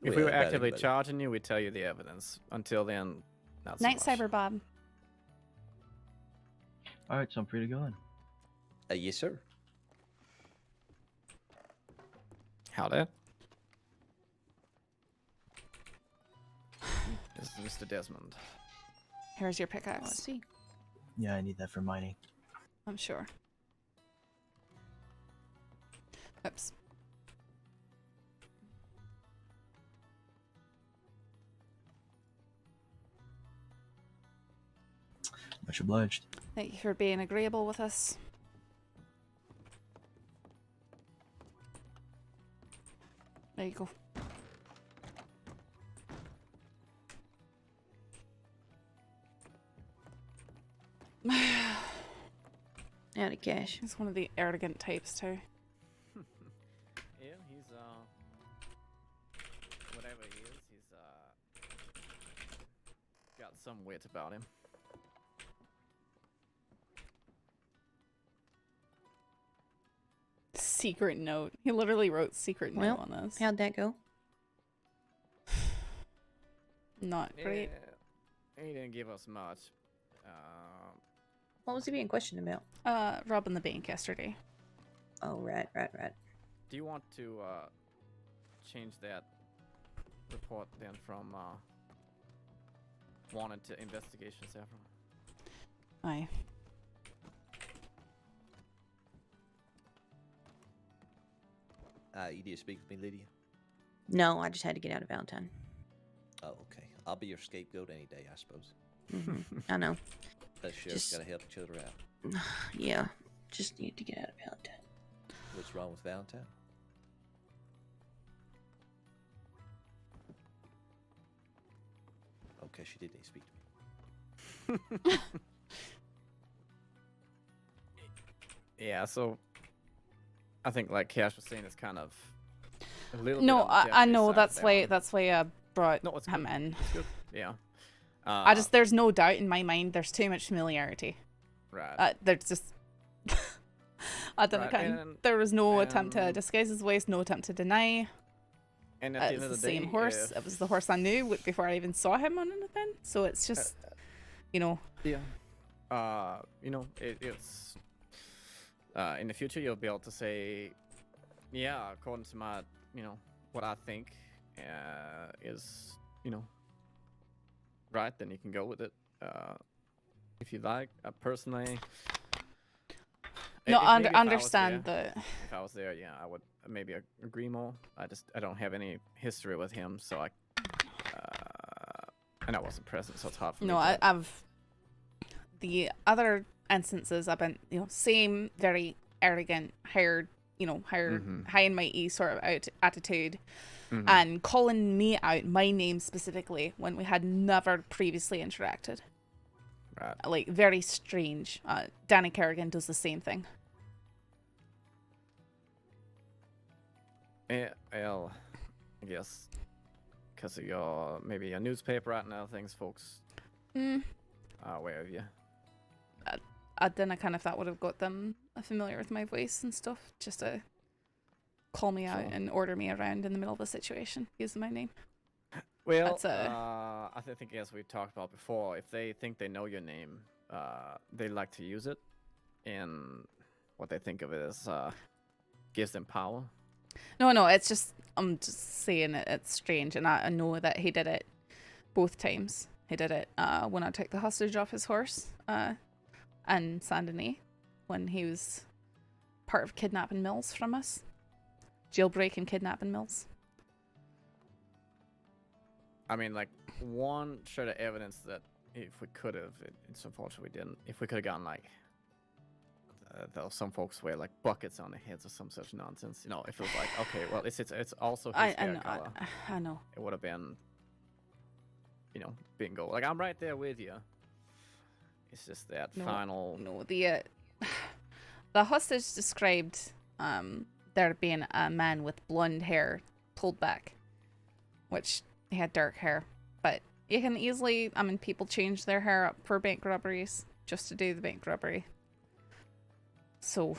If we were actively charging you, we'd tell you the evidence. Until then, not so Night, much. Cyber Bob. All right, so I'm free to go then. Yes, sir. Howdy. This is Mr. Desmond. Here's your Oh, I pickaxe. see. Yeah, I need that for mining. I'm sure. Oops. Much obliged. Thank you for being agreeable with us. There you go. Out of cash. He's one of the arrogant types too. Yeah, he's whatever he is, he's got some wit about him. Secret note. He literally wrote secret note Well, on this. how'd that go? Not great. Yeah, he didn't give us much. What was he being questioned about? Robbing the bank yesterday. Oh, right. Do you want to change that report then from wanted to investigation, Saffron? Aye. You did speak with me, Lydia? No, I just had to get out of Valentine. Oh, okay. I'll be your scapegoat any day, I suppose. I know. Us sheriffs gotta help each other out. Yeah, just need to get out of Valentine. What's wrong with Valentine? Okay, she did need to speak to me. Yeah, so I think like Cash was saying, it's kind of a little No, bit on the I Jeffrey know. side That's of why. that That's why I brought No, it's him good. in. It's good. Yeah. I just there's no doubt in my mind. There's too much familiarity. Right. There's just. I don't Right, know. and- There was no attempt to and- disguise his voice. No attempt to deny. And at the It's end the of the day, same horse. if- It was the horse I knew before I even saw him on anything. So it's just, you know. Yeah. You know, it's in the future you'll be able to say, yeah, according to my, you know, what I think is, you know, right. Then you can go with it. If you like. Personally. No, if maybe if I was understand there- the. If I was there, yeah, I would maybe agree more. I don't have any history with him, so and I wasn't present, so it's hard for me. No, to, I've. The other instances I've been, you know, same very arrogant, higher, high and mighty sort of attitude, and calling me out, my name specifically, when we had never previously interacted. Right. Like, very strange. Danny Kerrigan does the same thing. Yeah, well, I guess because of your maybe a newspaper out and other things, folks are aware of you. I didn't kind of thought would have got them familiar with my voice and stuff, just to call me out and order me around in the middle of a situation using my name. Well, That's I think as we talked about before, if they think they know your name, they like to use it, and what they think of it as gives them power. No, it's just, I'm just saying it's strange, and I know that he did it both times. He did it when I took the hostage off his horse, and Saint Denis, when he was part of kidnapping Mills from us. Jailbreak and kidnapping Mills. I mean, like, one shred of evidence that if we could have, it's unfortunate we didn't, if we could have gotten, like, though some folks wear, like, buckets on their heads or some such nonsense, you know, if it was like, okay, well, it's also his hair color. I know. It would have been, you know, bingo. Like, I'm right there with you. It's just that final... No, the hostage described there being a man with blonde hair pulled back, which he had dark hair. But you can easily, I mean, people change their hair up for bank robberies just to do the bank robbery. So...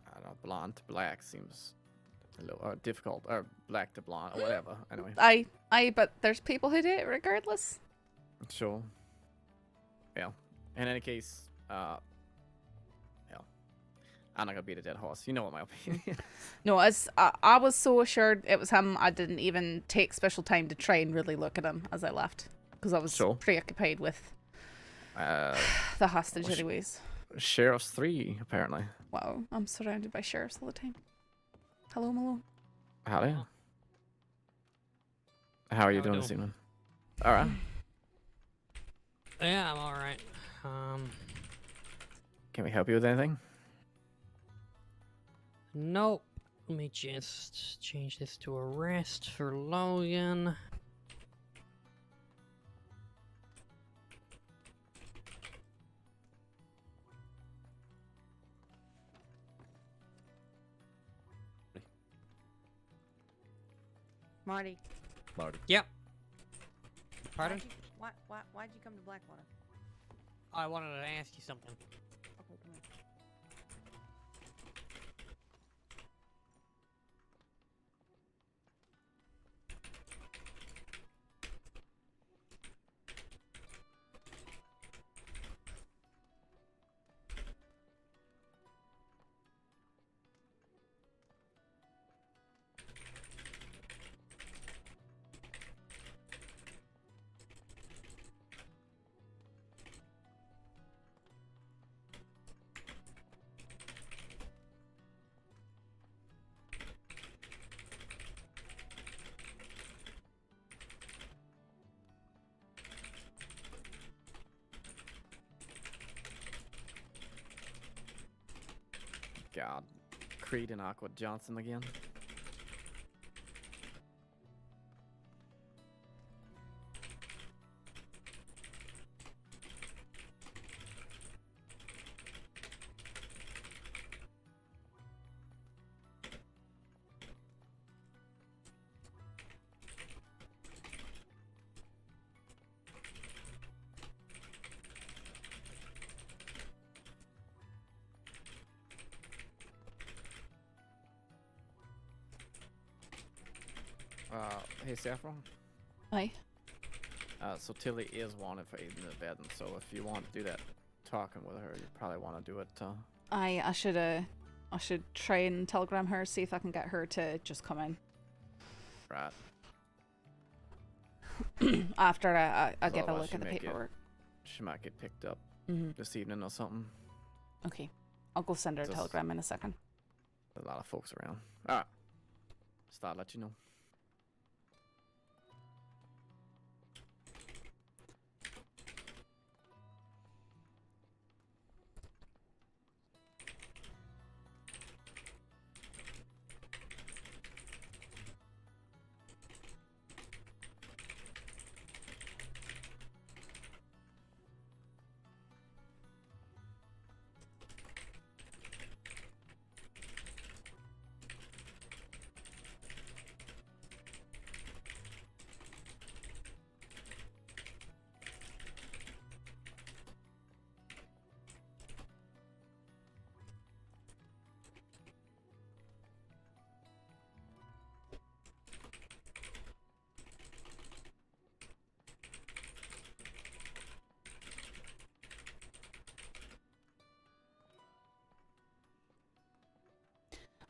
I don't know, blonde to black seems a little difficult, or black to blonde, or whatever, anyway. But there's people who do it regardless. Sure. Yeah. In any case, yeah. I'm not gonna beat a dead horse. You know what my opinion. No, I was so assured it was him, I didn't even take special time to try and really look at him as I left. Because I was preoccupied with the hostage anyways. Sheriff's 3, apparently. Wow, I'm surrounded by sheriffs all the time. Hello, Malone. Howdy. How are you doing this evening? Alright. Yeah, I'm alright. Can we help you with anything? Nope. Let me just change this to arrest for Logan. Marty. Marty. Yep. Pardon? Why'd you come to Blackwater? I wanted to ask you something. Okay, come here. God. Creed and Aqua Johnson again. Hey Saffron. Hi. So Tilly is wanted for aiding and abetting, so if you want to do that talking with her, you probably want to do it. I should try and telegram her, see if I can get her to just come in. Right. After I give a Otherwise look at the paperwork. She might get picked up Mhm. this evening or something. Okay. I'll go send her a telegram in a second. There's a lot of folks around. Alright. Just thought I'd let you know.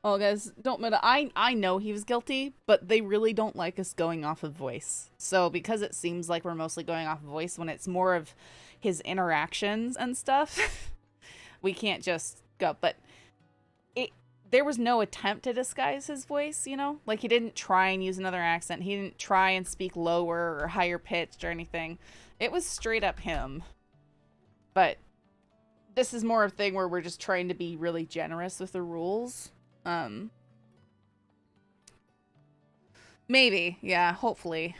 Oh, guys, don't admit it. I know he was guilty, but they really don't like us going off of voice. So because it seems like we're mostly going off of voice when it's more of his interactions and stuff, we can't just go. But there was no attempt to disguise his voice, you know? Like, he didn't try and use another accent. He didn't try and speak lower or higher pitched or anything. It was straight up him. But this is more of a thing where we're just trying to be really generous with the rules. Maybe, yeah, hopefully.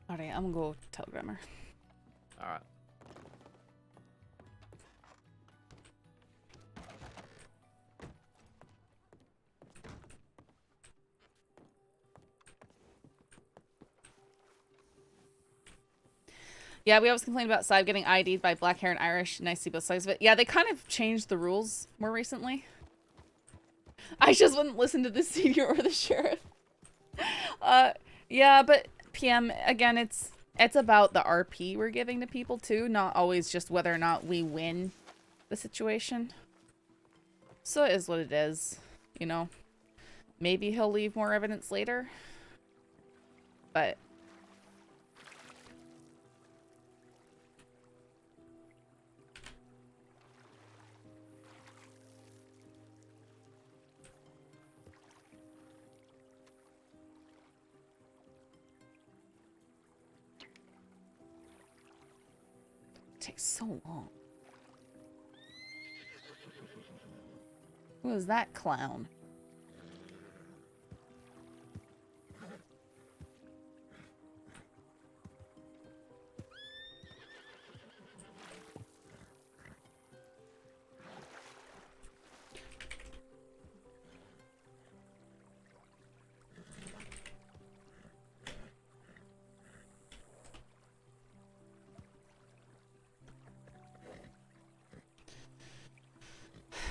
Alright, I'm gonna go telegram her. Alright. Yeah, we always complain about Saib getting ID'd by black hair and Irish, and I see both sides of it. Yeah, they kind of changed the rules more recently. I just wouldn't listen to the senior or the sheriff. Yeah, but PM, again, it's about the RP we're giving to people too, not always just whether or not we win the situation. So it is what it is, you know. Maybe he'll leave more evidence later, but it takes so long. Who is that clown?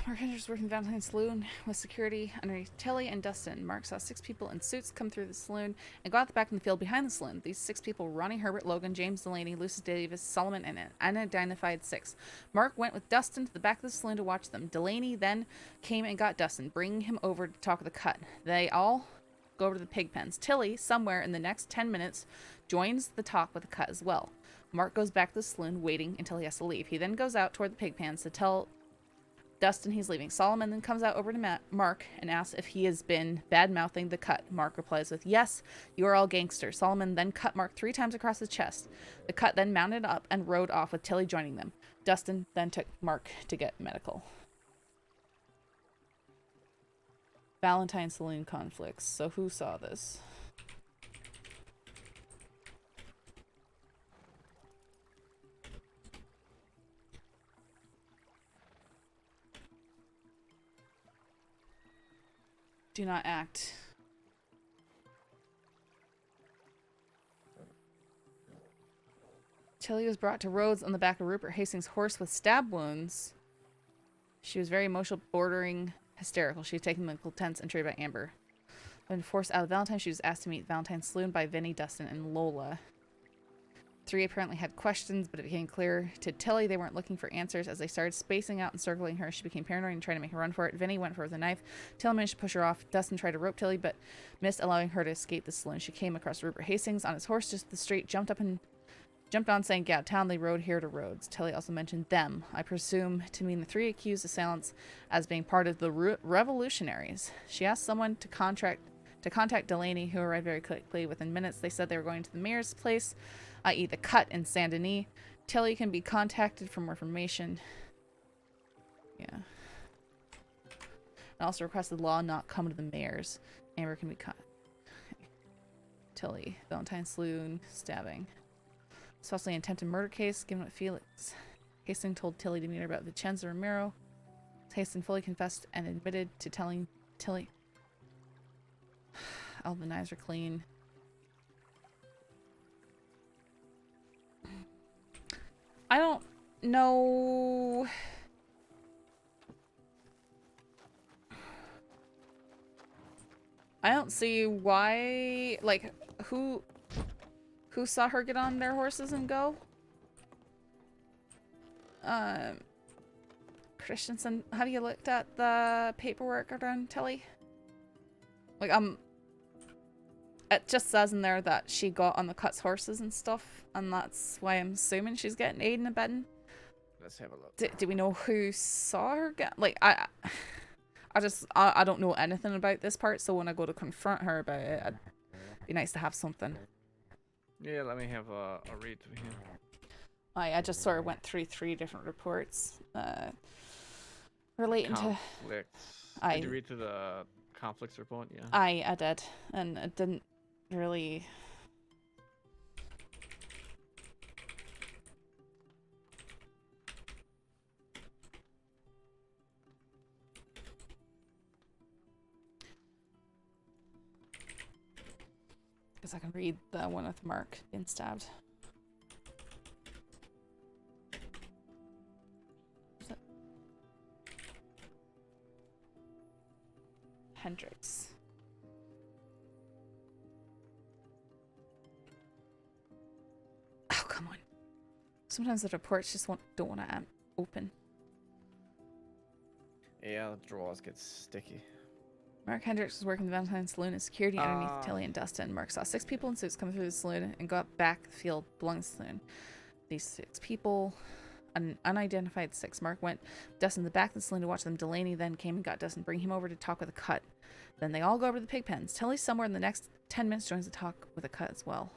Mark Hendricks working downtown saloon with security underneath Tilly and Dustin. Mark saw 6 people in suits come through the saloon and go out the back in the field behind the saloon. These 6 people were Ronnie Herbert, Logan, James Delaney, Lucius Davis, Solomon, and an unidentified 6. Mark went with Dustin to the back of the saloon to watch them. Delaney then came and got Dustin, bringing him over to talk with the cut. They all go over to the pig pens. Tilly, somewhere in the next 10 minutes, joins the talk with the cut as well. Mark goes back to the saloon, waiting until he has to leave. He then goes out toward the pig pens to tell Dustin he's leaving. Solomon then comes out over to Mark and asks if he has been bad-mouthing the cut. Mark replies with, "Yes, you are all gangsters." Solomon then cut Mark 3 times across the chest. The cut then mounted up and rode off with Tilly joining them. Dustin then took Mark to get medical. Valentine saloon conflicts. So who saw this? Do not act. Tilly was brought to Rhodes on the back of Rupert Hastings' horse with stab wounds. She was very emotional, bordering hysterical. She was taken medical tents and treated by Amber. When forced out of Valentine, she was asked to meet Valentine's saloon by Vinny, Dustin, and Lola. 3 apparently had questions, but it became clear to Tilly they weren't looking for answers. As they started spacing out and circling her, she became paranoid and tried to make a run for it. Vinny went for her with a knife. Tilly managed to push her off. Dustin tried to rope Tilly, but missed, allowing her to escape the saloon. She came across Rupert Hastings on his horse just the street, jumped on saying, "Get out of town." They rode here to Rhodes. Tilly also mentioned them, I presume to mean the 3 accused assailants, as being part of the revolutionaries. She asked someone to contact Delaney, who arrived very quickly. Within minutes, they said they were going to the mayor's place, i.e. the cut in Saint Denis. Tilly can be contacted for more information. Yeah. And also requested Law not come to the mayor's. Amber can be Tilly. Valentine saloon. Stabbing. Especially an attempted murder case, given what Felix Hastings told Tilly to meet her about Vincenzo Romero. Hastings fully confessed and admitted to telling Tilly all the knives are clean. I don't know. I don't see why, like, who saw her get on their horses and go? Christensen, have you looked at the paperwork around Tilly? Like, it just says in there that she got on the cut's horses and stuff, and that's why I'm assuming she's getting aid and abetting. Let's have a look. Do we know who saw her get? Like, I don't know anything about this part, so when I go to confront her about it, it'd be nice to have something. Yeah, let me have a read through here. I just sort of went through 3 different reports relating to. Did you read through the conflicts report? Yeah. I did, and it didn't really. Because I can read the one with Mark being stabbed. Hendricks. Oh, come on. Sometimes the reports just don't want to open. Yeah, the drawers get sticky. Mark Hendricks was working the Valentine Saloon as security underneath Tilly and Dustin. Mark saw 6 people in suits come through the saloon and got back the field belonging to the saloon. These 6 people, an unidentified 6. Mark went Dustin in the back of the saloon to watch them. Delaney then came and got Dustin, bring him over to talk with a cut. Then they all go over to the pig pens. Tilly somewhere in the next 10 minutes joins the talk with a cut as well.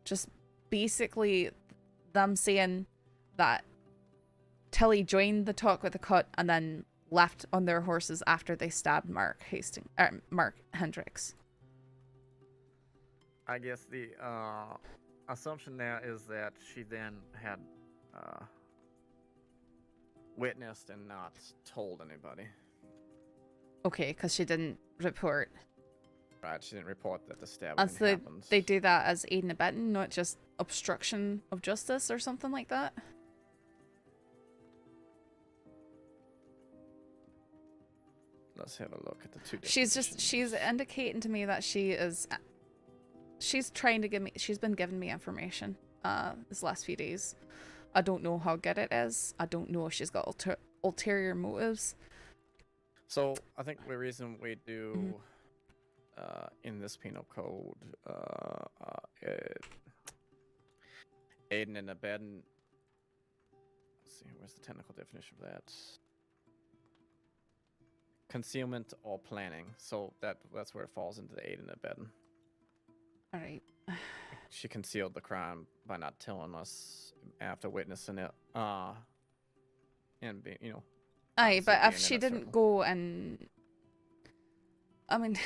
Just basically them saying that Tilly joined the talk with the cut and then left on their horses after they stabbed Mark Hendricks. I guess the assumption there is that she then had witnessed and not told anybody. Okay, because she didn't report. Right, she didn't report that the stabbing happened. They do that as aiding and abetting, not just obstruction of justice or something like that. Let's have a look at the 2 She's indicating to me that she's trying to give me, she's been giving me information this last few days. I don't know how good it is. I don't know if she's got ulterior motives. So I think the reason we do in this penal code aiding and abetting, let's see, where's the technical definition of that? Concealment or planning. So that's where it falls into the aid and abetting. All right. She concealed the crime by not telling us after witnessing it. And being, you know. Aye, but if she didn't go and, I mean,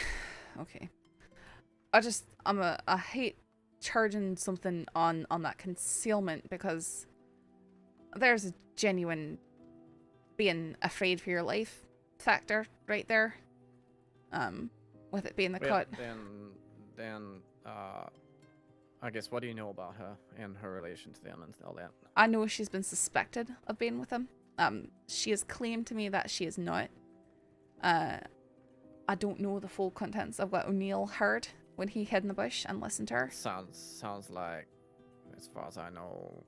okay. I hate charging something on that concealment because there's a genuine being afraid for your life factor right there, with it being the cut. Then I guess, what do you know about her and her relation to them and all that? I know she's been suspected of being with him. She has claimed to me that she is not. I don't know the full contents of what O'Neill heard when he hid in the bush and listened to her. Sounds like, as far as I know,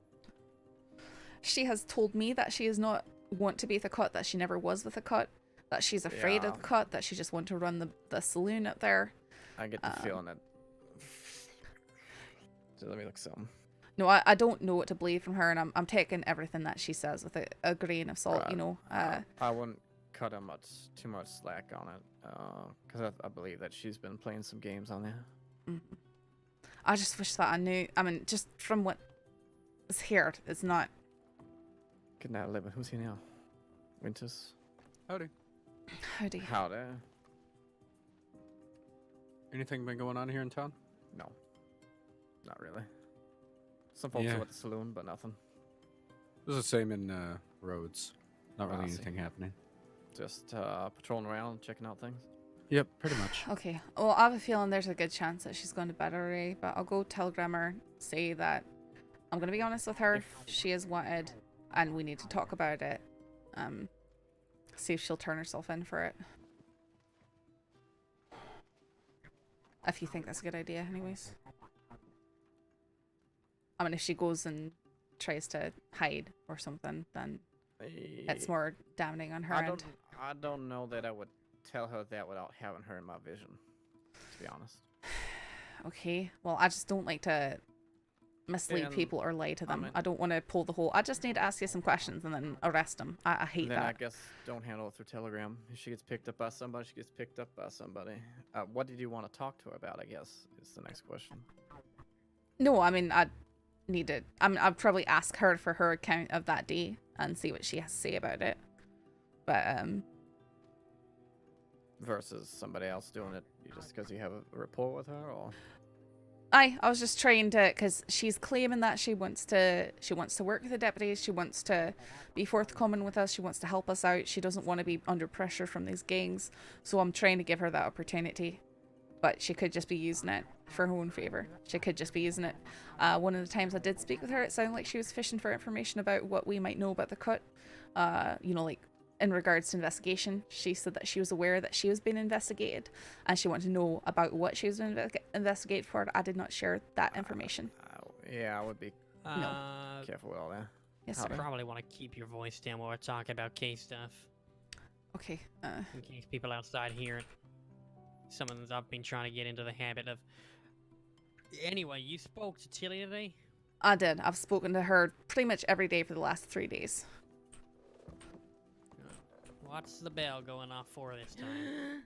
she has told me that she does not want to be with the cut, that she never was with the cut, that she's afraid of the cut, that she just wants to run the saloon up there. I get the feeling that. So let me look some. No, I don't know what to believe from her, and I'm taking everything that she says with a grain of salt, Right. you know. I wouldn't cut her too much slack on it, because I believe that she's been playing some games on there. I just wish that I knew. I mean, just from what is heard, it's not. Good night, Living. Who's here now? Winters. Howdy. Howdy. Howdy. Anything been going on here in town? No. Not really. Some folks are at the saloon, but nothing. It was the same in Rhodes. Not really I see. anything happening. Just patrolling around, checking out things. Yep, pretty much. Okay. Well, I have a feeling there's a good chance that she's going to bed already, but I'll go telegram her, say that I'm going to be honest with her. She is wanted, and we need to talk about it. See if she'll turn herself in for it. If you think that's a good idea, anyways. I mean, if she goes and tries to hide or something, then it's more damning on her end. I don't know that I would tell her that without having her in my vision, to be honest. Okay. Well, I just don't like to mislead people or lie to them. I don't want to pull the whole. I just need to ask you some questions and then arrest them. I hate then that. I guess don't handle it through Telegram. If she gets picked up by somebody, she gets picked up by somebody. What did you want to talk to her about, I guess, is the next question. No, I mean, I need to. I'd probably ask her for her account of that day and see what she has to say about it. But versus somebody else doing it just because you have a rapport with her, or I was just trying to, because she's claiming that she wants to work with the deputies, she wants to be forthcoming with us, she wants to help us out, she doesn't want to be under pressure from these gangs, so I'm trying to give her that opportunity, but she could just be using it for her own favor. She could just be using it. One of the times I did speak with her, it sounded like she was fishing for information about what we might know about the cut, you know, like in regards to investigation. She said that she was aware that she was being investigated, and she wanted to know about what she was being investigated for. I did not share that information. Yeah, I would be No. careful with all that. Yes, I sir. probably want to keep your voice down while we're talking about case stuff. Okay. In case people outside hear it. Someone's I've been trying to get into the habit of. Anyway, you spoke to Tilly today? I did. I've spoken to her pretty much every day for the last 3 days. What's the bell going off for this time?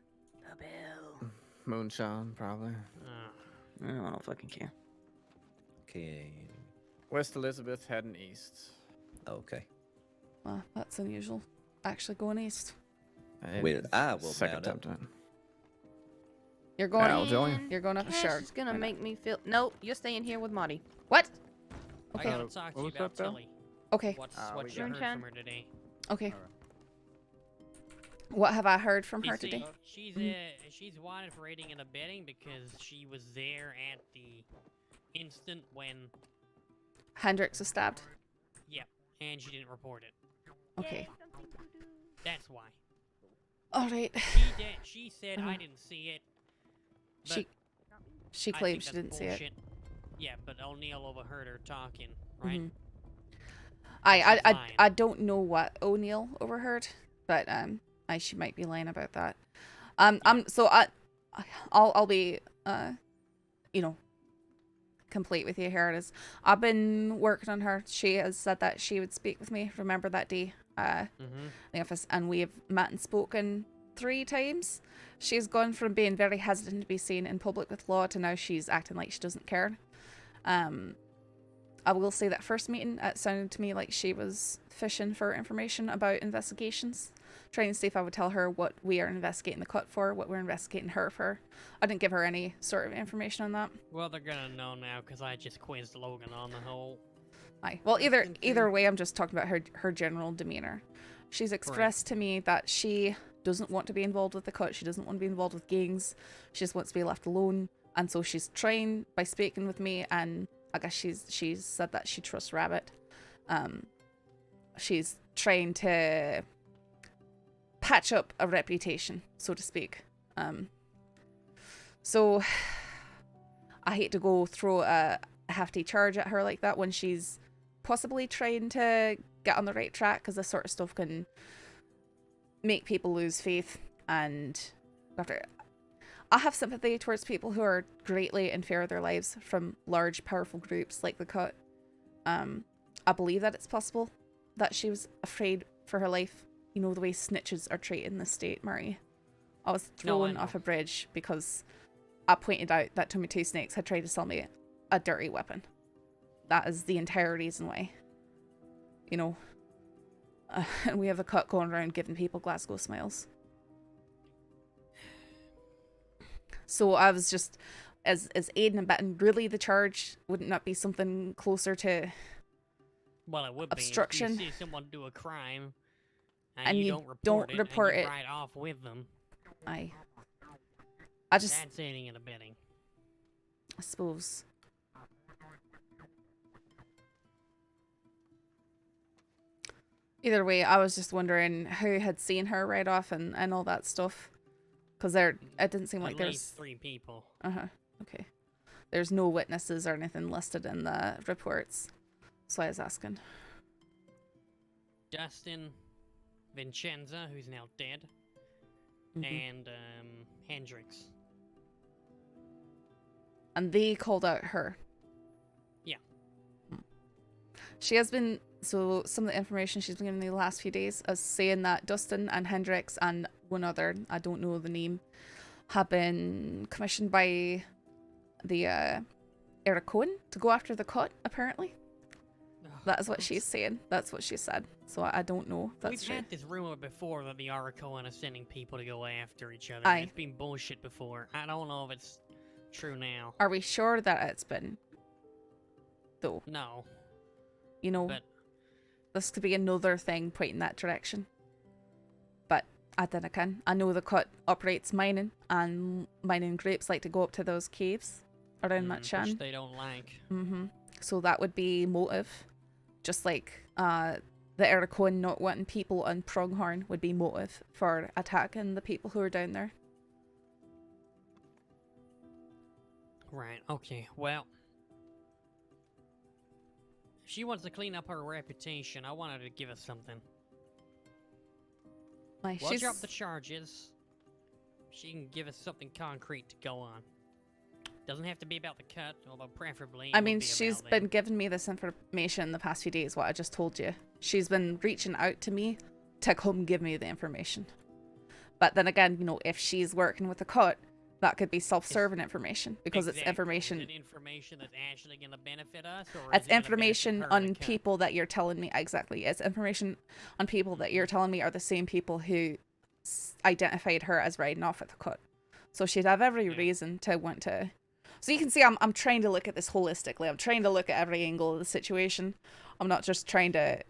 The bell. Moonshine, probably. I don't fucking care. Okay. West Elizabeth heading east. Okay. Well, that's unusual. Actually going east. Well, I will second mount time. up. You're going. I'll join. You're going up. Cash Sure. is gonna make me feel. Nope, you're staying here with Marty. What? I Okay. gotta talk to you about Tilly. Okay. What we you heard got- from her today? Okay. What have I heard from You her see, today? She's wanted for aiding and abetting because she was there at the instant when. Hendrix was stabbed. Yep, and she didn't report it. Okay. That's why. All right. She said I didn't see it. but She I claimed think she that's didn't see it. bullshit. Yeah, but O'Neill overheard her talking, right? Mhm. She's lying. I don't know what O'Neill overheard, but she might be lying about that. So I'll be complete with you here. It is. I've been working on her. She has said that she would speak with me. Remember that day in the office, and we have met and spoken 3 times. She's gone from being very hesitant to be seen in public with law to now she's acting like she doesn't care. I will say that first meeting, it sounded to me like she was fishing for information about investigations, trying to see if I would tell her what we are investigating the cut for, what we're investigating her for. I didn't give her any sort of information on that. Well, they're gonna know now because I just quizzed Logan on the whole. Aye. Well, either way, I'm just talking about her general demeanor. She's expressed to me that she doesn't want to be involved with the cut. She doesn't want to be involved with gangs. She just wants to be left alone. And so she's trying by speaking with me, and I guess she's said that she trusts Rabbit. She's trying to patch up a reputation, so to speak. So I hate to go throw a hefty charge at her like that when she's possibly trying to get on the right track, because this sort of stuff can make people lose faith. And after, I have sympathy towards people who are greatly in fear of their lives from large, powerful groups like the Cut. I believe that it's possible that she was afraid for her life. You know, the way snitches are treated in this state, Murray. I was thrown off a bridge because I pointed out that Tommy Two Snakes had tried to sell me a dirty weapon. That is the entire reason why. You know. And we have the Cut going around giving people Glasgow smiles. So I was just, as aiding and abetting, really the charge wouldn't that be something closer to Well, it would obstruction? be if you see someone do a crime And you don't report don't report and you it. ride off with them. I just, That's aiding and abetting. I suppose. Either way, I was just wondering who had seen her ride off and all that stuff. Because it didn't seem like At there's... least 3 people. Okay. There's no witnesses or anything listed in the reports. So I was asking. Dustin, Vincenza, who's now dead, and Hendrix. And they called out her. Yeah. She has been... So some of the information she's been giving me the last few days is saying that Dustin and Hendrix and one other, I don't know the name, have been commissioned by the Eric Cohen to go after the Cut, apparently. That is what she's saying. That's what she said. So I don't know if that's We've true. had this rumor before that the Arakoan are sending people to go after each other. Aye. It's been bullshit before. I don't know if it's true now. Are we sure that it's been? Though. No. You know, But this could be another thing pointing that direction. But I don't know. I know the Cut operates mining, and mining groups like to go up to those caves around Matchan. which they don't like. So that would be motive. Just like the Ericone not wanting people on Pronghorn would be motive for attacking the people who are down there. Right, okay, well. If she wants to clean up her reputation, I want her to give us something. Like, We'll drop the charges. She can give us something concrete to go on. Doesn't have to be about the cut, although preferably. I mean, she's been giving me this information the past few days, what I just told you. She's been reaching out to me to come give me the information. But then again, you know, if she's working with the cut, that could be self-serving information because it's information. Is it information that's actually going to benefit us? Or It's is it gonna information benefit her on people that you're telling me. Exactly. It's information on people that you're telling me are the same people who identified her as riding off at the cut. So she'd have every reason to want to. So you can see I'm trying to look at this holistically. I'm trying to look at every angle of the situation. I'm not just trying to.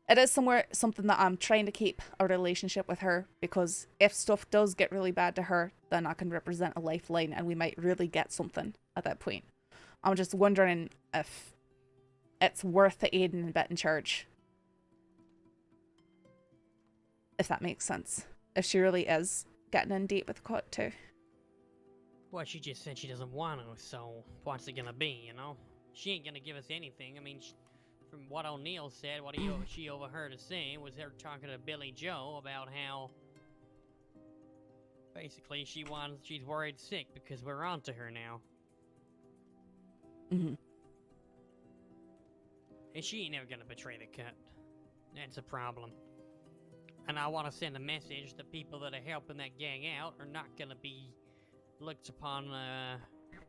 It is something that I'm trying to keep a relationship with her, because if stuff does get really bad to her, then I can represent a lifeline and we might really get something at that point. I'm just wondering if it's worth the aid and abetting charge. If that makes sense. If she really is getting in deep with the cut too. Well, she just said she doesn't want to, so what's it gonna be, you know? She ain't gonna give us anything. I mean, from what O'Neill said, what she overheard us saying was her talking to Billy Joe about how basically she's worried sick because we're onto her now. Mm-hmm. And she ain't never gonna betray the cut. That's a problem. And I want to send a message that people that are helping that gang out are not gonna be looked upon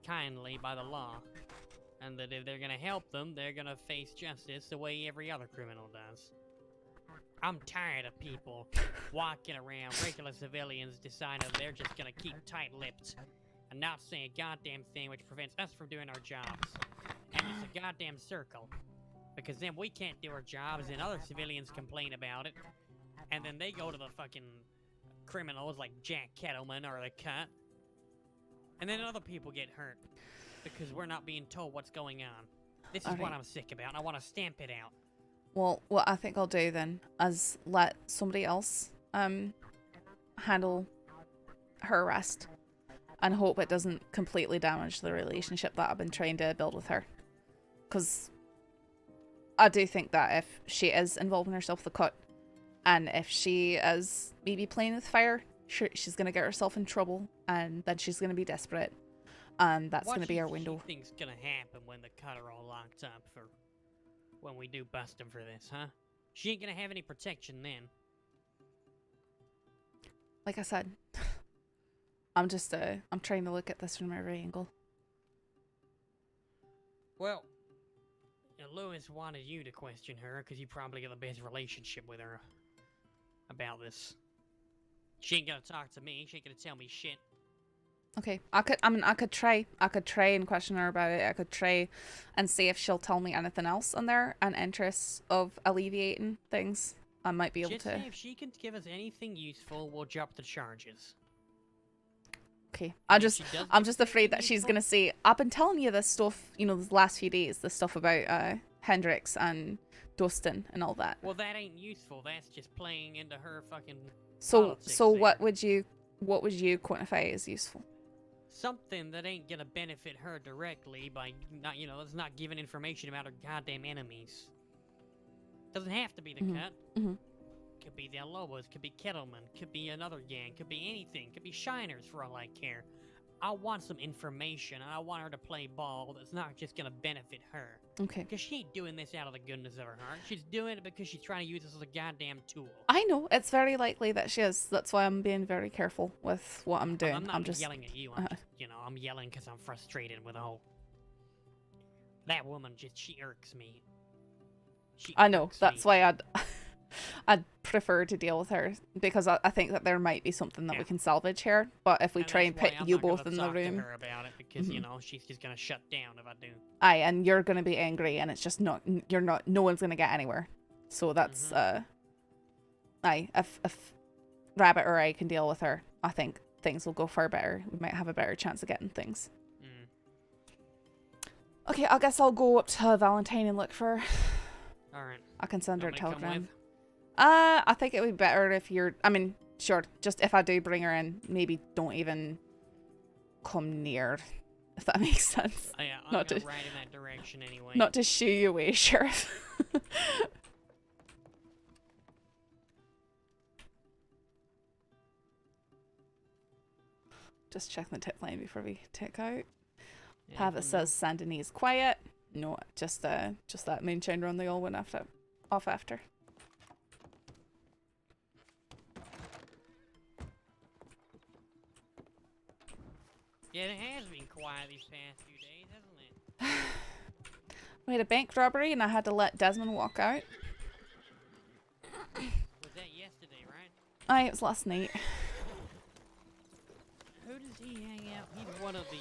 kindly by the law. And that if they're gonna help them, they're gonna face justice the way every other criminal does. I'm tired of people walking around, regular civilians, deciding they're just gonna keep tight-lipped and not say a goddamn thing, which prevents us from doing our jobs. And it's a goddamn circle. Because then we can't do our jobs and other civilians complain about it. And then they go to the fucking criminals like Jack Kettleman or the Cut. And then other people get hurt. Because we're not being told what's going on. This is what I'm sick about, and I want to stamp it out. Well, what I think I'll do then is let somebody else handle her arrest and hope it doesn't completely damage the relationship that I've been trying to build with her. Because I do think that if she is involving herself with the cut, and if she is maybe playing with fire, she's going to get herself in trouble, and then she's going to be desperate. And that's going to be our window. What do you think's going to happen when the Cut are all locked up for when we do bust them for this, huh? She ain't going to have any protection then. Like I said, I'm just, I'm trying to look at this from every angle. Well, Lewis wanted you to question her because you probably got the best relationship with her about this. She ain't going to talk to me. She ain't going to tell me shit. Okay, I could try and question her about it. I could try and see if she'll tell me anything else in there and interests of alleviating things. I might be able Just to. say if she can give us anything useful, we'll drop the charges. Okay, I'm just afraid that she's gonna say, I've been telling you this stuff, you know, the last few days, this stuff about Hendrix and Dustin and all that. Well, that ain't useful. That's just playing into her fucking So politics so there. what would you quantify as useful? Something that ain't gonna benefit her directly by not, you know, it's not giving information about her goddamn enemies. Doesn't have to be the Cut. Mm-hmm. Could be the El Lobos, could be Kettleman, could be another gang, could be anything, could be Shiners for all I care. I want some information, and I want her to play ball that's not just gonna benefit her. Okay. Because she ain't doing this out of the goodness of her heart. She's doing it because she's trying to use this as a goddamn tool. I know, it's very likely that she is. That's why I'm being very careful with what I'm doing. I'm not just yelling at you. I'm just, you know, I'm yelling because I'm frustrated with the whole. That woman she irks me. I know. That's why I'd prefer to deal with her, because I think that there might be something that we can salvage here. But if we try and put you both in the room, her about it because you know she's just gonna shut down if I do. Aye, and you're gonna be angry, and it's just not. No one's gonna get anywhere. So that's aye. If Rabbit or I can deal with her, I think things will go far better. We might have a better chance of getting things. Okay, I guess I'll go up to Valentine and look for her. All right. I can send her a Want me to come telegram. with? I think it would be better if you're. I mean, sure. Just if I do bring her in, maybe don't even come near. If that makes sense. Oh, yeah, I'm Not gonna to, ride in that direction anyway. not to shoo you away, Sheriff. Just checking the tip line before we take out. Yeah, Pavis says Sandini's quiet. No, just that moonshine run they all went off after. Yeah, it has been quiet these past few days, hasn't it? We had a bank robbery and I had to let Desmond walk out. Was that yesterday, right? Aye, it was last night. Who does he hang out? He's one of the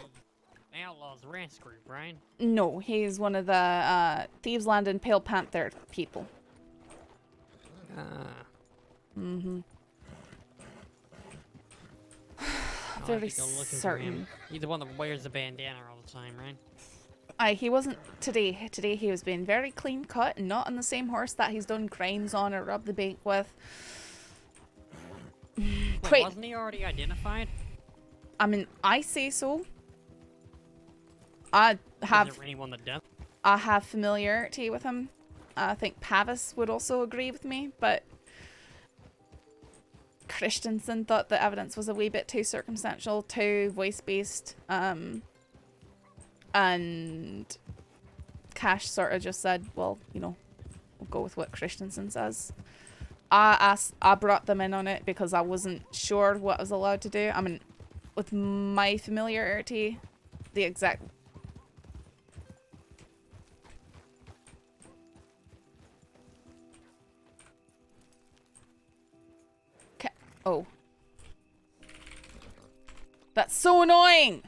Outlaws Rest Group, right? No, he's one of the Thieves Landing Pale Panther people. Ah. Mm-hmm. I'll Very have to go looking for certain. him. He's the one that wears the bandana all the time, right? Aye, he wasn't today. Today he was being very clean cut and not on the same horse that he's done crimes on or robbed the bank with. Wait, wasn't he already identified? I mean, I say so. I have. Is there anyone that does? I have familiarity with him. I think Pavis would also agree with me, but Christensen thought the evidence was a wee bit too circumstantial, too voice-based, and Cash sort of just said, well, you know, we'll go with what Christensen says. I brought them in on it because I wasn't sure what I was allowed to do. I mean, with my familiarity, the exact... Oh. That's so annoying!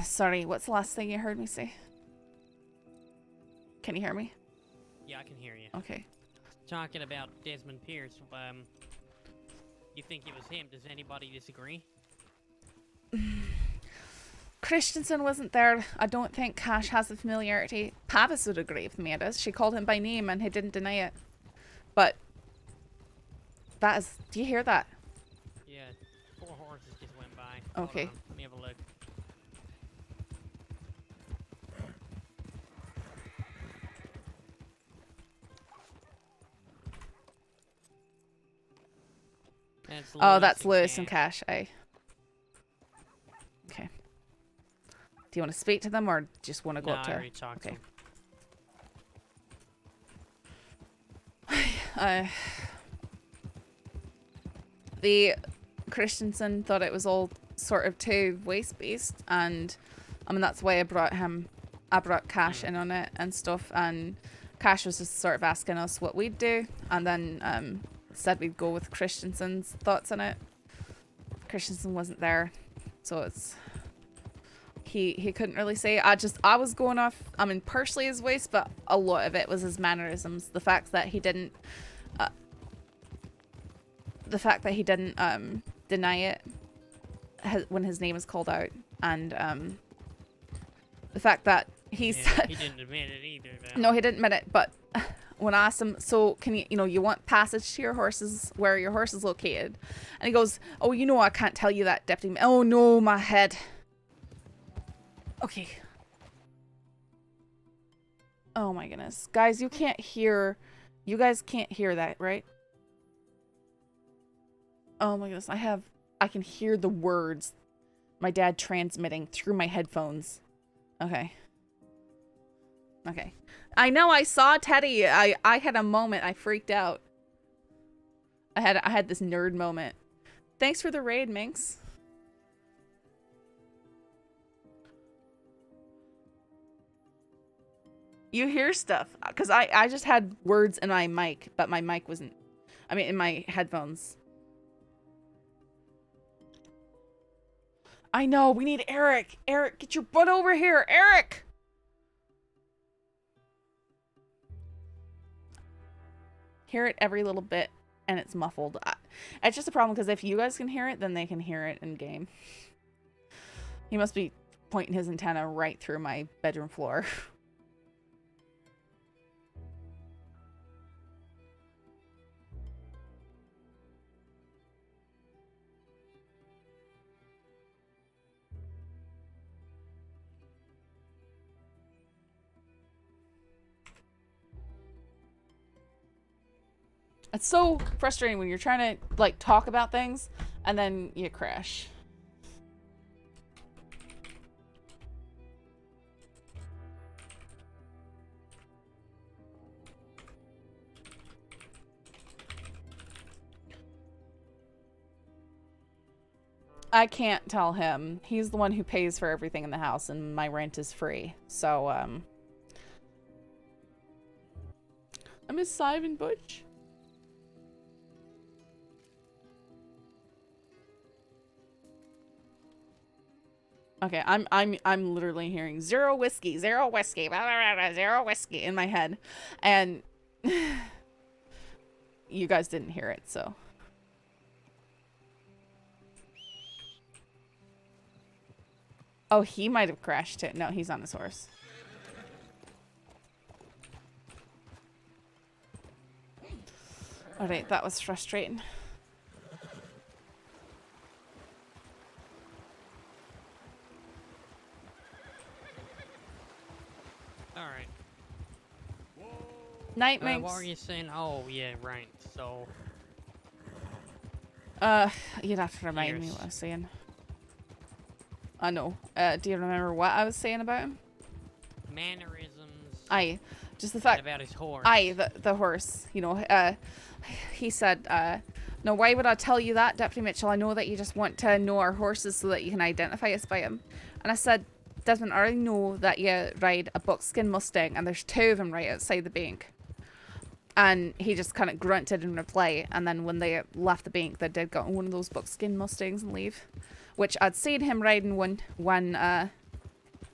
Sorry, what's the last thing you heard me say? Can you hear me? Yeah, I can hear you. Okay. Talking about Desmond Pierce, you think it was him? Does anybody disagree? Christensen wasn't there. I don't think Cash has the familiarity. Pavis would agree with me it is. She called him by name and he didn't deny it. But that is... Do you hear that? Yeah, 4 horses just went by. Okay. Hold on, let me have a look. That's Lewis and Cash. Aye. Okay. Do you want to speak to them or just want to go up to I her? already talked to him. The Christensen thought it was all sort of too waste-based, and I mean that's why I brought Cash in on it and stuff, and Cash was just sort of asking us what we'd do, and then said we'd go with Christensen's thoughts on it. Christensen wasn't there, so it's he couldn't really say. I was going off, I mean, partially his voice, but a lot of it was his mannerisms. The fact that he didn't deny it when his name was called out, and the fact that he said he didn't admit it either, though. no, he didn't admit it, but when I asked him, so can you want passage to your horses, where your horse is located? And he goes, oh, I can't tell you that, Deputy. Oh no, my head. Okay. Oh my goodness. Guys, you guys can't hear that, right? Oh my goodness, I can hear the words my dad transmitting through my headphones. Okay. Okay. I know I saw Teddy. I had a moment. I freaked out. I had this nerd moment. Thanks for the raid, Minx. You hear stuff. Because I just had words in my mic, but my mic wasn't... I mean, in my headphones. I know. We need Eric. Eric, get your butt over here. Eric! Hear it every little bit. and it's muffled. It's just a problem because if you guys can hear it, then they can hear it in game. He must be pointing his antenna right through my bedroom floor. It's so frustrating when you're trying to, like, talk about things and then you crash. I can't tell him. He's the one who pays for everything in the house and my rent is free. So, I miss Simon Butch. Okay, I'm literally hearing zero whiskey, blah, blah, blah, zero whiskey in my head, and you guys didn't hear it, so. Oh, he might have crashed it. No, he's on his horse. Alright, that was frustrating. Alright. Night, Minx. What were you saying? Oh, yeah, right. So. You'd have to remind me what I was saying. I know. Do you remember what I was saying about him? Mannerisms. Aye. Just the fact. About his horse. Aye, the horse. You know, he said, no, why would I tell you that, Deputy Mitchell? I know that you just want to know our horses so that you can identify us by them. And I said, Desmond, I already know that you ride a buckskin Mustang and there's two of them right outside the bank. And he just kind of grunted in reply. And then when they left the bank, they did get on one of those buckskin Mustangs and leave. Which I'd seen him riding one when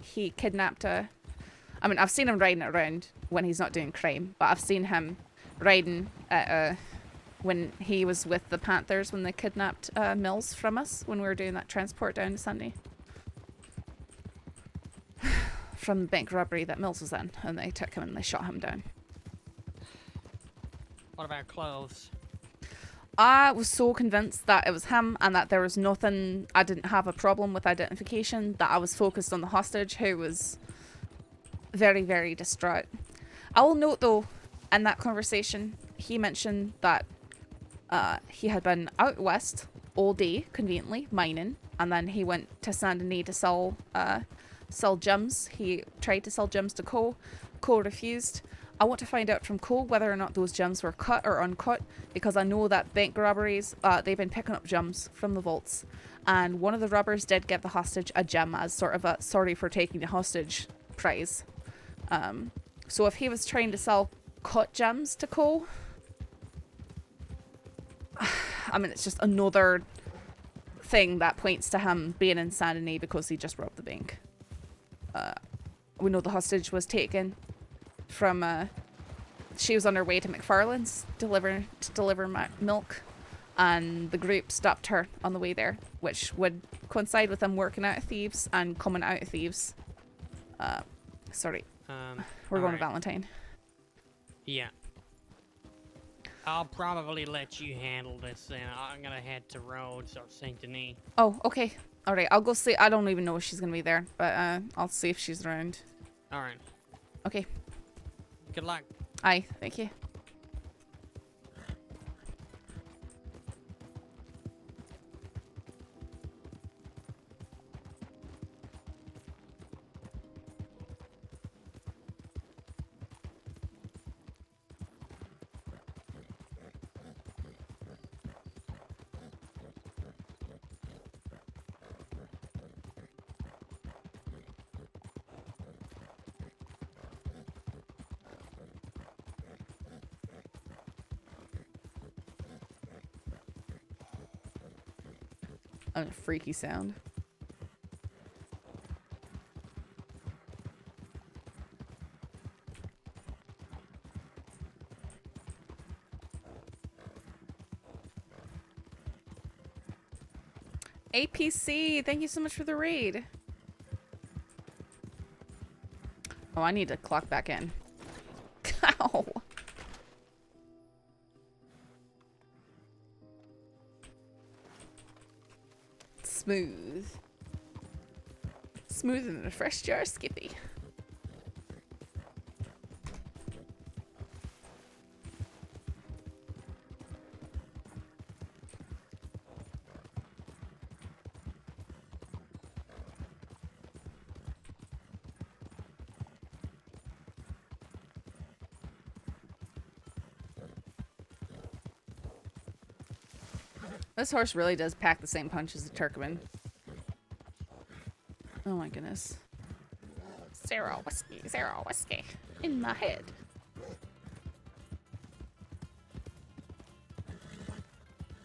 he kidnapped a... I mean, I've seen him riding it around when he's not doing crime. But I've seen him riding when he was with the Panthers when they kidnapped Mills from us when we were doing that transport down to Sunday. From the bank robbery that Mills was in. And they took him and they shot him down. What about clothes? I was so convinced that it was him and that there was nothing, I didn't have a problem with identification, that I was focused on the hostage who was very, very distraught. I will note though, in that conversation, he mentioned that he had been out west all day, conveniently, mining, and then he went to Saint Denis to sell gems. He tried to sell gems to Cole. Cole refused. I want to find out from Cole whether or not those gems were cut or uncut, because I know that bank robberies, they've been picking up gems from the vaults. And one of the robbers did give the hostage a gem as sort of a sorry for taking the hostage prize. So if he was trying to sell cut gems to Cole, I mean, it's just another thing that points to him being in Saint Denis because he just robbed the bank. We know the hostage was taken from she was on her way to McFarlane's to deliver milk, and the group stopped her on the way there, which would coincide with them working out of Thieves and coming out of Thieves. Sorry, we're going to Valentine. Yeah, I'll probably let you handle this then. I'm gonna head to Rhodes or Saint Denis. Oh, okay. All right, I'll go see. I don't even know if she's gonna be there, but I'll see if she's around. All right. Okay. Good luck. Aye, thank you. A freaky sound. APC, thank you so much for the raid. Oh, I need to clock back in. Ow. Smooth. Smoother than a fresh jar of Skippy. This horse really does pack the same punch as the Turkmen. Oh my goodness. Zero whiskey in my head.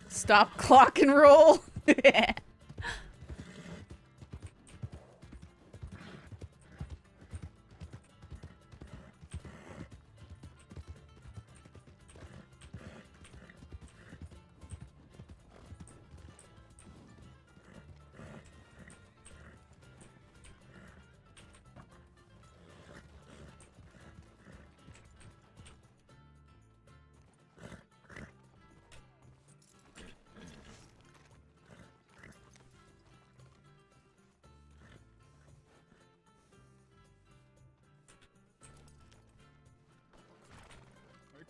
Stop, clock, and roll.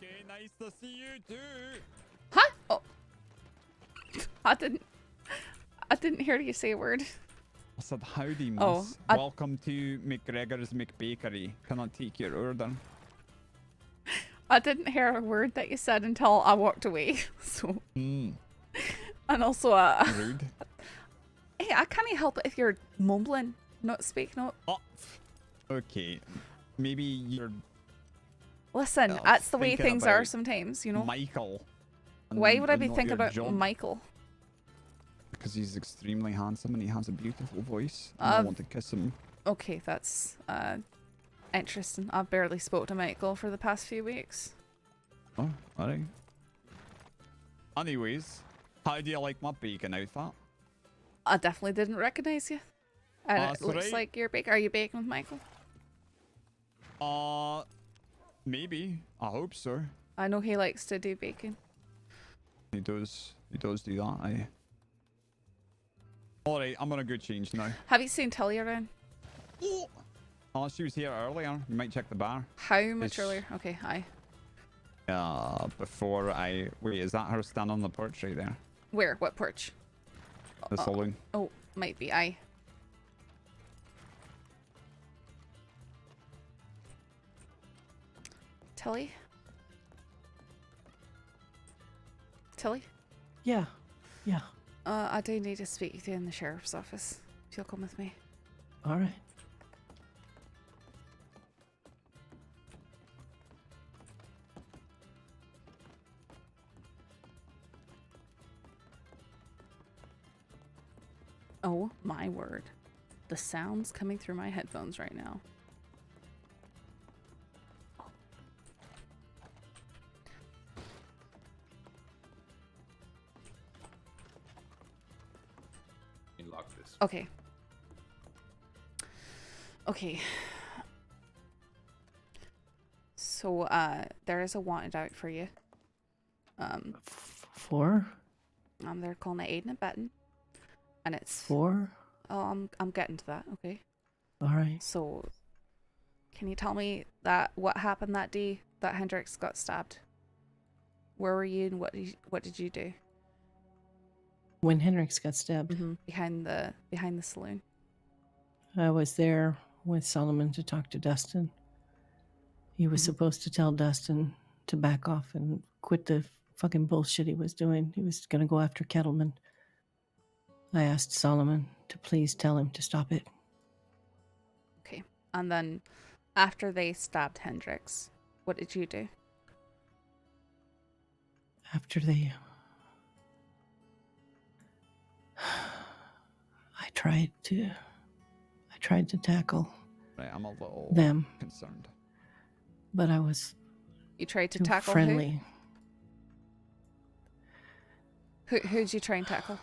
Okay, nice to see you too. Huh? Oh. I didn't hear you say a word. I said howdy, miss. Oh, Welcome to McGregor's McBakery. Can I take your order? I didn't hear a word that you said until I walked away. So. And also, rude. Hey, I can't help it if you're mumbling, not speaking up. Oh. Okay. Maybe you're. Listen, that's the way things are sometimes, you know. Michael. Why would I be not thinking your about job. Michael? Because he's extremely handsome and he has a beautiful voice. And I want to kiss him. Okay, that's interesting. I've barely spoke to Michael for the past few weeks. Oh, alright. Anyways, how do you like my bacon outfit? I definitely didn't recognize you. And That's it looks right. like you're baking. Are you baking with Michael? Maybe. I hope so. I know he likes to do baking. He does do that, aye. Alright, I'm gonna go change now. Have you seen Tilly around? Oh, she was here earlier. You might check the bar. How much earlier? Okay, hi. Before I... Wait, is that her stand on the porch right there? Where? What porch? The saloon. Oh, might be. Aye. Tilly? Tilly? Yeah. Yeah. I do need to speak to you in the sheriff's office. If you'll come with me. All right. Oh my word. The sounds coming through my headphones right now. Lock this. Okay. Okay. So, there is a wanted out for you. For? They're calling it aiding and abetting. And it's... For? Oh, I'm getting to that, okay. All right. So, can you tell me what happened that day that Hendrix got stabbed? Where were you and what did you do? When Hendrix got stabbed. Behind the saloon. I was there with Solomon to talk to Dustin. He was supposed to tell Dustin to back off and quit the fucking bullshit he was doing. He was going to go after Kettleman. I asked Solomon to please tell him to stop it. Okay. And then after they stabbed Hendrix, what did you do? After they... I tried to tackle Right, I'm a little them, concerned. but I was You tried to too tackle friendly. Who'd you try and tackle?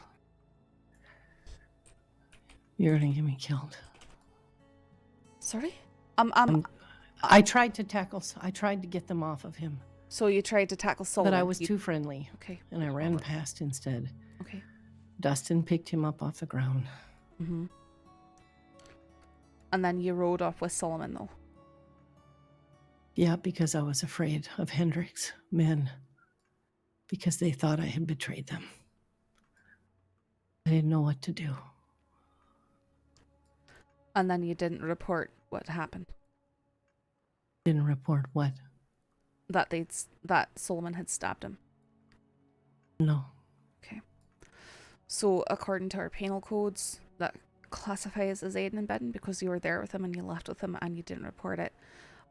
You're gonna get me killed. Sorry? I tried to get them off of him. So you tried to tackle Solomon. But I was too friendly. Okay. And I ran past instead. Okay. Dustin picked him up off the ground. Mm-hmm. And then you rode off with Solomon, though. Yeah, because I was afraid of Hendricks' men. Because they thought I had betrayed them. I didn't know what to do. And then you didn't report what happened. Didn't report what? That Solomon had stabbed him. No. Okay. So according to our penal codes, that classifies as aiding and abetting because you were there with him and you left with him and you didn't report it.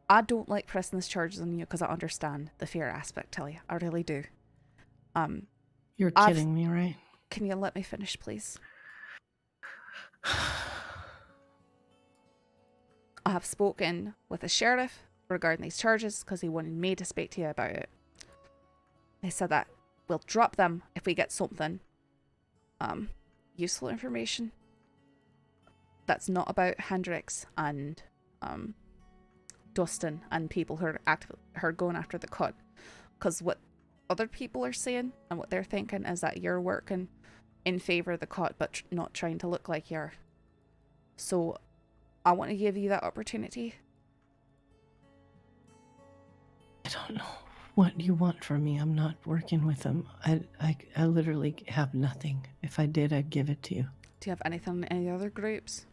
I don't like pressing these charges on you because I understand the fear aspect, tell you. I really do. You're kidding me, right? Can you let me finish, please? I have spoken with the sheriff regarding these charges because he wanted me to speak to you about it. They said that we'll drop them if we get something useful information that's not about Hendricks and Dustin and people who are going after the cut. Because what other people are saying and what they're thinking is that you're working in favor of the cut but not trying to look like you're. So I want to give you that opportunity. I don't know what you want from me. I'm not working with them. I literally have nothing. If I did, I'd give it to you. Do you have anything in any other groups?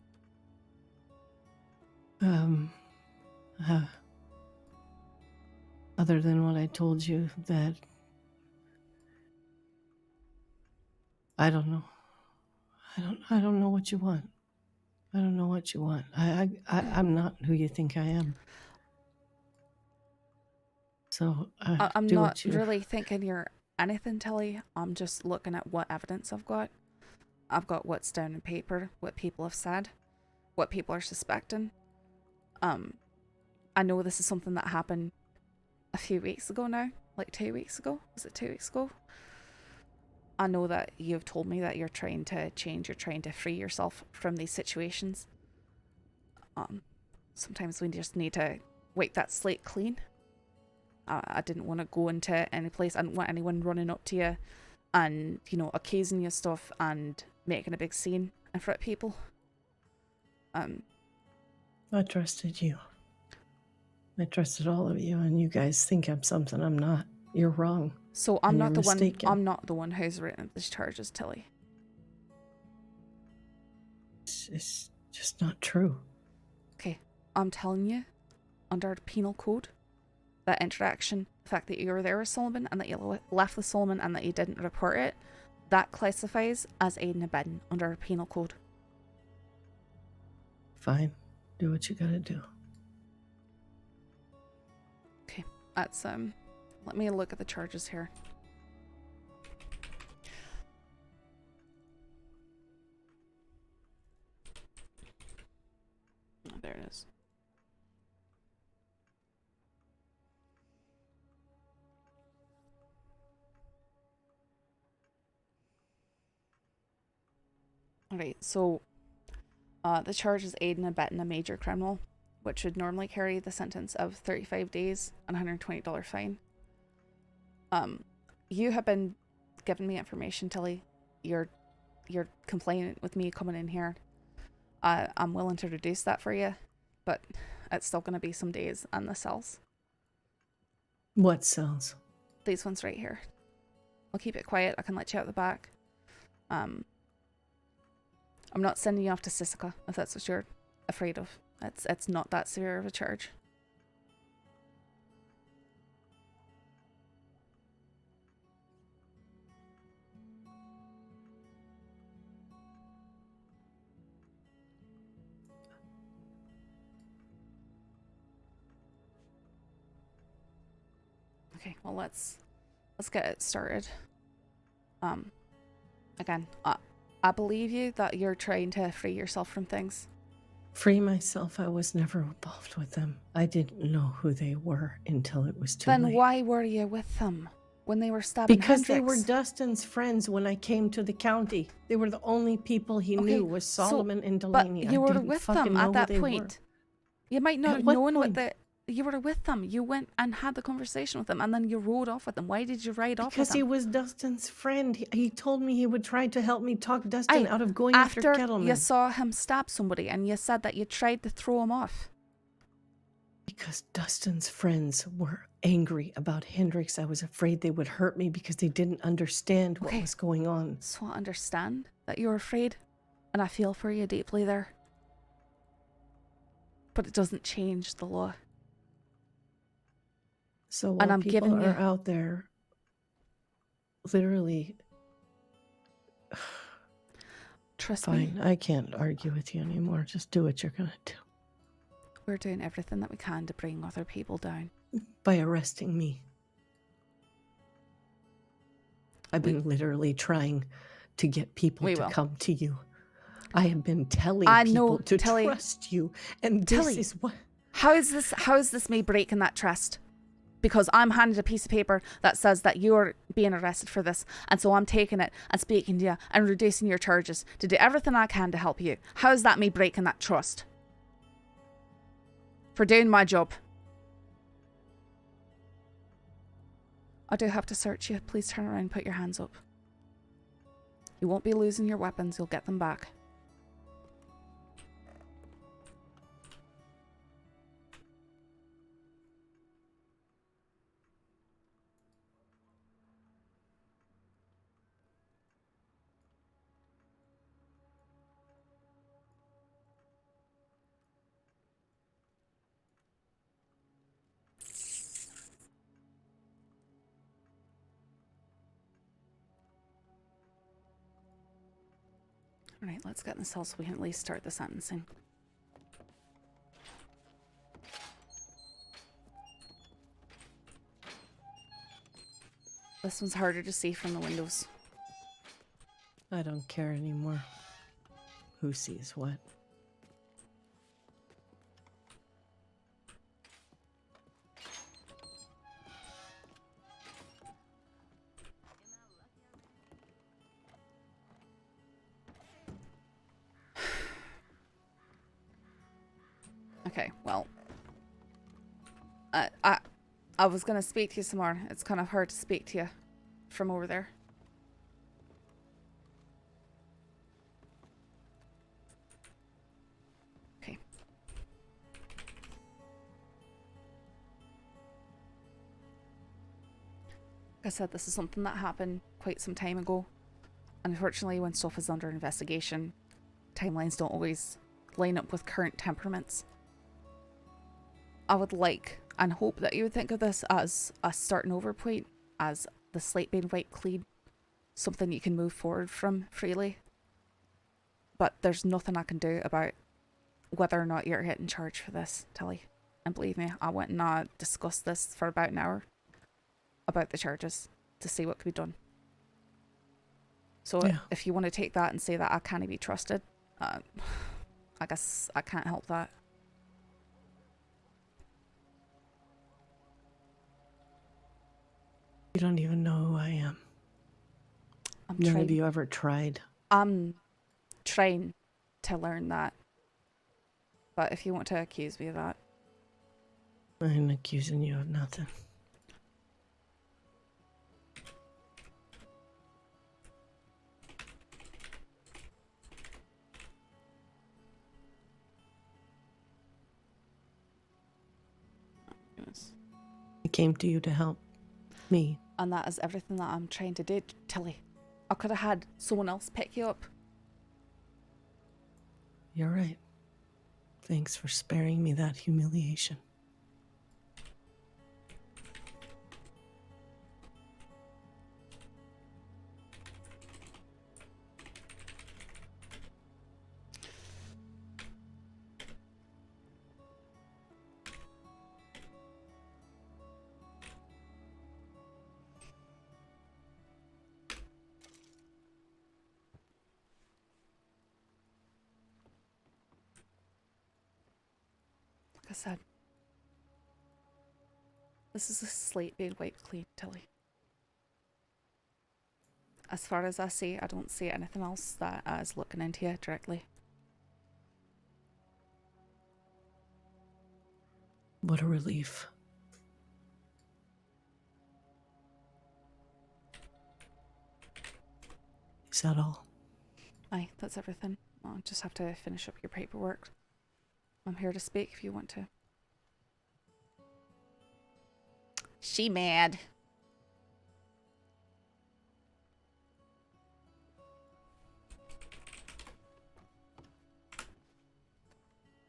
Other than what I told you, that I don't know. I don't know what you want. I don't know what you want. I'm not who you think I am. So I'm not really thinking you're anything, Tilly. I'm just looking at what evidence I've got. I've got what's down in paper, what people have said, what people are suspecting. I know this is something that happened a few weeks ago now, like 2 weeks ago. Was it 2 weeks ago? I know that you've told me that you're trying to change, you're trying to free yourself from these situations. Sometimes we just need to wipe that slate clean. I didn't want to go into any place. I didn't want anyone running up to you and, you know, accusing you of stuff and making a big scene in front of people. I trusted you. I trusted all of you, and you guys think I'm something I'm not. You're wrong. So I'm not the one. I'm not the one who's written these charges, Tilly. It's just not true. Okay, I'm telling you, under the penal code, that interaction, the fact that you were there with Solomon and that you left with Solomon and that you didn't report it, that classifies as aiding and abetting under our penal code. Fine, do what you gotta do. Okay, that's let me look at the charges here. Oh, there it is. Alright, so the charge is aiding and abetting a major criminal, which would normally carry the sentence of 35 days and $120 fine. You have been giving me information, Tilly. You're complaining with me coming in here. I'm willing to reduce that for you, but it's still going to be some days on the cells. What cells? These ones right here. I'll keep it quiet. I can let you out the back. I'm not sending you off to Sisika if that's what you're afraid of. It's not that severe of a charge. Okay, well let's get it started. Again, I believe you that you're trying to free yourself from things. Free myself? I was never involved with them. I didn't know who they were until it was too Then late. why were you with them? when they were stabbing Because they were Hendrix? Dustin's friends when I came to the county. They were the only people he knew was Solomon and Delaney. But you I were didn't with fucking them know at who that they were. point. You might not At have what known what point? you were with them. You went and had the conversation with them, and then you rode off with them. Why did you ride off with Because them? he was Dustin's friend. He told me he would try to help me talk Dustin out of going after Kettleman. You saw him stab somebody, and you said that you tried to throw him off. Because Dustin's friends were angry about Hendrix. I was afraid they would hurt me because they didn't understand what was going on. So I understand that you're afraid, and I feel for you deeply there. But it doesn't change the law. So while And I'm people giving you... are out there literally... Trust Fine, me. I can't argue with you anymore. Just do what you're going to do. We're doing everything that we can to bring other people down. By arresting me. I've been literally trying to get people We to will. come to you. I have been telling I people know, to Tilly. trust you, and Tilly, this is what... How is this me breaking that trust? Because I'm handed a piece of paper that says that you're being arrested for this, and so I'm taking it and speaking to you and reducing your charges to do everything I can to help you. How is that me breaking that trust? For doing my job. I do have to search you. Please turn around and put your hands up. You won't be losing your weapons. You'll get them back. Alright, let's get in the cell so we can at least start the sentencing. This one's harder to see from the windows. I don't care anymore. Who sees what? Okay, well. I was gonna speak to you some more. It's kind of hard to speak to you from over there. Okay. Like I said, this is something that happened quite some time ago. And unfortunately, when stuff is under investigation, timelines don't always line up with current temperaments. I would like and hope that you would think of this as a starting over point, as the slate being wiped clean, something you can move forward from freely. But there's nothing I can do about whether or not you're getting charged for this, Tilly. And believe me, I went and discussed this for about an hour about the charges to see what could be done. So if you want to take that and say that I can't be trusted, I guess I can't help that. You don't even know who I am. None of you ever tried. I'm trying to learn that. But if you want to accuse me of that. I'm accusing you of nothing. Yes. I came to you to help me. And that is everything that I'm trying to do, Tilly. I could have had someone else pick you up. You're right. Thanks for sparing me that humiliation. Like I said, this is a slate being wiped clean, Tilly. as far as I see, I don't see anything else that is looking into you directly. What a relief. Is that all? Aye, that's everything. I'll just have to finish up your paperwork. I'm here to speak if you want to. She mad.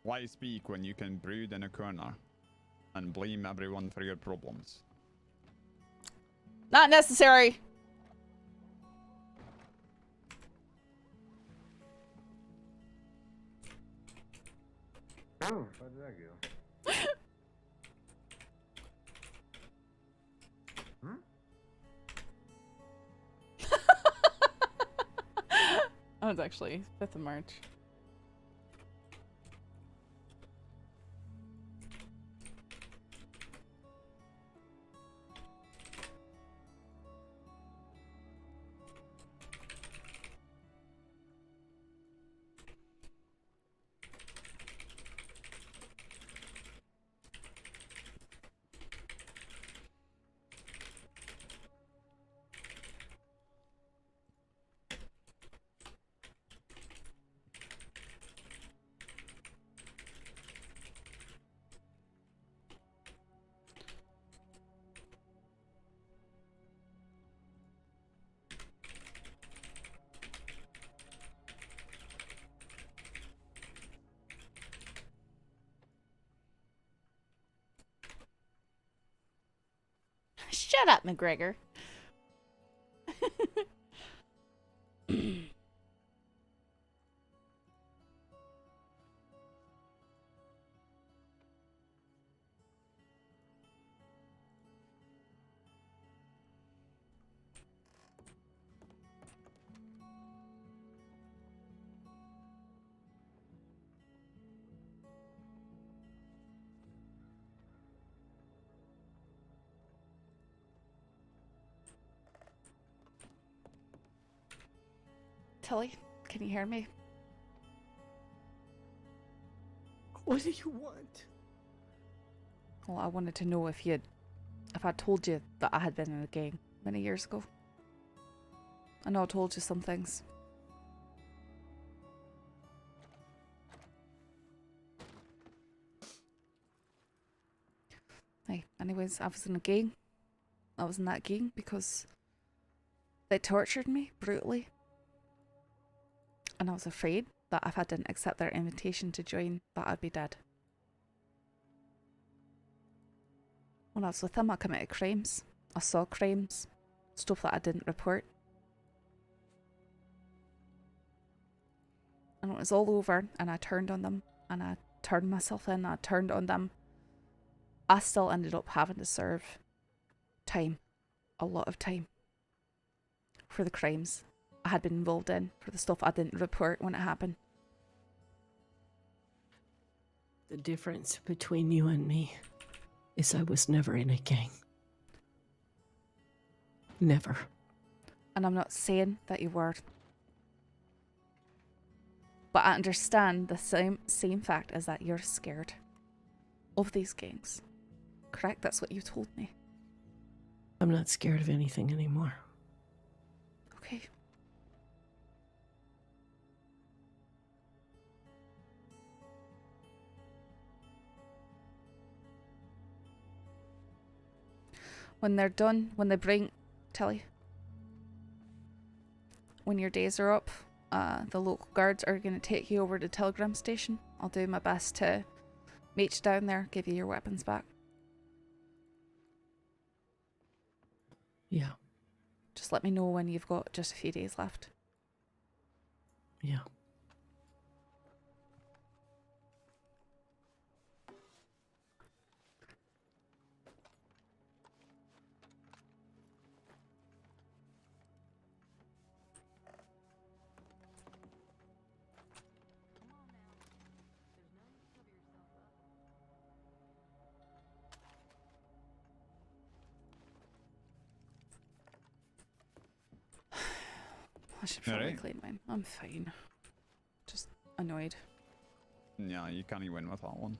Why speak when you can brood in a corner and blame everyone for your problems? Not necessary. Oh, how did that go? Oh, it's actually 5th of March. Shut up, McGregor. Tilly, can you hear me? What do you want? Well, I wanted to know if I told you that I had been in a gang many years ago. I know I told you some things. Hey, anyways, I was in a gang. I was in that gang because they tortured me brutally. And I was afraid that if I didn't accept their invitation to join, that I'd be dead. When I was with them, I committed crimes. I saw crimes. Stuff that I didn't report. And when it was all over, and I turned on them, and I turned myself in, I turned on them, I still ended up having to serve time. A lot of time. For the crimes I had been involved in, for the stuff I didn't report when it happened. The difference between you and me is I was never in a gang. Never. And I'm not saying that you were. But I understand the same fact as that you're scared of these gangs. Correct? That's what you told me. I'm not scared of anything anymore. Okay. When they're done, when they bring Telly, when your days are up, the local guards are going to take you over to the telegram station. I'll do my best to meet you down there, give you your weapons back. Yeah. Just let me know when you've got just a few days left. Yeah. I should probably Alright. clean mine. I'm fine. Just annoyed. Yeah, you can't win with that one.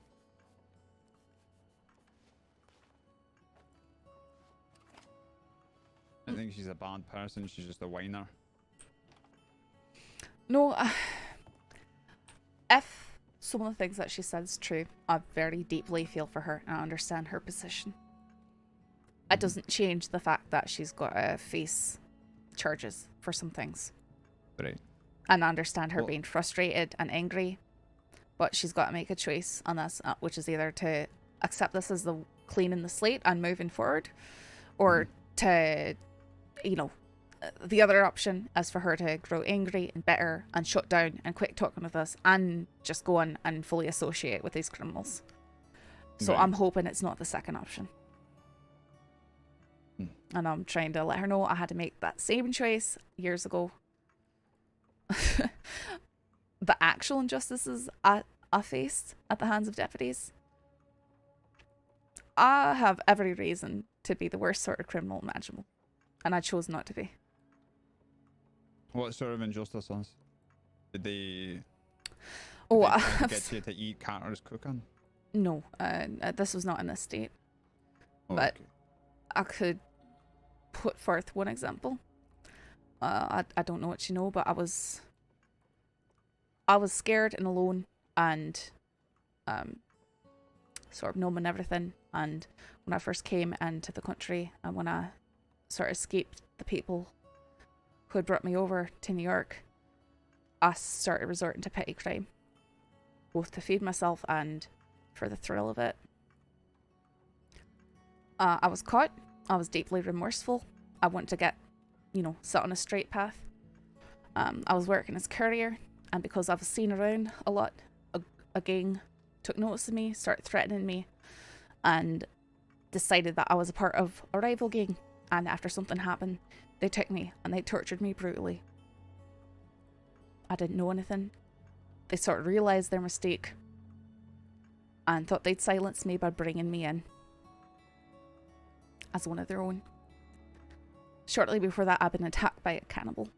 I think she's a bad person. She's just a whiner. No, if some of the things that she says is true, I very deeply feel for her and I understand her position. It doesn't change the fact that she's got to face charges for some things. Right. And I understand her being frustrated and angry, but she's got to make a choice on this, which is either to accept this as the cleaning the slate and moving forward, or to, you know, the other option is for her to grow angry and bitter and shut down and quit talking with us and just go on and fully associate with these criminals. So Right. I'm hoping it's not the second option. And I'm trying to let her know I had to make that same choice years ago. The actual injustices I faced at the hands of deputies. I have every reason to be the worst sort of criminal imaginable. And I chose not to be. What sort of injustices? Did they... Oh, did they try to get you to eat Carter's cooking? No, this was not in this state. Oh, But okay. I could put forth one example. I don't know what you know, but I was scared and alone and sort of numb and everything. And when I first came into the country and when I sort of escaped the people who had brought me over to New York, I started resorting to petty crime, both to feed myself and for the thrill of it. I was caught. I was deeply remorseful. I wanted to get, you know, set on a straight path. I was working as courier, and because I was seen around a lot, a gang took notice of me, started threatening me, and decided that I was a part of a rival gang. And after something happened, they took me and they tortured me brutally. I didn't know anything. They sort of realised their mistake and thought they'd silence me by bringing me in as one of their own. Shortly before that, I'd been attacked by a cannibal.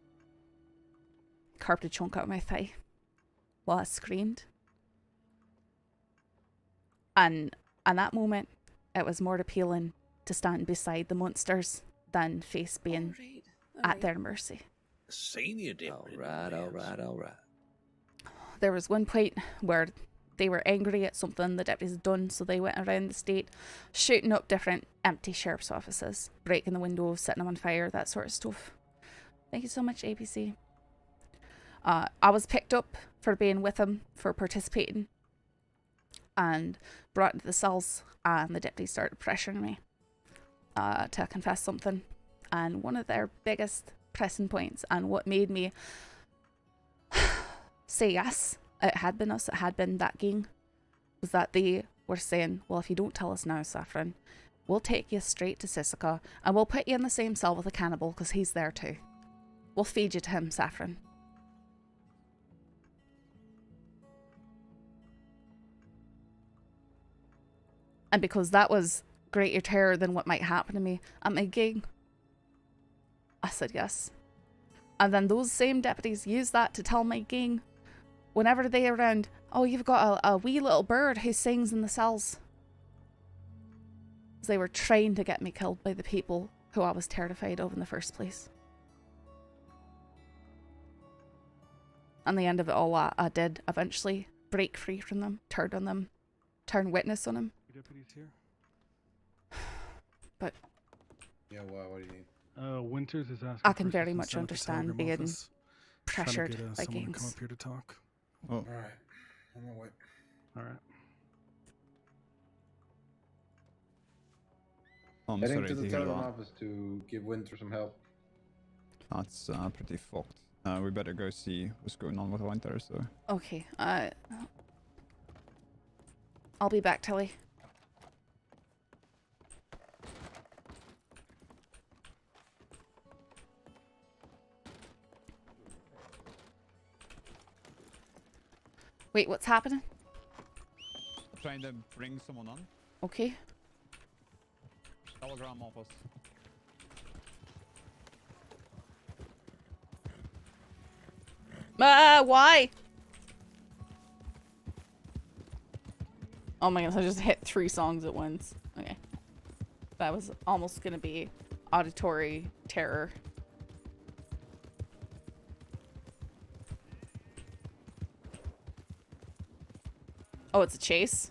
Carved a chunk out of my thigh while I screamed. And in that moment, it was more appealing to stand beside the monsters than face being at their mercy. Senior deputy. All right. There was one point where they were angry at something the deputies had done, so they went around the state shooting up different empty sheriff's offices, breaking the windows, setting them on fire, that sort of stuff. Thank you so much, APC. I was picked up for being with them, for participating, and brought into the cells, and the deputies started pressuring me to confess something. And one of their biggest pressing points, and what made me say yes, it had been us, it had been that gang, was that they were saying, well, if you don't tell us now, Saffron, we'll take you straight to Sisika and we'll put you in the same cell with a cannibal because he's there too. We'll feed you to him, Saffron. And because that was greater terror than what might happen to me at my gang, I said yes. And then those same deputies used that to tell my gang, whenever they around, oh, you've got a wee little bird who sings in the cells. They were trying to get me killed by the people who I was terrified of in the first place. And the end of it all, I did eventually break free from them, turn on them, turn witness on them. Deputies here. But Yeah, what do you need? Winters is asking. I can for very assistance much down at the understand telegram being office. Trying to pressured get, by someone to come gangs. up here to talk. Oh. All right. I'm gonna wait. All right. I'm Heading sorry to the to hear telegram that. office to give Winter some help. That's pretty fucked. We better go see what's going on with Winter, so... Okay, I'll be back, Tilly. Wait, what's happening? Trying to bring someone on. Okay. Telegram office. Why? Oh my goodness, I just hit 3 songs at once. Okay. That was almost gonna be auditory terror. Oh, it's a chase?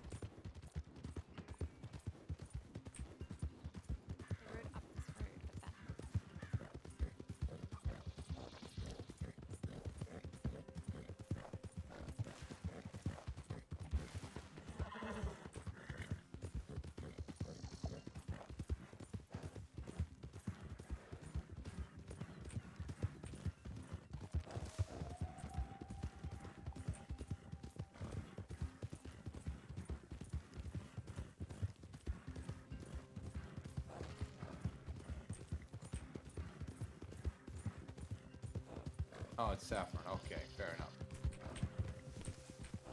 Oh, it's Saffron. Okay, fair enough.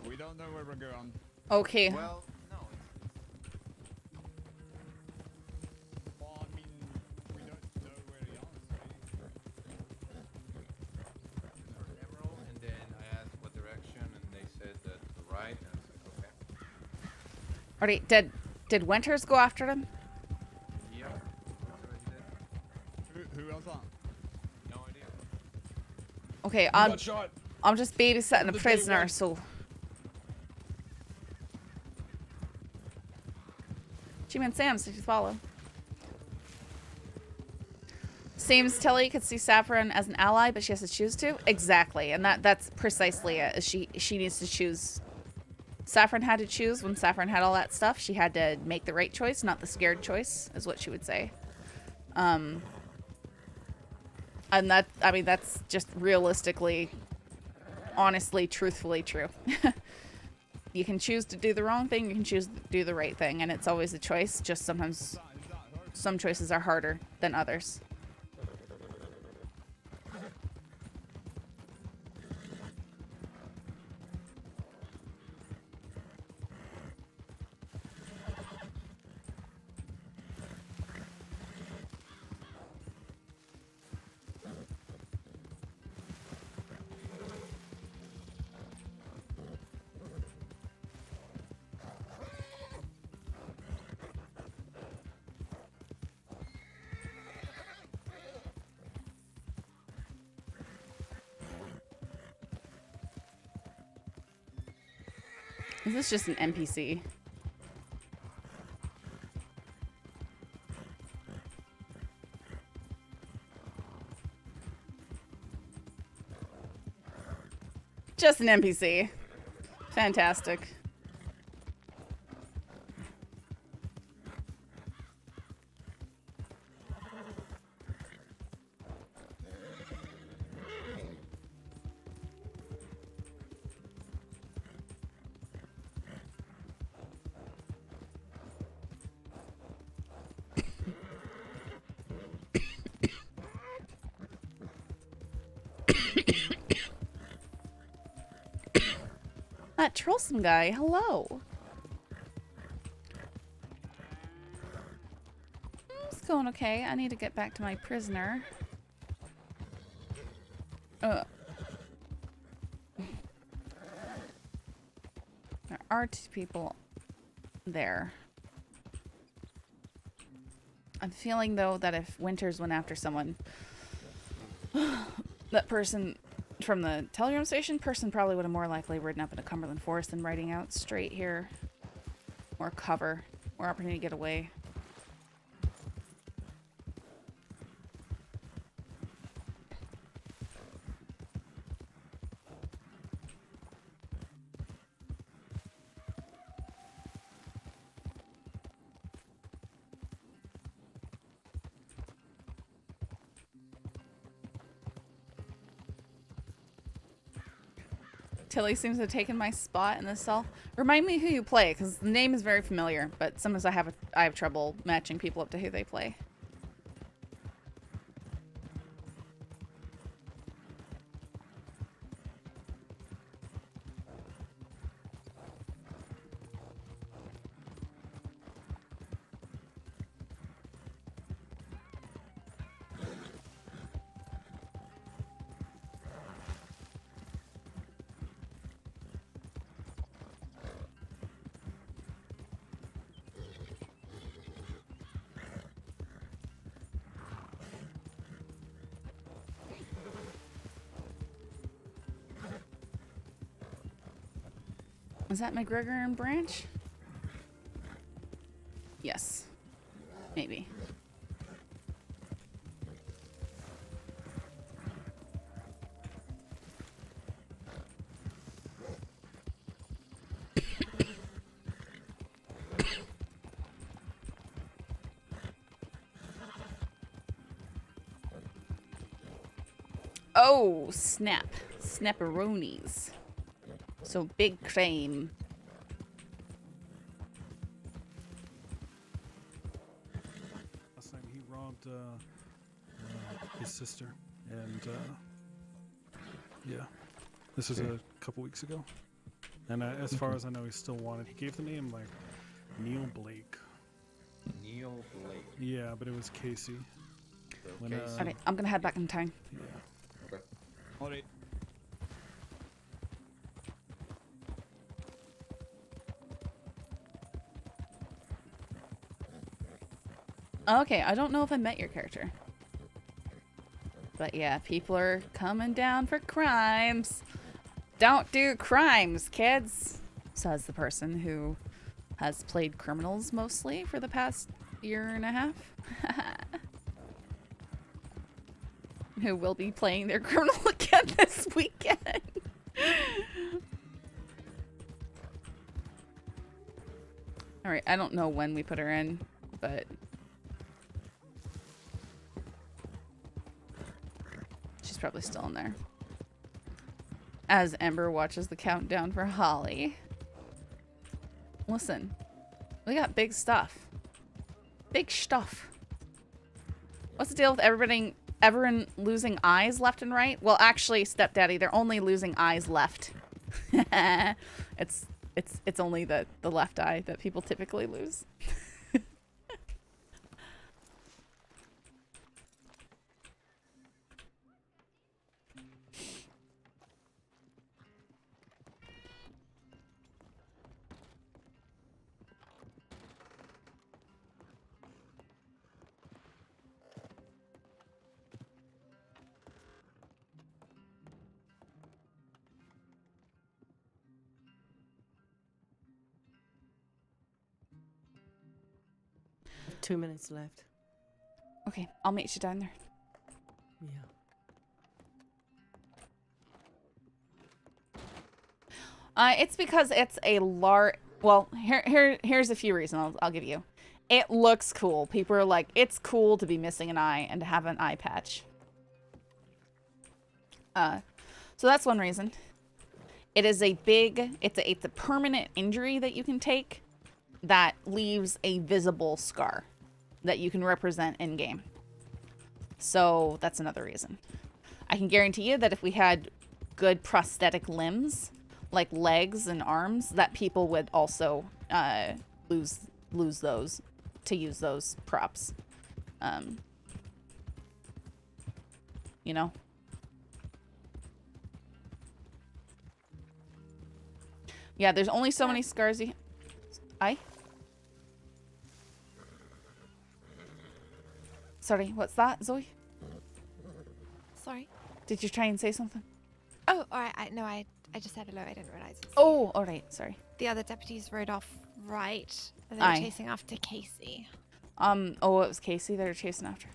We don't know where we're going. Okay. Well, no. Well, I mean, we don't know where he is. Emerald, and then I asked what direction, and they said that to the right, and I was like, okay. Alright, did Winters go after them? Yep. That's what he did. Who else on? No idea. Okay, I'm just babysitting a prisoner, so... G-Man Sam's, did you follow? Seems Tilly could see Saffron as an ally, but she has to choose to? Exactly, and that's precisely it. She needs to choose. Saffron had to choose when Saffron had all that stuff. She had to make the right choice, not the scared choice, is what she would say. And that, I mean, that's just realistically, honestly, truthfully true. You can choose to do the wrong thing, you can choose to do the right thing, and it's always a choice. Just sometimes some choices are harder than others. Is this just an NPC? Just an NPC. Fantastic. That Trollsome guy, hello. It's going okay. I need to get back to my prisoner. There are 2 people there. I'm feeling, though, that if Winters went after someone, that person from the telegram station probably would have more likely ridden up into Cumberland Forest than riding out straight here. More cover, more opportunity to get away. Tilly seems to have taken my spot in this cell. Remind me who you play, because the name is very familiar, but sometimes I have trouble matching people up to who they play. Is that McGregor and Branch? Yes. Maybe. Oh, snap. Snapperoonies. So big cream. Last time he robbed his sister, and yeah, this was a couple weeks ago. And as far as I know, he's still wanted. He gave the name like Neil Blake. Neil Blake. Yeah, but it was Casey. When, Alright, I'm gonna head back in town. Yeah. Okay. Alright. Okay, I don't know if I met your character. But yeah, people are coming down for crimes. Don't do crimes, kids, says the person who has played criminals mostly for the past year and a half. Who will be playing their criminal again this weekend. Alright, I don't know when we put her in, but she's probably still in there. As Ember watches the countdown for Holly. Listen, we got big stuff. Big stuff. What's the deal with everyone losing eyes left and right? Well, actually, Stepdaddy, they're only losing eyes left. It's only the left eye that people typically lose. Two minutes left. Okay, I'll meet you down there. Yeah. It's because it's a large. Well, here's a few reasons I'll give you. It looks cool. People are like, it's cool to be missing an eye and to have an eye patch. So that's one reason. It is a big. It's a permanent injury that you can take that leaves a visible scar that you can represent in game. So that's another reason. I can guarantee you that if we had good prosthetic limbs, like legs and arms, that people would also lose those to use those props. You know? Yeah, there's only so many scars you... Sorry, what's that, Zoe? Sorry. Did you try and say something? Oh, alright. I just said hello. I didn't realize it. Oh, alright. Sorry. The other deputies rode off right. And they were chasing after Casey. Oh, it was Casey they were chasing after.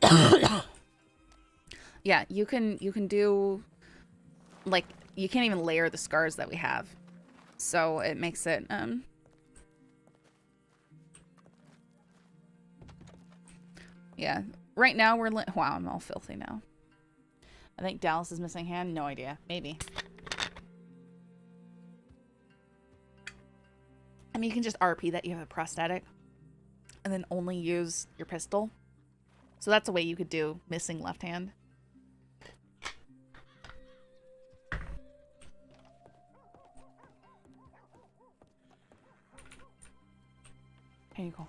Okay. Yeah, you can do, like, you can't even layer the scars that we have. So it makes it, yeah. Right now we're, wow, I'm all filthy now. I think Dallas is missing a hand. No idea. Maybe. I mean, you can just RP that you have a prosthetic and then only use your pistol. So that's a way you could do missing left hand. Here you go.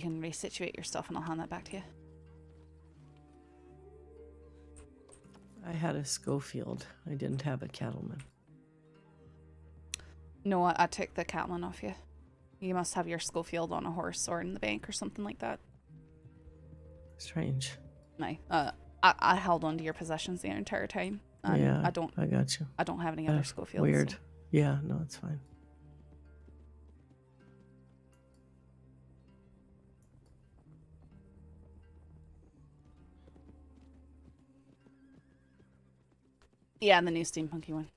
can resituate your stuff and I'll hand that back to you. I had a Schofield. I didn't have a cattleman. No, I took the cattleman off you. You must have your Schofield on a horse or in the bank or something like that. Strange. No. I held on to your possessions the entire time. Yeah, I don't. I got you. I don't have any other Schofields. Weird. So. Yeah, no, it's fine. Yeah, and the new steampunky one.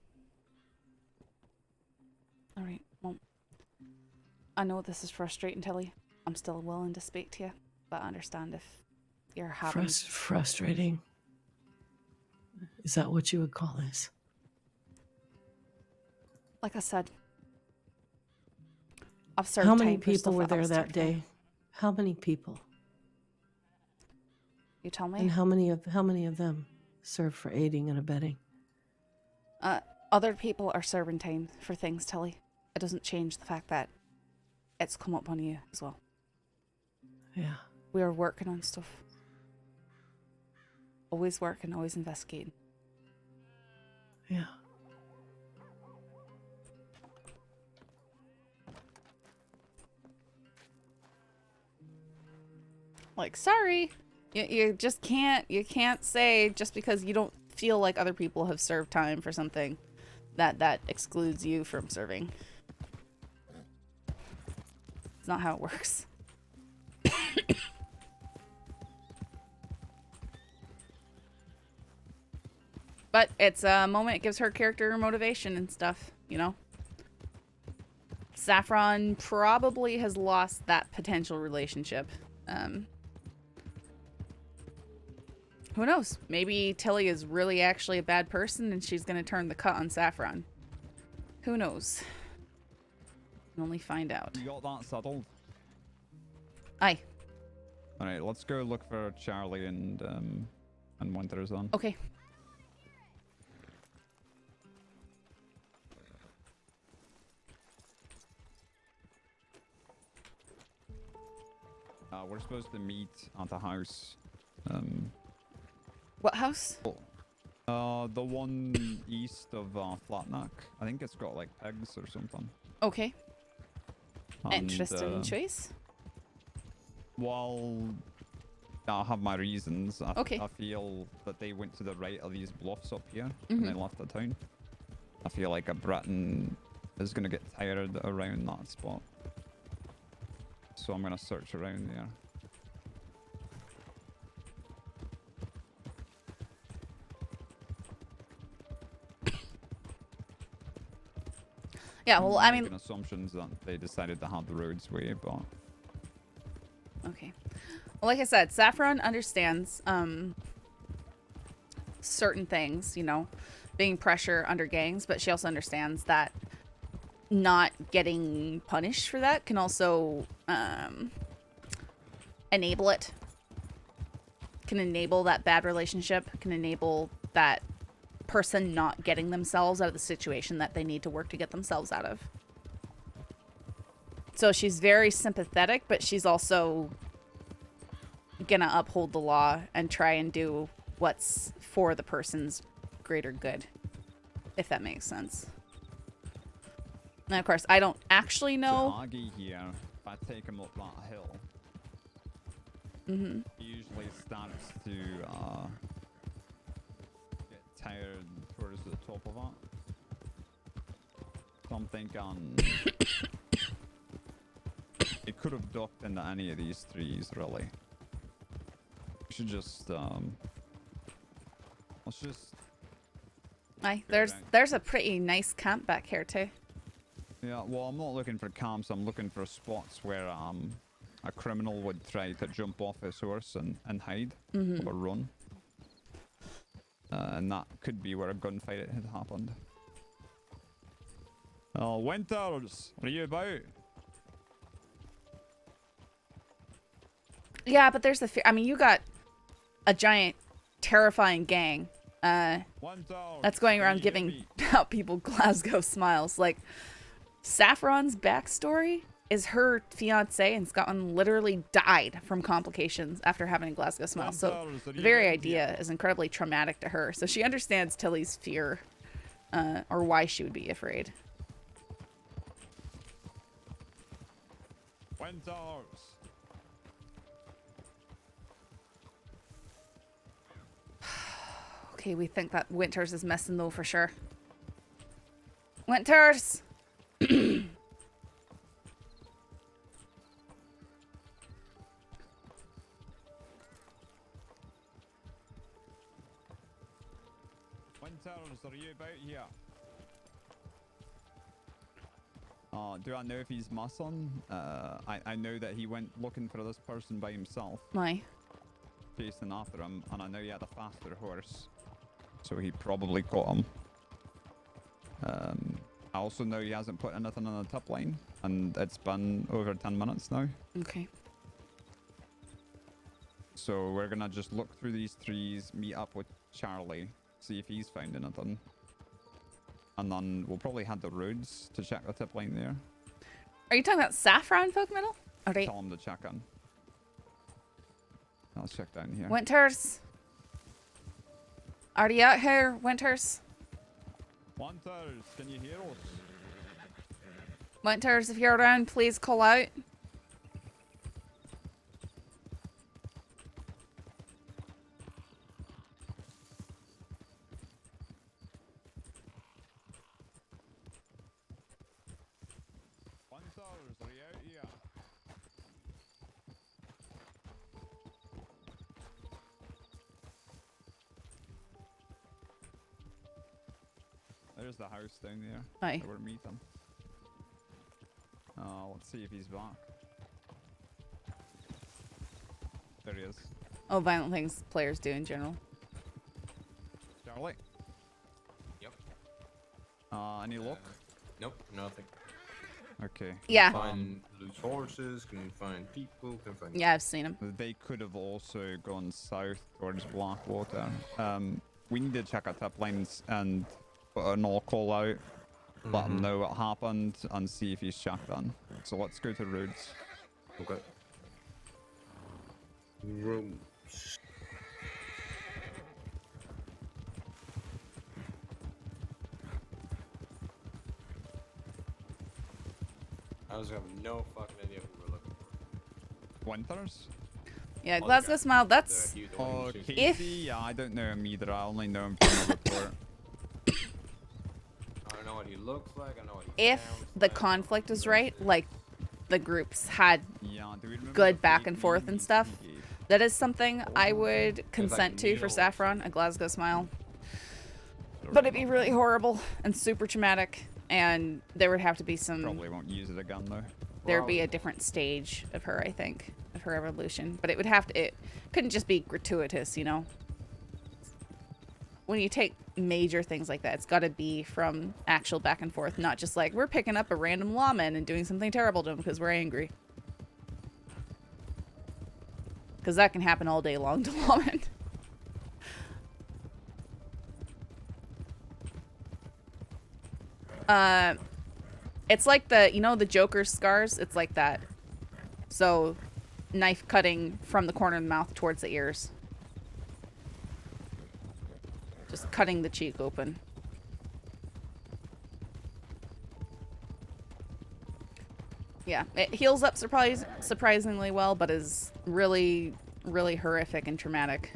All right. Well, I know this is frustrating, Tilly. I'm still willing to speak to you, but I understand if you're having Frustrating. Is that what you would call this? Like I said, I've served How many time for people stuff were that I there was that served for. day? How many people? You tell me. And how many of them served for aiding and abetting? Other people are serving time for things, Tilly. It doesn't change the fact that it's come up on you as well. Yeah. We are working on stuff. Always working, always investigating. Yeah. Like, sorry. You just can't say just because you don't feel like other people have served time for something that excludes you from serving. It's not how it works. But it's a moment, it gives her character motivation and stuff, you know? Saffron probably has lost that potential relationship. Who knows? Maybe Tilly is really actually a bad person and she's going to turn the cut on Saffron. Who knows? Can only find out. You got that settled? Aye. Alright, let's go look for Charlie and Winter's on. Okay. We're supposed to meet at the house. What house? The one east of Flatneck. I think it's got like pigs or something. Okay. And, Interesting choice. Well, I have my reasons. Okay. I feel that they went to the right of these bluffs up here Mhm. and they left the town. I feel like a Breton is going to get tired around that spot. So I'm going to search around there. Yeah, well, I mean... Making assumptions that they decided to have the roads way, but... Okay. Well, like I said, Saffron understands certain things, you know, being pressure under gangs, but she also understands that not getting punished for that can also enable it. Can enable that bad relationship, can enable that person not getting themselves out of the situation that they need to work to get themselves out of. So she's very sympathetic, but she's also gonna uphold the law and try and do what's for the person's greater good, if that makes sense. And of course, I don't actually know. So Aggie here, if I take him up that hill, he usually starts to get tired towards the top of it. So I'm thinking it could have ducked into any of these trees, really. We should just let's just. Aye, there's a pretty nice camp back here too. Yeah, well, I'm not looking for camps. I'm looking for spots where a criminal would try to jump off his horse and hide or run. And that could be where a gunfight had happened. Oh, Winters, are you about? Yeah, but there's the fear. I mean, you got a giant, terrifying gang that's going around giving out people Glasgow smiles. Like, Saffron's backstory is her fiance, and Scotland literally died from complications after having a Glasgow smile. So the very idea is incredibly traumatic to her. So she understands Tilly's fear, or why she would be afraid. Okay, we think that Winters is missing though for sure. Winters! Winters, are you about here? Do I know if he's missing? I know that he went looking for this person by himself. Why? Chasing after him, and I know he had a faster horse. So he probably caught him. I also know he hasn't put anything on the tip line, and it's been over 10 minutes now. Okay. So we're gonna just look through these trees, meet up with Charlie, see if he's found anything. And then we'll probably head the roads to check the tip line there. Are you talking about Saffron Folk Middle? Alright. Tell him to check in. Let's check down here. Winters. Are you out here, Winters? Winters, can you hear us? Winters, if you're around, please call out. Winters, are you out here? There's the house down there. Aye. That we're meeting. Let's see if he's back. There he is. Oh, violent things players do in general. Charlie? Yep. Any luck? Nope, nothing. Okay. Yeah. Can you find loose horses? Can you find people? Can you find... Yeah, I've seen them. They could have also gone south towards Blackwater. We need to check our tip lines and put an all call out, let him know what happened, and see if he's checked in. So let's go to roads. Okay. Roads. I was have no fucking idea who we're looking for. Winters? Yeah, Glasgow Smile, that's... Oh, Casey? If... Yeah, I don't know him either. I only know him from the report. I don't know what he looks like. I know what he If the conflict is right, like the groups had good back and forth and stuff, that is something I would consent to for Saffron, a Glasgow Smile. But it'd be really horrible and super traumatic, and there would have to be some... Probably won't use it again, though. There'd be a different stage of her, I think, of her evolution. But it would have to... It couldn't just be gratuitous, you know? When you take major things like that, it's got to be from actual back and forth, not just like, we're picking up a random lawman and doing something terrible to him because we're angry. Because that can happen all day long to lawmen. It's like the, you know, the Joker's scars? It's like that. So, knife cutting from the corner of the mouth towards the ears. Just cutting the cheek open. Yeah, it heals up surprisingly well, but is really, really horrific and traumatic.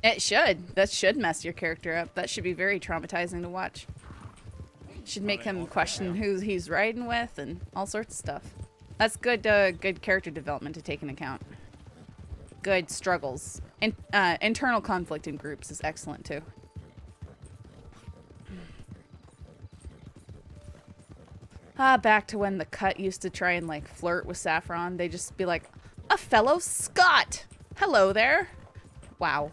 It should. That should mess your character up. That should be very traumatizing to watch. Should make him question who he's riding with and all sorts of stuff. That's good good character development to take into account. Good struggles. Internal conflict in groups is excellent too. Back to when the cut used to try and like flirt with Saffron. They just be like, a fellow Scot. Hello there. Wow.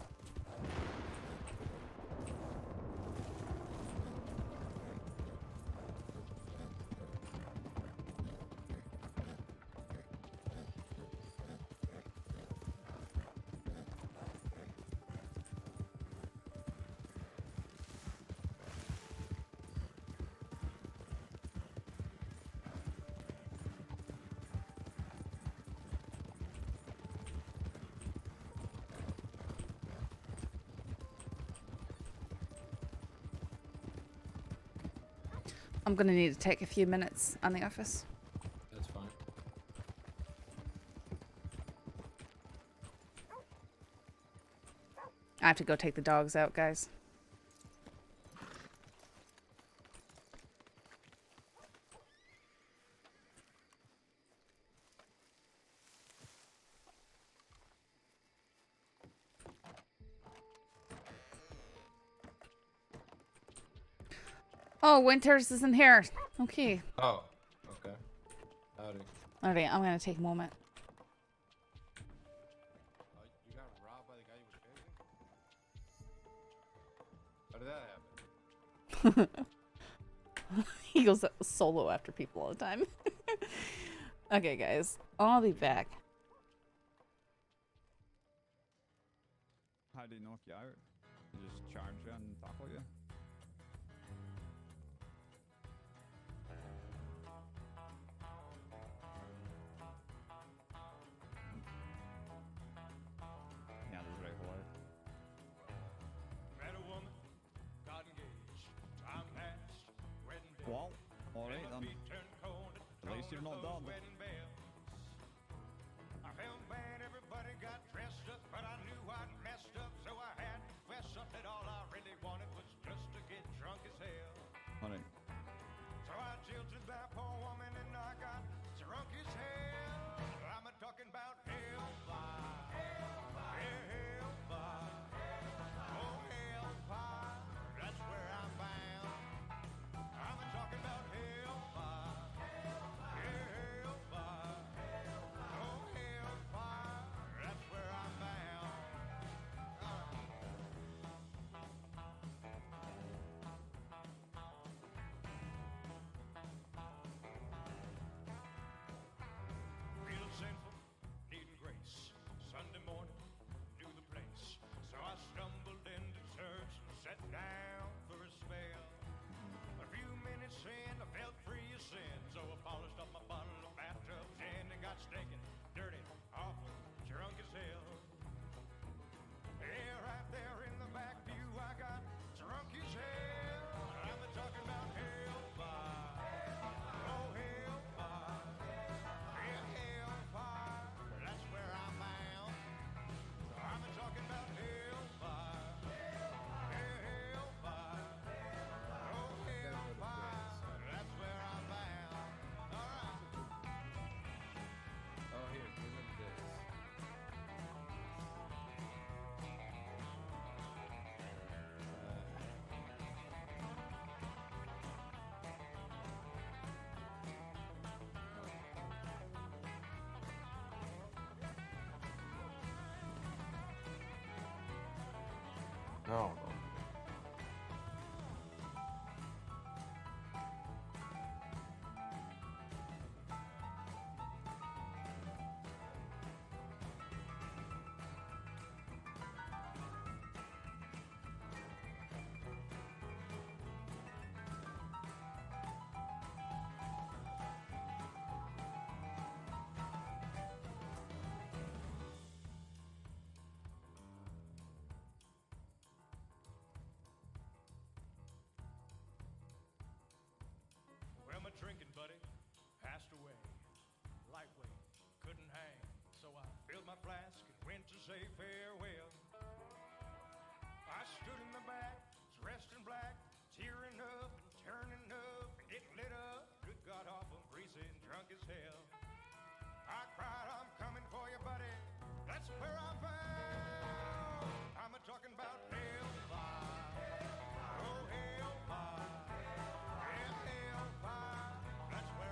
I'm gonna need to take a few minutes on the office. That's fine. I have to go take the dogs out, guys. Oh, Winters isn't here. Okay. Oh, okay. Howdy. Alright, I'm gonna take a moment. You got robbed by the guy you were chasing? How did that happen? He goes solo after people all the time. Okay, guys. I'll be back. How did he knock you out? He just charge you and tackle you? Yeah, that's very polite. Met a woman, got engaged, time passed, wedding day. Well, alright then. At least you're not done. I felt bad, everybody got dressed up, but I knew I'd messed up, so I had to fess up that all I really wanted was just to get drunk as hell. Alright. So I jilted that poor woman and I got drunk as hell. I'm talking about hellfire. Hellfire. Oh, hellfire. That's where I'm bound. I'm talking about hellfire. Hellfire. Oh, hellfire. That's where I'm bound. Real sinful, needing grace. Sunday morning, knew the place. So I stumbled into church and sat down for a spell. A few minutes in, I felt free of sin. So I polished up my bottle of bathtub gin and got stinking, dirty, awful, drunk as hell. Yeah, right there in the back view, I got drunk as hell. I'm talking about hellfire. Oh, hellfire. Yeah, hellfire. That's where I'm bound. I'm talking about hellfire. Yeah, hellfire. Oh, hellfire. That's where I'm bound. All right. Oh, here, give him this. Oh, no. Well, my drinking buddy passed away. Lightweight, couldn't hang. So I filled my flask and went to say farewell. I stood in the back, dressed in black, tearing up and turning up and getting lit up. Good God, awful, greasy and drunk as hell. I cried, I'm coming for you, buddy. That's where I'm bound. I'm talking about hellfire. Oh, hellfire. Yeah, hellfire. That's where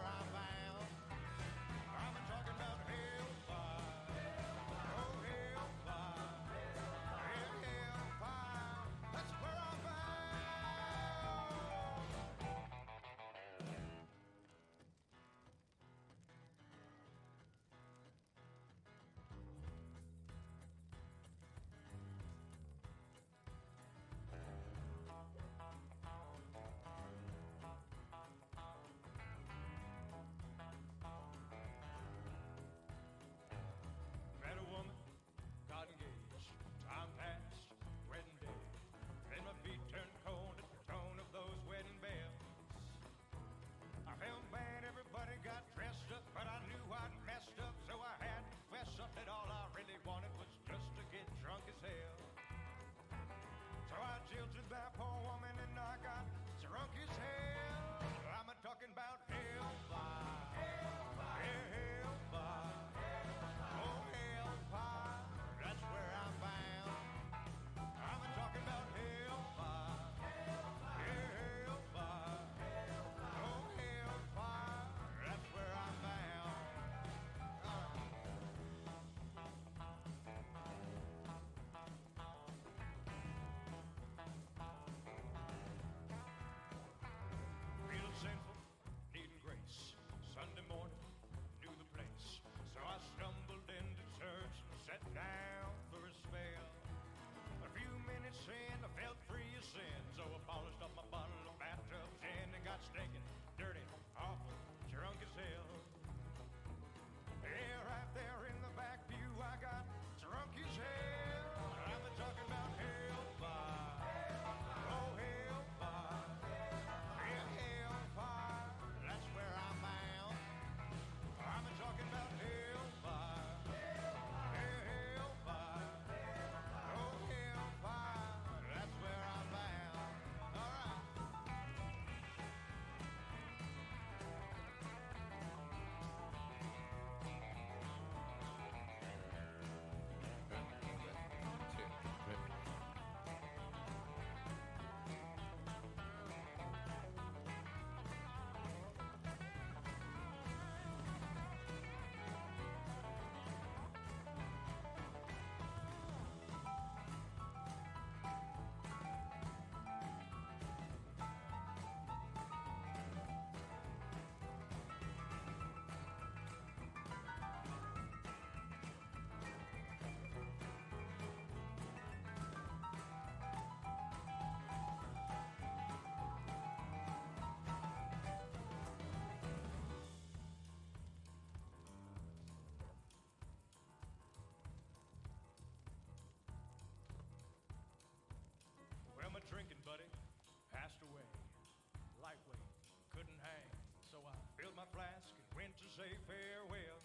flask and went to say farewell.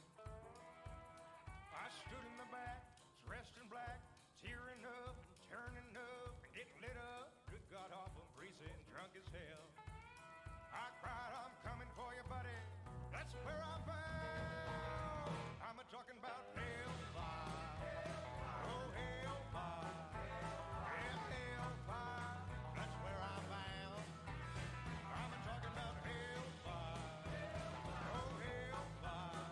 I stood in the back, dressed in black, tearing up and turning up and getting lit up. Good God, awful breezy and drunk as hell. I cried, I'm coming for you, buddy. That's where I'm bound. I'm talking about hellfire. Oh, hellfire. Yeah, hellfire. That's where I'm bound. I'm talking about hellfire. Oh, hellfire.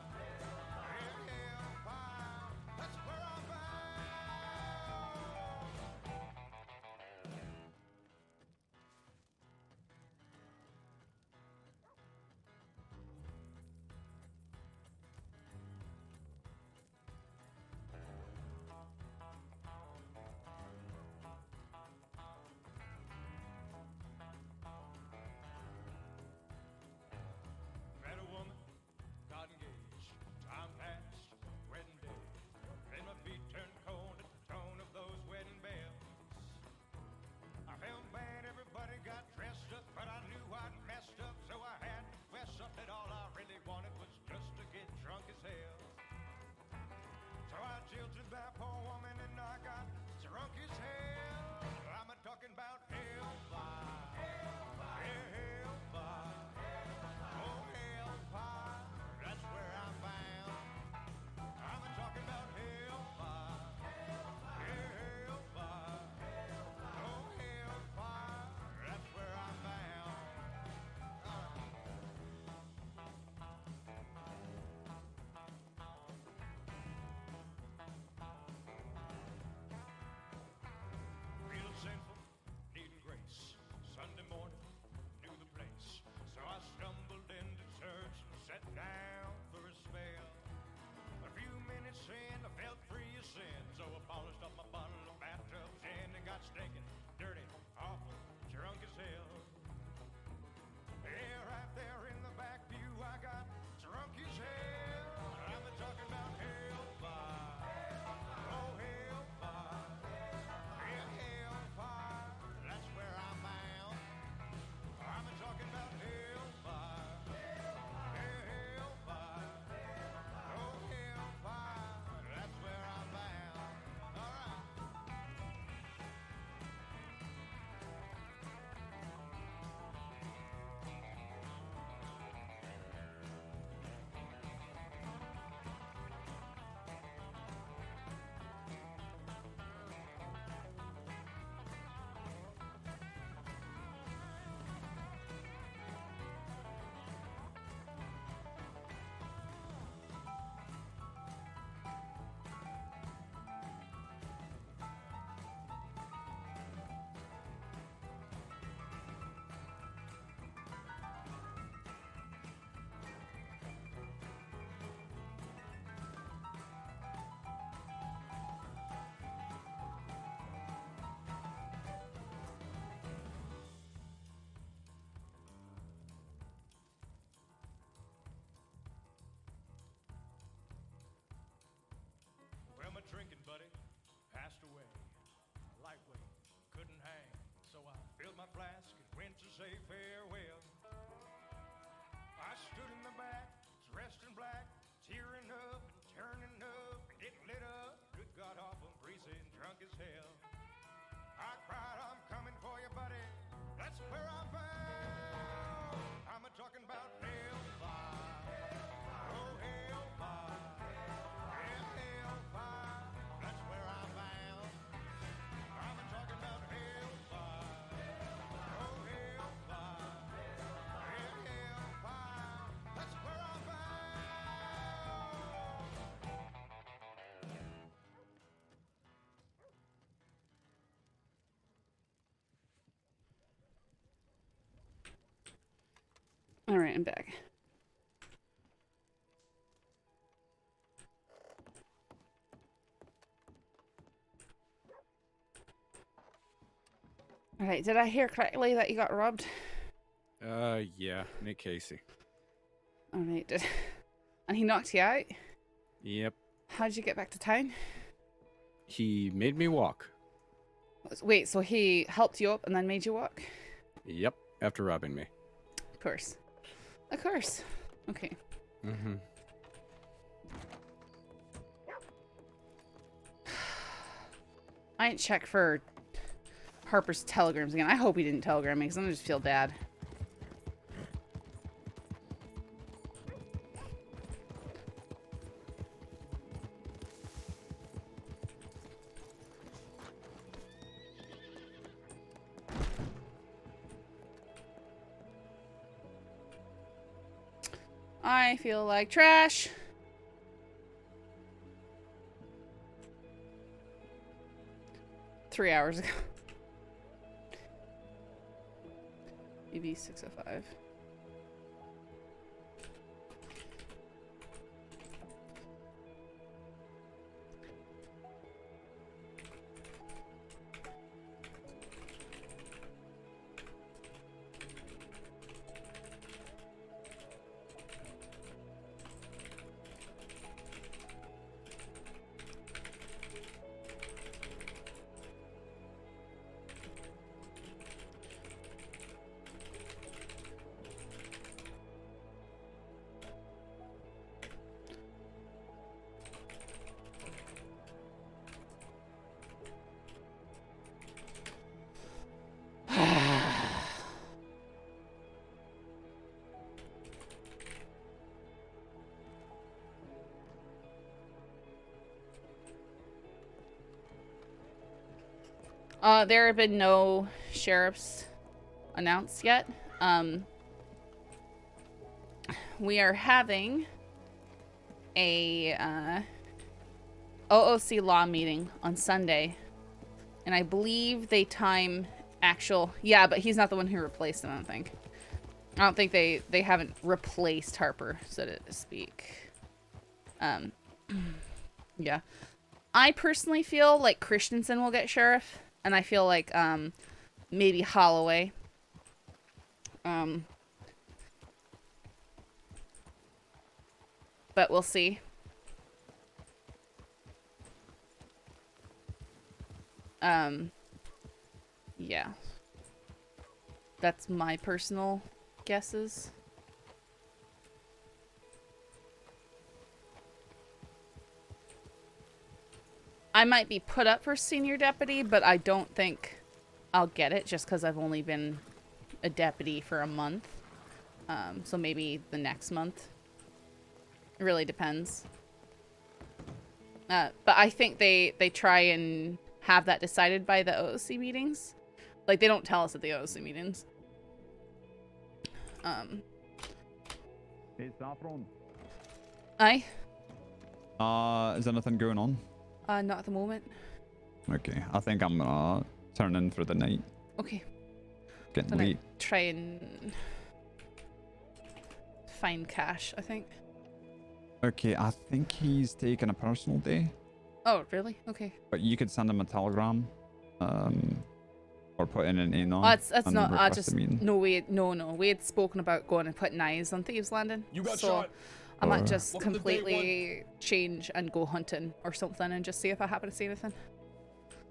Yeah, hellfire. That's where I'm bound. Met a woman, got engaged, time passed, wedding day. Then my feet turned cold at the tone of those wedding bells. I felt bad, everybody got dressed up, but I knew I'd messed up, so I had to fess up that all I really wanted was just to get drunk as hell. So I jilted that poor woman and I got drunk as hell. I'm talking about hellfire. Hellfire. Yeah, hellfire. Oh, hellfire, that's where I'm bound. I'm talking about hellfire. Yeah, hellfire. Oh, hellfire, that's where I'm bound. Real sinful, needing grace. Sunday morning, knew the place. So I stumbled into church and sat down for a spell. A few minutes in, I felt free of sin. So I polished up my bottle of bathtub gin and got stinking, dirty, awful, drunk as hell. Yeah, right there in the back view, I got drunk as hell. I'm talking about hellfire. Oh, hellfire. Yeah, hellfire. That's where I'm bound. I'm talking about hellfire. Yeah, hellfire. Oh, hellfire. That's where I'm bound. All right. Well, my drinking buddy passed away. Lightweight, couldn't hang. So I filled my flask and went to say farewell. I stood in the back, dressed in black, tearing up and turning up and getting lit up. Good God, awful breezy and drunk as hell. I cried, I'm coming for you, buddy. That's where I'm bound. I'm talking about hellfire. Oh, hellfire. Yeah, hellfire. That's where I'm bound. I'm talking about hellfire. Oh, hellfire. Yeah, hellfire. That's where I'm bound. All right, I'm back. All right, did I hear correctly that you got robbed? Yeah, Nick Casey. All right, and he knocked you out? Yep. How'd you get back to town? He made me walk. Wait, so he helped you up and then made you walk? Yep, after robbing me. Of course. Of course. Okay. Mm-hmm. I didn't check for Harper's telegrams again. I hope he didn't telegram me because I'm gonna just feel bad. I feel like trash. Three hours ago. BB 605. There have been no sheriffs announced yet. We are having a OOC law meeting on Sunday, and I believe they time actual. Yeah, but he's not the one who replaced him. I don't think. I don't think they haven't replaced Harper, so to speak. Yeah. I personally feel like Christensen will get sheriff, and I feel like maybe Holloway. But we'll see. Yeah. That's my personal guesses. I might be put up for senior deputy, but I don't think I'll get it just because I've only been a deputy for a month. So maybe the next month. It really depends. But I think they try and have that decided by the OOC meetings. Like, they don't tell us at the OOC meetings. Hey, Saffron. Aye? Is anything going on? Not at the moment. Okay, I think I'm gonna turn in for the night. Okay. Getting Gonna late. try and find Cash, I think. Okay, I think he's taking a personal day. Oh, really? Okay. But you could send him a telegram, or put in an anon. Oh, that's and not. I request just a meeting. no. We had spoken about going and putting eyes on Thieves Landing. You got so shot. I might Or- just Welcome to day completely change and go hunting or something and just see if I happen to see anything.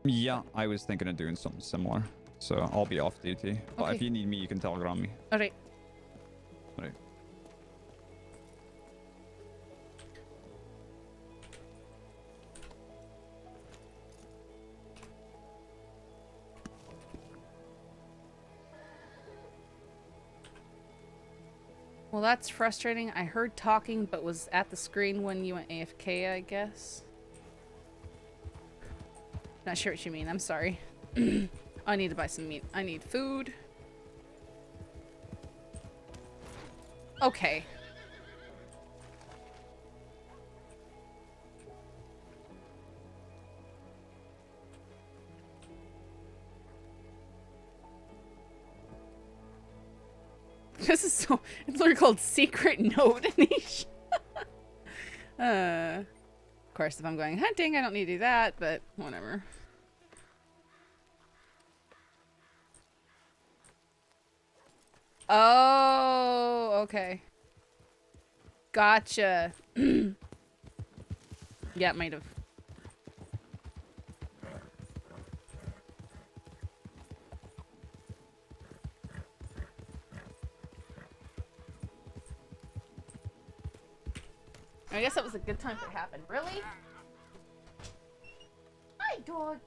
Yeah, I was thinking of doing something similar. So I'll be off duty. But Okay. if you need me, you can telegram me. All right. Right. Well, that's frustrating. I heard talking, but was at the screen when you went AFK, I guess. Not sure what you mean. I'm sorry. I need to buy some meat. I need food. Okay. This is so... It's literally called Secret Note Niche. Of course, if I'm going hunting, I don't need to do that, but whatever. Oh, okay. Gotcha. Yeah, it might have. I guess that was a good time for it to happen. Really? Hi, doggy.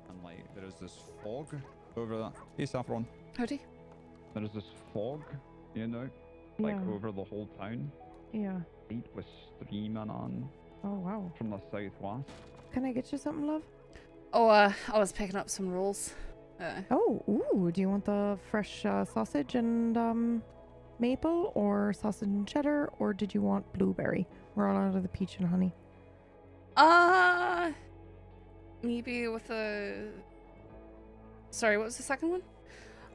And like, there is this fog over that. Hey, Saffron. Howdy. There is this fog, you know, like Yeah. over the whole town. Yeah. Light was streaming on Oh, wow. from the southwest. Can I get you something, love? Oh, I was picking up some rolls. Oh, ooh. Do you want the fresh sausage and maple, or sausage and cheddar, or did you want blueberry? We're all out of the peach and honey. Maybe with a. Sorry, what was the second one?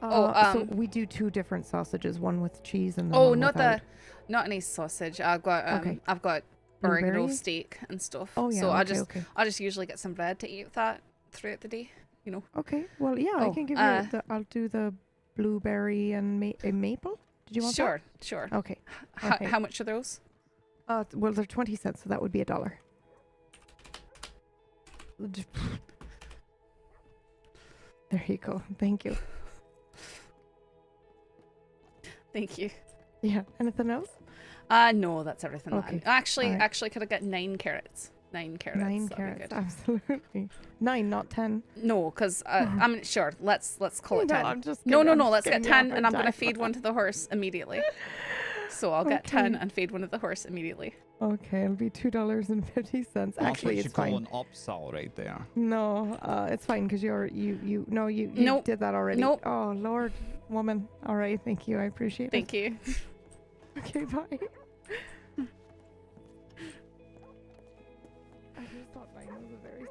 So we do two different sausages, one with cheese and then Oh, one not without. not any sausage. I've got Okay. I've got oregano Blueberries? steak and stuff. Oh, yeah, So I okay. I just usually get some bread to eat with that throughout the day. You know. Okay. Well, yeah, I Oh, can give you. I'll do the blueberry and maple. Did you want Sure, that? sure. Okay. How much are those? Well, they're 20 cents, so that would be $1. There you go. Thank you. Thank you. Yeah. Anything else? No, that's everything. Okay. Actually, Alright. actually, could I get 9 carrots? 9 carrots. 9 that'd be carrots. good. Absolutely. 9, not 10. No, because I mean, sure. Let's call it No, 10. I'm just No, kidding, no, I'm no. just Let's get giving you a 10, hard and I'm gonna time. feed one to the horse immediately. So I'll get 10 Okay. and feed one to the horse immediately. Okay, it'll be $2.50. That's Actually, what it's you call fine. an upsell right there. No, it's fine because you Nope. did that already. Nope. Oh Lord, woman. All right, thank you. I appreciate Thank it. you. Okay, bye. I just thought mine was a very.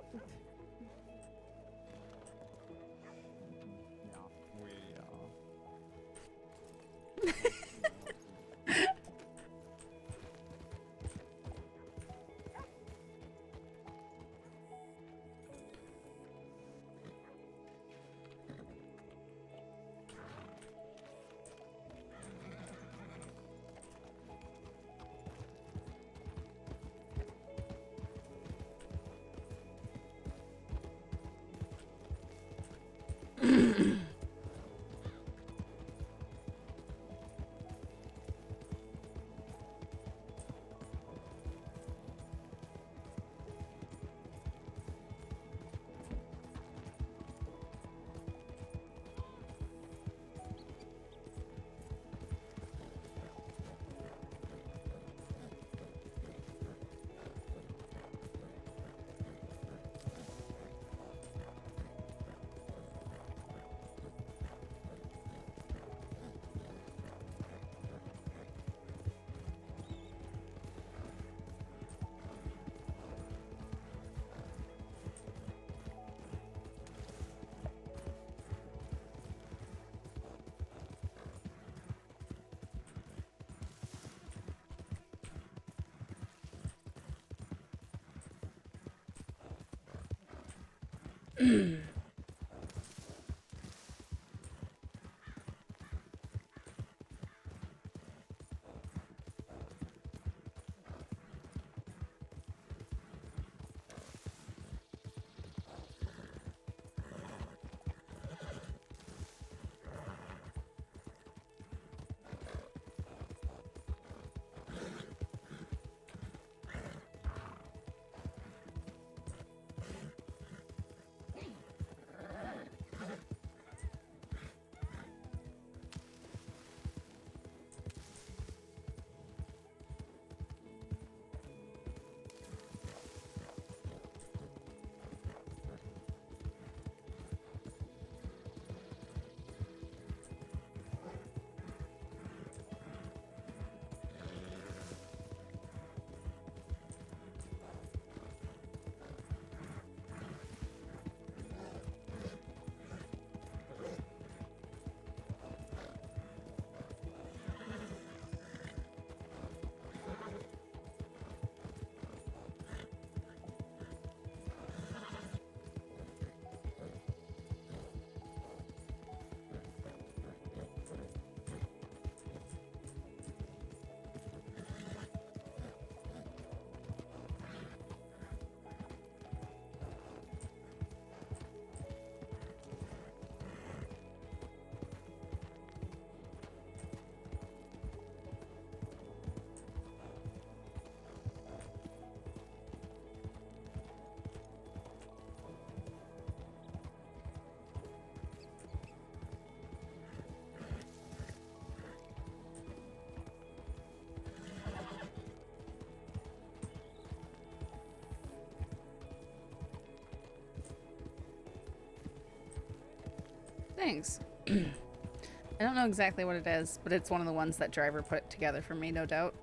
Thanks. I don't know exactly what it is, but it's one of the ones that driver put together for me, no doubt.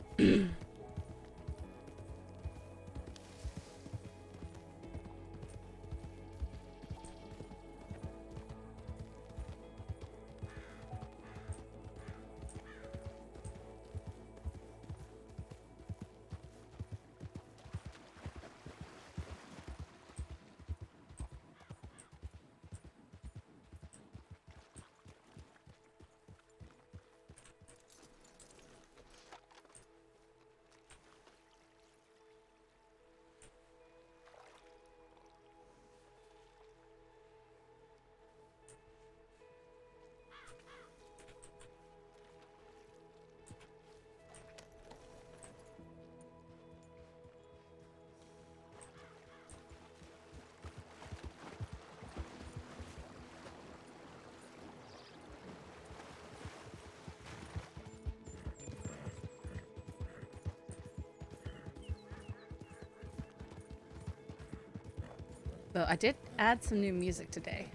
Though I did add some new music today.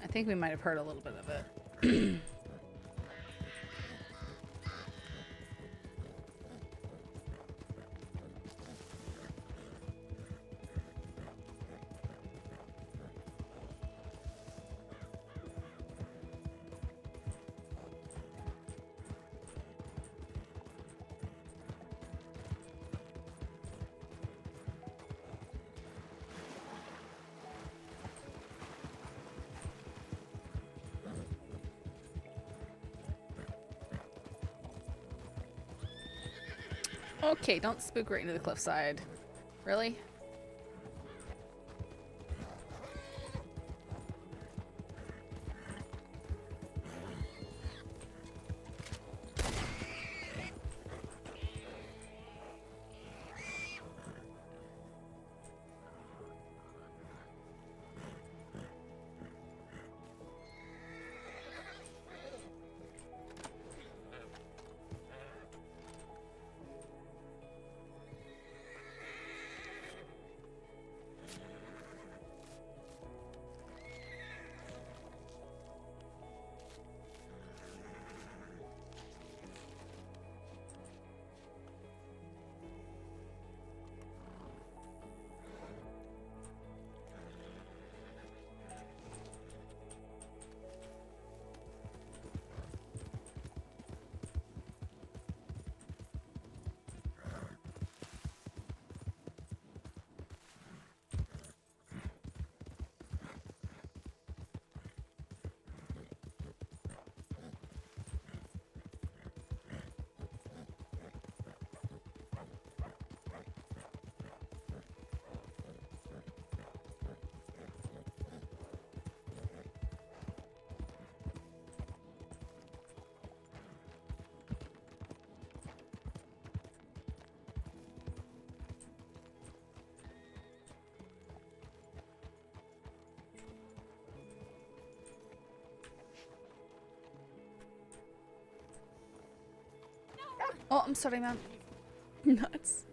I think we might have heard a little bit of it. Okay, don't spook right into the cliffside. Really? Oh, I'm sorry, man. Nuts.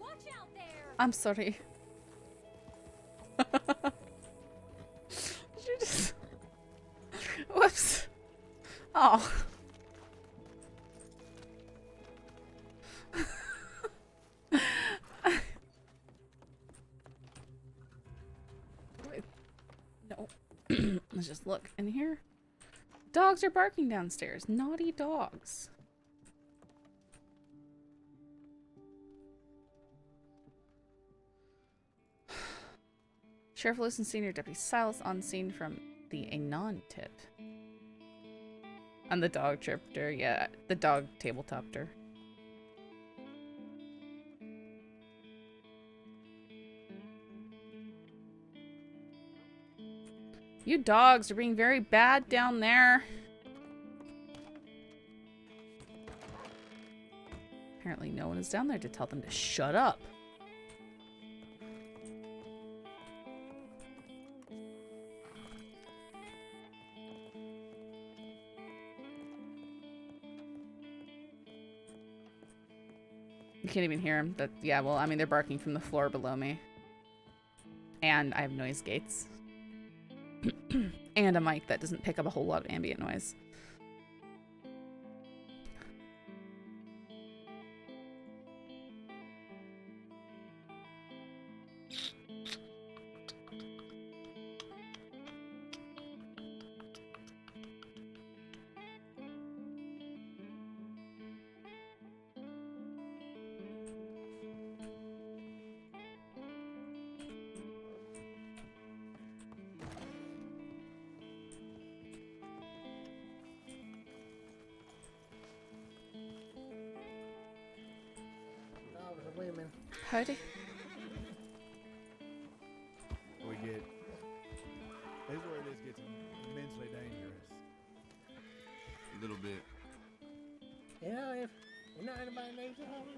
I'm sorry. Did you just... Whoops. Oh. Wait. No. Let's just look in here. Dogs are barking downstairs. Naughty dogs. Sheriff Lewis and Senior Deputy Silas on scene from the Anon tip. And the dog tripped her. Yeah, the dog tabletopped her. You dogs are being very bad down there. Apparently no one is down there to tell them to shut up. You can't even hear them. But yeah, well, I mean, they're barking from the floor below me. And I have noise gates. and a mic that doesn't pick up a whole lot of ambient noise. Women. Howdy. We get. This is where this gets immensely dangerous. A little bit. You know, if not anybody needs a horse.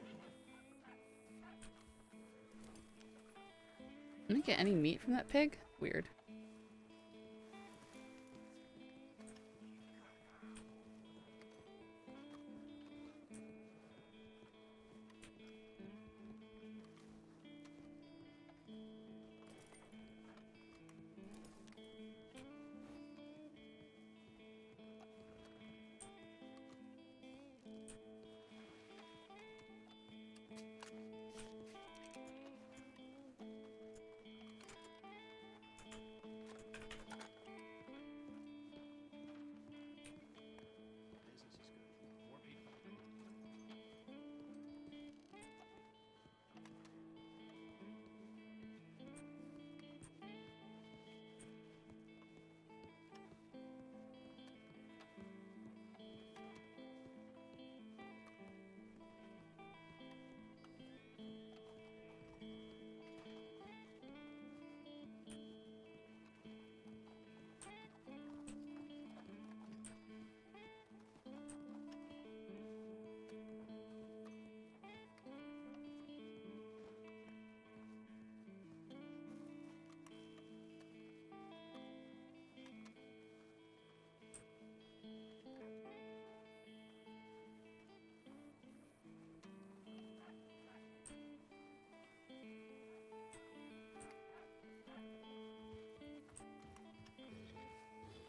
Didn't get any meat from that pig? Weird.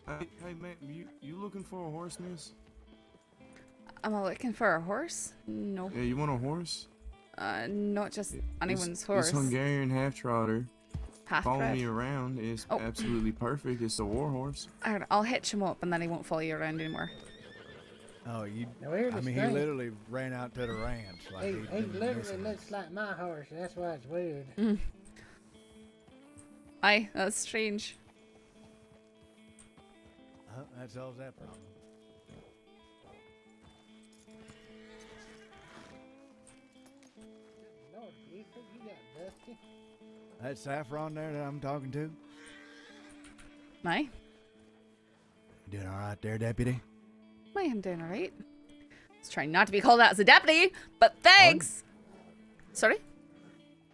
Hey man, you looking for a horse, miss? Am I looking for a horse? No. Yeah, you want a horse? Not just anyone's horse. This Hungarian half-trotter. Follow Half-bred. me around. It's Oh. absolutely perfect. It's a war horse. Alright, I'll hitch him up and then he won't follow you around anymore. Oh, you. Now, here's I the mean, he thing. literally ran out to the ranch. Like He didn't literally miss looks like my horse. That's why it's weird. Aye, that's strange. That solves that problem. Lord, Buford, you got Dusty. That Saffron there that I'm talking to. Aye. You doing all right there, deputy? I am doing alright. I was trying not to be called out as a deputy, but thanks! Sorry?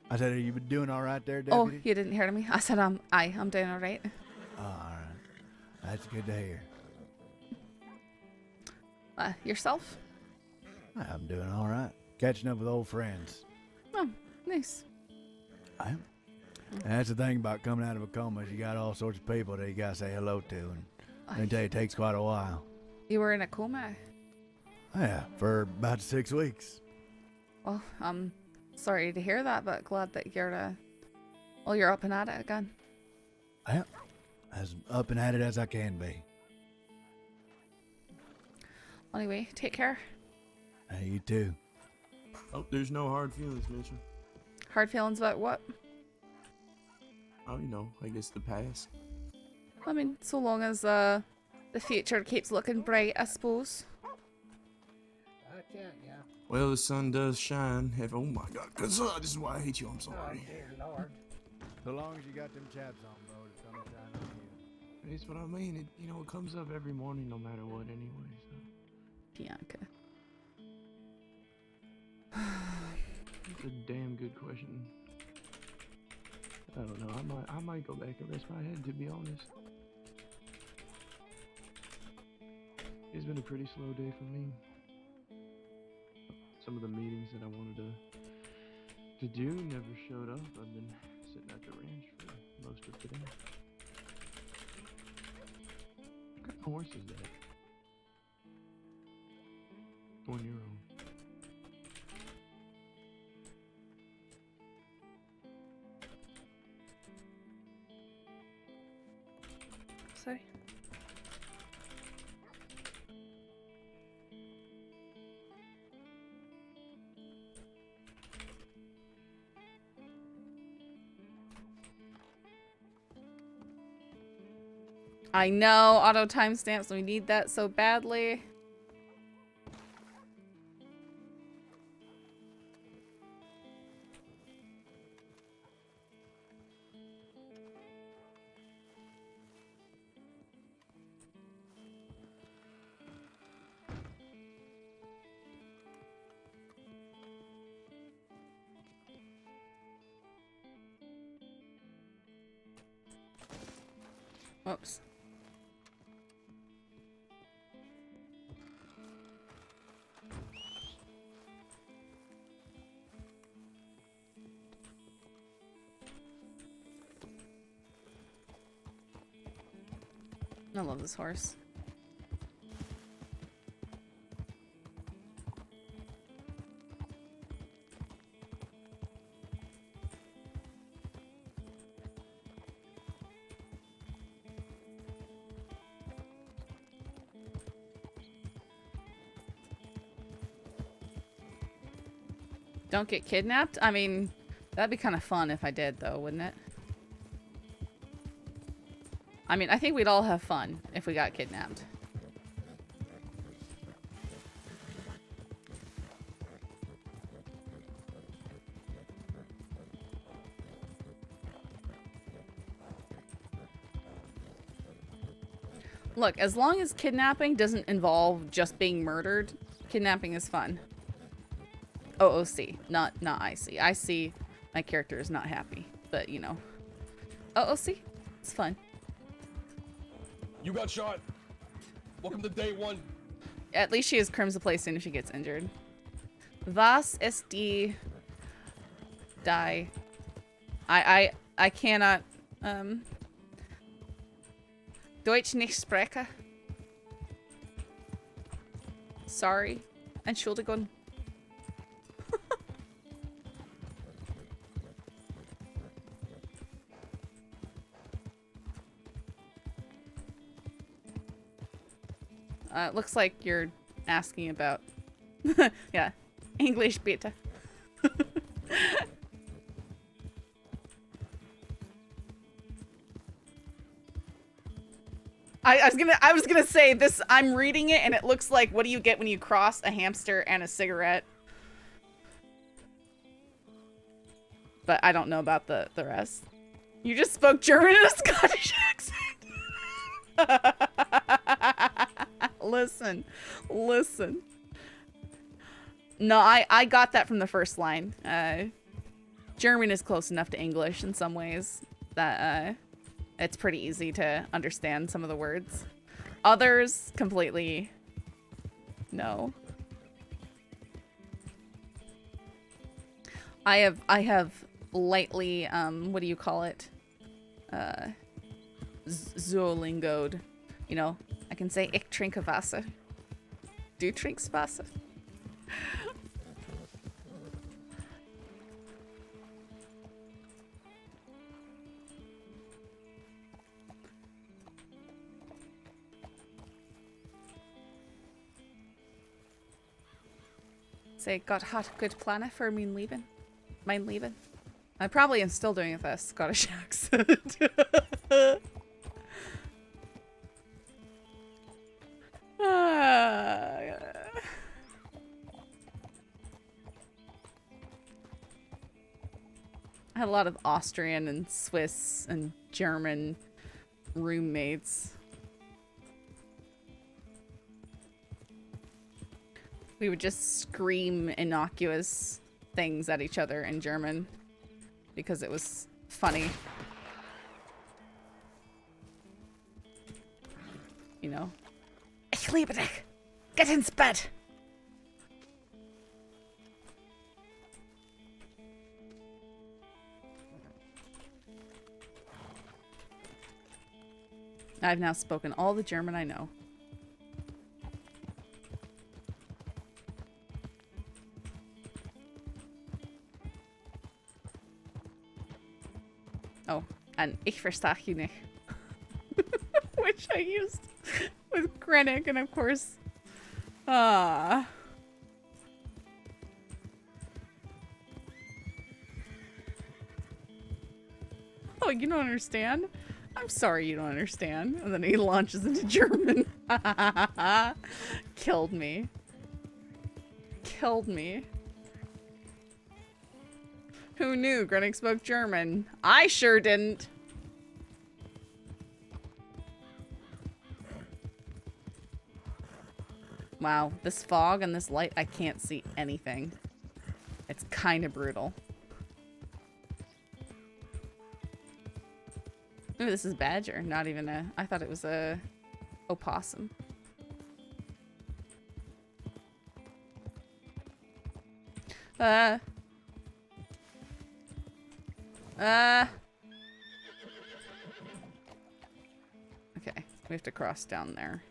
I said, are you doing all right there, Oh, deputy? you didn't hear me? I said, aye, I'm doing alright. Oh, all right. That's good to hear. Yourself? I'm doing all right. Catching up with old friends. Oh, nice. And that's the thing about coming out of a coma is you got all sorts of people that you got to say hello to. And let me tell you, it takes quite a while. You were in a coma? Yeah, for about 6 weeks. Well, I'm sorry to hear that, but glad that you're, you're up and at it again. Yeah, as up and at it as I can be. Anyway, take care. Hey, you too. Oh, there's no hard feelings, Mitchell. Hard feelings about what? Oh, you know, I guess the past. I mean, so long as the future keeps looking bright, I suppose. Watch out, yeah. Well, the sun does shine. Oh my God, this is why I hate you. I'm Oh, sorry. dear Lord. So long as you got them chaps on, bro, it's gonna shine on you. That's what I mean. It comes up every morning, no matter what, anyway. So. Bianca. That's a damn good question. I don't know. I might go back and rest my head, to be honest. It's been a pretty slow day for me. Some of the meetings that I wanted to do never showed up. I've been sitting at the ranch for most of today. What kind of horse is that? 1-year-old. Sorry. I know, auto timestamps, we need that so badly. Whoops. I love this horse. Don't get kidnapped? I mean, that'd be kind of fun if I did, though, wouldn't it? I mean, I think we'd all have fun if we got kidnapped. Look, as long as kidnapping doesn't involve just being murdered, kidnapping is fun. OOC, not IC. IC, my character is not happy, but you know. OOC, it's fun. You got shot. Welcome to day 1. At least she has crims the place soon if she gets injured. Was ist die die? I cannot Deutsch nicht spreche. Sorry. Entschuldigung. It looks like you're asking about... yeah. English bitte. I was gonna say this. I'm reading it and it looks like, what do you get when you cross a hamster and a cigarette? But I don't know about the rest. You just spoke German in a Scottish accent. Listen. No, I got that from the first line. German is close enough to English in some ways that it's pretty easy to understand some of the words. Others, completely no. I have lightly, what do you call it? Zoolingoed. You know, I can say, ich trinke Wasser. Du trinkst Wasser. Say, Gott hat good planner for mein Leben. Mein Leben. I probably am still doing it with a Scottish accent. I had a lot of Austrian and Swiss and German roommates. We would just scream innocuous things at each other in German because it was funny. You know. Ich liebe dich. Get ins Bett. I've now spoken all the German I know. Oh, and ich verstehe you nicht. Which I used with Krennic, and of course, oh, you don't understand? I'm sorry you don't understand. And then he launches into German. Killed me. Killed me. Who knew Krennic spoke German? I sure didn't. Wow, this fog and this light, I can't see anything. It's kind of brutal. Ooh, this is badger, not even a... I thought it was a opossum. Okay, we have to cross down there.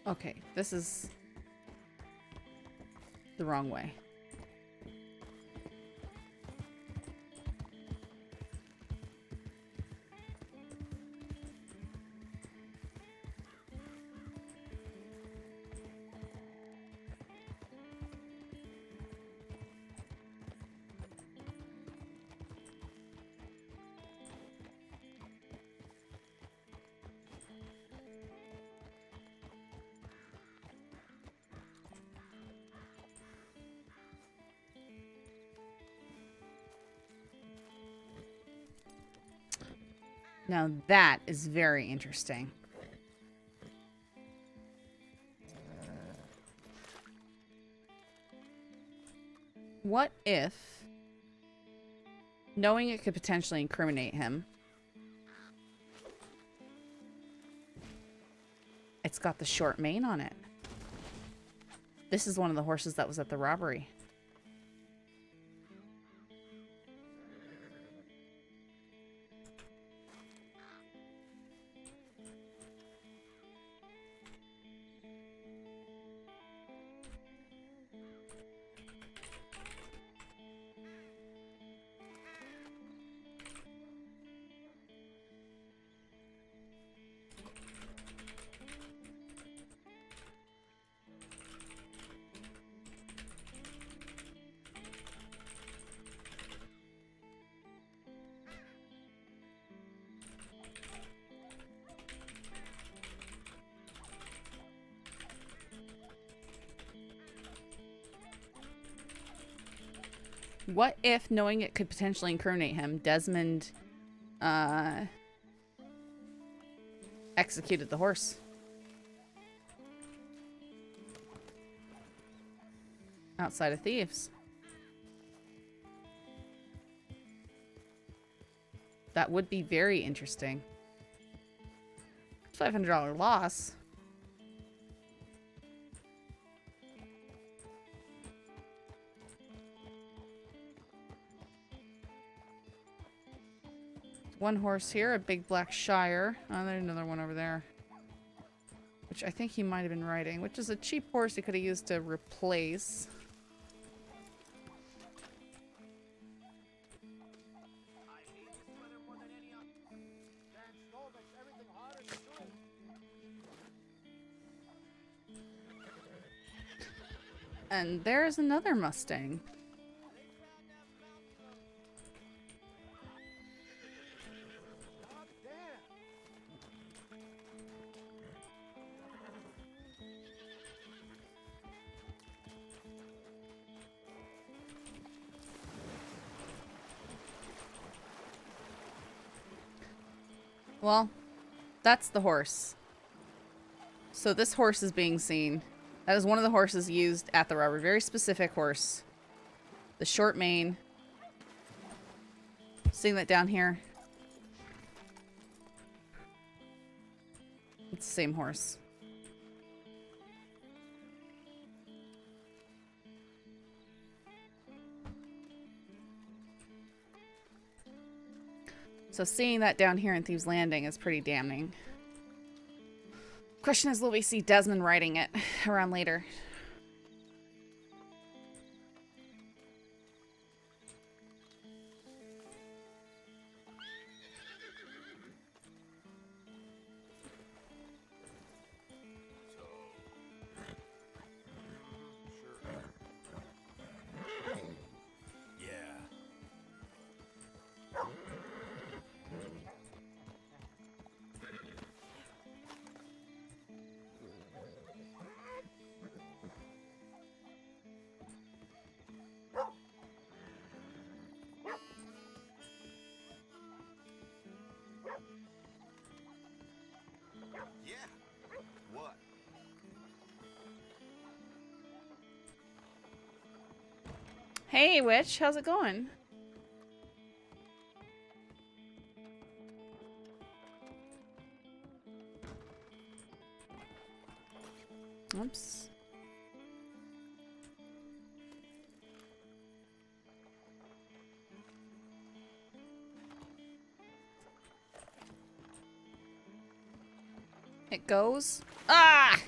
Okay, this is the wrong way. Now that is very interesting. What if, knowing it could potentially incriminate him, it's got the short mane on it? This is one of the horses that was at the robbery. What if, knowing it could potentially incriminate him, Desmond executed the horse? Outside of Thieves. That would be very interesting. $500 loss. One horse here, a big black Shire. Oh, there's another one over there. Which I think he might have been riding, which is a cheap horse he could have used to replace. And there's another Mustang. Well, that's the horse. So this horse is being seen. That is one of the horses used at the robbery. Very specific horse. The short mane. Seeing that down here. It's the same horse. So seeing that down here in Thieves Landing is pretty damning. Question is, will we see Desmond riding it around later? Hey, Witch, how's it going? Oops. It goes. Ah!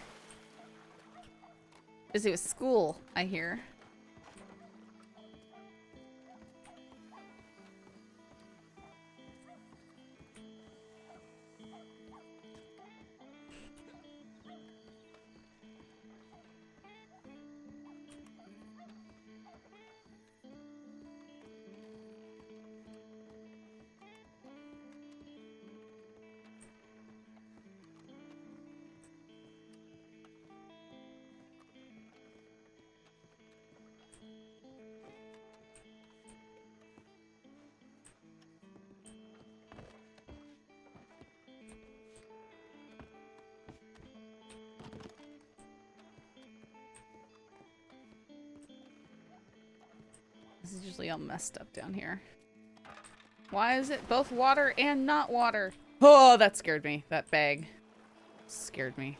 Busy with school, I hear. This is usually all messed up down here. Why is it both water and not water? Oh, that scared me. That bag scared me.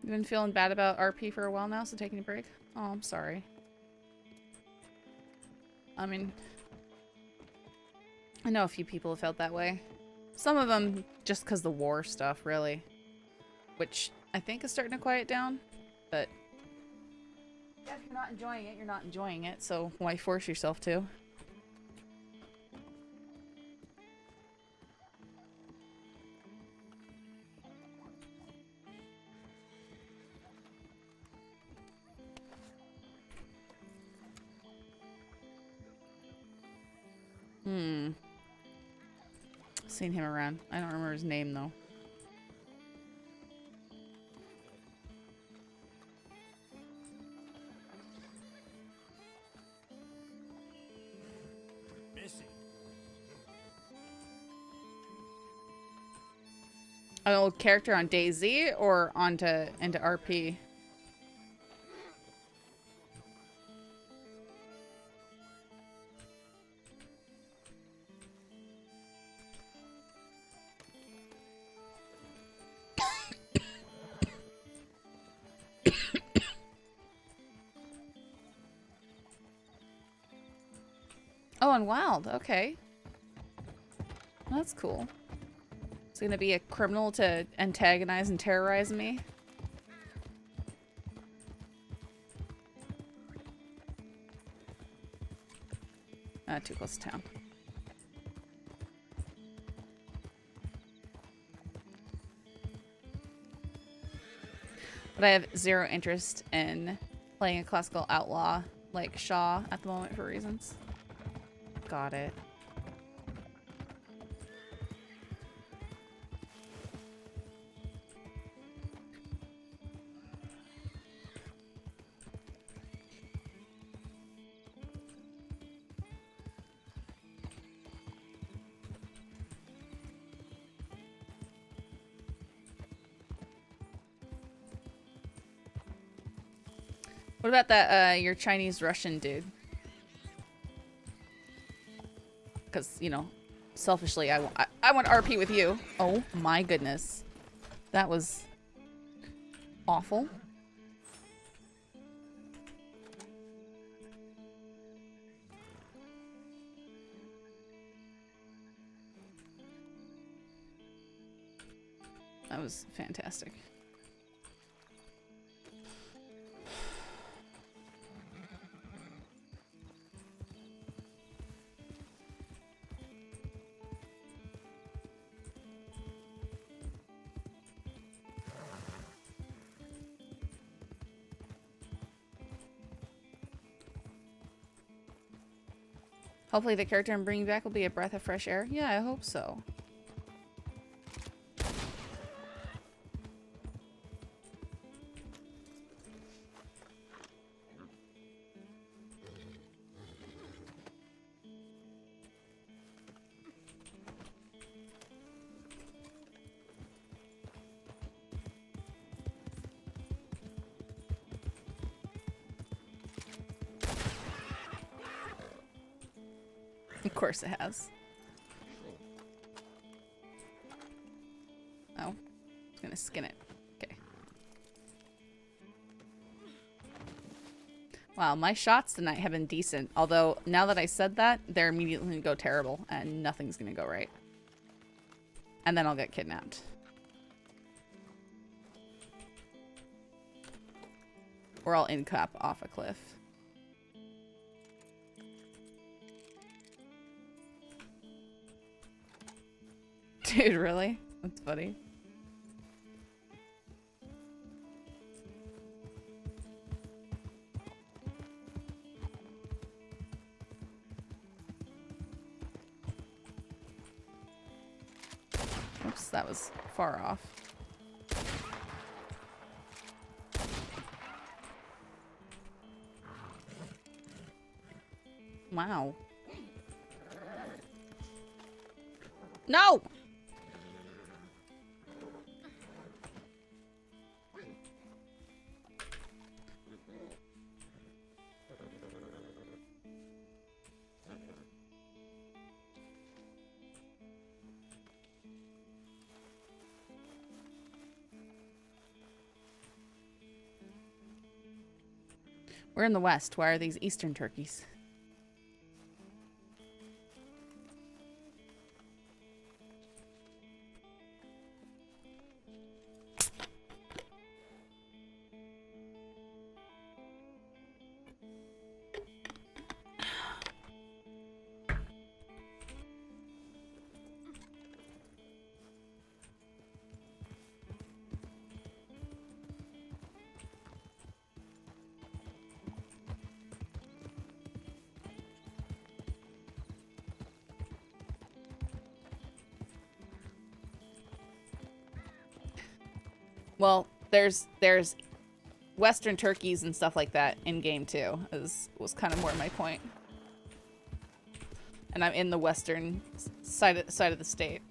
You've been feeling bad about RP for a while now, so taking a break? Oh, I'm sorry. I mean, I know a few people have felt that way. Some of them just because the war stuff, really. Which I think is starting to quiet down. But yeah, if you're not enjoying it, you're not enjoying it. So why force yourself to? Seen him around. I don't remember his name though. Missy. An old character on DayZ or into RP? Oh, and Wild. Okay. Well, that's cool. It's gonna be a criminal to antagonize and terrorize me. Too close to town. But I have zero interest in playing a classical outlaw like Shaw at the moment for reasons. Got it. What about that, your Chinese Russian dude? Because, you know, selfishly, I want RP with you. Oh my goodness. That was awful. That was fantastic. Hopefully the character I'm bringing back will be a breath of fresh air. Yeah, I hope so. Of course it has. Oh, it's gonna skin it. Okay. Wow, my shots tonight have been decent. Although, now that I said that, they're immediately gonna go terrible and nothing's gonna go right. And then I'll get kidnapped. Or I'll in-cap off a cliff. Dude, really? That's funny. Oops, that was far off. Wow. No! We're in the West. Why are these Eastern turkeys? Well, there's Western turkeys and stuff like that in game too. Was kind of more my point. And I'm in the western side of the state.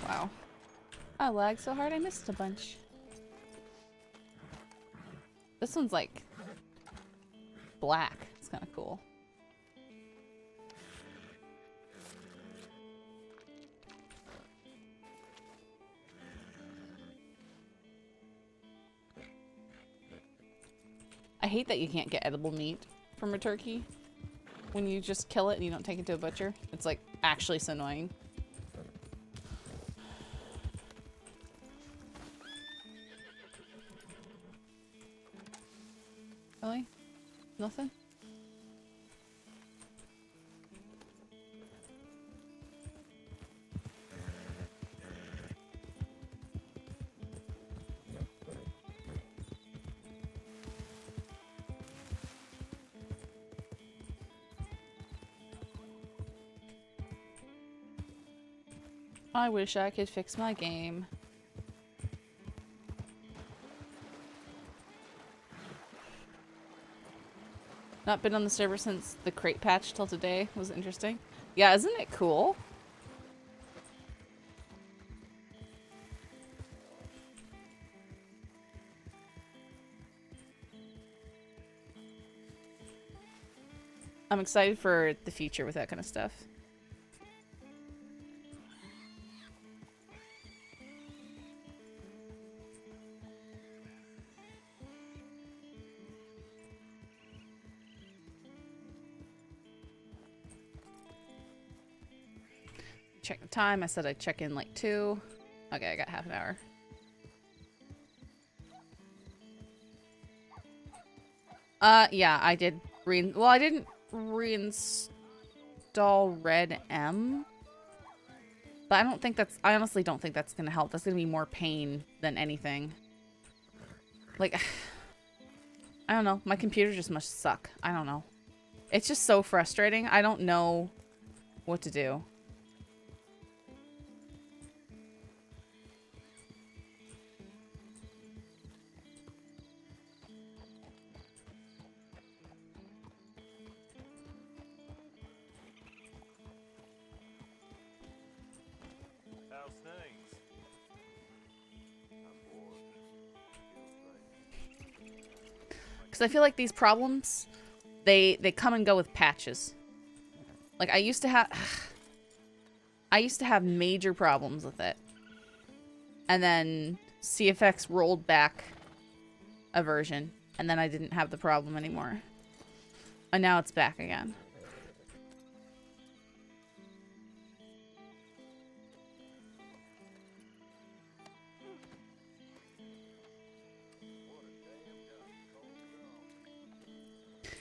Wow. I lagged so hard I missed a bunch. This one's like black. It's kind of cool. I hate that you can't get edible meat from a turkey when you just kill it and you don't take it to a butcher. It's like actually so annoying. Really? Nothing? I wish I could fix my game. Not been on the server since the crate patch till today. Was interesting. Yeah, isn't it cool? I'm excited for the future with that kind of stuff. Check the time. I said I'd check in like 2. Okay, I got half an hour. Yeah, I did well, I didn't reinstall RedM. But I don't think that's, I honestly don't think that's gonna help. That's gonna be more pain than anything. Like, I don't know. My computer just must suck. I don't know. It's just so frustrating. I don't know what to do. How's things? I'm bored. Because I feel like these problems, they come and go with patches. Like, I used to have major problems with it. And then CFX rolled back a version. And then I didn't have the problem anymore. And now it's back again.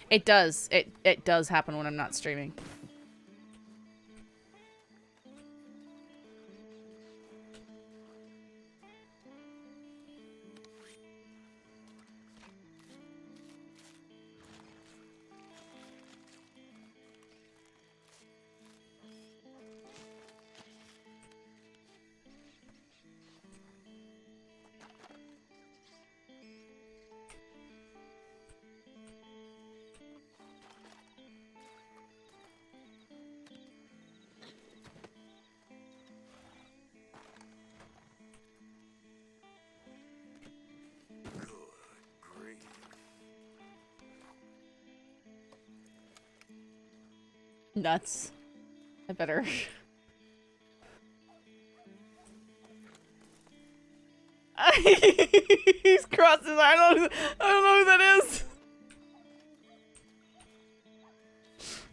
It does. It does happen when I'm not streaming. Nuts. I better. He's crossed his arms. I don't know who that is.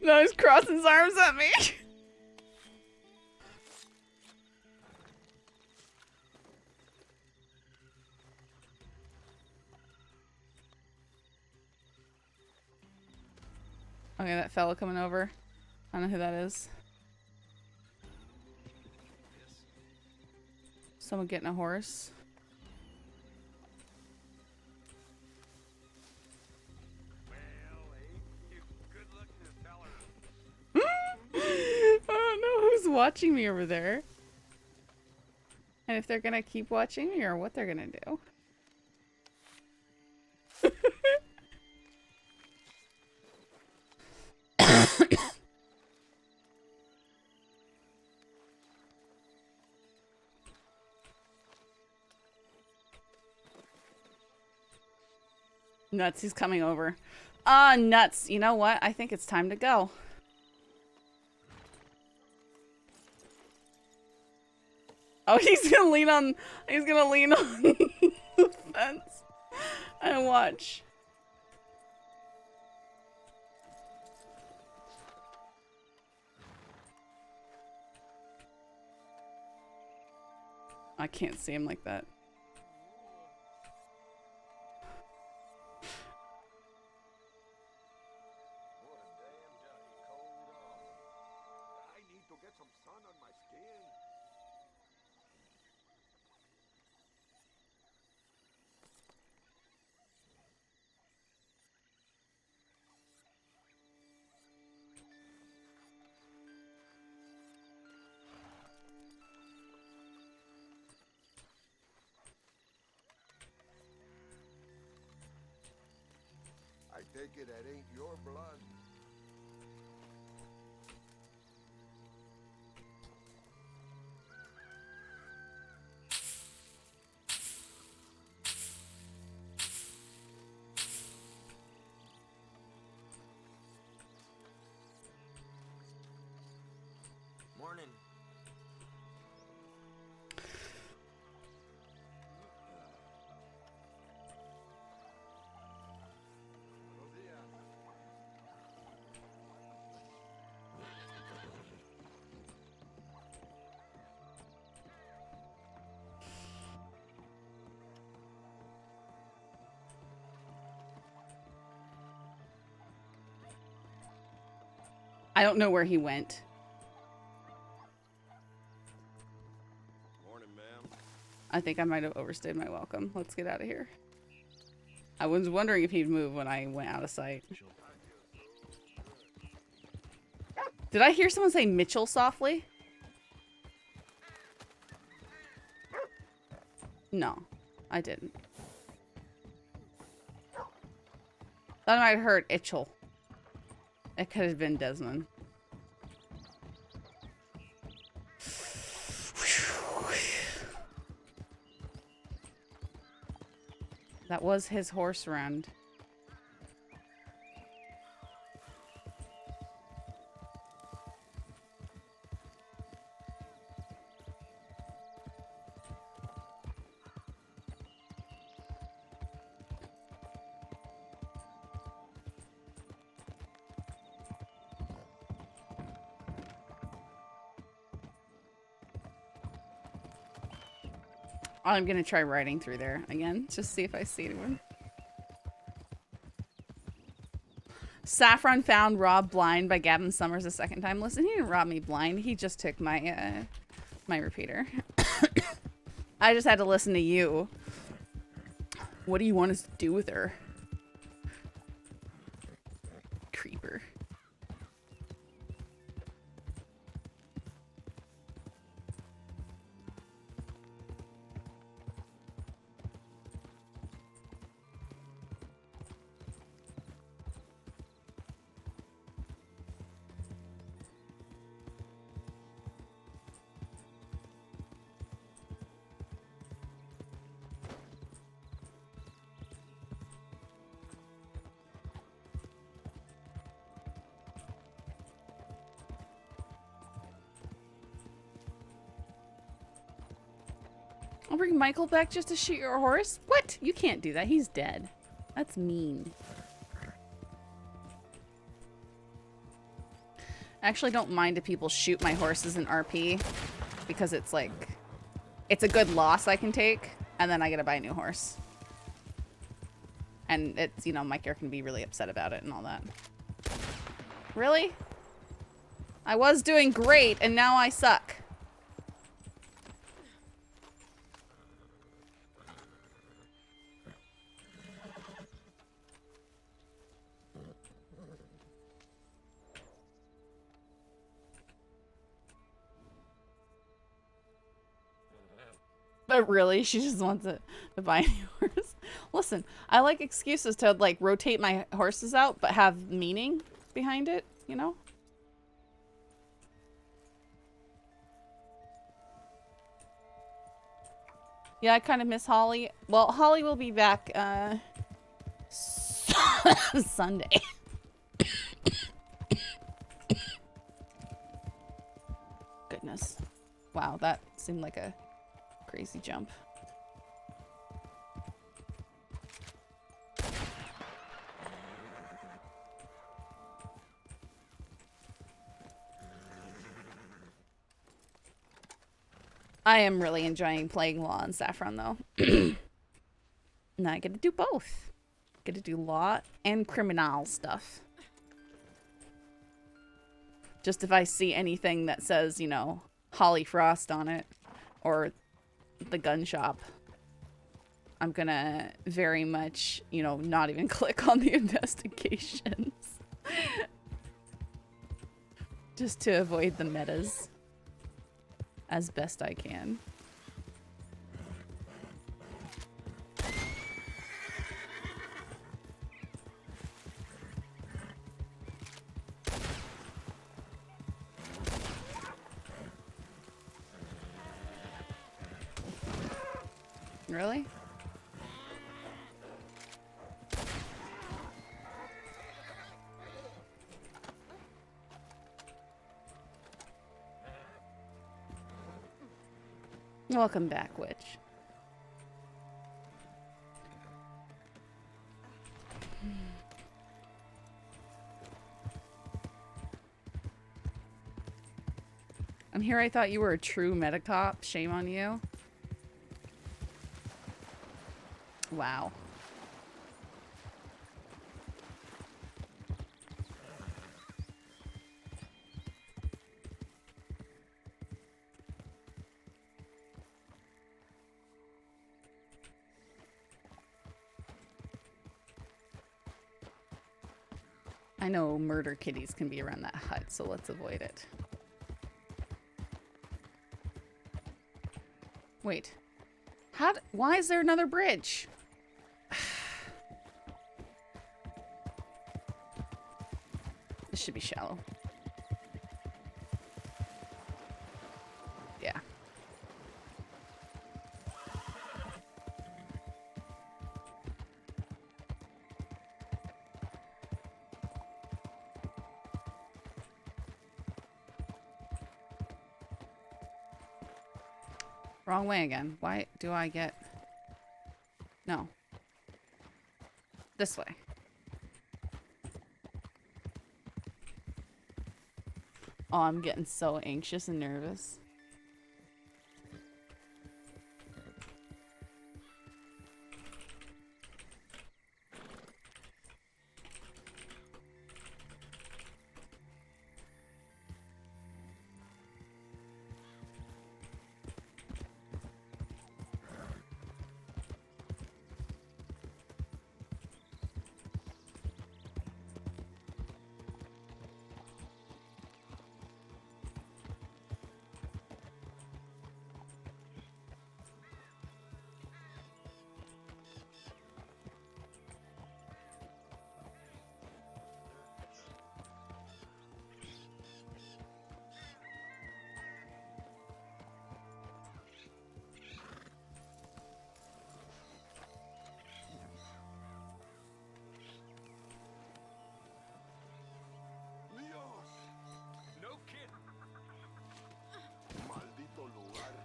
No, he's crossing his arms at me. Okay, that fella coming over. I don't know who that is. Someone getting a horse. I don't know who's watching me over there. And if they're gonna keep watching me or what they're gonna do. Nuts, he's coming over. Nuts. You know what? I think it's time to go. Oh, he's gonna lean on the fence and watch. I can't see him like that. take it that ain't your blood. Morning. I don't know where he went. Morning, ma'am. I think I might have overstayed my welcome. Let's get out of here. I was wondering if he'd move when I went out of sight. Did I hear someone say Mitchell softly? No, I didn't. Thought I heard Itchell. It could have been Desmond. That was his horse round. I'm gonna try riding through there again, just see if I see anyone. Saffron found robbed blind by Gavin Summers a second time. Listen, he didn't rob me blind. He just took my my repeater. I just had to listen to you. What do you want us to do with her? Creeper. I'll bring Michael back just to shoot your horse? What? You can't do that. He's dead. That's mean. I actually don't mind if people shoot my horses in RP because it's like, it's a good loss I can take and then I get to buy a new horse. And it's, you know, my character can be really upset about it and all that. Really? I was doing great and now I suck. But really, she just wants to buy a new horse. Listen, I like excuses to like rotate my horses out, but have meaning behind it, you know? Yeah, I kind of miss Holly. Well, Holly will be back Sunday. Goodness. Wow, that seemed like a crazy jump. I am really enjoying playing Law and Saffron though. Now I get to do both. Get to do law and criminal stuff. Just if I see anything that says, you know, Holly Frost on it or the gun shop, I'm gonna very much, you know, not even click on the investigations. Just to avoid the metas as best I can. Really? Welcome back, witch. And here I thought you were a true Medicop. Shame on you. Wow. I know murder kitties can be around that hut, so let's avoid it. Wait. Why is there another bridge? This should be shallow. Yeah. Wrong way again. Why do I get... No. This way. Oh, I'm getting so anxious and nervous.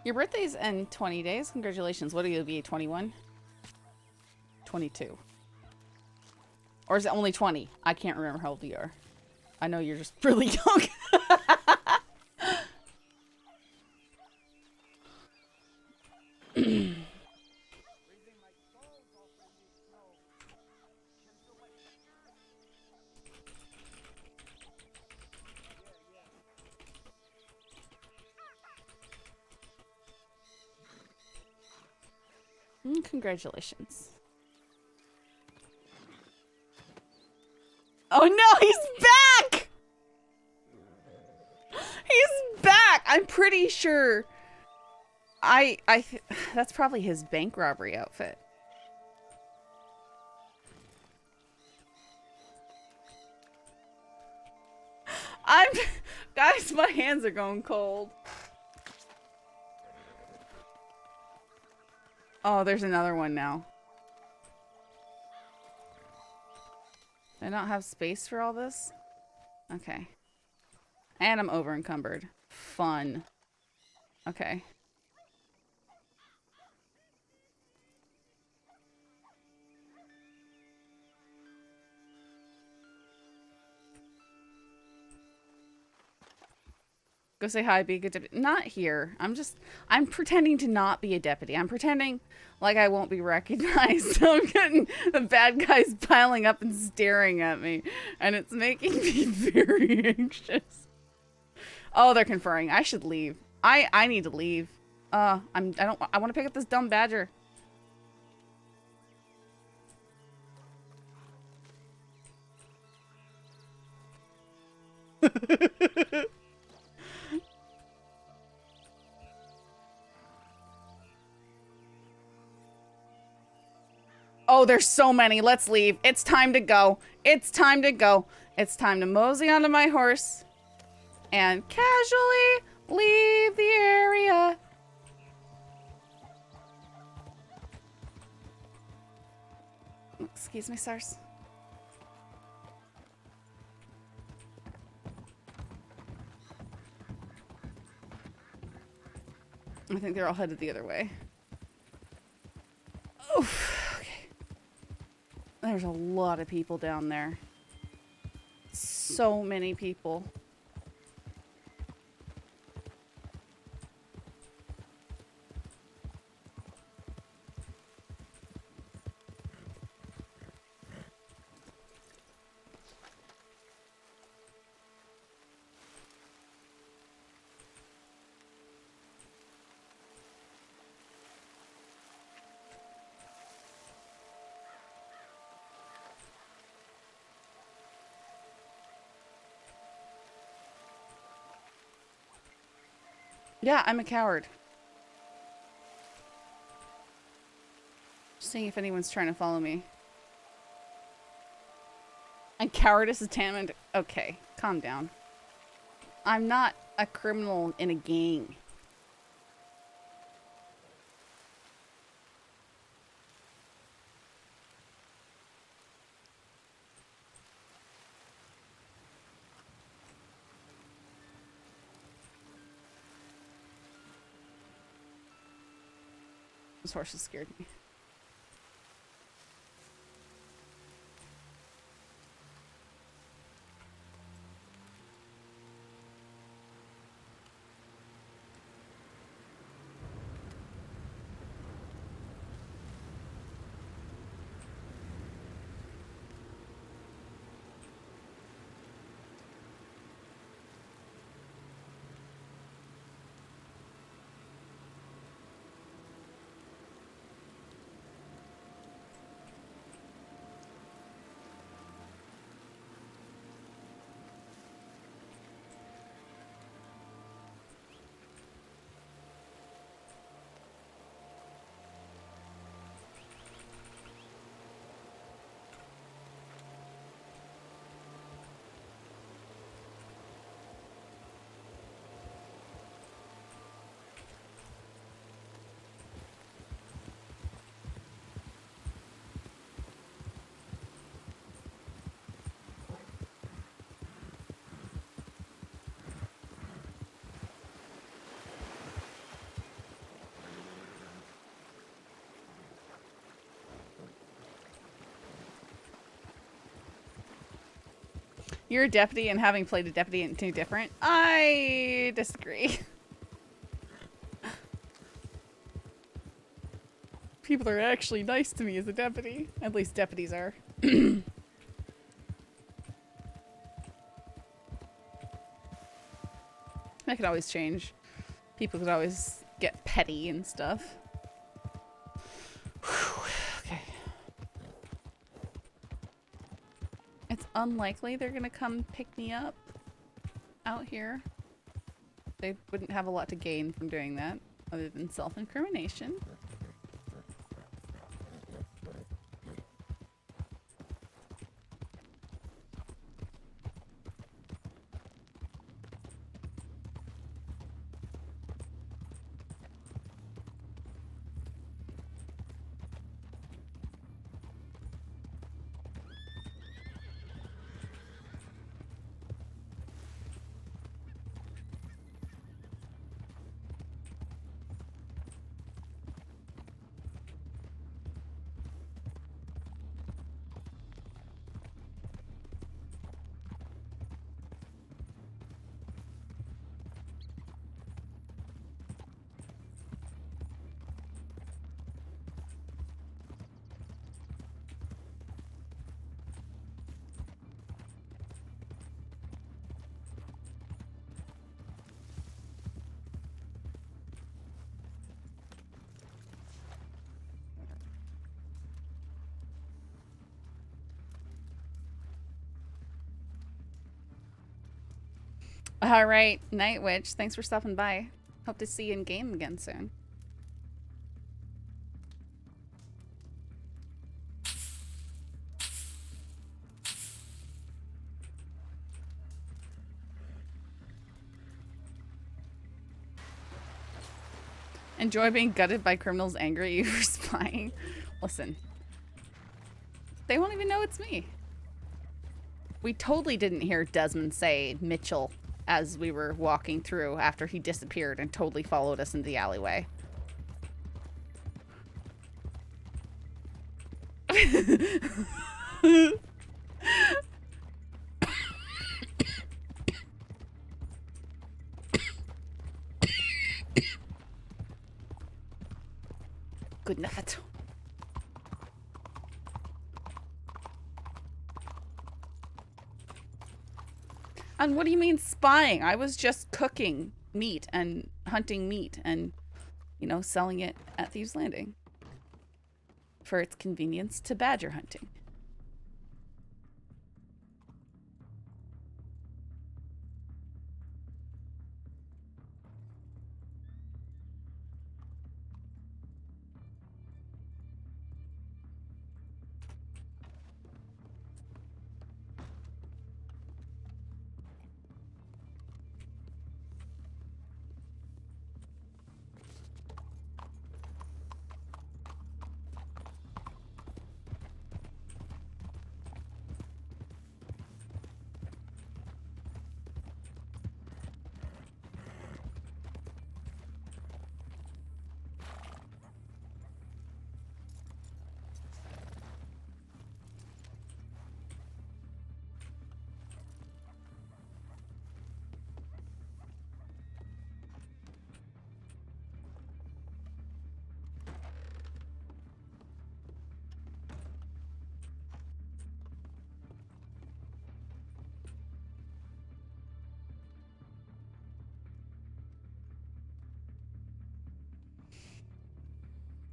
Your birthday's in 20 days. Congratulations. What are you be? 21? 22. Or is it only 20? I can't remember how old you are. I know you're just really young. Congratulations. Oh no, he's back! He's back! I'm pretty sure that's probably his bank robbery outfit. Guys, my hands are going cold. Oh, there's another one now. Do I not have space for all this? Okay. And I'm over encumbered. Fun. Okay. Go say hi, be a good deputy. Not here. I'm pretending to not be a deputy. I'm pretending like I won't be recognized. I'm getting the bad guys piling up and staring at me. And it's making me very anxious. Oh, they're conferring. I should leave. I need to leave. I want to pick up this dumb badger. Oh, there's so many. Let's leave. It's time to go. It's time to go. It's time to mosey onto my horse and casually leave the area. Excuse me, sirs. I think they're all headed the other way. Oof. Okay. There's a lot of people down there. So many people. Yeah, I'm a coward. Seeing if anyone's trying to follow me. And cowardice is tantamount. Okay, calm down. I'm not a criminal in a gang. Those horses scared me. You're a deputy and having played a deputy in two different. I disagree. People are actually nice to me as a deputy. At least deputies are. That could always change. People could always get petty and stuff. Okay. It's unlikely they're gonna come pick me up out here. They wouldn't have a lot to gain from doing that, other than self-incrimination. All right, Night Witch, thanks for stopping by. Hope to see you in game again soon. Enjoy being gutted by criminals angry at you for spying. Listen, They won't even know it's me. We totally didn't hear Desmond say Mitchell as we were walking through after he disappeared and totally followed us into the alleyway. Good night. And what do you mean spying? I was just cooking meat and hunting meat and, you know, selling it at Thieves Landing for its convenience to badger hunting.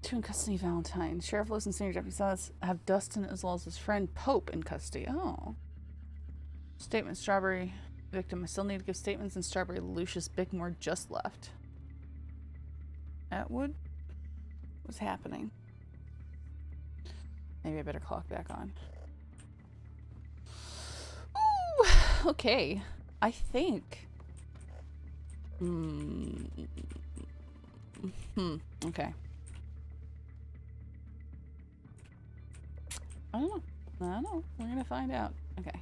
Two in custody, Valentine. Sheriff Lewis and Senior Deputy Salas have Dustin as well as his friend Pope in custody. Oh. Statement, Strawberry. Victim, I still need to give statements, and Strawberry Lucius Bickmore just left. Atwood? What's happening? Maybe I better clock back on. Ooh, okay. I think. Okay. I don't know. We're gonna find out. Okay.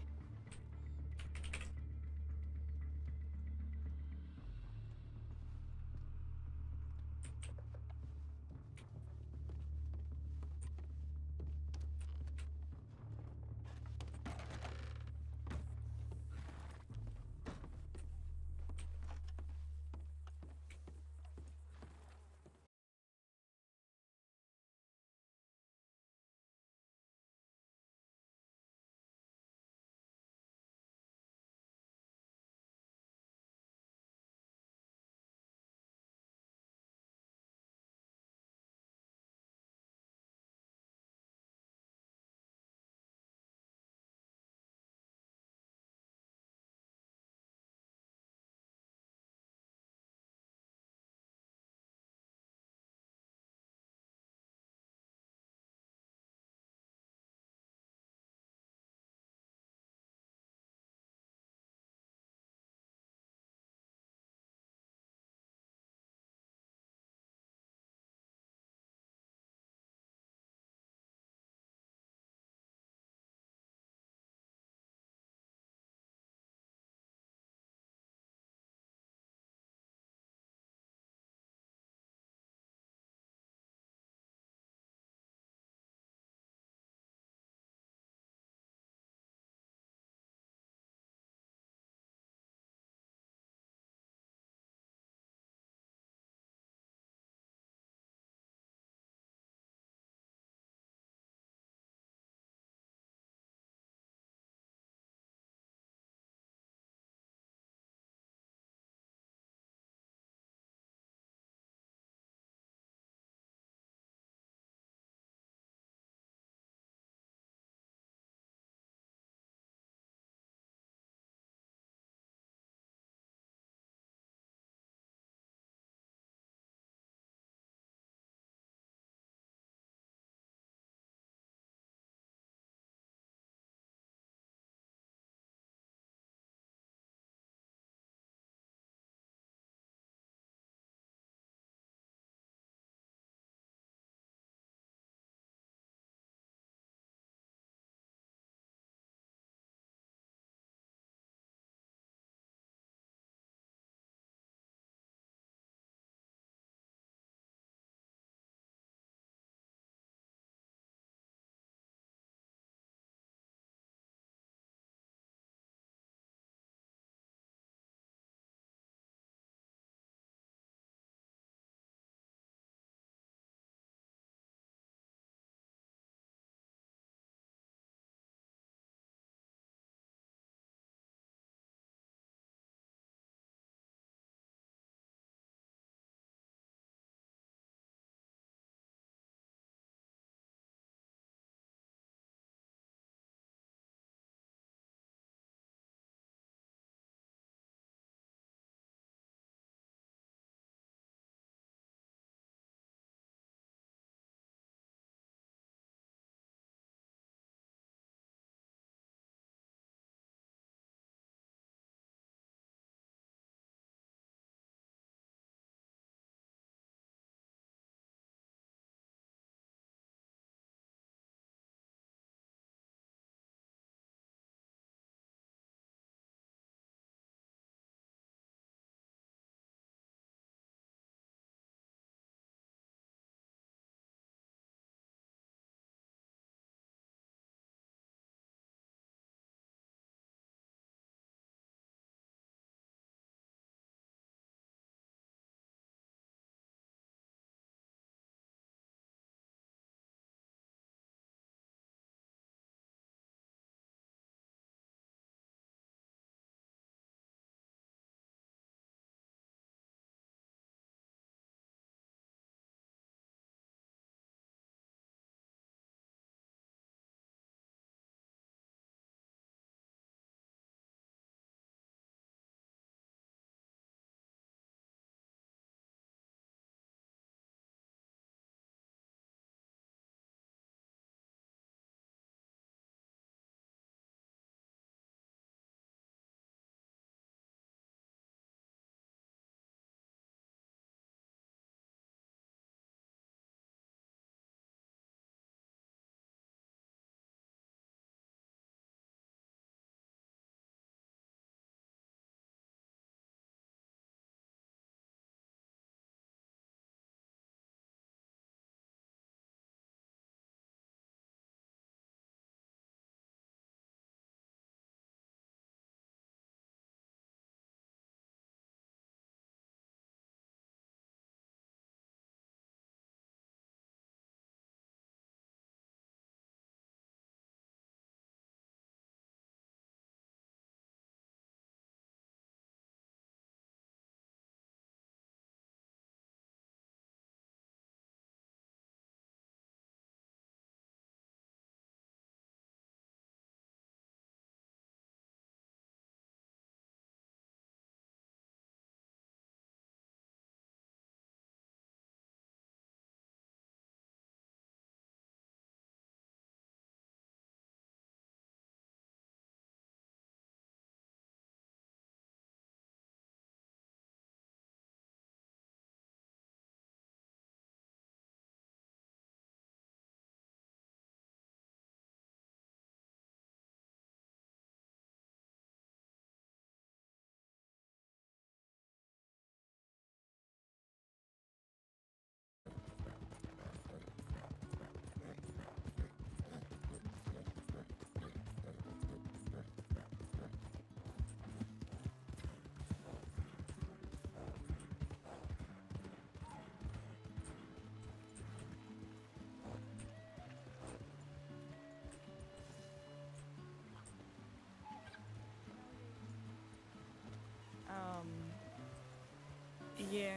Yeah,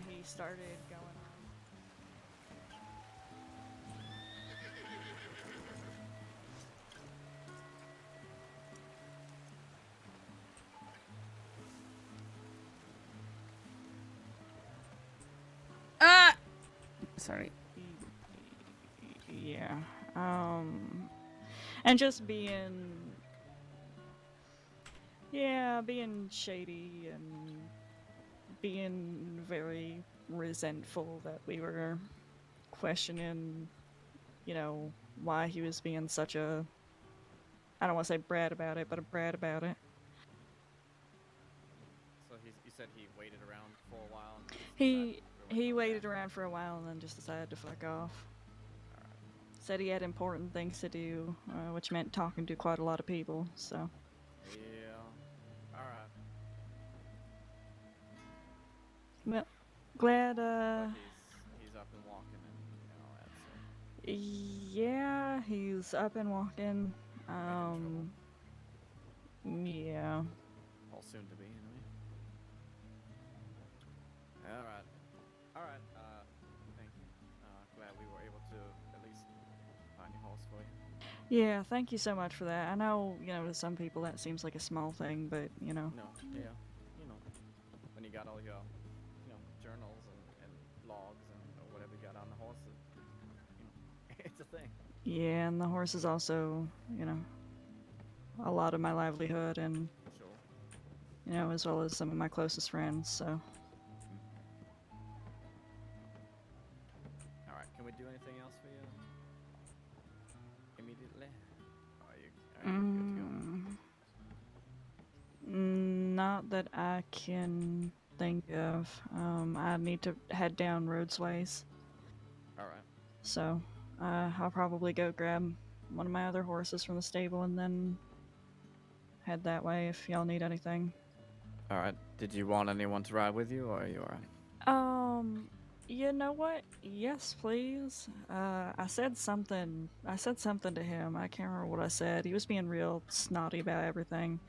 he started going on. Ah! Sorry. Yeah. And just being shady and being very resentful that we were questioning, why he was being such a, I don't want to say brat about it, but a brat about it. So you said he waited around for a while. And just He waited around for a while and then just decided to fuck off. Said he had important things to do, which meant talking to quite a lot of people, so. Yeah. Alright. Well, glad, But he's up and walking and all that, so. Yeah, he's up and walking. Yeah. All soon to be, anyway. Alright. Alright, thank you. Glad we were able to at least find your horse for you. Yeah, thank you so much for that. I know, to some people that seems like a small thing, but, No, yeah. When you got all your, journals and logs and whatever you got on the horse, it's a thing. Yeah, and the horse is also, a lot of my livelihood and, Sure. As well as some of my closest friends, so. Alright, can we do anything else for you? Immediately? Are you good to go? Not that I can think of. I need to head down Roadsways. Alright. So, I'll probably go grab one of my other horses from the stable and then head that way if y'all need anything. Alright, did you want anyone to ride with you, or are you alright? You know what? Yes, please. I said something to him. I can't remember what I said. He was being real snotty about everything.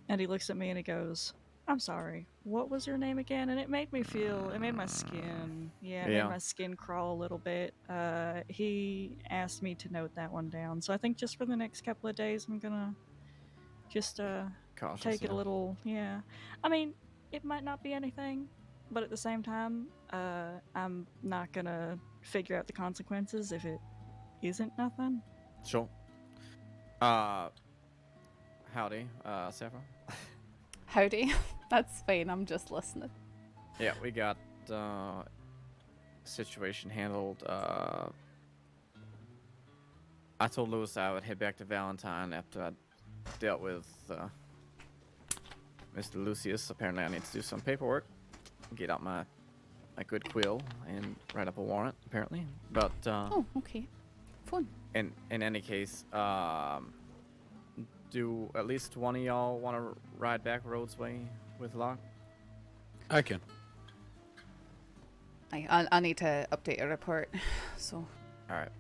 And he looks at me and he goes, "I'm sorry, what was your name again?" And it made my skin, it made my skin crawl a little bit. He asked me to note that one down. So I think just for the next couple of days, I'm gonna just, Cautious, take it a yeah. little, yeah. I mean, it might not be anything, but at the same time, I'm not gonna figure out the consequences if it isn't nothing. Sure. Howdy, Saffron. Howdy. That's fine, I'm just listening. Yeah, we got situation handled. I told Lewis I would head back to Valentine after I dealt with Mr. Lucius. Apparently I need to do some paperwork, get out my good quill, and write up a warrant, apparently. But oh, okay. Fun. In any case, do at least one of y'all want to ride back Roadsway with Locke? I can. I need to update a report, so. Alright.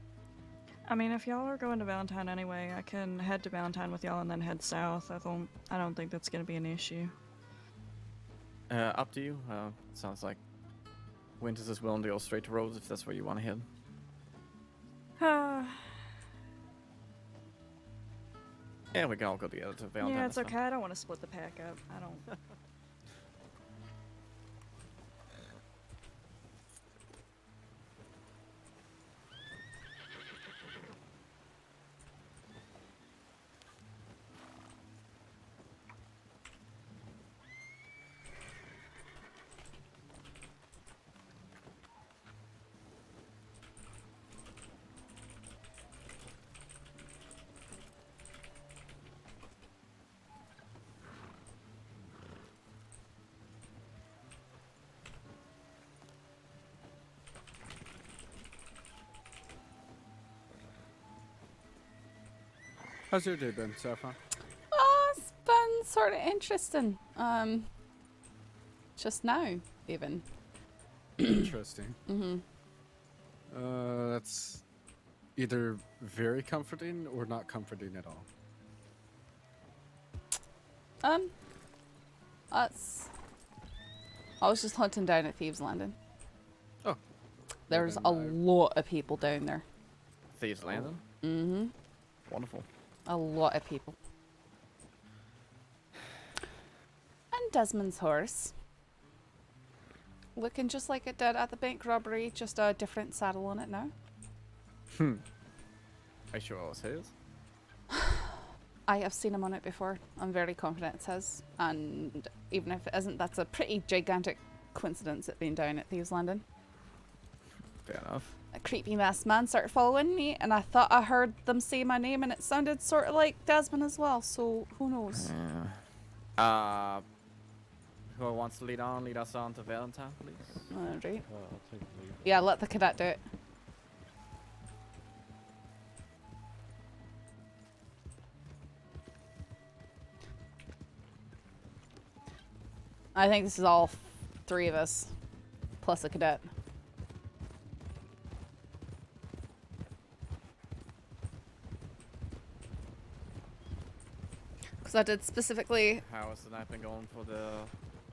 I mean, if y'all are going to Valentine anyway, I can head to Valentine with y'all and then head south. I don't think that's gonna be an issue. Up to you. Sounds like Winters is willing to go straight to Rhodes if that's where you want to head. Yeah, we can all go together to Valentine. Yeah, it's that's okay. I don't want to split the pack up. I don't. How's your day been, Saffron? It's been sort of interesting. Just now, even. Interesting. Mm-hmm. That's either very comforting or not comforting at all. That's I was just hunting down at Thieves Landing. Oh. There's a lot of people down there. Thieves Landing? Mm-hmm. Wonderful. A lot of people. And Desmond's horse. Looking just like it did at the bank robbery, just a different saddle on it now. Are you sure it was his? I have seen him on it before. I'm very confident it's his. And even if it isn't, that's a pretty gigantic coincidence it being down at Thieves Landing. Fair enough. A creepy masked man started following me, and I thought I heard them say my name, and it sounded sort of like Desmond as well, so who knows? Yeah. Who wants to lead us on to Valentine, please? Alright. I'll take the lead. Yeah, let the cadet do it. I think this is all three of us, plus a cadet. Because I did specifically... How has the night been going for the...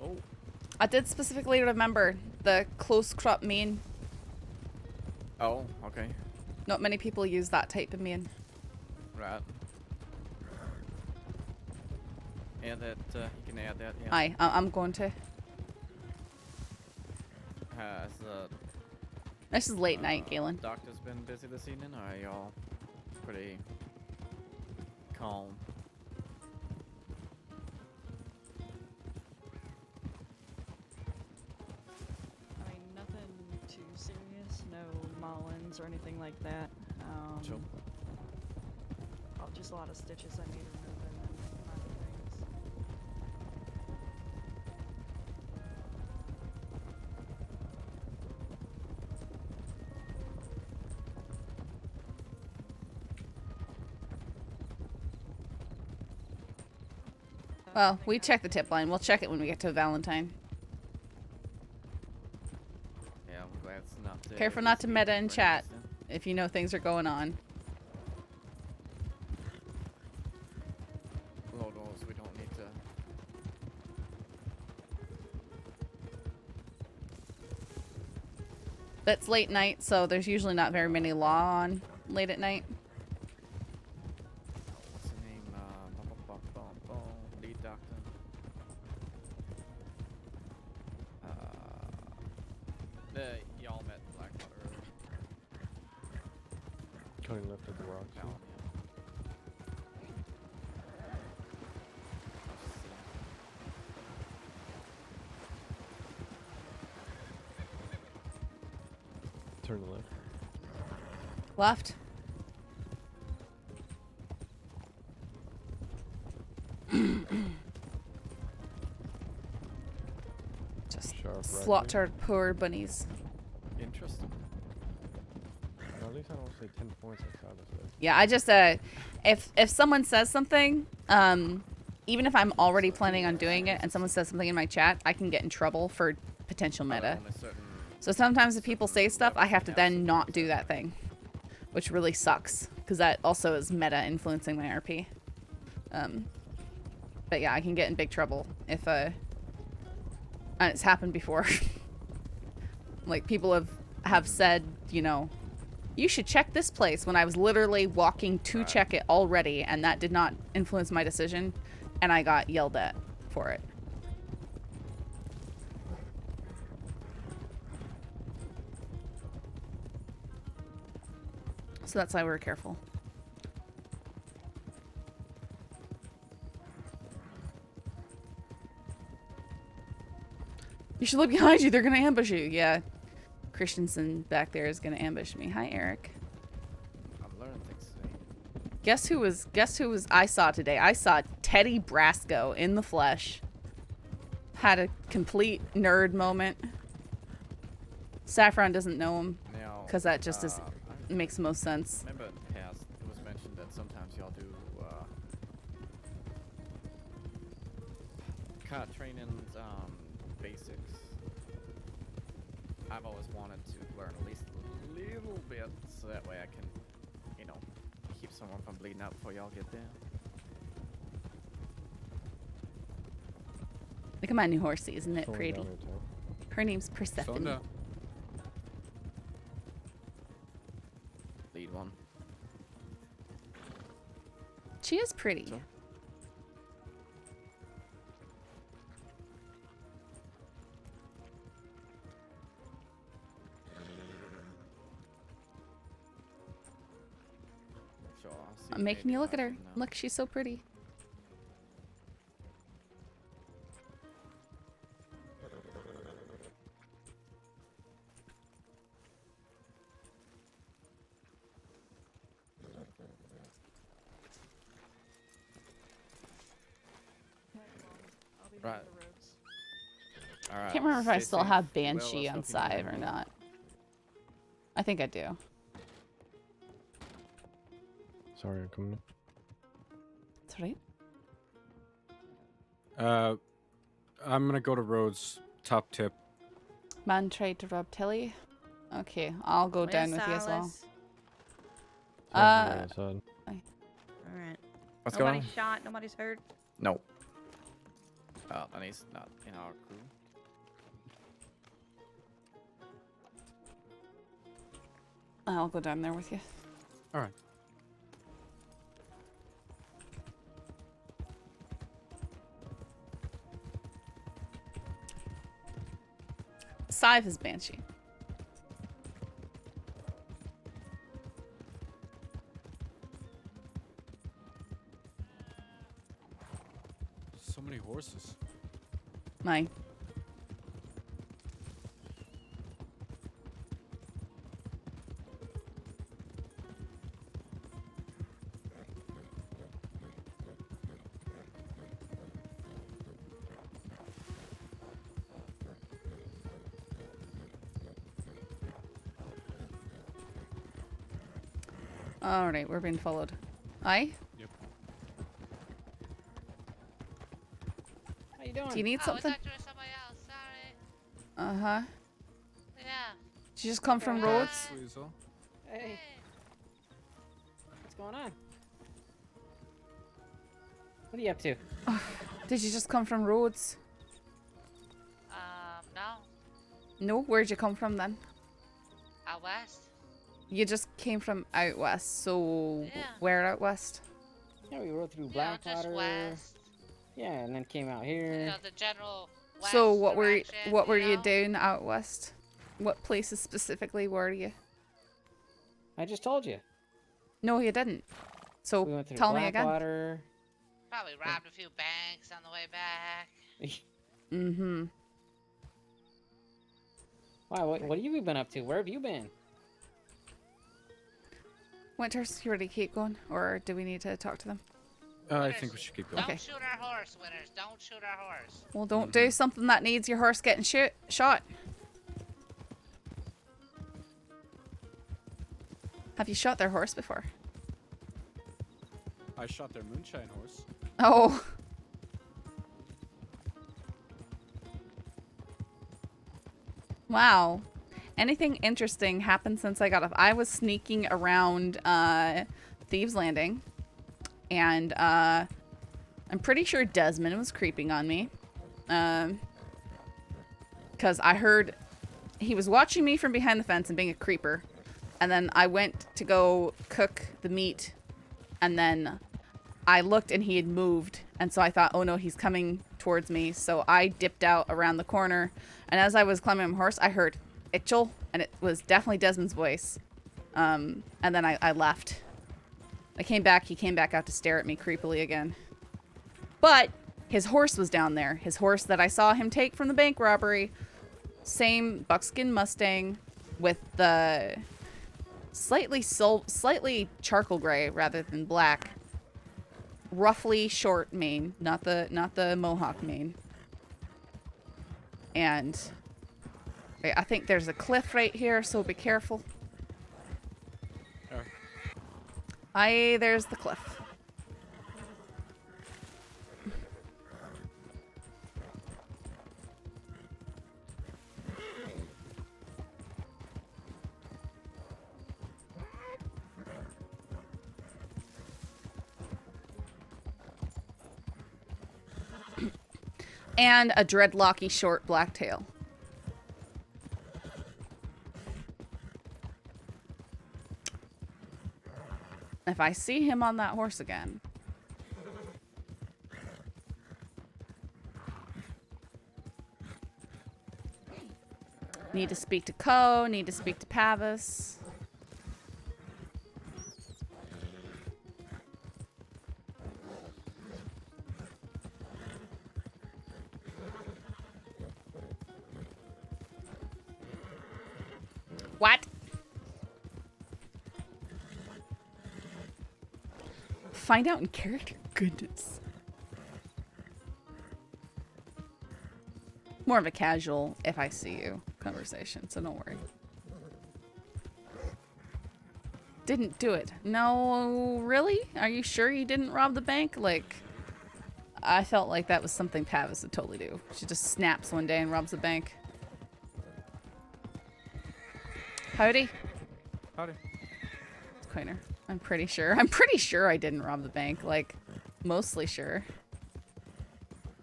Oh. I did specifically remember the close crop mane. Oh, okay. Not many people use that type of mane. Right. Yeah, that, you can add that, yeah. Aye, I'm going to. Has This is late night, Galen. Doctor's been busy this evening, or are y'all pretty calm? I mean, nothing too serious. No Mullins or anything like that. Sure. Oh, just a lot of stitches I need to remove and then minor things. Well, we check the tip line. We'll check it when we get to Valentine. Yeah, I'm glad it's not there. Careful not to meta in chat if you know things are going on. Lord knows we don't need to. It's late night, so there's usually not very many law on late at night. What's the name? Lead doctor. Y'all met in Blackwater earlier. Cutting left of the rocks. Down, Turn to left. Left. Just Sharp right slaughtered poor bunnies. Interesting. Well, at least I don't say 10 points outside of this. Yeah, I just if someone says something, even if I'm already planning on doing it and someone says something in my chat, I can get in trouble for potential meta. So sometimes if people say stuff, I have to then not do that thing, which really sucks because that also is meta influencing my RP. But yeah, I can get in big trouble if and it's happened before. Like people have said, you know, you should check this place when I was literally walking to check it already, and that did not influence my decision, and I got yelled at for it. So that's why we're careful. You should look behind you. They're going to ambush you. Yeah. Christensen back there is going to ambush me. Hi, Eric. I'm learning things today. Guess who was I saw today? I saw Teddy Brasco in the flesh. Had a complete nerd moment. Saffron doesn't know him because that just makes the most sense. Remember in the past, it was mentioned that sometimes y'all do kind of training basics. I've always wanted to learn at least a little bit, so that way I can, you know, keep someone from bleeding out before y'all get there. Look at my new horsey, isn't it Slowing pretty? down your tempo. Her name's Persephone. down. Lead one. She is pretty. So? Sure, I'll see I'm making maybe you look if at I her. can, Look, she's so pretty. Right. Alright. Can't remember if I stay still safe. have Well, Banshee let's on hope you never Scythe or do. not. I think I do. Sorry, I'm coming. That's right. I'm gonna go to Rhodes. Top tip. Man tried to rob Tilly. Okay, I'll go down with you as well. Alright. Alright. What's going Nobody's on? shot, nobody's hurt. No. And he's not in our crew. I'll go down there with you. All right. Scythe is Banshee. So many horses. Mine. Alright, we're being followed. Aye? Yep. How you doing? Do you need something? I thought you were somebody else. Sorry. Uh-huh. Yeah. Did you just come from Rhodes? Weasel. Hey. What's going on? What are you up to? Did you just come from Rhodes? No. No? Where'd you come from then? Out west. You just came from out west, so Yeah. where out west? Yeah, we rode through You know, just Blackwater. west. Yeah, and then came out You here. know, the general west So what direction, were you you know? doing out west? What places specifically were you? I just told you. No, you didn't. So We went through tell me again. Blackwater. Probably robbed a few banks on the way back. Mm-hmm. Wow, what have you been up to? Where have you been? Winters, you ready to keep going? Or do we need to talk to them? I think we should keep going. Don't shoot our horse, Winners. Don't shoot our horse. Well, don't do something that needs your horse getting shot. Have you shot their horse before? I shot their moonshine horse. Oh. Wow. Anything interesting happened since I got off? I was sneaking around Thieves Landing, and I'm pretty sure Desmond was creeping on me. Because I heard he was watching me from behind the fence and being a creeper. And then I went to go cook the meat, and then I looked and he had moved. And so I thought, oh no, he's coming towards me. So I dipped out around the corner. And as I was climbing my horse, I heard Itchel, and it was definitely Desmond's voice. And then I left. I came back. He came back out to stare at me creepily again. But his horse was down there. His horse that I saw him take from the bank robbery. Same buckskin Mustang with the slightly charcoal gray rather than black. Roughly short mane, not the mohawk mane. And I think there's a cliff right here, so be careful. There's the cliff. And a dreadlocky short black tail. If I see him on that horse again. Need to speak to Ko, need to speak to Pavis. What? Find out in character. Goodness. More of a casual, if I see you, conversation, so don't worry. Didn't do it. No, really? Are you sure you didn't rob the bank? Like, I felt like that was something Pavis would totally do. She just snaps one day and robs the bank. Howdy. Howdy. It's Quainer. I'm pretty sure. I'm pretty sure I didn't rob the bank. Like, mostly sure.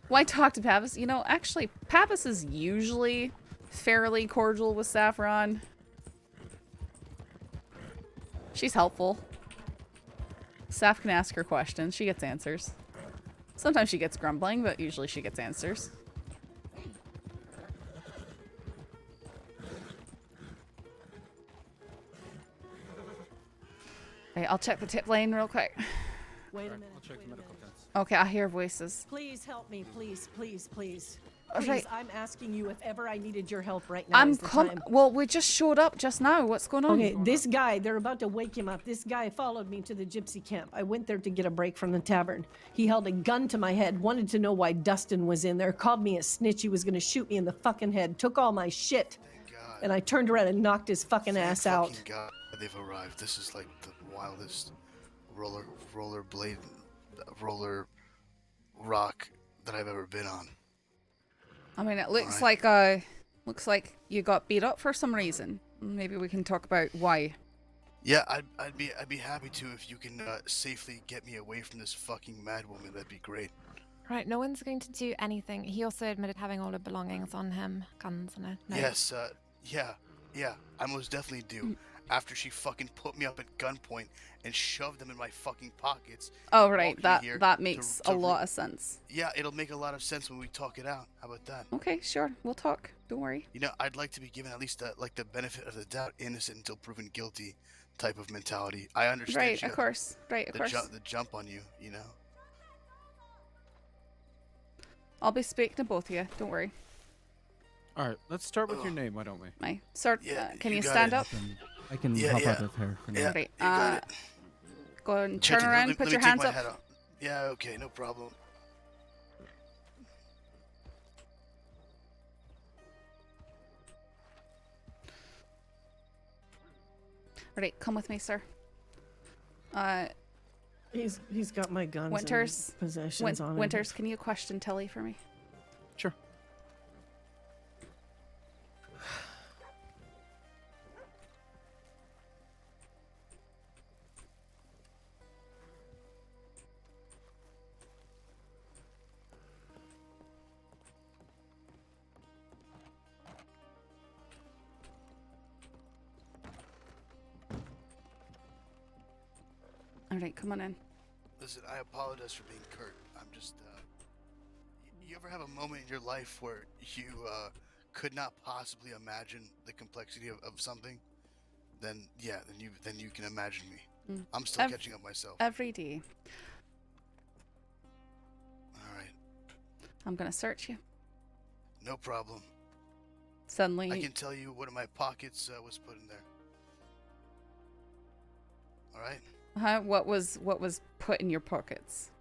Why talk to Pavis? You know, actually, Pavis is usually fairly cordial with Saffron. She's helpful. Saf can ask her questions. She gets answers. Sometimes she gets grumbling, but usually she gets answers. Okay, I'll check the tip lane real quick. Wait a minute. I'll check the medical tents. Okay, I hear voices. Please help me, please, please, please. Okay. Please, I'm asking you if ever I needed your help right now. Well, we just showed up just now. What's going on? Okay, this guy, they're about to wake him up. This guy followed me to the gypsy camp. I went there to get a break from the tavern. He held a gun to my head, wanted to know why Dustin was in there, called me a snitch. He was going to shoot me in the fucking head, took all my shit. And I turned around and knocked his fucking ass out. Thank God they've arrived. This is like the wildest roller rock that I've ever been on. I mean, it looks like you got beat up for some reason. Maybe we can talk about why. Yeah, I'd be happy to if you can safely get me away from this fucking mad woman. That'd be great. Right, no one's going to do anything. He also admitted having all the belongings on him, guns and a knife. Yes, yeah, I most definitely do. After she fucking put me up at gunpoint and shoved them in my fucking pockets. Oh, right. That makes a lot of sense. Yeah, it'll make a lot of sense when we talk it out. How about that? Okay, sure. We'll talk. Don't worry. You know, I'd like to be given at least the benefit of the doubt, innocent until proven guilty type of mentality. I understand. Right, of course. Right, of course. The jump on you, you know. I'll be speaking to both of you. Don't worry. All right, let's start with your name, why don't we? Can you stand up? I can help out with her for now. Yeah, Great. you got it. Go ahead and turn around. Put your hands up. Yeah, okay, no problem. Alright, come with me, sir. He's got my guns Winters, and possessions on him. Winters, can you question Tilly for me? Sure. Alright, come on in. Listen, I apologize for being curt. I'm just, you ever have a moment in your life where you, could not possibly imagine the complexity of something? Then, yeah, then you can imagine me. I'm still catching up myself. Every day. Alright. I'm gonna search you. No problem. Suddenly... I can tell you what in my pockets, was put in there. Alright? What was put in your pockets?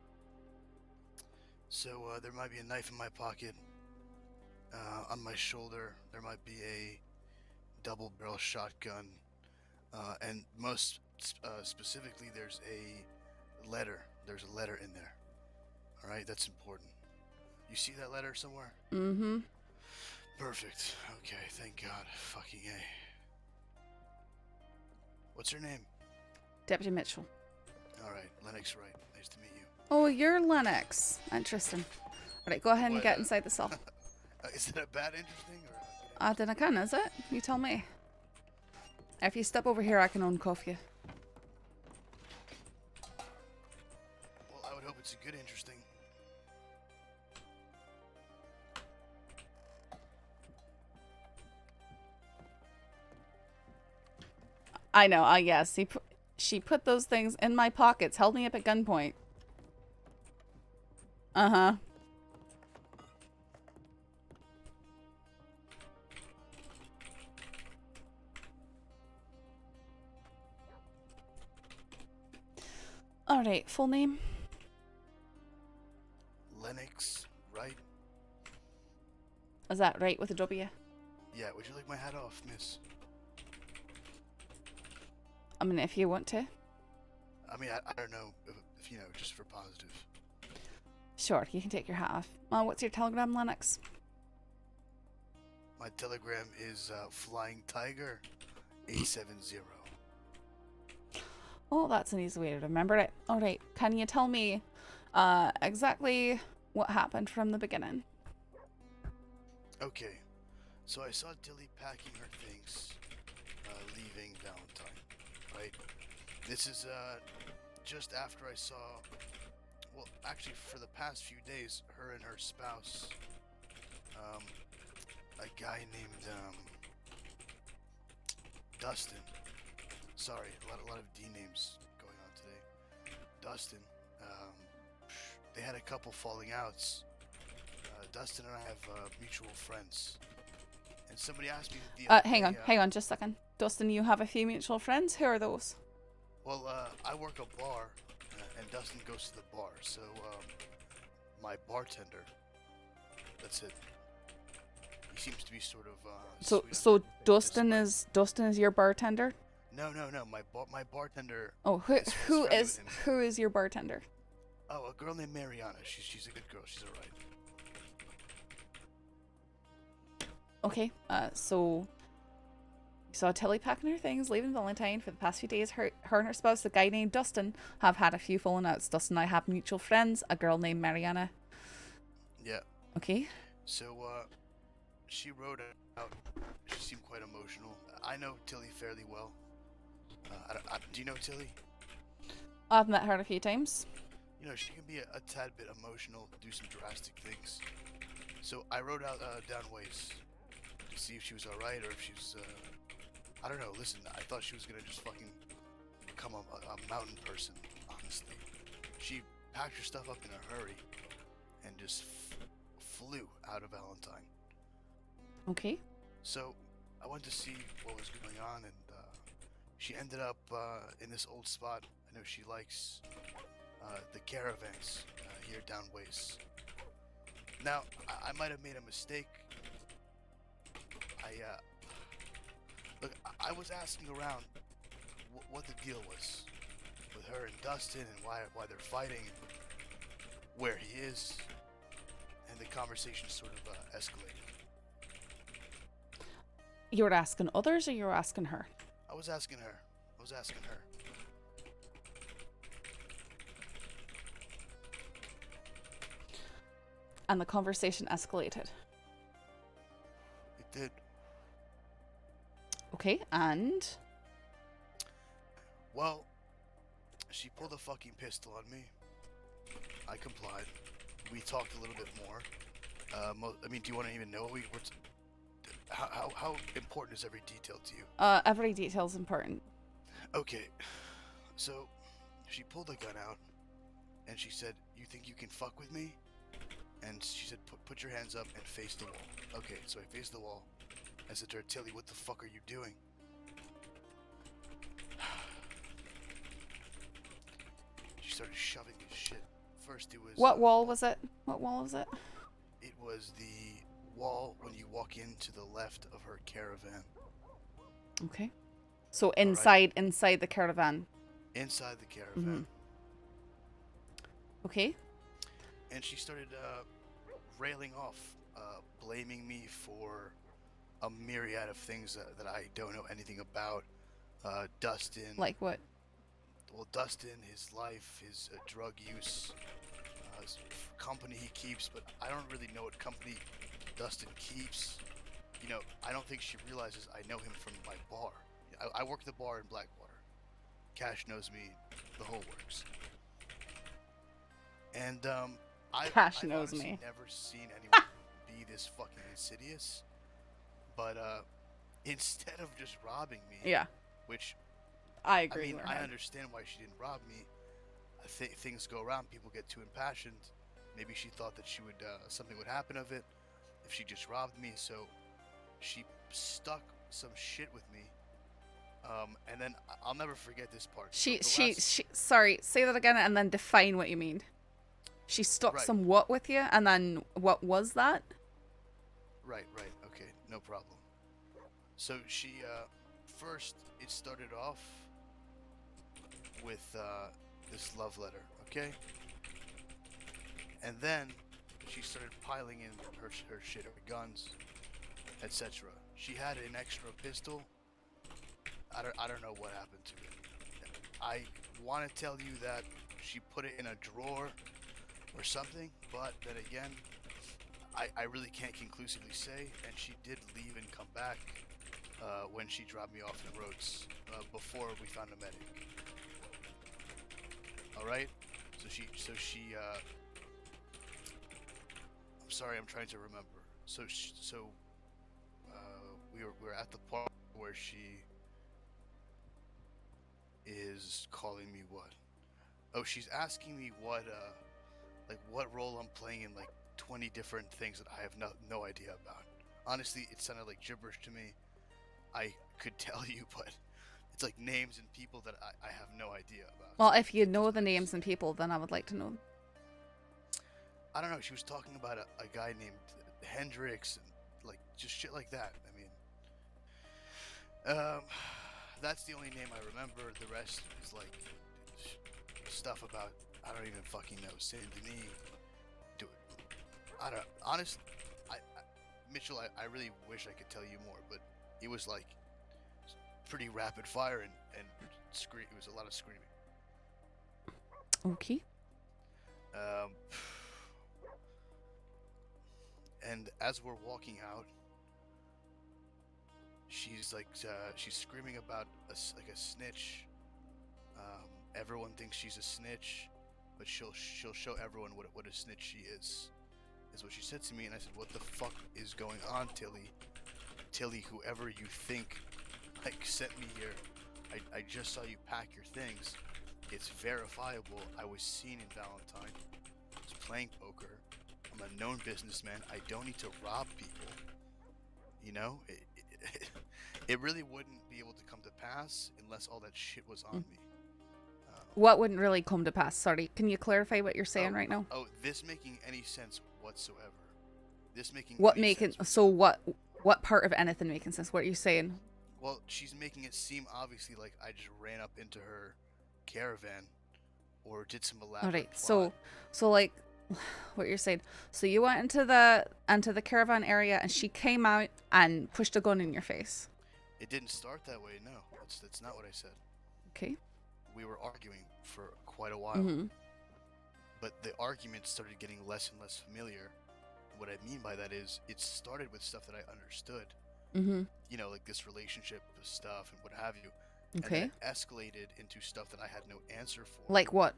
So there might be a knife in my pocket. On my shoulder, there might be a double-barrel shotgun, and most specifically, there's a letter. There's a letter in there. All right, that's important. You see that letter somewhere? Mm-hmm. Perfect. Okay, thank God. Fucking A. What's her name? Deputy Mitchell. All right, Lenox Wright. Nice to meet you. Oh, you're Lenox. Interesting. All right, go ahead and get inside the cell. Is it a bad interesting or? I don't know, is it? You tell me. If you step over here, I can uncuff you. I know. Yes. She put those things in my pockets, held me up at gunpoint. Uh-huh. All right, full name? Lenox, right? Is that right with a W? Yeah, would you like my hat off, miss? I mean, if you want to. I mean, I don't know if you know, just for positive. Sure, you can take your hat off. What's your telegram, Lenox? My telegram is Flying Tiger 870. Oh, that's an easy way to remember it. All right, can you tell me exactly what happened from the beginning? Okay, so I saw Dilly packing her things, leaving Valentine, right? This is just after I saw, well, actually for the past few days, her and her spouse, a guy named Dustin. Sorry, a lot of D names going on today. Dustin. They had a couple falling outs. Dustin and I have mutual friends. And somebody asked me the other hang day, on just a second. Dustin, you have a few mutual friends? Who are those? Well, I work a bar, and Dustin goes to the bar. So, my bartender. That's it. He seems to be sort of. So Dustin is your bartender? No. My bartender. Oh, who is your bartender? Oh, a girl named Mariana. She's a good girl. She's alright. Okay. So you saw Tilly packing her things, leaving Valentine for the past few days. Her and her spouse, a guy named Dustin, have had a few falling outs. Dustin and I have mutual friends, a girl named Mariana. Yeah. Okay. So, she wrote out. She seemed quite emotional. I know Tilly fairly well. Do you know Tilly? I've met her a few times. You know, she can be a tad bit emotional, do some drastic things. So I wrote out down ways to see if she was alright or if she was, I don't know. Listen, I thought she was gonna just fucking become a mountain person, honestly. She packed her stuff up in a hurry and just flew out of Valentine. Okay. So I went to see what was going on, and she ended up in this old spot. I know she likes the caravans here down ways. Now, I might have made a mistake. Look, I was asking around what the deal was with her and Dustin and why they're fighting, where he is, and the conversation sort of escalated. You were asking others, or you were asking her? I was asking her. And the conversation escalated. It did. Okay, and? Well, she pulled a fucking pistol on me. I complied. We talked a little bit more. I mean, do you want to even know what how important is every detail to you? Every detail is important. Okay, so she pulled a gun out, and she said, "You think you can fuck with me?" And she said, "Put your hands up and face the wall." Okay, so I faced the wall. I said to her, "Tilly, what the fuck are you doing?" She started shoving his shit. First, it was. What wall was it? What wall was it? It was the wall when you walk into the left of her caravan. Okay. So inside the caravan. Inside the caravan. Okay. And she started railing off, blaming me for a myriad of things that I don't know anything about. Dustin. Like what? Well, Dustin, his life, his drug use, his company he keeps, but I don't really know what company Dustin keeps. You know, I don't think she realizes I know him from my bar. I work the bar in Blackwater. Cash knows me, the whole works. And I've honestly never seen anyone be this fucking insidious. But instead of just robbing me, yeah, which I agree. I mean, with I her. understand why she didn't rob me. Things go around. People get too impassioned. Maybe she thought that she would something would happen of it if she just robbed me. So she stuck some shit with me. And then I'll never forget this part. She sorry, say that again and then define what you mean. She stuck some what with you, and then what was that? Right, okay, no problem. So she, first it started off with this love letter, okay? And then she started piling in her shit, her guns, etc. She had an extra pistol. I don't know what happened to it. I want to tell you that she put it in a drawer or something, but then again, I really can't conclusively say. And she did leave and come back when she dropped me off in the roads before we found a medic. All right. So she. I'm sorry. I'm trying to remember. We were at the part where she is calling me what? Oh, she's asking me what what role I'm playing in like 20 different things that I have no idea about. Honestly, it sounded like gibberish to me. I could tell you, but it's like names and people that I have no idea about. Well, if you know the names and people, then I would like to know them. I don't know. She was talking about a guy named Hendrix and like just shit like that. I mean, that's the only name I remember. The rest is like stuff about I don't even fucking know. Saint Denis. Do it. I don't. Honest. Mitchell. I really wish I could tell you more, but it was like pretty rapid fire and scream. It was a lot of screaming. Okay. And as we're walking out, she's like, she's screaming about a snitch. Everyone thinks she's a snitch, but she'll show everyone what a snitch she is what she said to me. And I said, what the fuck is going on, Tilly, whoever you think like sent me here. I just saw you pack your things. It's verifiable. I was seen in Valentine. I was playing poker. I'm a known businessman. I don't need to rob people. You know, it really wouldn't be able to come to pass unless all that shit was on me. What wouldn't really come to pass? Sorry, can you clarify what you're saying right now? Oh, this making any sense whatsoever. This making what any making sense. So what part of anything making sense? What are you saying? Well, she's making it seem obviously like I just ran up into her caravan or did some elaborate Alright, plot. so like what you're saying. So you went into the caravan area and she came out and pushed a gun in your face. It didn't start that way, no. That's not what I said. Okay. We were arguing for quite a while. Mm-hmm. But the argument started getting less and less familiar. What I mean by that is it started with stuff that I understood. Mm-hmm. You know, like this relationship stuff and what have you. Okay. And then it escalated into stuff that I had no answer for. Like what?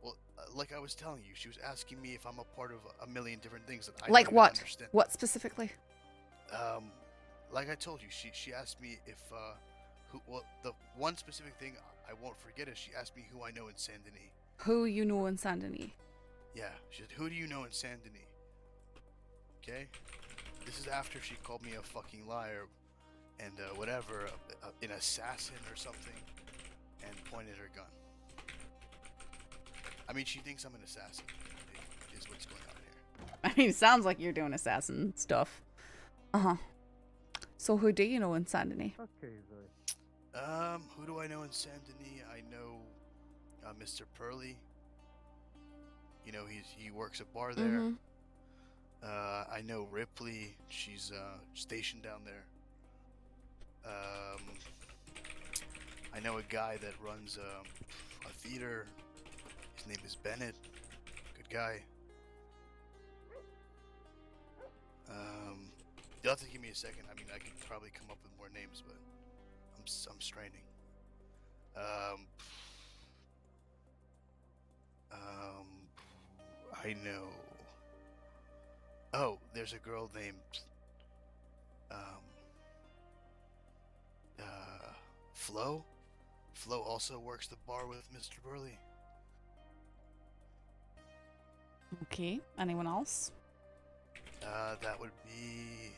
Well, like I was telling you, she was asking me if I'm a part of a million different things that I like don't what? understand. What specifically? Like I told you, she asked me if the one specific thing I won't forget is she asked me who I know in Saint Denis. Who you know in Saint Denis? Yeah, she said, who do you know in Saint Denis? Okay, this is after she called me a fucking liar and whatever, an assassin or something, and pointed her gun. I mean, she thinks I'm an assassin. Is what's going on here. I mean, it sounds like you're doing assassin stuff. So who do you know in Saint Denis? Okay, Who do I know in Saint Denis? I know Mr. Purley. You know, he works a bar there. Mm-hmm. I know Ripley. She's stationed down there. I know a guy that runs a theater. His name is Bennett. Good guy. You'll have to give me a second. I mean, I could probably come up with more names, but I'm straining. I know. Oh, there's a girl named Flo. Flo also works the bar with Mr. Burley. Okay. Anyone else? That would be...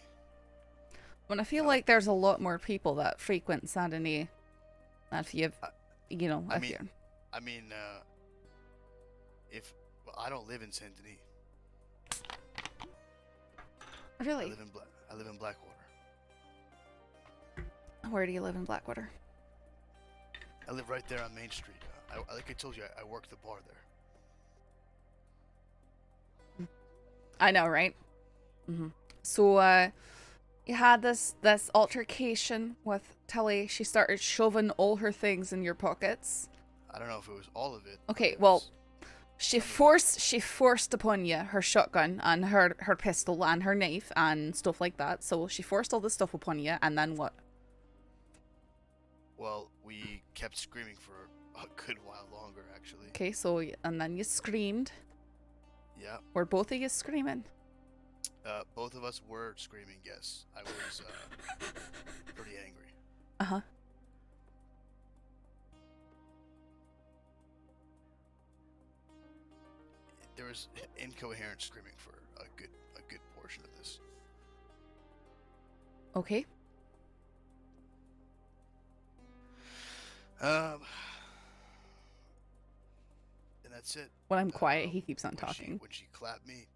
When I feel like there's a lot more people that frequent Saint-Denis. If you've, you know, I if mean, you're... well, I don't live in Saint Denis. Really? I live in Blackwater. Where do you live in Blackwater? I live right there on Main Street. Like I told you, I work the bar there. I know, right? So, you had this altercation with Tilly. She started shoving all her things in your pockets. I don't know if it was all of it. Okay, well, she forced upon you her shotgun and her pistol and her knife and stuff like that. So she forced all this stuff upon you, and then what? Well, we kept screaming for a good while longer, actually. Okay, so and then you screamed. Yeah. Were both of you screaming? Both of us were screaming. Yes, I was pretty angry. Uh-huh. There was incoherent screaming for a good portion of this. Okay. And that's it. When I'm quiet, he keeps on talking. When she clapped me,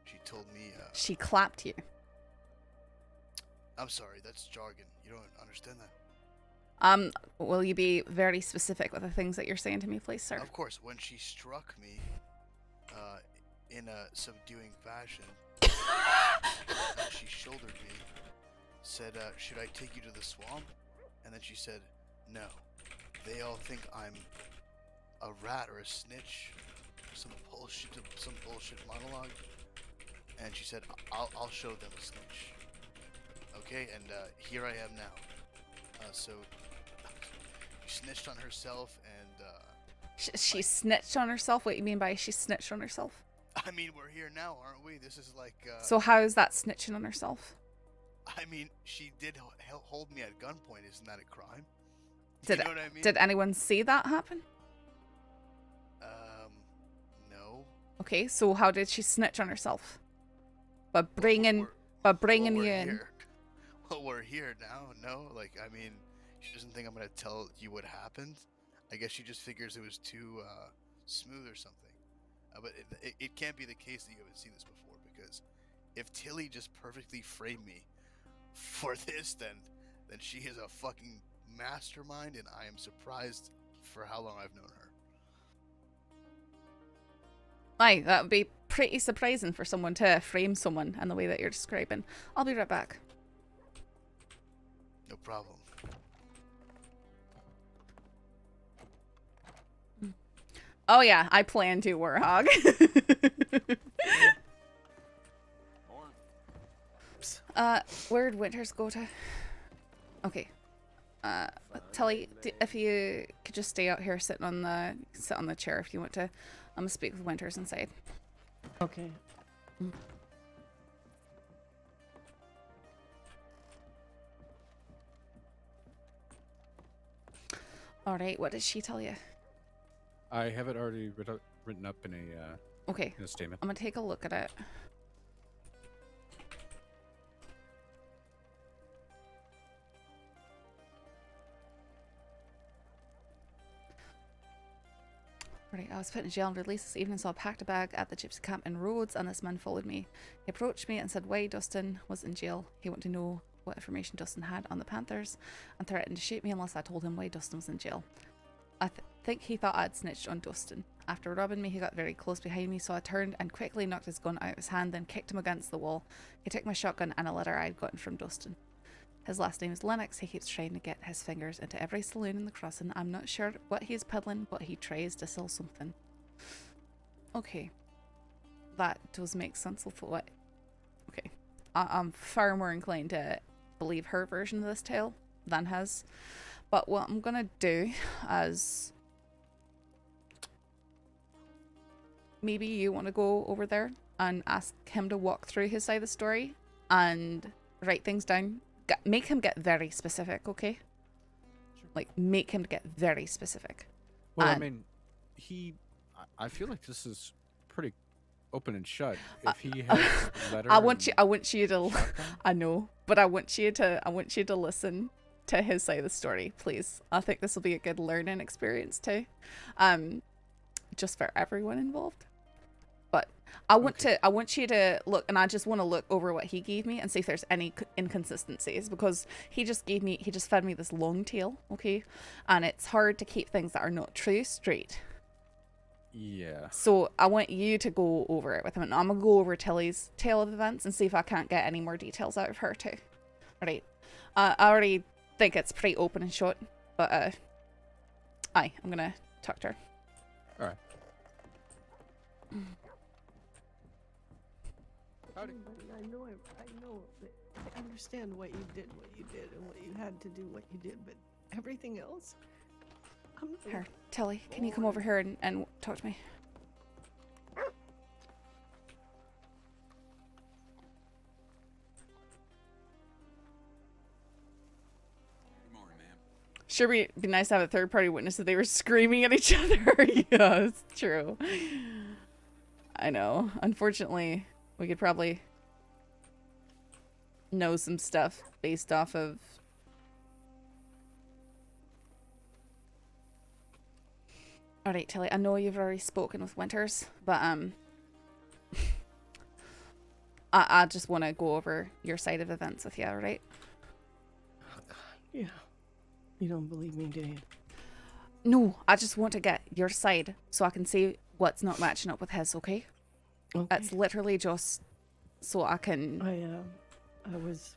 she told me. She clapped you. I'm sorry, that's jargon. You don't understand that. Will you be very specific with the things that you're saying to me, please, sir? Of course. When she struck me, in a subduing fashion, she shouldered me, said, "Should I take you to the swamp?" And then she said, "No. They all think I'm a rat or a snitch, some bullshit monologue." And she said, "I'll show them a snitch." Okay, and here I am now. So she snitched on herself, and she snitched on herself. What do you mean by she snitched on herself? I mean, we're here now, aren't we? This is like. So how is that snitching on herself? I mean, she did hold me at gunpoint. Isn't that a crime? Did you know what I mean? Did anyone see that happen? No. Okay, so how did she snitch on herself? By bringing you in. Well, we're here now. No, like, I mean, she doesn't think I'm gonna tell you what happened. I guess she just figures it was too smooth or something. But it can't be the case that you haven't seen this before, because if Tilly just perfectly framed me for this, then she is a fucking mastermind, and I am surprised for how long I've known her. Aye, that would be pretty surprising for someone to frame someone in the way that you're describing. I'll be right back. No problem. Oh yeah, I plan to, Warhog. Where'd Winters go to? Okay. Tilly, if you could just stay out here, sit on the chair if you want to. I'm gonna speak with Winters inside. Okay. All right. What did she tell you? I have it already written up in a okay. In a statement. I'm gonna take a look at it. Right, I was put in jail and released this evening, so I packed a bag at the gypsy camp in Rhodes, and this man followed me. He approached me and said why Dustin was in jail. He wanted to know what information Dustin had on the Panthers, and threatened to shoot me unless I told him why Dustin was in jail. I think he thought I'd snitched on Dustin. After robbing me, he got very close behind me, so I turned and quickly knocked his gun out of his hand, then kicked him against the wall. He took my shotgun and a letter I'd gotten from Dustin. His last name is Lenox. He keeps trying to get his fingers into every saloon in the crossing. I'm not sure what he's peddling, but he tries to sell something. Okay. That does make sense with what... Okay. I'm far more inclined to believe her version of this tale than his. But what I'm gonna do is... Maybe you want to go over there and ask him to walk through his side of the story and write things down. Make him get very specific, okay? Sure. like make him get very specific. Well, I And- mean, I feel like this is pretty open and shut. If he has letter, I want you to. I know, but I want you to listen to his side of the story, please. I think this will be a good learning experience too, just for everyone involved. But I want you to look, and I just want to look over what he gave me and see if there's any inconsistencies, because he just fed me this long tale, okay, and it's hard to keep things that are not true straight. Yeah. So I want you to go over it with him, and I'm gonna go over Tilly's tale of events and see if I can't get any more details out of her too. Alright. I already think it's pretty open and short, but I'm gonna talk to her. Alright. I know that I understand why you did what you did and what you had to do what you did, but everything else, Here, Tilly, can you come over here and talk to me? Sure, be nice to have a third-party witness that they were screaming at each other. Yeah, it's true. I know. Unfortunately, we could probably know some stuff based off of... Alright, Tilly, I know you've already spoken with Winters, but I just want to go over your side of events with you, alright? yeah. You don't believe me, do you? No, I just want to get your side so I can see what's not matching up with his, okay? Okay. It's literally just so I can... I was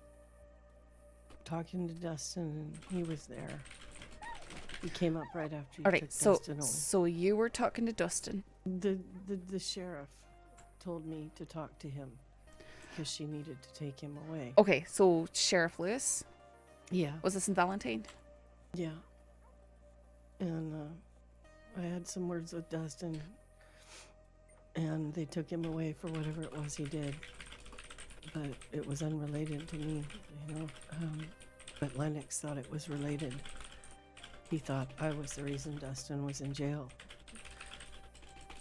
talking to Dustin and he was there. He came up right after you took Dustin away. So you were talking to Dustin. The sheriff told me to talk to him because she needed to take him away. Okay, so Sheriff Lewis? Yeah. Was this in Valentine? Yeah. And I had some words with Dustin and they took him away for whatever it was he did. But it was unrelated to me, you know. But Lenox thought it was related. He thought I was the reason Dustin was in jail.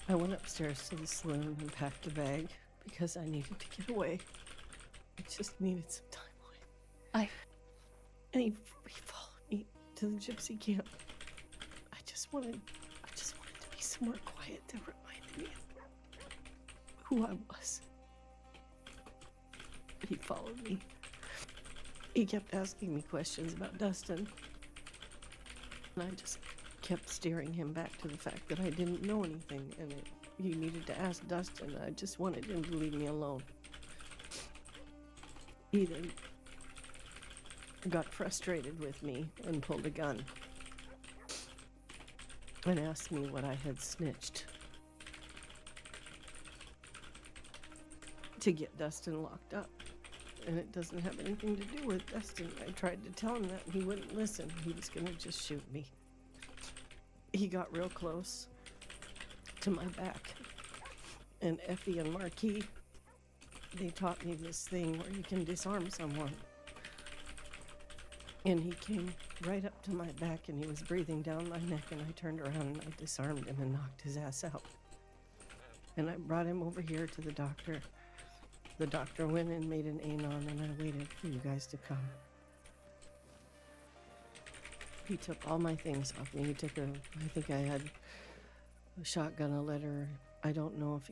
I went upstairs to the saloon and packed a bag because I needed to get away. I just needed some time away. And he followed me to the gypsy camp. I just wanted to be somewhere quiet that reminded me of who I was. He followed me. He kept asking me questions about Dustin. And I just kept steering him back to the fact that I didn't know anything and he needed to ask Dustin. I just wanted him to leave me alone. He then got frustrated with me and pulled a gun and asked me what I had snitched to get Dustin locked up. And it doesn't have anything to do with Dustin. I tried to tell him that and he wouldn't listen. He was gonna just shoot me. He got real close to my back. And Effie and Marquis, they taught me this thing where you can disarm someone. And he came right up to my back and he was breathing down my neck and I turned around and I disarmed him and knocked his ass out. And I brought him over here to the doctor. The doctor went and made an anon and I waited for you guys to come. He took all my things off me. He took I think I had a shotgun, a letter. I don't know if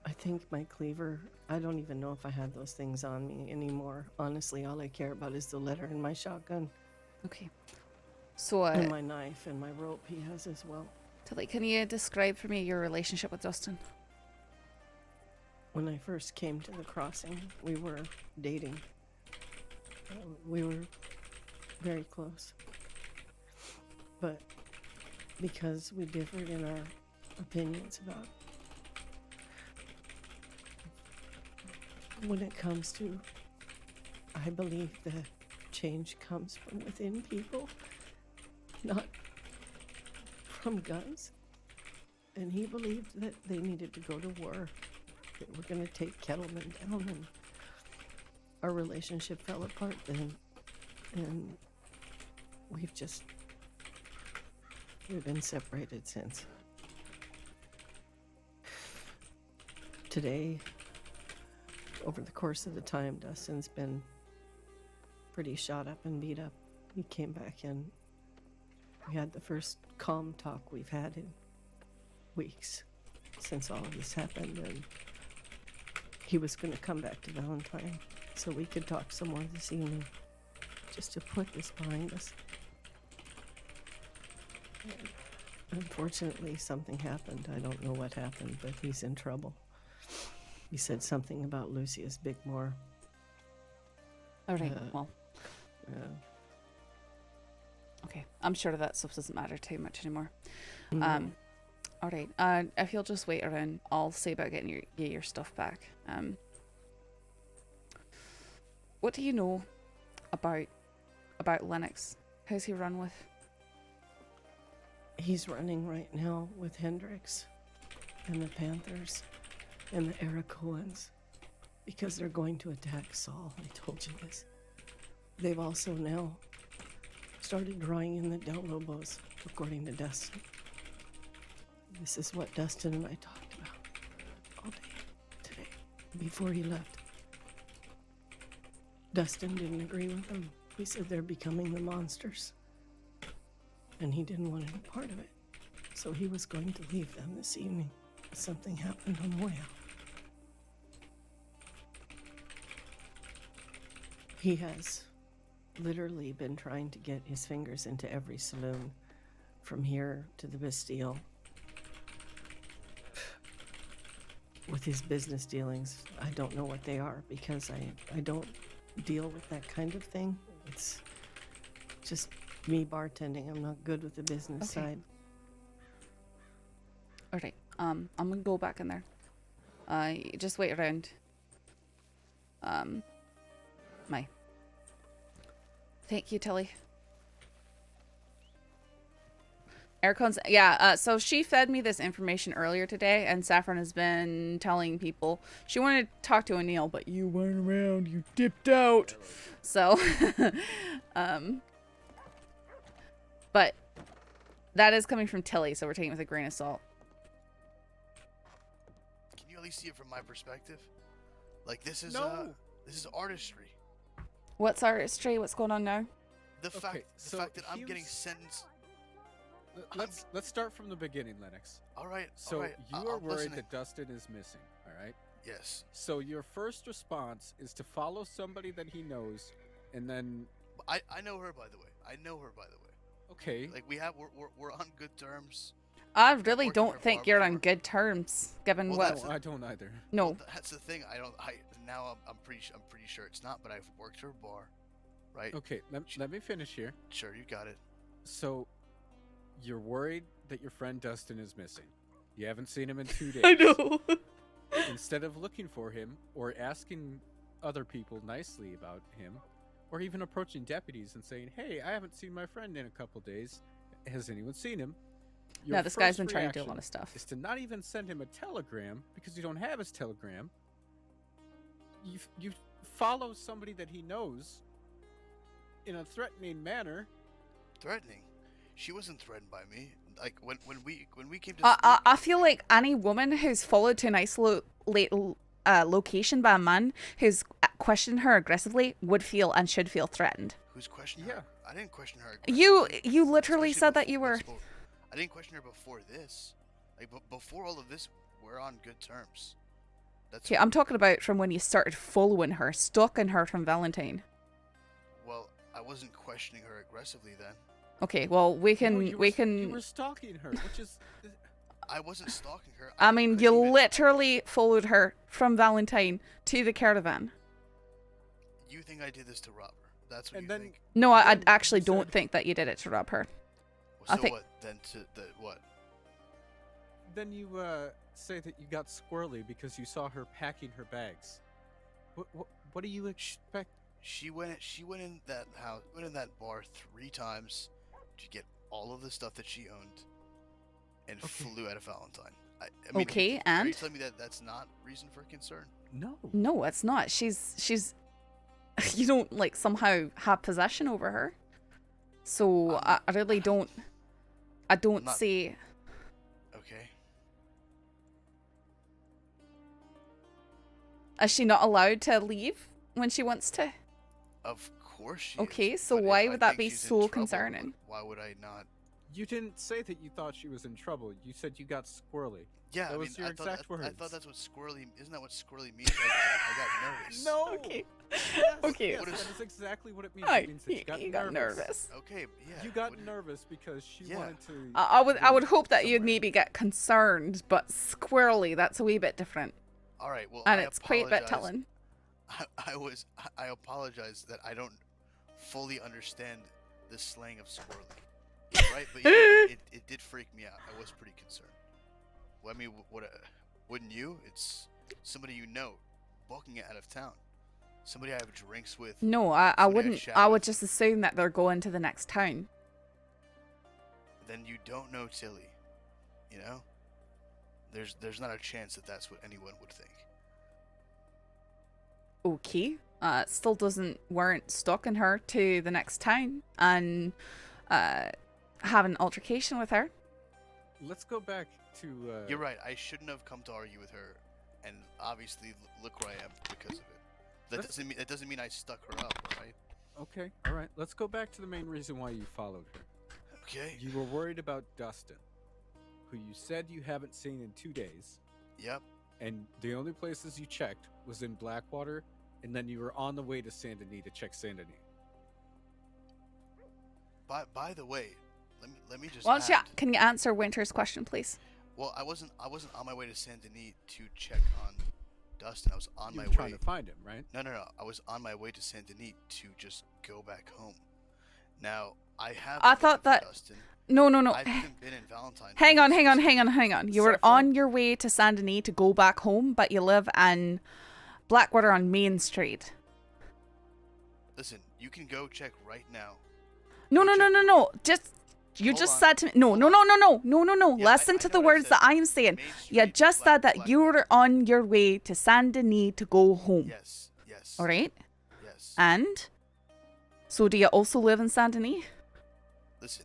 I think my cleaver, I don't even know if I had those things on me anymore. Honestly, all I care about is the letter and my shotgun. Okay. So, and my knife and my rope he has as well. Tilly, can you describe for me your relationship with Dustin? When I first came to the crossing, we were dating. We were very close. But because we differed in our opinions about when it comes to, I believe that change comes from within people, not from guns. And he believed that they needed to go to war. That we're going to take Kettleman down, and our relationship fell apart then. And we've been separated since. Today, over the course of the time, Dustin's been pretty shot up and beat up. He came back in. We had the first calm talk we've had in weeks since all of this happened, and he was going to come back to Valentine so we could talk some more this evening, just to put this behind us. And unfortunately, something happened. I don't know what happened, but he's in trouble. He said something about Lucius Bigmore. All right, well. Okay, I'm sure that stuff doesn't matter too much anymore. No. All right, if you'll just wait around, I'll see about getting your stuff back. What do you know about Lenox? How's he run with? He's running right now with Hendrix and the Panthers and the Arakoans because they're going to attack Saul. I told you this. They've also now started drawing in the Del Lobos, according to Dustin. This is what Dustin and I talked about all day today, before he left. Dustin didn't agree with them. He said they're becoming the monsters. And he didn't want any part of it. So he was going to leave them this evening. But something happened on the way out. He has literally been trying to get his fingers into every saloon, from here to the Bastille. With his business dealings, I don't know what they are because I don't deal with that kind of thing. It's just me bartending. I'm not good with the business side. All right, I'm gonna go back in there. Just wait around. Thank you, Tilly. Aircons, yeah, so she fed me this information earlier today, and Saffron has been telling people she wanted to talk to O'Neill, but you weren't around, you dipped out. So, but that is coming from Tilly, so we're taking it with a grain of salt. Can you at least see it from my perspective? Like, this is artistry. What's artistry? What's going on now? The fact that I'm getting sentenced. Let's start from the beginning, Lenox. All right. So you are worried that Dustin is missing, all right? Yes. So your first response is to follow somebody that he knows, and then I know her, by the way. Okay. Like we're on good terms. I really don't think you're on good terms, given what. I don't either. No. Well, that's the thing. I'm pretty sure it's not. But I've worked her bar, right? Okay. Let me finish here. Sure, you got it. So, you're worried that your friend Dustin is missing. You haven't seen him in 2 days. I know. Instead of looking for him or asking other people nicely about him, or even approaching deputies and saying, "Hey, I haven't seen my friend in a couple dames. Has anyone seen him?" No, this guy's been trying to do a lot of stuff. Is to not even send him a telegram because you don't have his telegram. You follow somebody that he knows in a threatening manner. Threatening? She wasn't threatened by me. Like when we came to. I feel like any woman who's followed to an isolated location by a man who's questioned her aggressively would feel and should feel threatened. Who's questioning her? I didn't question her. You literally said that you were. I didn't question her before this. Like before all of this, we're on good terms. Okay, I'm talking about from when you started following her, stalking her from Valentine. Well, I wasn't questioning her aggressively then. Okay, well we can. You were stalking her, which is. I wasn't stalking her. I mean, you literally followed her from Valentine to the caravan. You think I did this to rob her? That's what you think? No, I actually don't think that you did it to rob her. So what then? What? Then you say that you got squirrely because you saw her packing her bags. What do you expect? She went in that house, went in that bar 3 times to get all of the stuff that she owned, and flew out of Valentine. I mean, okay, are and you telling me that that's not reason for concern? No, it's not. She's. You don't like somehow have possession over her. So I really don't. I don't see. Okay. Is she not allowed to leave when she wants to? Of course she Okay, is, so but why if I would that think be she's in so trouble, concerning? Why would I not? You didn't say that you thought she was in trouble. You said you got squirrely. Yeah, that I was mean, your I exact thought, words. I thought that's what squirrely. Isn't that what squirrely means? I got nervous. No. Okay. Yes, Okay. yes, What is- that is exactly what it means. Oh, It means that you got nervous. Okay, yeah. You got nervous because she wanted to. I would hope that you'd maybe get concerned, but squirrely, that's a wee bit different. All right. Well, And I it's quite a bit apologize. telling. I apologize that I don't fully understand the slang of squirrely. Right, but it did freak me out. I was pretty concerned. Well, I mean, wouldn't you? It's somebody you know, booking it out of town. Somebody I have drinks with. No, I somebody wouldn't. chat I with. would just assume that they're going to the next town. Then you don't know Tilly. You know, there's not a chance that that's what anyone would think. Okay. It still doesn't warrant stalking her to the next town and have an altercation with her. Let's go back to. You're right. I shouldn't have come to argue with her, and obviously look where I am because of it. That doesn't mean I stuck her up, all right? Okay, all right. Let's go back to the main reason why you followed her. Okay. You were worried about Dustin, who you said you haven't seen in 2 days. Yep. And the only places you checked was in Blackwater, and then you were on the way to Saint Denis to check Saint Denis. By the way, let me just. Well, add, can you answer Winter's question, please? Well, I wasn't on my way to Saint Denis to check on Dustin. I was on You my were way trying to find him, right? No. I was on my way to Saint Denis to just go back home. Now I have. I thought that. Dustin. No. I haven't been in Valentine. Hang on. You were on your way to Saint Denis to go back home, but you live in Blackwater on Main Street. Listen, you can go check right now. No. You just said to me. No. Listen to the words that I am saying. You just said that you were on your way to Saint Denis to go home. Yes. All right. Yes. And so, do you also live in Saint Denis? Listen.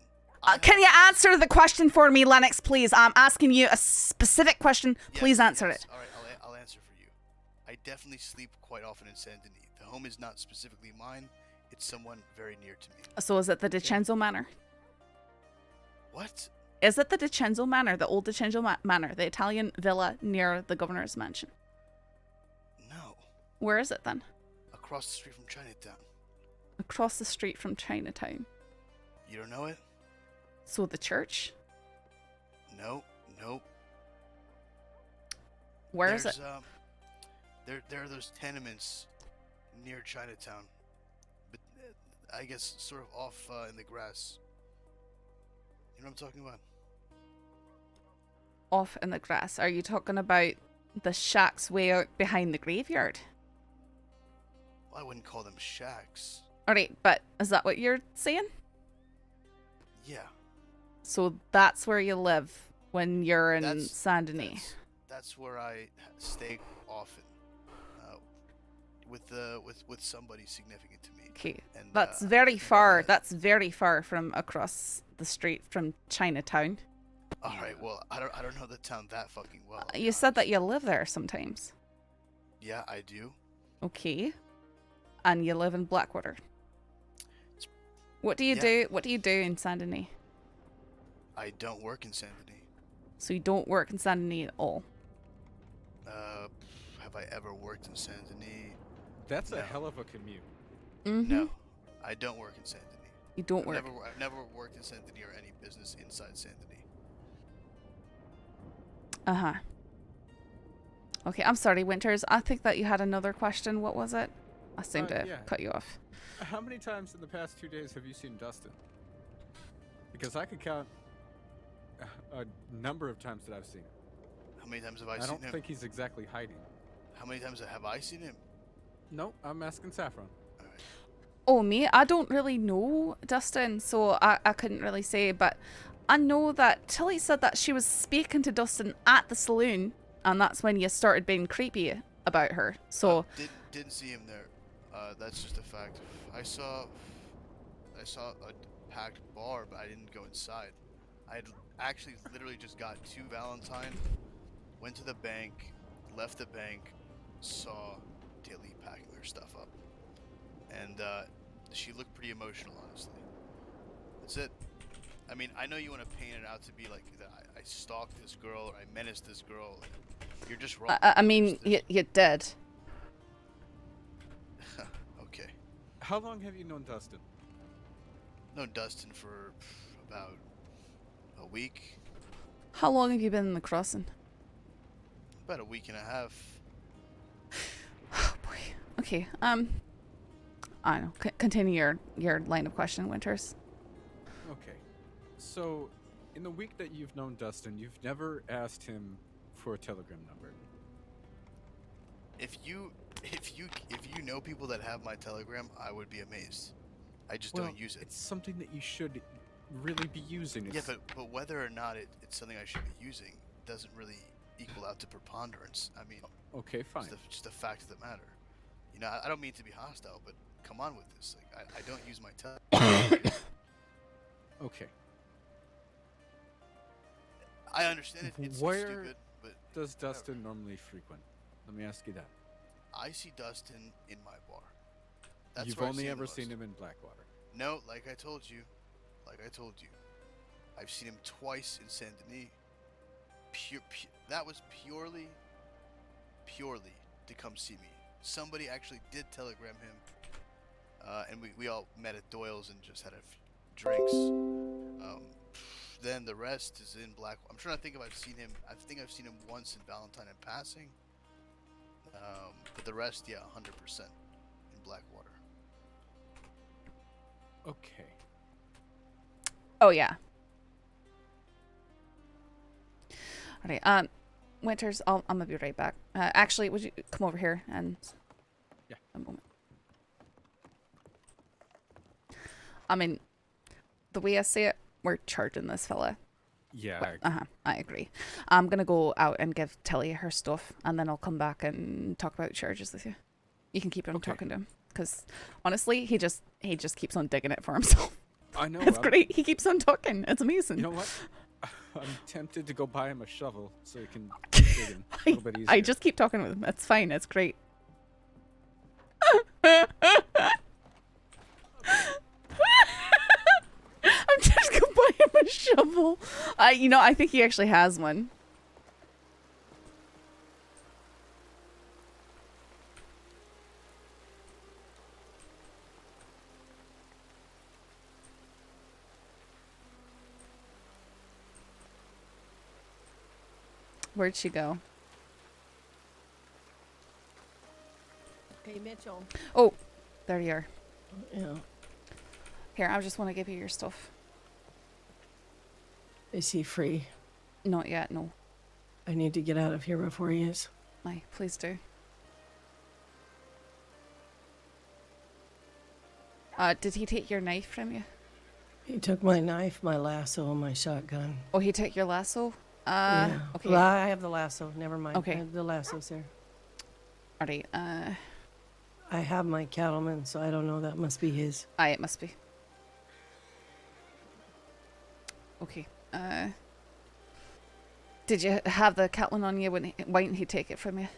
Can you answer the question for me, Lenox, please? I'm asking you a specific question. Please answer it. All right, I'll answer for you. I definitely sleep quite often in Saint Denis. The home is not specifically mine. It's someone very near to me. So, is it the DiCenzo Manor? What? Is it the DiCenzo Manor, the old DiCenzo Manor, the Italian villa near the governor's mansion? No. Where is it then? Across the street from Chinatown. Across the street from Chinatown. You don't know it? So the church? Nope. Where is it? There are those tenements near Chinatown, but I guess sort of off in the grass. You know what I'm talking about? Off in the grass. Are you talking about the shacks way out behind the graveyard? Well, I wouldn't call them shacks. Alright, but is that what you're saying? Yeah. So that's where you live when you're in Saint Denis. That's where I stay often, with somebody significant to me. Okay, and, that's very far. That's very far from across the street from Chinatown. All right. Well, I don't know the town that fucking well. You said that you live there sometimes. Yeah, I do. Okay, and you live in Blackwater. What do you do? What do you do in Saint Denis? I don't work in Saint Denis. So you don't work in Saint Denis at all? Have I ever worked in Saint Denis? That's a hell of a commute. No, I don't work in Saint Denis. You don't work. I've never worked in Saint Denis or any business inside Saint Denis. Okay, I'm sorry, Winters. I think that you had another question. What was it? I seem to yeah. cut you off. How many times in the past 2 days have you seen Dustin? Because I could count a number of times that I've seen him. How many times have I seen him? I don't think he's exactly hiding. How many times have I seen him? No, I'm asking Saffron. Oh, me? I don't really know Dustin, so I couldn't really say, but I know that Tilly said that she was speaking to Dustin at the saloon, and that's when you started being creepy about her. So didn't see him there. That's just a fact. I saw packed bar, but I didn't go inside. I had actually literally just got to Valentine, went to the bank, left the bank, saw Tilly packing her stuff up, and she looked pretty emotional, honestly. That's it. I mean, I know you want to paint it out to be like that I stalked this girl or I menaced this girl. You're just wrong. I mean, you're dead. Okay. How long have you known Dustin? Known Dustin for about a week. How long have you been in the crossing? About a week and a half. Oh boy. Okay. I don't know. Continue your line of question, Winters. Okay. So, in the week that you've known Dustin, you've never asked him for a telegram number. If you know people that have my telegram, I would be amazed. I just don't use it. It's something that you should really be using. Yeah, but whether or not it's something I should be using doesn't really equal out to preponderance. I mean, okay, fine. It's just the fact of the matter. You know, I don't mean to be hostile, but come on with this. Like, I don't use my telegram. Okay. I understand it's Where stupid, but does Dustin normally frequent? Let me ask you that. I see Dustin in my bar. That's You've where I only see him ever the most. seen him in Blackwater. No, like I told you, I've seen him twice in Saint Denis. That was purely to come see me. Somebody actually did telegram him, and we all met at Doyle's and just had a few drinks. Then the rest is in Black. I'm trying to think if I've seen him. I think I've seen him once in Valentine in passing. But the rest, yeah, 100% in Blackwater. Okay. Oh yeah. Alright, Winters, I'm gonna be right back. Actually, would you come over here and... Yeah. A moment. I mean, the way I see it, we're charging this fella. Yeah. I agree. I'm gonna go out and give Tilly her stuff, and then I'll come back and talk about charges with you. You can keep on talking to him, because honestly, he just keeps on digging it for himself. I know. It's great. He keeps on talking. It's amazing. You know what? I'm tempted to go buy him a shovel so he can dig him a little bit easier. I just keep talking with him. It's fine. It's great. I'm just gonna buy him a shovel. I think he actually has one. Where'd she go? Hey, Mitchell. Oh, there you are. Yeah. Here, I just want to give you your stuff. Is he free? Not yet, no. I need to get out of here before he is. Aye, please do. Did he take your knife from you? He took my knife, my lasso, and my shotgun. Oh, he took your lasso? Yeah. Okay. Well, I have the lasso. Never mind. Okay. The lasso's there. Alright, I have my cattleman, so I don't know. That must be his. Aye, it must be. Okay. Did you have the cattleman on you why didn't he take it from you?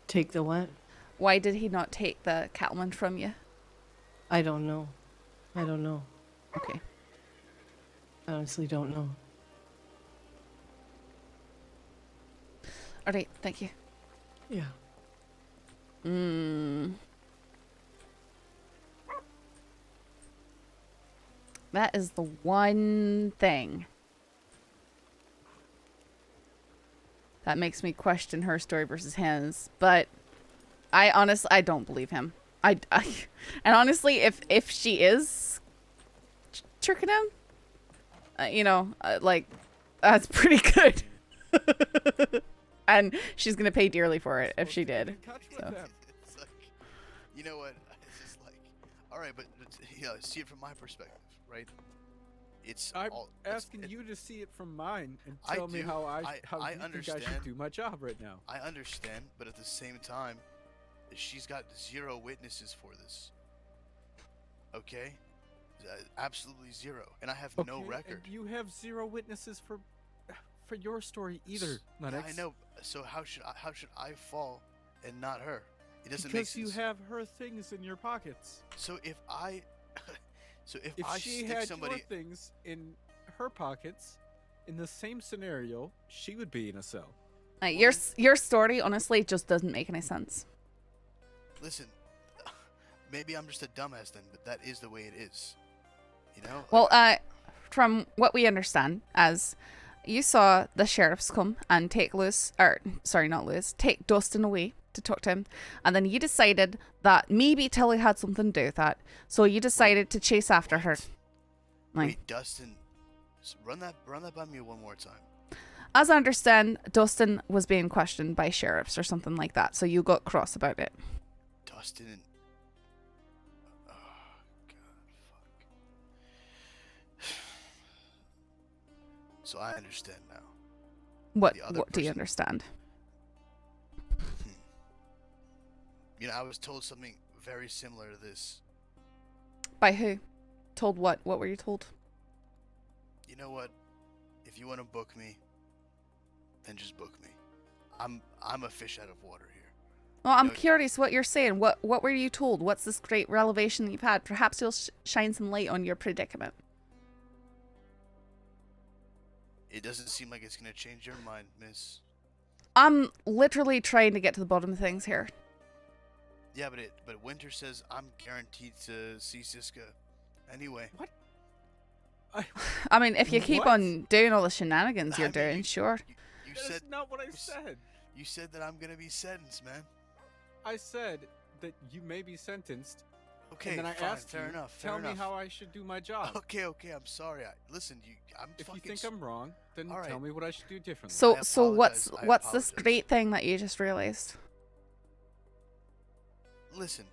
Take the what? Why did he not take the cattleman from you? I don't know. I don't know. Okay. I honestly don't know. Alright, thank you. Yeah. That is the one thing that makes me question her story versus his. But I don't believe him. And honestly, if she is tricking him, that's pretty good. And she's gonna pay dearly for it if she did. So. It's like, you know what? It's just like, all right, but see it from my perspective, right? I'm asking you to see it from mine and tell me how you understand. think I should do my job right now. I understand, but at the same time, she's got 0 witnesses for this. Okay? absolutely zero, and I have no Okay, record. And you have zero witnesses for your story either, Lenox. I know. So how should I fall and not her? It doesn't make Because sense. you have her things in your pockets. So if I she stick had somebody, your things in her pockets, in the same scenario, she would be in a cell. Your story honestly just doesn't make any sense. listen, maybe I'm just a dumbass then, but that is the way it is. You know? Well, from what we understand, as you saw the sheriffs come and take take Dustin away to talk to him, and then you decided that maybe Tilly had something to do with that, so you decided to chase after her. Wait, Dustin, run that by me one more time. As I understand, Dustin was being questioned by sheriffs or something like that, so you got cross about it. Dustin and... Oh, God, fuck. So I understand now. What do you understand? You know, I was told something very similar to this. By who? Told what? What were you told? You know what? If you want to book me, then just book me. I'm a fish out of water here. Well, I'm curious what you're saying. What were you told? What's this great revelation that you've had? Perhaps you'll shine some light on your predicament. It doesn't seem like it's going to change your mind, miss. I'm literally trying to get to the bottom of things here. Yeah, but Winter says I'm guaranteed to see Siska anyway. What? I mean, if you keep on doing all the shenanigans you're doing, sure. You That's said not what I said. You said that I'm gonna be sentenced, man. I said that you may be sentenced. Okay, and then I fine, asked fair you, enough. tell me how I should do my job. Okay, I'm sorry. Listen, If you think I'm wrong, then All right. tell me what I should do differently. So what's this great thing that you just realized? Listen,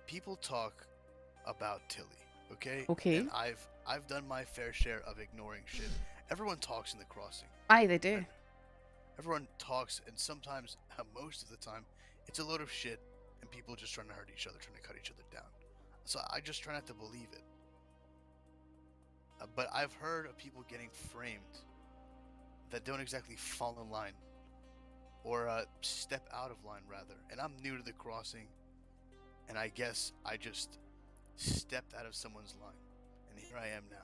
people talk about Tilly, okay? Okay. And I've done my fair share of ignoring shit. Everyone talks in the crossing. Aye, they do. Everyone talks, and sometimes, most of the time, it's a load of shit, and people just trying to hurt each other, trying to cut each other down. So I just try not to believe it. But I've heard of people getting framed that don't exactly fall in line, or step out of line, rather. And I'm new to the crossing, and I guess I just stepped out of someone's line, and here I am now.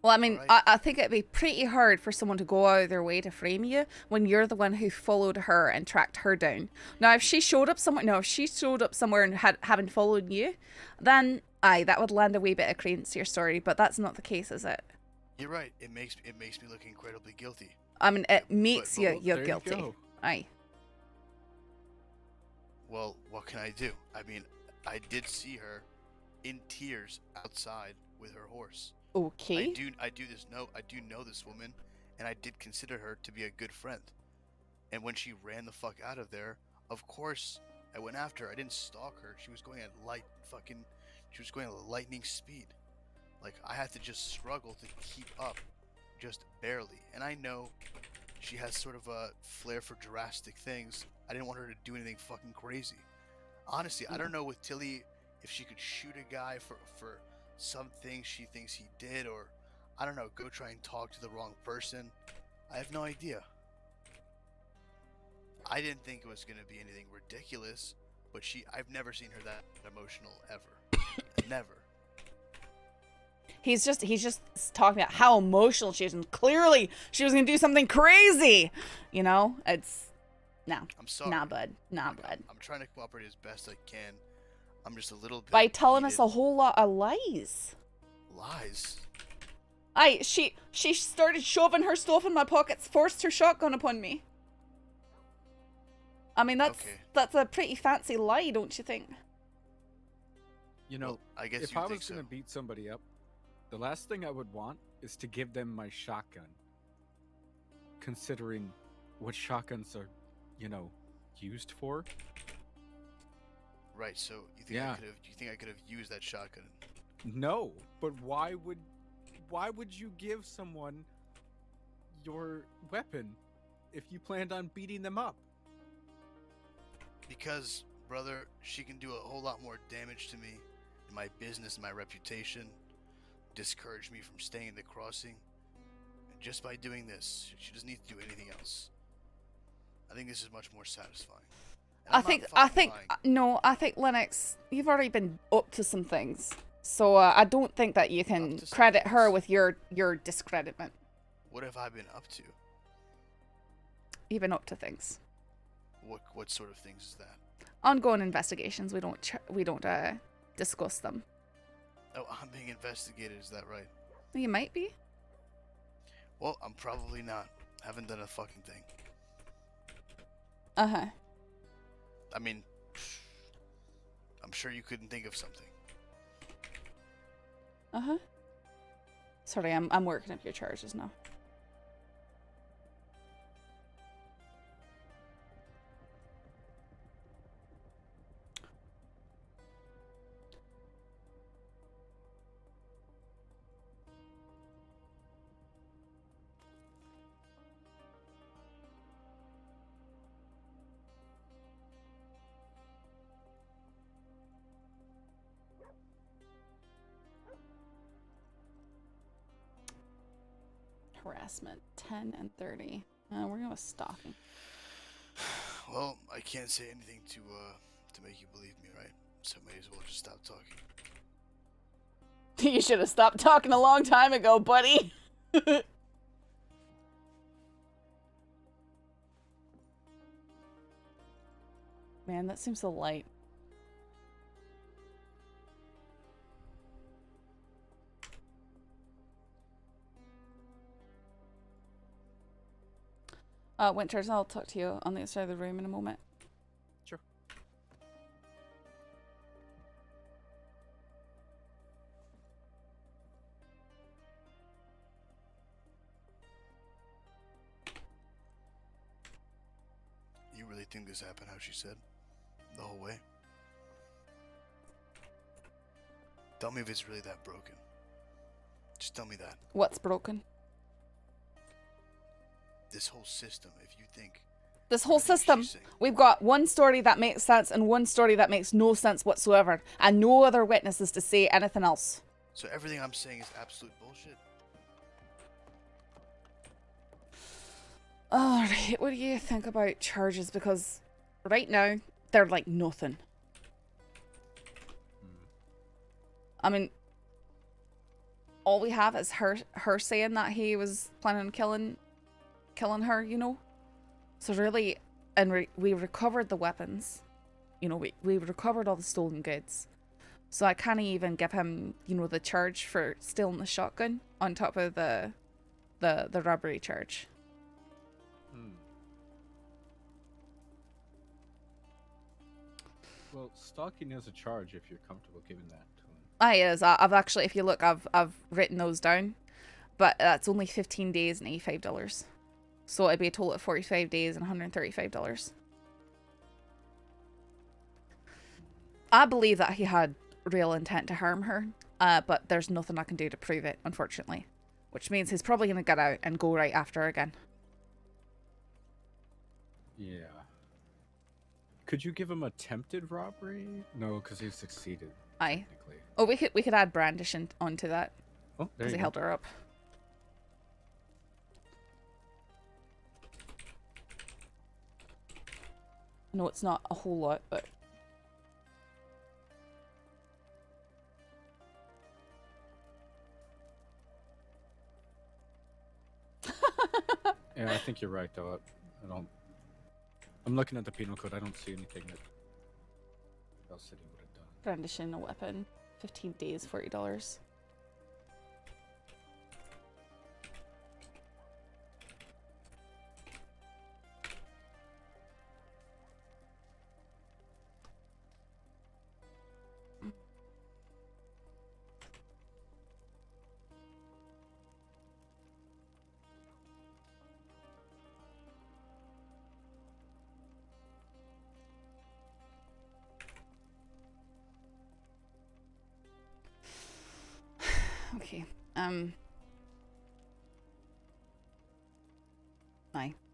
Well, I mean, I think it'd be pretty hard for someone to go out of their way to frame you when you're the one who followed her and tracked her down. Now, if she showed up somewhere, and having followed you, then aye, that would lend a wee bit of credence to your story. But that's not the case, is it? You're right. It makes me look incredibly guilty. I mean, it makes you're there you guilty. go. Aye. Well, what can I do? I mean, I did see her in tears outside with her horse. Okay. I do know this woman, and I did consider her to be a good friend. And when she ran the fuck out of there, of course I went after her. I didn't stalk her. She was going at lightning speed. Like, I had to just struggle to keep up, just barely. And I know she has sort of a flair for drastic things. I didn't want her to do anything fucking crazy. Honestly, I don't know with Tilly if she could shoot a guy for something she thinks he did, or I don't know, go try and talk to the wrong person. I have no idea. I didn't think it was going to be anything ridiculous, but I've never seen her that emotional ever. Never. He's just talking about how emotional she is, and clearly she was gonna do something crazy. You know, it's no. I'm sorry. Nah, bud. Bud. I'm trying to cooperate as best I can. I'm just a little bit By telling us heated. a whole lot of lies. Lies? She started shoving her stuff in my pockets, forced her shotgun upon me. I mean, that's a pretty fancy lie, don't you think? You know, I guess if I was going to beat somebody up, the last thing I would want is to give them my shotgun. Considering what shotguns are, used for. Right, so you think I could have used that shotgun? No, but why would you give someone your weapon if you planned on beating them up? Because, brother, she can do a whole lot more damage to me in my business, my reputation, discouraged me from staying at the crossing. And just by doing this, she doesn't need to do anything else. I think this is much more satisfying. I think Lenox, you've already been up to some things. So I don't think that you can credit her with your discreditment. What have I been up to? You've been up to things. What sort of things is that? Ongoing investigations. We don't discuss them. Oh, I'm being investigated. Is that right? You might be. Well, I'm probably not. Haven't done a fucking thing. Uh-huh. I mean, I'm sure you couldn't think of something. Uh-huh. Sorry, I'm working up your charges now. Harassment 10 and 30. We're going with stalking. Well, I can't say anything to make you believe me, right? So may as well just stop talking. You should have stopped talking a long time ago, buddy. Man, that seems so light. Winters, I'll talk to you on the other side of the room in a moment. Sure. You really think this happened how she said? The whole way? Tell me if it's really that broken. Just tell me that. What's broken? This whole system, if you think... This whole system, we've got one story that makes sense and one story that makes no sense whatsoever, and no other witnesses to say anything else. So everything I'm saying is absolute bullshit? Alright, what do you think about charges? Because right now, they're like nothing. I mean, all we have is her saying that he was planning on killing her, you know? So really, and we recovered the weapons. You know, we recovered all the stolen goods. So I can't even give him, you know, the charge for stealing the shotgun on top of the robbery charge. Well, stalking is a charge if you're comfortable giving that to him. Is. I've actually, if you look, I've written those down. But that's only 15 days and $85. So it'd be a total of 45 days and $135. I believe that he had real intent to harm her, but there's nothing I can do to prove it, unfortunately. Which means he's probably going to get out and go right after her again. Yeah. Could you give him attempted robbery? No, because he succeeded. Aye. Oh, we could add brandishing onto that. Oh, there because you he go. held her up. No, it's not a whole lot, but... Yeah, I think you're right, though. I don't... I'm looking at the penal code. I don't see anything that else that he would have done. Brandishing a weapon. 15 days, $40. Okay.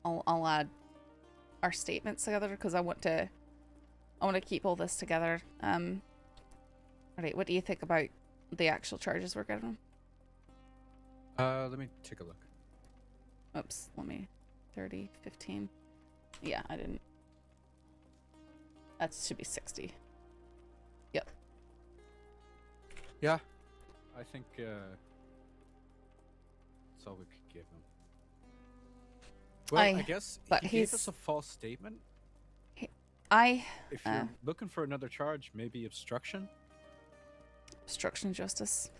I'll add our statements together because I want to keep all this together. Where's Alright, what do you think about the actual charges we're giving him? Let me take a look. Oops, let me... 30, 15... Yeah, I didn't... That should be 60. Yep. Yeah, I think that's all we could give him. Well, I guess but he gave us a false statement. If you're looking for another charge, maybe obstruction? Obstruction of justice.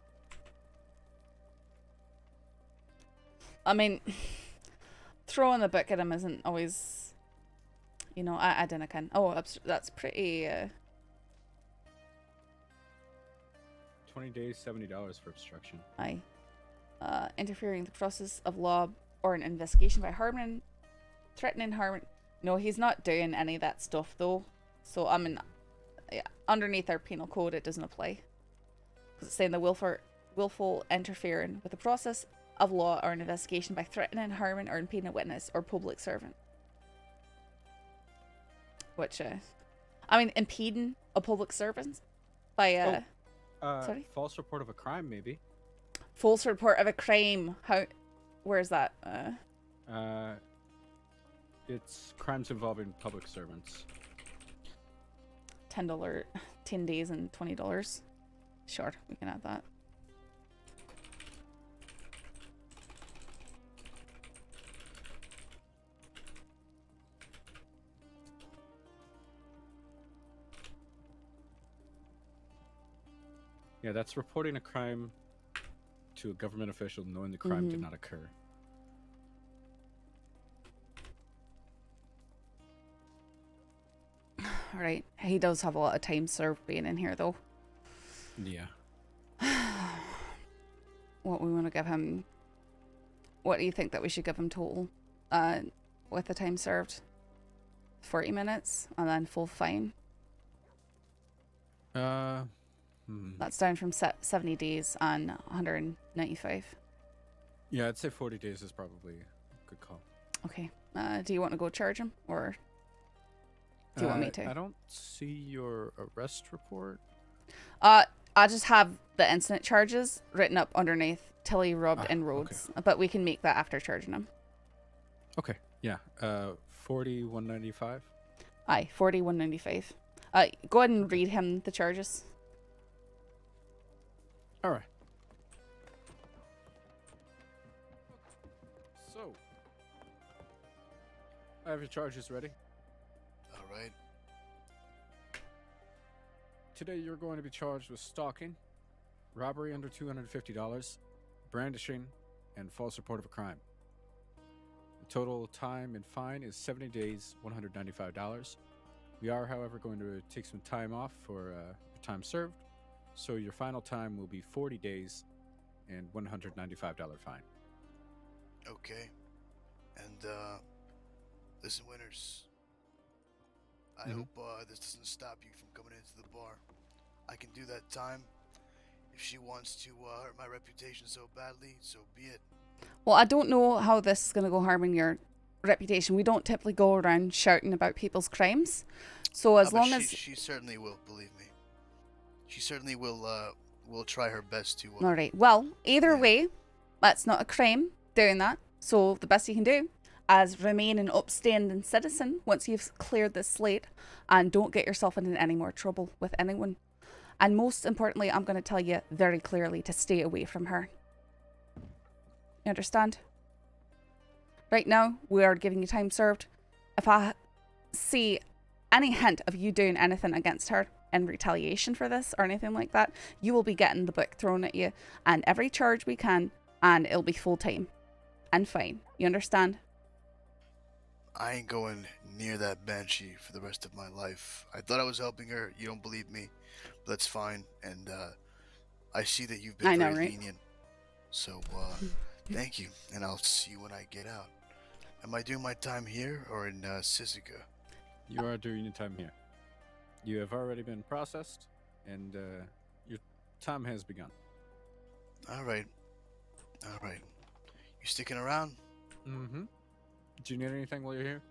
I mean, throwing the book at him isn't always, you know, I don't know. Oh, that's pretty... 20 days, $70 for obstruction. Aye. Interfering in the process of law or an investigation by harming, threatening, harming... No, he's not doing any of that stuff, though. So, I mean, yeah, underneath our penal code, it doesn't apply. Because it's saying the willful interfering with the process of law or an investigation by threatening, harming, or impeding a witness or public servant. Which, I mean, impeding a public servant by, sorry? False report of a crime, maybe. False report of a crime. Where's that? It's crimes involving public servants. $10, 10 days and $20. Sure, we can add that. Yeah, that's reporting a crime to a government official knowing the crime did not occur. Alright, he does have a lot of time served being in here, though. Yeah. What we want to give him... What do you think that we should give him total? With the time served? 40 minutes, and then full fine? That's down from 70 days and 195. Yeah, I'd say 40 days is probably a good call. Okay. Do you want to go charge him, or do you want me to? I don't see your arrest report. I just have the incident charges written up underneath Tilly, robbed, and Rhodes, but we can make that after charging him. Okay. Yeah. 40,195. Aye, 40,195. Go ahead and read him the charges. All right. So, I have your charges ready. All right. Today you're going to be charged with stalking, robbery under $250, brandishing, and false report of a crime. The total time and fine is 70 days, $195. We are, however, going to take some time off for your time served. So your final time will be 40 days and $195 fine. Okay. And, listen, Winters. I hope this doesn't stop you from coming into the bar. I can do that time. If she wants to hurt my reputation so badly, so be it. Well, I don't know how this is going to go harming your reputation. We don't typically go around shouting about people's crimes. So as long as... She certainly will, believe me. She certainly will try her best to... Alright, well, either way, that's not a crime, doing that. So the best you can do is remain an upstanding citizen once you've cleared this slate, and don't get yourself into any more trouble with anyone. And most importantly, I'm going to tell you very clearly to stay away from her. You understand? Right now, we are giving you time served. If I see any hint of you doing anything against her in retaliation for this or anything like that, you will be getting the book thrown at you and every charge we can, and it'll be full time and fine. You understand? I ain't going near that banshee for the rest of my life. I thought I was helping her. You don't believe me? That's fine. And I see that you've been very lenient. So thank you, and I'll see you when I get out. Am I doing my time here or in Sisica? You are doing your time here. You have already been processed, and your time has begun. All right. All right. You sticking around? Mm-hmm. Do you need anything while you're here?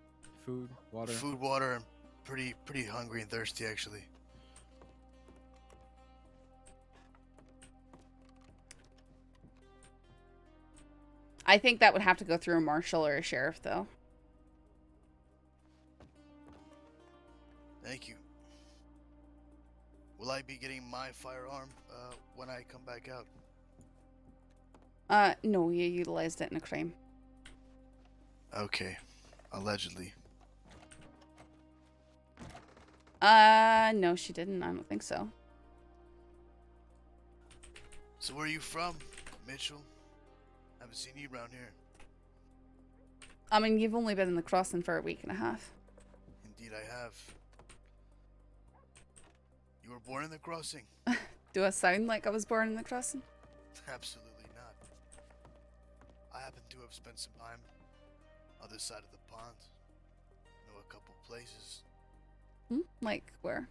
Food, water? Food, water. I'm pretty hungry and thirsty, actually. I think that would have to go through a marshal or a sheriff, though. Thank you. Will I be getting my firearm when I come back out? No, you utilized it in a crime. Okay. Allegedly. No, she didn't. I don't think so. So where are you from, Mitchell? Haven't seen you around here. I mean, you've only been in the crossing for a week and a half. Indeed I have. You were born in the crossing? Do I sound like I was born in the crossing? Absolutely not. I happen to have spent some time other side of the pond. Know a couple places. Like where?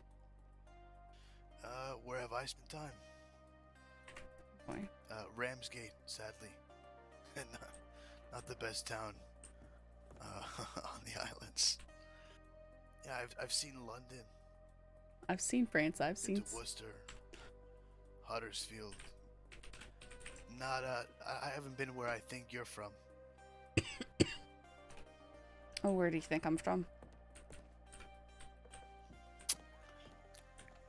Where have I spent time? Why? Ramsgate, sadly. Not the best town on the islands. Yeah, I've seen London. I've seen France. I've seen Worcester, Huddersfield. Not I haven't been where I think you're from. Oh, where do you think I'm from?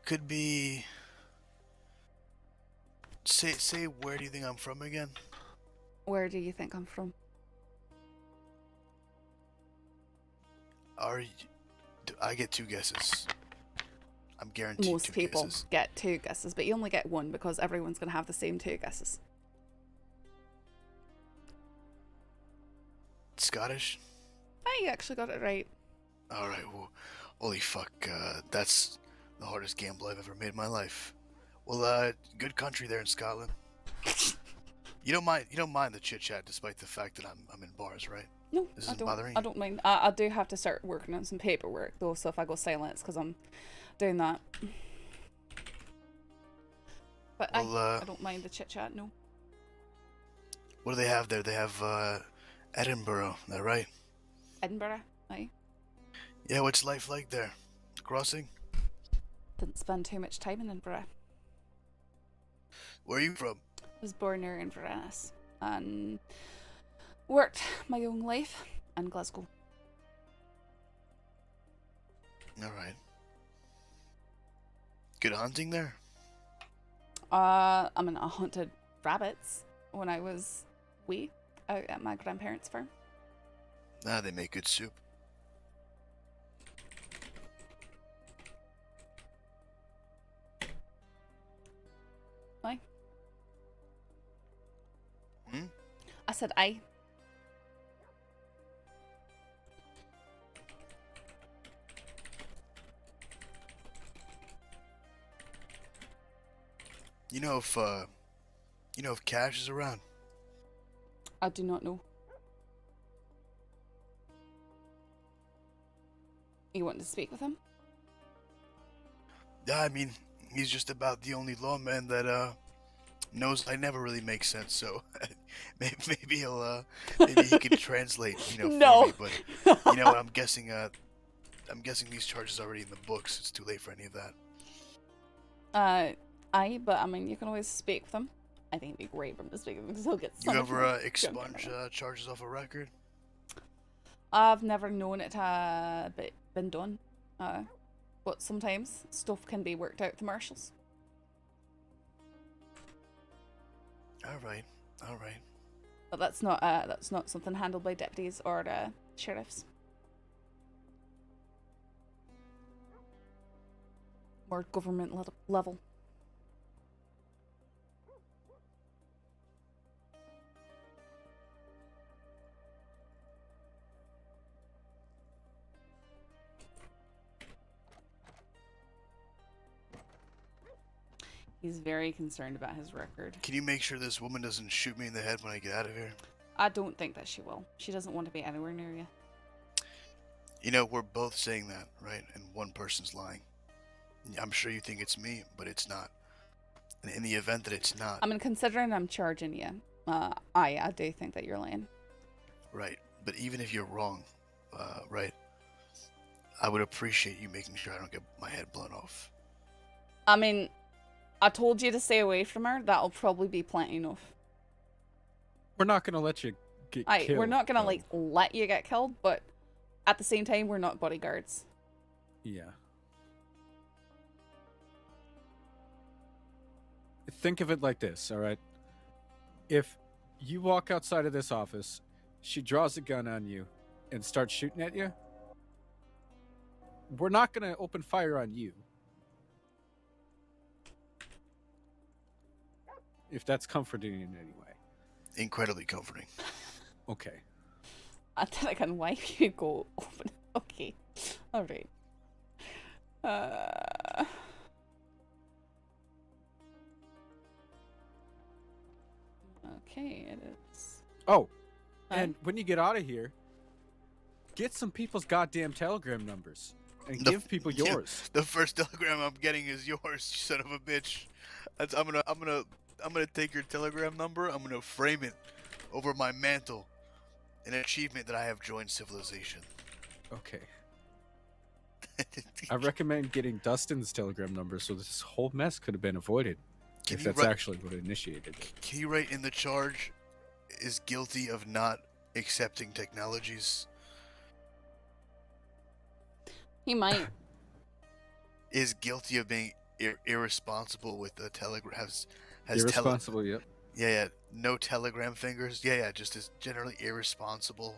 Could be. Say where do you think I'm from again? Where do you think I'm from? I get 2 guesses. I'm guaranteed Most 2 people guesses. get 2 guesses, but you only get 1 because everyone's going to have the same 2 guesses. Scottish? You actually got it right. Alright, well, holy fuck, that's the hardest gamble I've ever made in my life. Well, good country there in Scotland. You don't mind the chit chat despite the fact that I'm in bars, right? No, This I isn't don't. bothering I you? don't mind. I do have to start working on some paperwork though, so if I go silent, it's because I'm doing that. But Well, I don't mind the chit chat. No. What do they have there? They have Edinburgh, is that right? Edinburgh. Aye. Yeah, what's life like there? Crossing? Didn't spend too much time in Edinburgh. Where are you from? I was born here in Inverness and worked my young life in Glasgow. Alright. Good hunting there? I mean, I hunted rabbits when I was wee out at my grandparents' farm. Ah, they make good soup. Aye. Hmm? I said aye. You know if Cash is around? I do not know. You want to speak with him? Yeah, I mean, he's just about the only lawman that knows I never really make sense. So maybe he'll maybe he can translate, for me. But you know what? I'm guessing these charges are already in the books. It's too late for any of that. Aye, but I mean, you can always speak with him. I think it'd be great for him to speak with him because he'll get You some. ever expunge charges off a record? I've never known it to been done. But sometimes stuff can be worked out with the marshals. All right. But that's not something handled by deputies or sheriffs. More government level. He's very concerned about his record. Can you make sure this woman doesn't shoot me in the head when I get out of here? I don't think that she will. She doesn't want to be anywhere near you. We're both saying that, right? And one person's lying. I'm sure you think it's me, but it's not. And in the event that it's not... I mean, considering I'm charging you, I do think that you're lying. Right. But even if you're wrong, right, I would appreciate you making sure I don't get my head blown off. I mean, I told you to stay away from her. That'll probably be plenty enough. We're not going to let you get Aye, killed. we're not gonna though. like let you get killed, but at the same time, we're not bodyguards. Yeah. Think of it like this, all right? If you walk outside of this office, she draws a gun on you and starts shooting at you, we're not going to open fire on you. If that's comforting in any way. Incredibly comforting. Okay. I think I can wipe you go open. Okay. Alright. Okay, it is. Oh, and when you get out of here, get some people's goddamn telegram numbers and give people yours. The first telegram I'm getting is yours, you son of a bitch. I'm gonna take your telegram number. I'm gonna frame it over my mantle. An achievement that I have joined civilization. Okay. I recommend getting Dustin's telegram number so this whole mess could have been avoided. If that's actually what initiated it. Can you write in the charge, is guilty of not accepting technologies? He might. Is guilty of being irresponsible with the telegram. Has Irresponsible, yep. Yeah. No telegram fingers. Yeah. Just is generally irresponsible,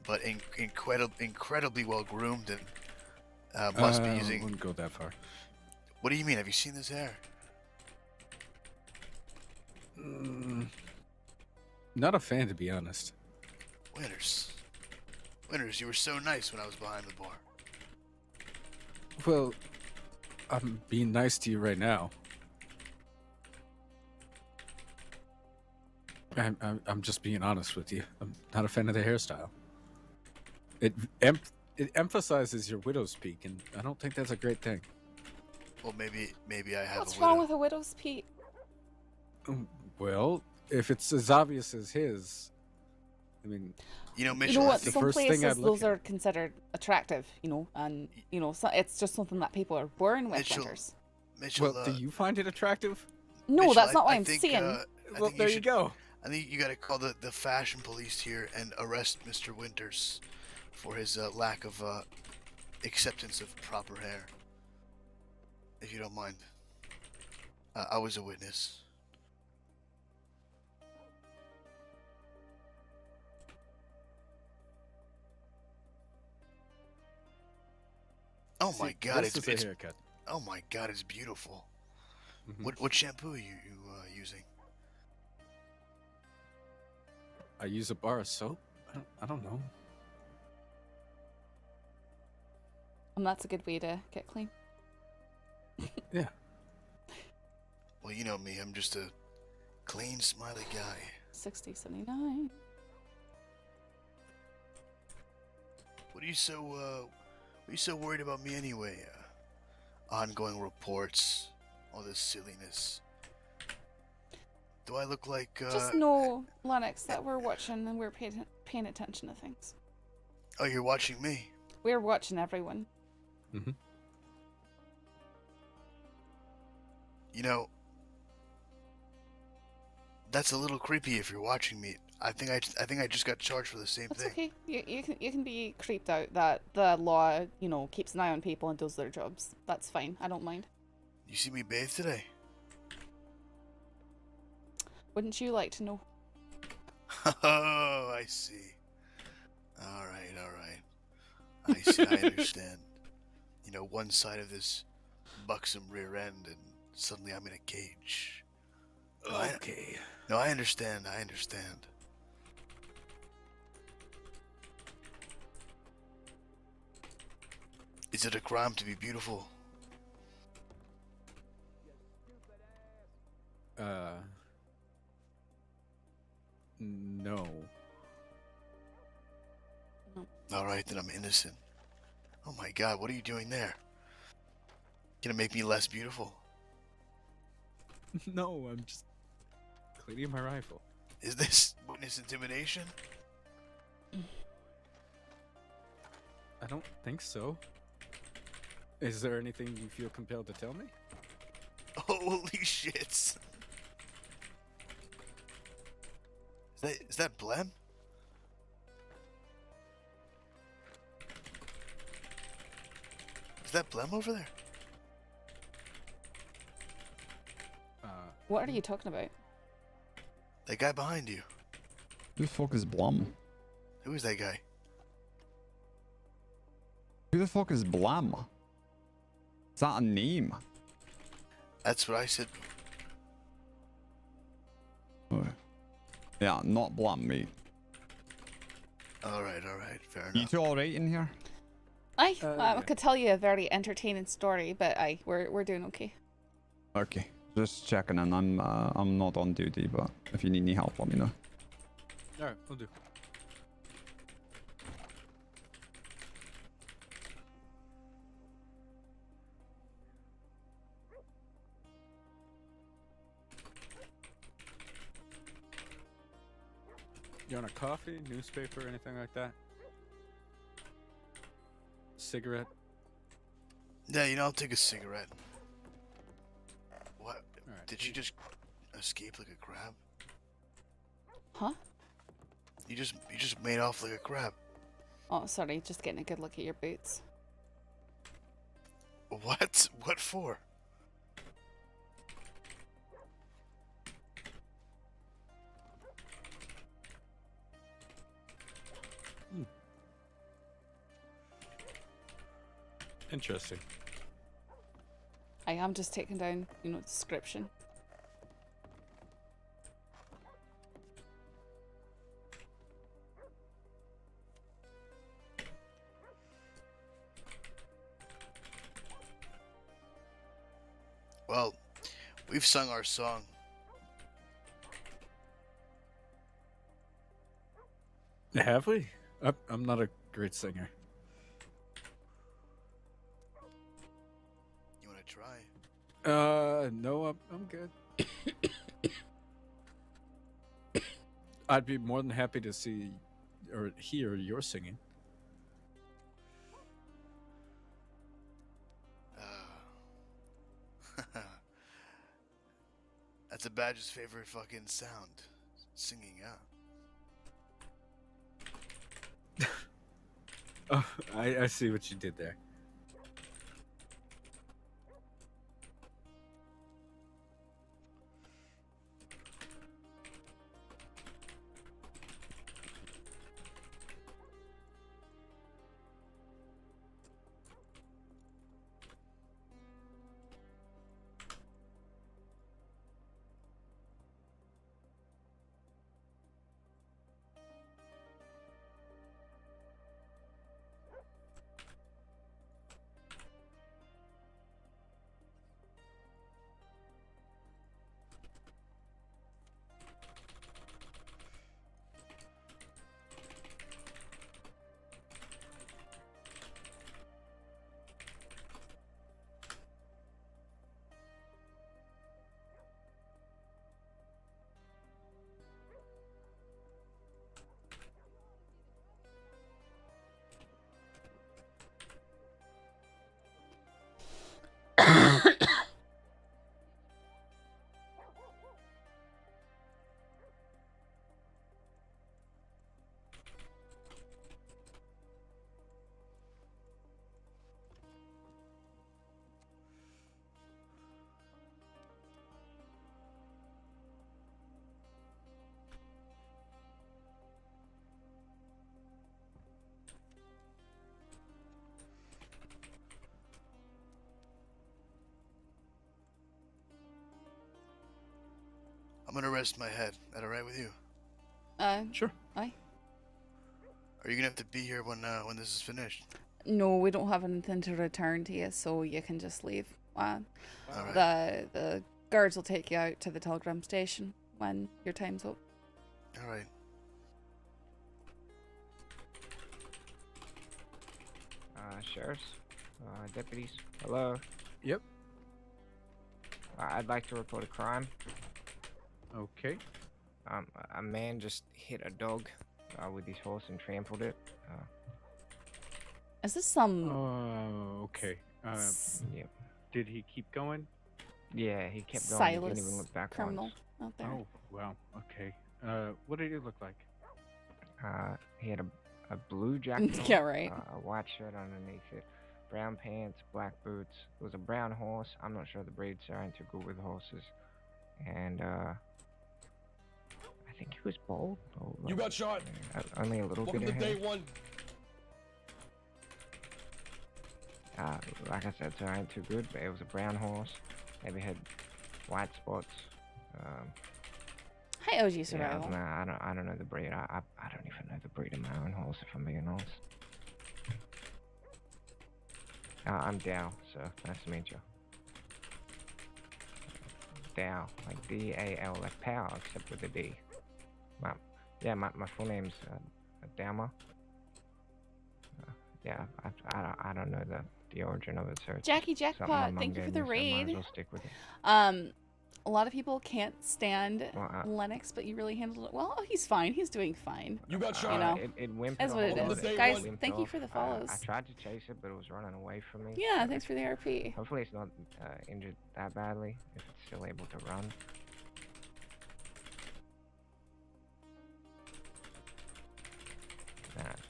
but incredibly well groomed and must be using. I wouldn't go that far. What do you mean? Have you seen his hair? Not a fan, to be honest. Winters, you were so nice when I was behind the bar. Well, I'm being nice to you right now. I'm just being honest with you. I'm not a fan of the hairstyle. It emphasizes your widow's peak, and I don't think that's a great thing. Well, maybe I have. What's wrong with a widow's peak? Well, if it's as obvious as his, I mean, Mitchell. You know what? the Some first thing places I'd look those are considered attractive, and so it's just something that people are born with. Winters. Mitchell, well, do you find it attractive? No, Mitchell, that's not what I I'm think, saying. Well, there you go. I think you got to call the fashion police here and arrest Mr. Winters for his lack of acceptance of proper hair. If you don't mind. I was a witness. Oh my God! This is a haircut. Oh my God! It's beautiful. Mm-hmm. What shampoo are you using? I use a bar of soap. I don't know. And that's a good way to get clean. Yeah. Well, you know me. I'm just a clean, smiley guy. 6079. What are you so worried about me anyway? Ongoing reports, all this silliness. Do I look like? Just know, Lenox, that we're watching and we're paying attention to things. Oh, you're watching me. We're watching everyone. Mm-hmm. You know, that's a little creepy if you're watching me. I think I just got charged for the same That's thing. okay. You can be creeped out that the law, keeps an eye on people and does their jobs. That's fine. I don't mind. You see me bathe today? Wouldn't you like to know? Oh, I see. All right. I see. I understand. One side of this buxom rear end, and suddenly I'm in a cage. Okay. No, I understand. Is it a crime to be beautiful? No. All right, then I'm innocent. Oh my God, what are you doing there? Gonna make me less beautiful? No, I'm just cleaning my rifle. Is this witness intimidation? I don't think so. Is there anything you feel compelled to tell me? Holy shit! Is that Blem? that Blem over there? What are you talking about? That guy behind you. Who the fuck is Blum? Who is that guy? Who the fuck is Blum? Is that a name? That's what I said. Oh. Yeah, not Blum, mate. Alright, fair enough. You two alright in here? I yeah. could tell you a very entertaining story, but we're doing okay. Okay, just checking in. I'm not on duty, but if you need any help, let me know. Alright, we'll do. You want a coffee, newspaper, anything like that? Cigarette? Yeah, I'll take a cigarette. What? Right. Did you just escape like a crab? Huh? You just made off like a crab. Oh, sorry, just getting a good look at your boots. What? What for? Interesting. I am just taking down, description. Well, we've sung our song. Have we? I'm not a great singer. You want to try? No, I'm good. I'd be more than happy to see or hear your singing. That's a Badger's favorite fucking sound. Singing, yeah. Oh, I see what you did there. I'm gonna rest my head. That alright with you? Sure. Aye. Are you gonna have to be here when this is finished? No, we don't have anything to return to you, so you can just leave. Alright. The guards will take you out to the telegram station when your time's up. Alright. Sheriffs, deputies, hello. Yep. I'd like to report a crime. Okay. A man just hit a dog with his horse and trampled it. Is this some... Oh, okay. Yeah. Did he keep going? Yeah, he kept going. He didn't even look back criminal once. out there. Oh, wow. Okay. What did he look like? He had a blue jacket on, Yeah, right. a white shirt underneath it, brown pants, black boots. It was a brown horse. I'm not sure the breed, so I ain't too good with horses. And I think he was bald. Or You got shot. Only a little Welcome bit to of day hair. 1. Like I said, so I ain't too good, but it was a brown horse. Maybe had white spots. Hi, OG Yeah, Survival. nah, I don't know the breed. I don't even know the breed of my own horse, if I'm being honest. I'm Dow, so nice to meet you. Dow, like D-A-L, like power, except with a D. My full name's Dowma. Yeah, I don't know the origin of it, so it's Jackie something my Jackpot, mum thank you for gave the me, so I might as raid. well stick with it. A lot of people can't stand Well, Lenox, but you really handled it well. Oh, he's fine. He's doing fine. You got shot. You know, It whimpered that's what it off. is. Guys, thank you for the I follows. tried to chase it, but it was running away from me. Yeah, thanks for the RP. Hopefully it's not injured that badly, if it's still able to run.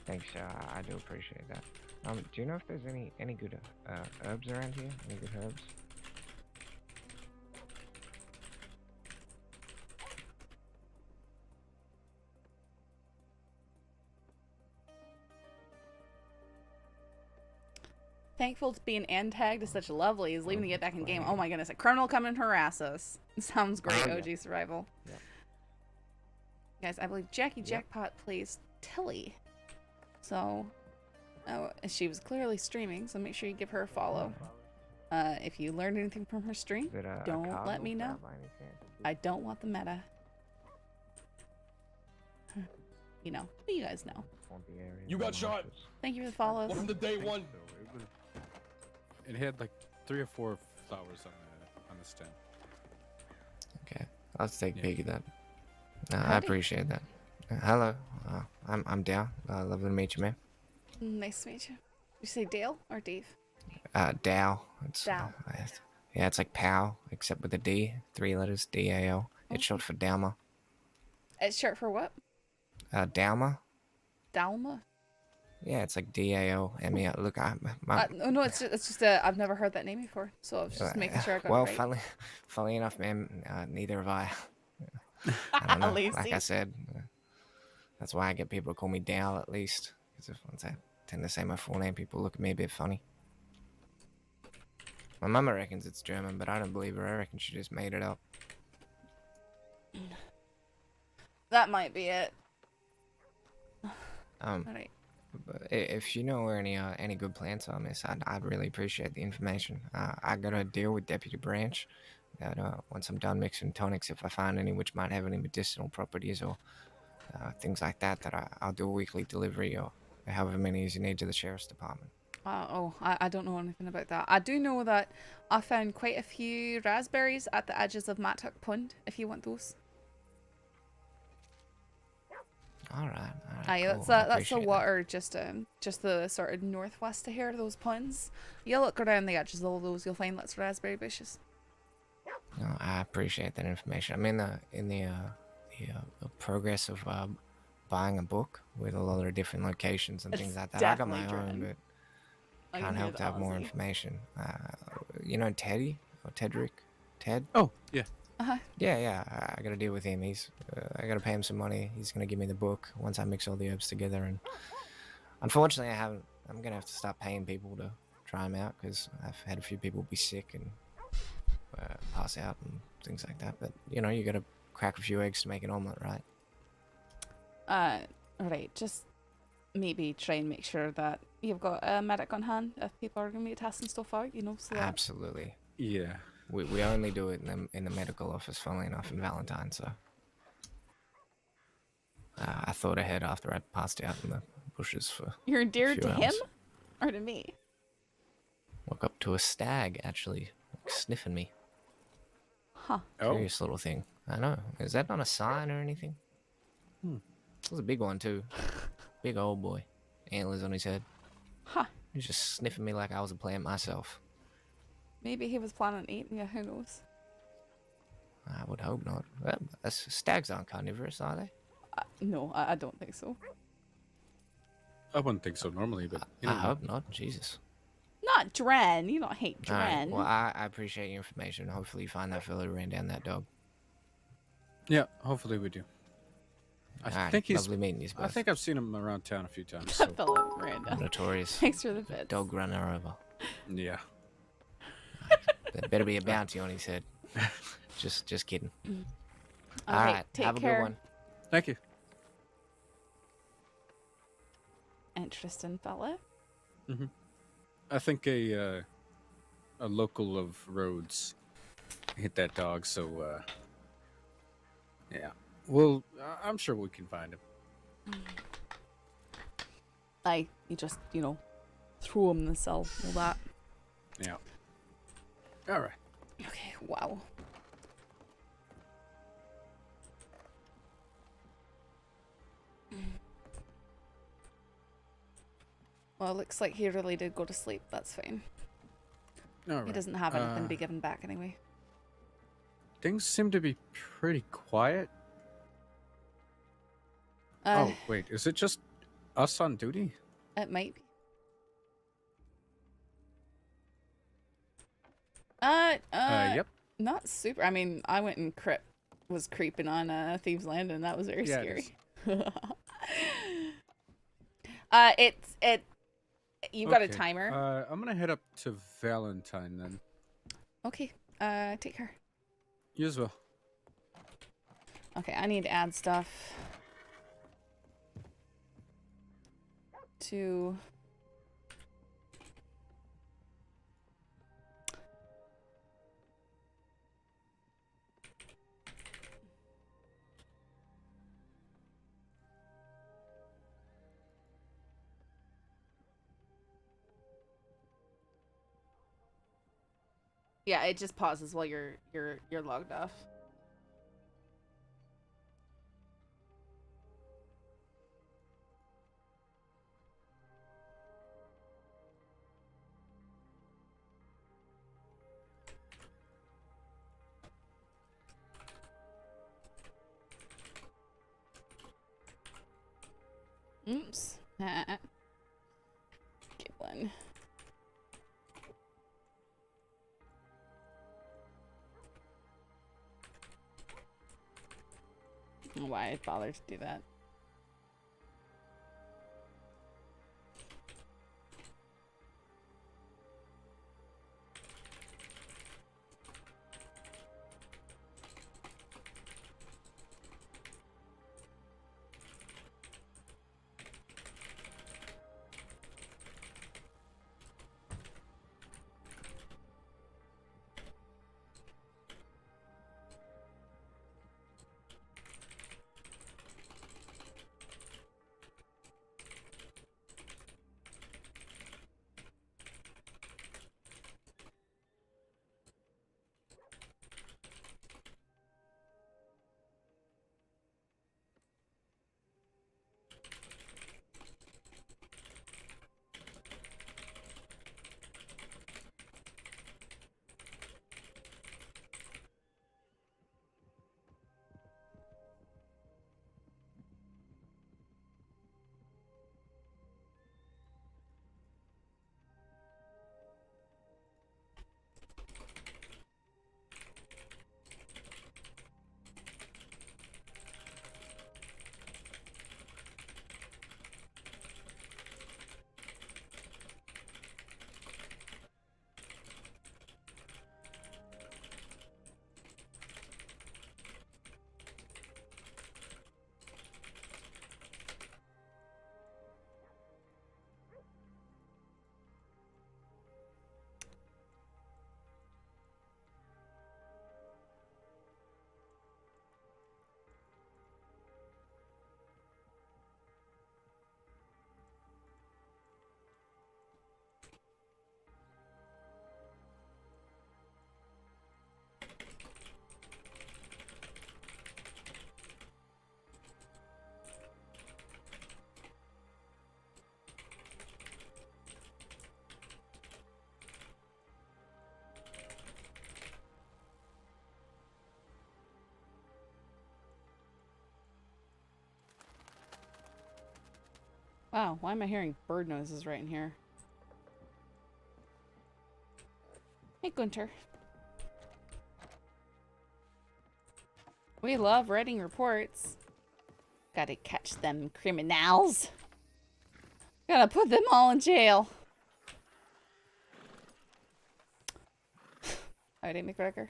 Thanks, I do appreciate that. Do you know if there's any good herbs around here? Any good herbs? Thankful to be an end tagged is such lovely. Is leaving to get back in game. Oh my goodness, a criminal come and harass us. Sounds great, Oh, yeah. OG Survival. Yeah. Guys, I believe Jackie Yep. Jackpot plays Tilly. So, she was clearly streaming, so make sure you give her a follow. If you learned anything from her stream, Is it a don't let cardinal me know. cow by any chance? I don't want the meta. You know, but you guys know. You got shot. Thank you for the follows. Welcome to day 1. It had like 3 or 4 flowers on the stem. Okay, I'll take a peek at that. I Howdy. appreciate that. Hello, I'm Dale. Lovely to meet you, man. Nice to meet you. You say Dale or Dave? Dow. It's, Dow. Yeah, it's like POW, except with a D. 3 letters, D-A-O. It's short for Dalma. It's short for what? Dalma? Dalma? Yeah, it's like D-A-O-M-E. Look, No, it's just I've never heard that name before, so I was just making sure I got well, it right. funnily enough, man, neither have I. I don't know. Like I Lazy. said, that's why I get people to call me Dal at least. Because once I tend to say my full name, people look at me a bit funny. My mama reckons it's German, but I don't believe her. I reckon she just made it up. That might be it. Alright. But if you know where any good plants are, miss, I'd really appreciate the information. I got a deal with Deputy Branch that once I'm done mixing tonics, if I find any which might have any medicinal properties or things like that, I'll do a weekly delivery or however many as you need to the sheriff's department. I don't know anything about that. I do know that I found quite a few raspberries at the edges of Mattock Pond, if you want those. Alright. Aye, Cool. that's the water just the sort of northwest of here, those ponds. You look around the edges of all those, you'll find lots of raspberry bushes. No, I appreciate that information. I'm in the progress of buying a book with a lot of different locations and It's things like that. I got my definitely own, driven. but I can't can help hear to have the more Aussie. information. You know Teddy or Tedrick? Ted? Oh, yeah. Uh-huh. Yeah. I got to deal with him. I got to pay him some money. He's gonna give me the book once I mix all the herbs together. And unfortunately, I'm gonna have to start paying people to try them out because I've had a few people be sick and pass out and things like that. But you know, you got to crack a few eggs to make an omelet, right? Right, just maybe try and make sure that you've got a medic on hand if people are going to be testing stuff out, you know, so that... Absolutely. Yeah. We only do it in the medical office, funnily enough, in Valentine, so... I thought ahead after I passed out in the bushes for You're a endeared few to him? hours. Or to me? Woke up to a stag, actually, sniffing me. Huh. Curious little thing. I know. Is that not a sign or anything? It was a big one, too. Big old boy. Antlers on his head. Huh. He was just sniffing me like I was a plant myself. Maybe he was planning on eating you, who knows? I would hope not. Well, stags aren't carnivorous, are they? No, I don't think so. I wouldn't think so normally, but you I know. hope not. Jesus. No, not Dren. You don't hate All right. Dren. Well, I appreciate your information. Hopefully you find that fella who ran down that dog. Yeah, hopefully we do. I All right, think he's. lovely meeting you, I boss. think I've seen him around town a few times. That So. fella ran down. Notorious. Thanks for the bits. Dog runner over. Yeah. There better be a bounty on his head. Just kidding. All Okay, right, take have a care. good one. Thank you. Interesting fella. Mm-hmm. I think a local of Rhodes hit that dog, so yeah. Well, I'm sure we can find him. You just, threw him in the cell. All that. Yeah. All right. Okay, wow. Well, it looks like he really did go to sleep. That's fine. All right. He doesn't have anything to be given back anyway. Things seem to be pretty quiet. Oh, wait. Is it just us on duty? It might be. Yep. Not super. I mean, I went and was creeping on Thieves Landing, and that was very scary. You got a timer. I'm gonna head up to Valentine then. Okay. Take care. You as well. Okay, I need to add stuff to. Yeah, it just pauses while you're logged off. Oops. Get one. I don't know why I bothered to do that. Wow, why am I hearing bird noises right in here? Gunter. We love writing reports. Gotta catch them criminals. Gotta put them all in jail. Howdy, McGregor.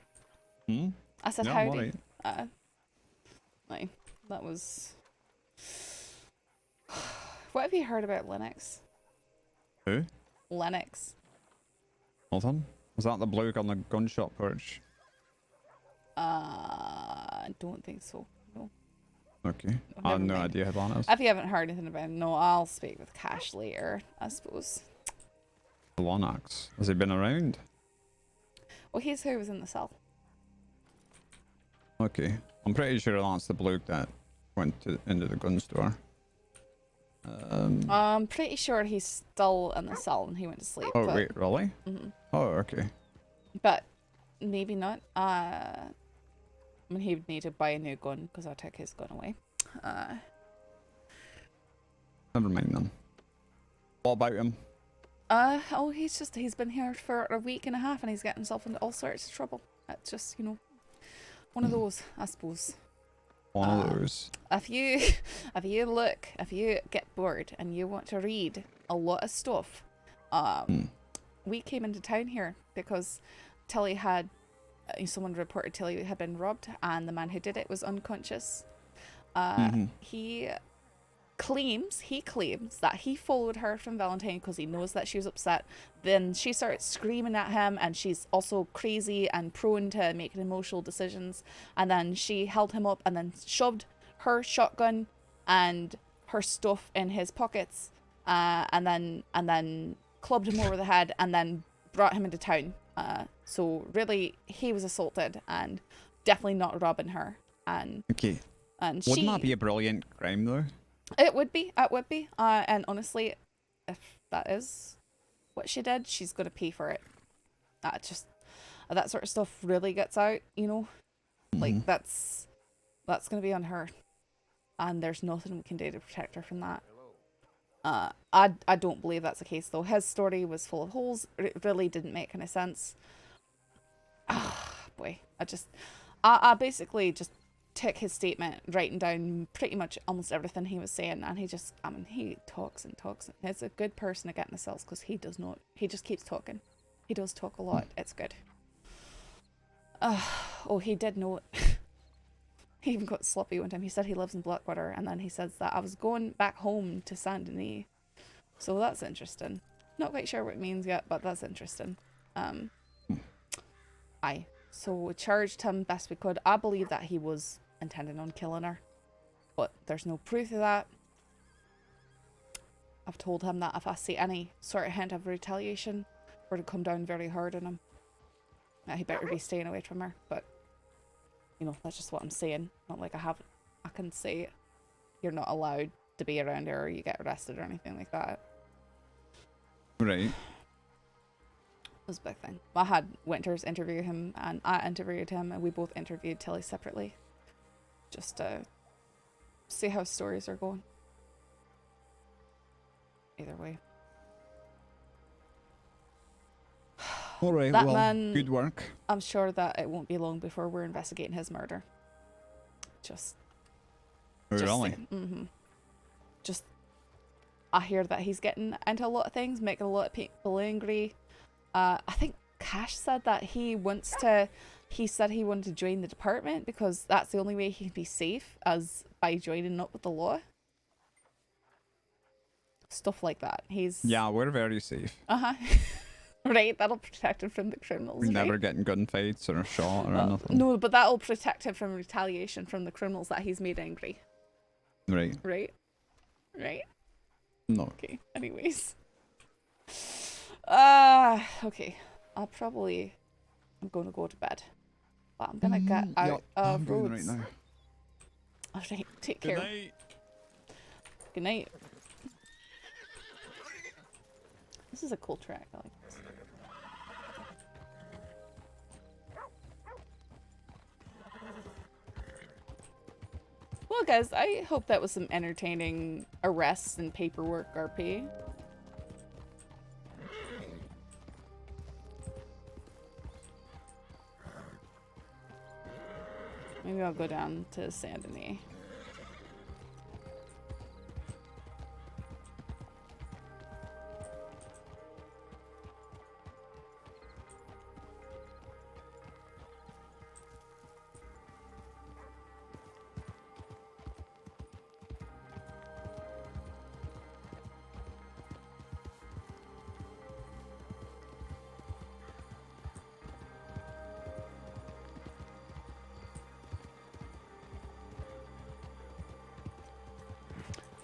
Hmm? I said Yeah, howdy. alright. Like, that was... What have you heard about Lenox? Who? Lenox. Hold on. Was that the bloke on the gun shop perch? I don't think so. No. Okay. I have Never no mind. idea who that is. If you haven't heard anything about him, no, I'll speak with Cash later, I suppose. Lenox. Has he been around? Well, he's who was in the cell. Okay. I'm pretty sure that's the bloke that went into the gun store. I'm pretty sure he's still in the cell and he went to sleep. Oh, but, wait, really? Oh, okay. But maybe not. I mean, he would need to buy a new gun because I took his gun away. Never mind then. What about him? Oh, he's been here for a week and a half and he's getting himself into all sorts of trouble. It's just, you know, one of those, I suppose. One of those. If you get bored and you want to read a lot of stuff, we came into town here because Tilly had, someone reported Tilly had been robbed and the man who did it was unconscious. He claims that he followed her from Valentine because he knows that she was upset. Then she starts screaming at him and she's also crazy and prone to making emotional decisions. And then she held him up and then shoved her shotgun and her stuff in his pockets, and then clubbed him over the head and then brought him into town. So really he was assaulted and definitely not robbing her. And okay. And wouldn't that be a brilliant crime though? It would be. And honestly, if that is what she did, she's gonna pay for it. That sort of stuff really gets out, you know. Like that's gonna be on her, and there's nothing we can do to protect her from that. I don't believe that's the case though. His story was full of holes. It really didn't make any sense. Boy, I basically just took his statement, writing down pretty much almost everything he was saying, and he talks and talks. He's a good person to get in the cells because he just keeps talking. He does talk a lot. It's good. Oh, he did know it. He even got sloppy one time. He said he lives in Blackwater, and then he says that I was going back home to Saint Denis. So that's interesting. Not quite sure what it means yet, but that's interesting. So we charged him best we could. I believe that he was intending on killing her, but there's no proof of that. I've told him that if I see any sort of hint of retaliation, we're to come down very hard on him. That he better be staying away from her, but you know, that's just what I'm saying. Not like I can say you're not allowed to be around her or you get arrested or anything like that. Right. It was a big thing. I had Winters interview him and I interviewed him, and we both interviewed Tilly separately. Just to see how stories are going. Either way. Alright, That well, man, good work. I'm sure that it won't be long before we're investigating his murder. Really? I hear that he's getting into a lot of things, making a lot of people angry. I think Cash said that he wanted to join the department because that's the only way he can be safe, as by joining up with the law. Stuff like that. Yeah, we're very safe. Right, that'll protect him from the criminals. We're never right? getting gunfights or shot or anything. No, but that'll protect him from retaliation from the criminals that he's made angry. Right. Right? No. Okay, anyways. Okay. I'm going to go to bed. But I'm going to get out of I'm going roads. right now. Alright, take care. Good night. Good night. This is a cool track. I like this. Well, guys, I hope that was some entertaining arrests and paperwork RP. Maybe I'll go down to Saint Denis.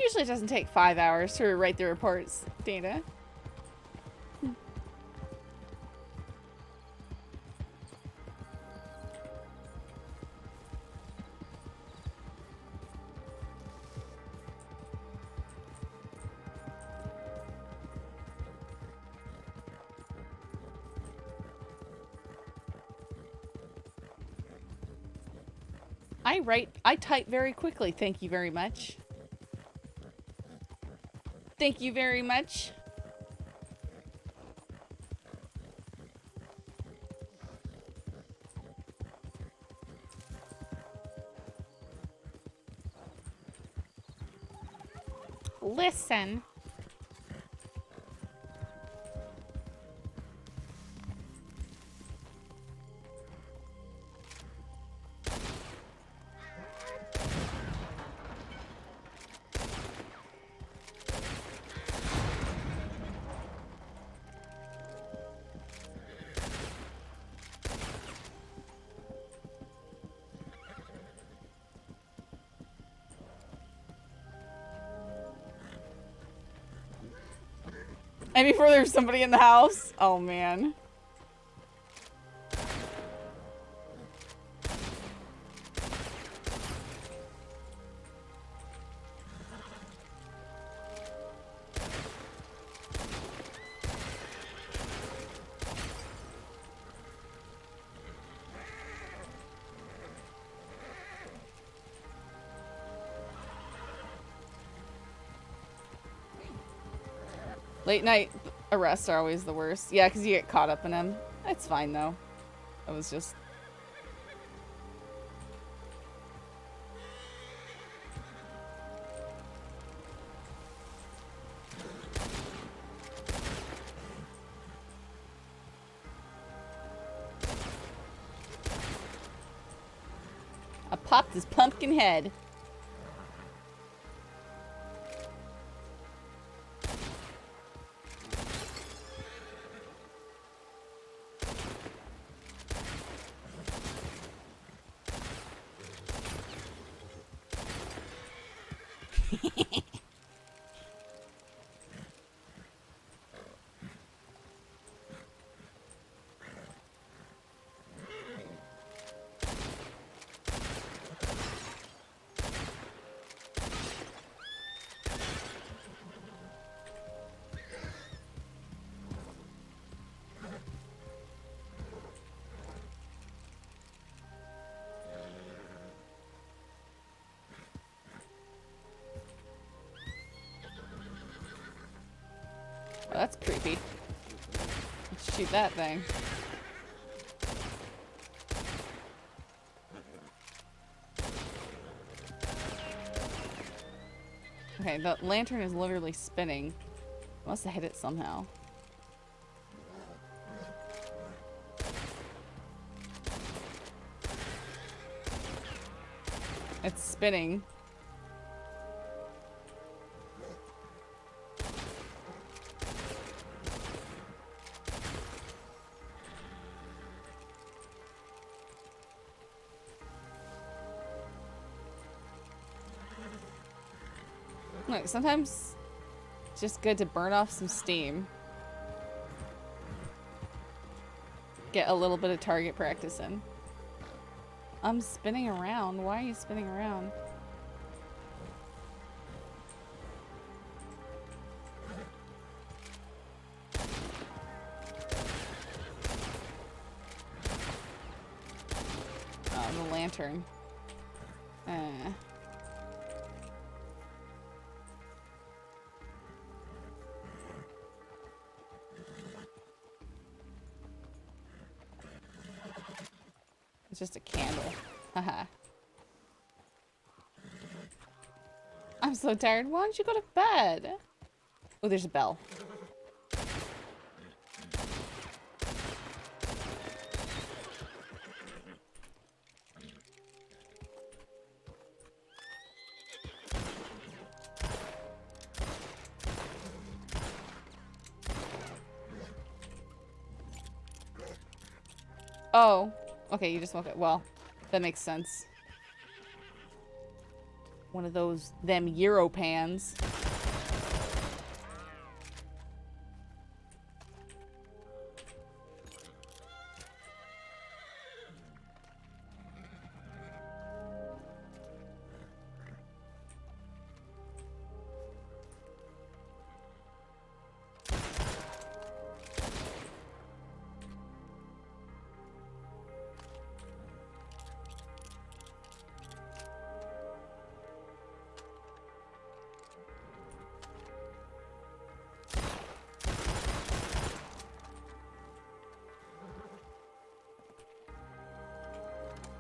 Usually it doesn't take 5 hours to write the reports, Dana. I type very quickly, thank you very much. Thank you very much. Listen. And before there's somebody in the house? Oh, man. Late night arrests are always the worst. Yeah, because you get caught up in them. It's fine, though. It was just... I popped his pumpkin head. Oh, that's creepy. Let's shoot that thing. Okay, the lantern is literally spinning. I must have hit it somehow. It's spinning. Look, sometimes it's just good to burn off some steam. Get a little bit of target practice in. I'm spinning around. Why are you spinning around? Oh, the lantern. It's just a candle. Haha. I'm so tired. Why don't you go to bed? Oh, there's a bell. Oh, okay, you just woke up. Well, that makes sense. One of those, them Euro pans.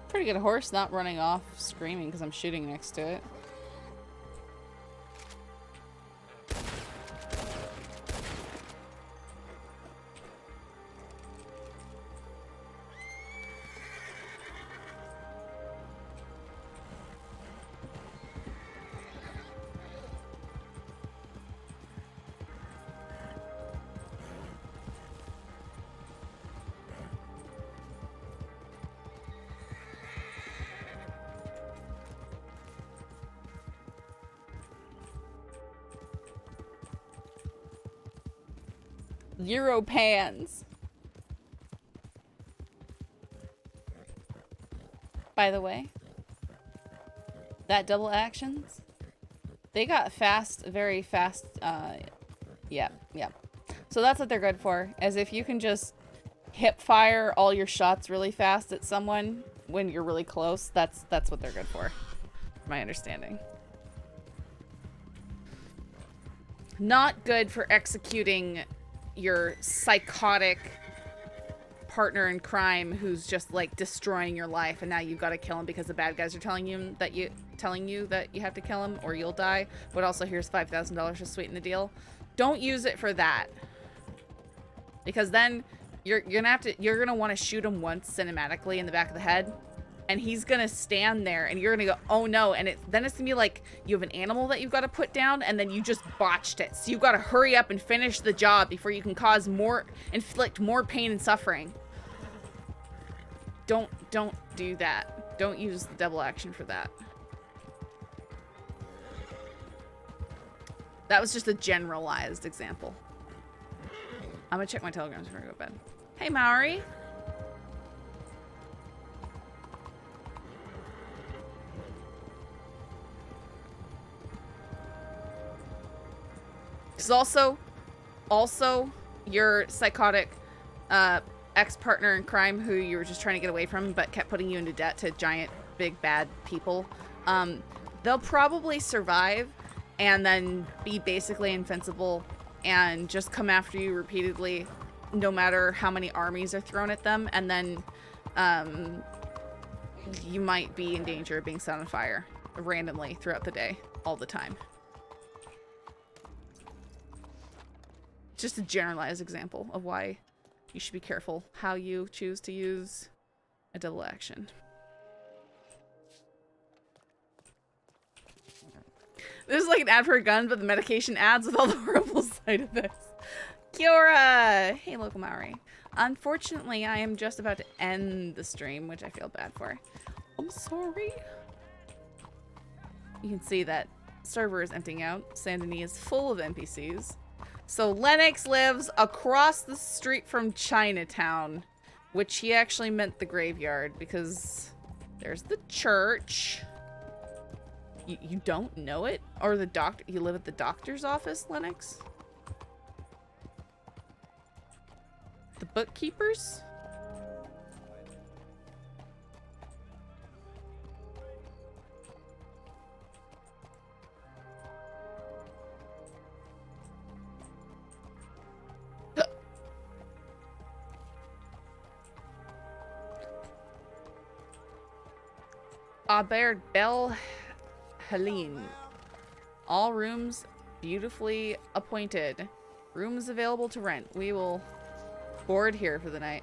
Pretty good horse, not running off screaming because I'm shooting next to it. Euro pans. By the way, that double actions, they got fast, very fast, yeah. So that's what they're good for, as if you can just hip fire all your shots really fast at someone when you're really close, that's what they're good for, my understanding. Not good for executing your psychotic partner in crime who's just like destroying your life, and now you've got to kill him because the bad guys are telling you that you have to kill him or you'll die. But also here's $5,000 to sweeten the deal. Don't use it for that, because then you're gonna want to shoot him once cinematically in the back of the head, and he's gonna stand there and you're gonna go, oh no, and then it's gonna be like you have an animal that you've got to put down and then you just botched it, so you've got to hurry up and finish the job before you can inflict more pain and suffering. Don't do that. Don't use the double action for that. That was just a generalized example. I'm gonna check my telegrams before I go to bed. Hey, Maori. Because also, your psychotic ex-partner in crime who you were just trying to get away from but kept putting you into debt to giant, big, bad people, they'll probably survive and then be basically invincible and just come after you repeatedly no matter how many armies are thrown at them, and then you might be in danger of being set on fire randomly throughout the day, all the time. Just a generalized example of why you should be careful how you choose to use a double action. This is like an ad for a gun, but the medication ads with all the horrible side effects. Kiora! Hey, local Maori. Unfortunately, I am just about to end the stream, which I feel bad for. I'm sorry. You can see that server is emptying out. Saint Denis is full of NPCs. So Lenox lives across the street from Chinatown, which he actually meant the graveyard because there's the church. You don't know it? Or the doctor? You live at the doctor's office, Lenox? The bookkeepers? Albert Bell Helene. All rooms beautifully appointed. Rooms available to rent. We will board here for the night.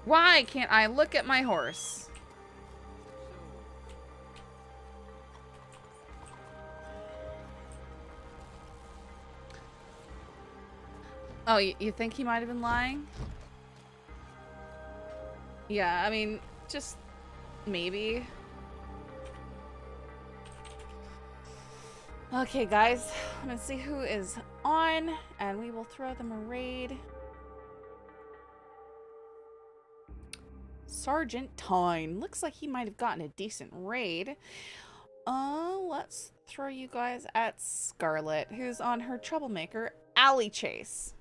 Why can't I look at my horse? Oh, you think he might have been lying? Yeah, I mean, just maybe. Okay, guys, I'm gonna see who is on, and we will throw them a raid. Sergeant Tyne. Looks like he might have gotten a decent raid. Let's throw you guys at Scarlet, who's on her troublemaker, Alley Chase.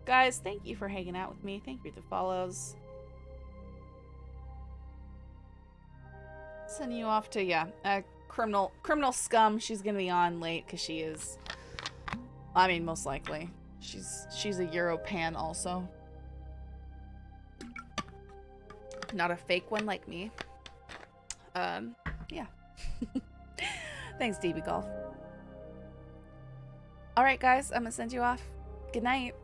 Guys, thank you for hanging out with me. Thank you for the follows. Sending you off to, criminal scum. She's gonna be on late because she is, I mean, most likely. She's a Europan also. Not a fake one like me. Yeah. Thanks, DB Golf. Alright, guys, I'm gonna send you off. Good night.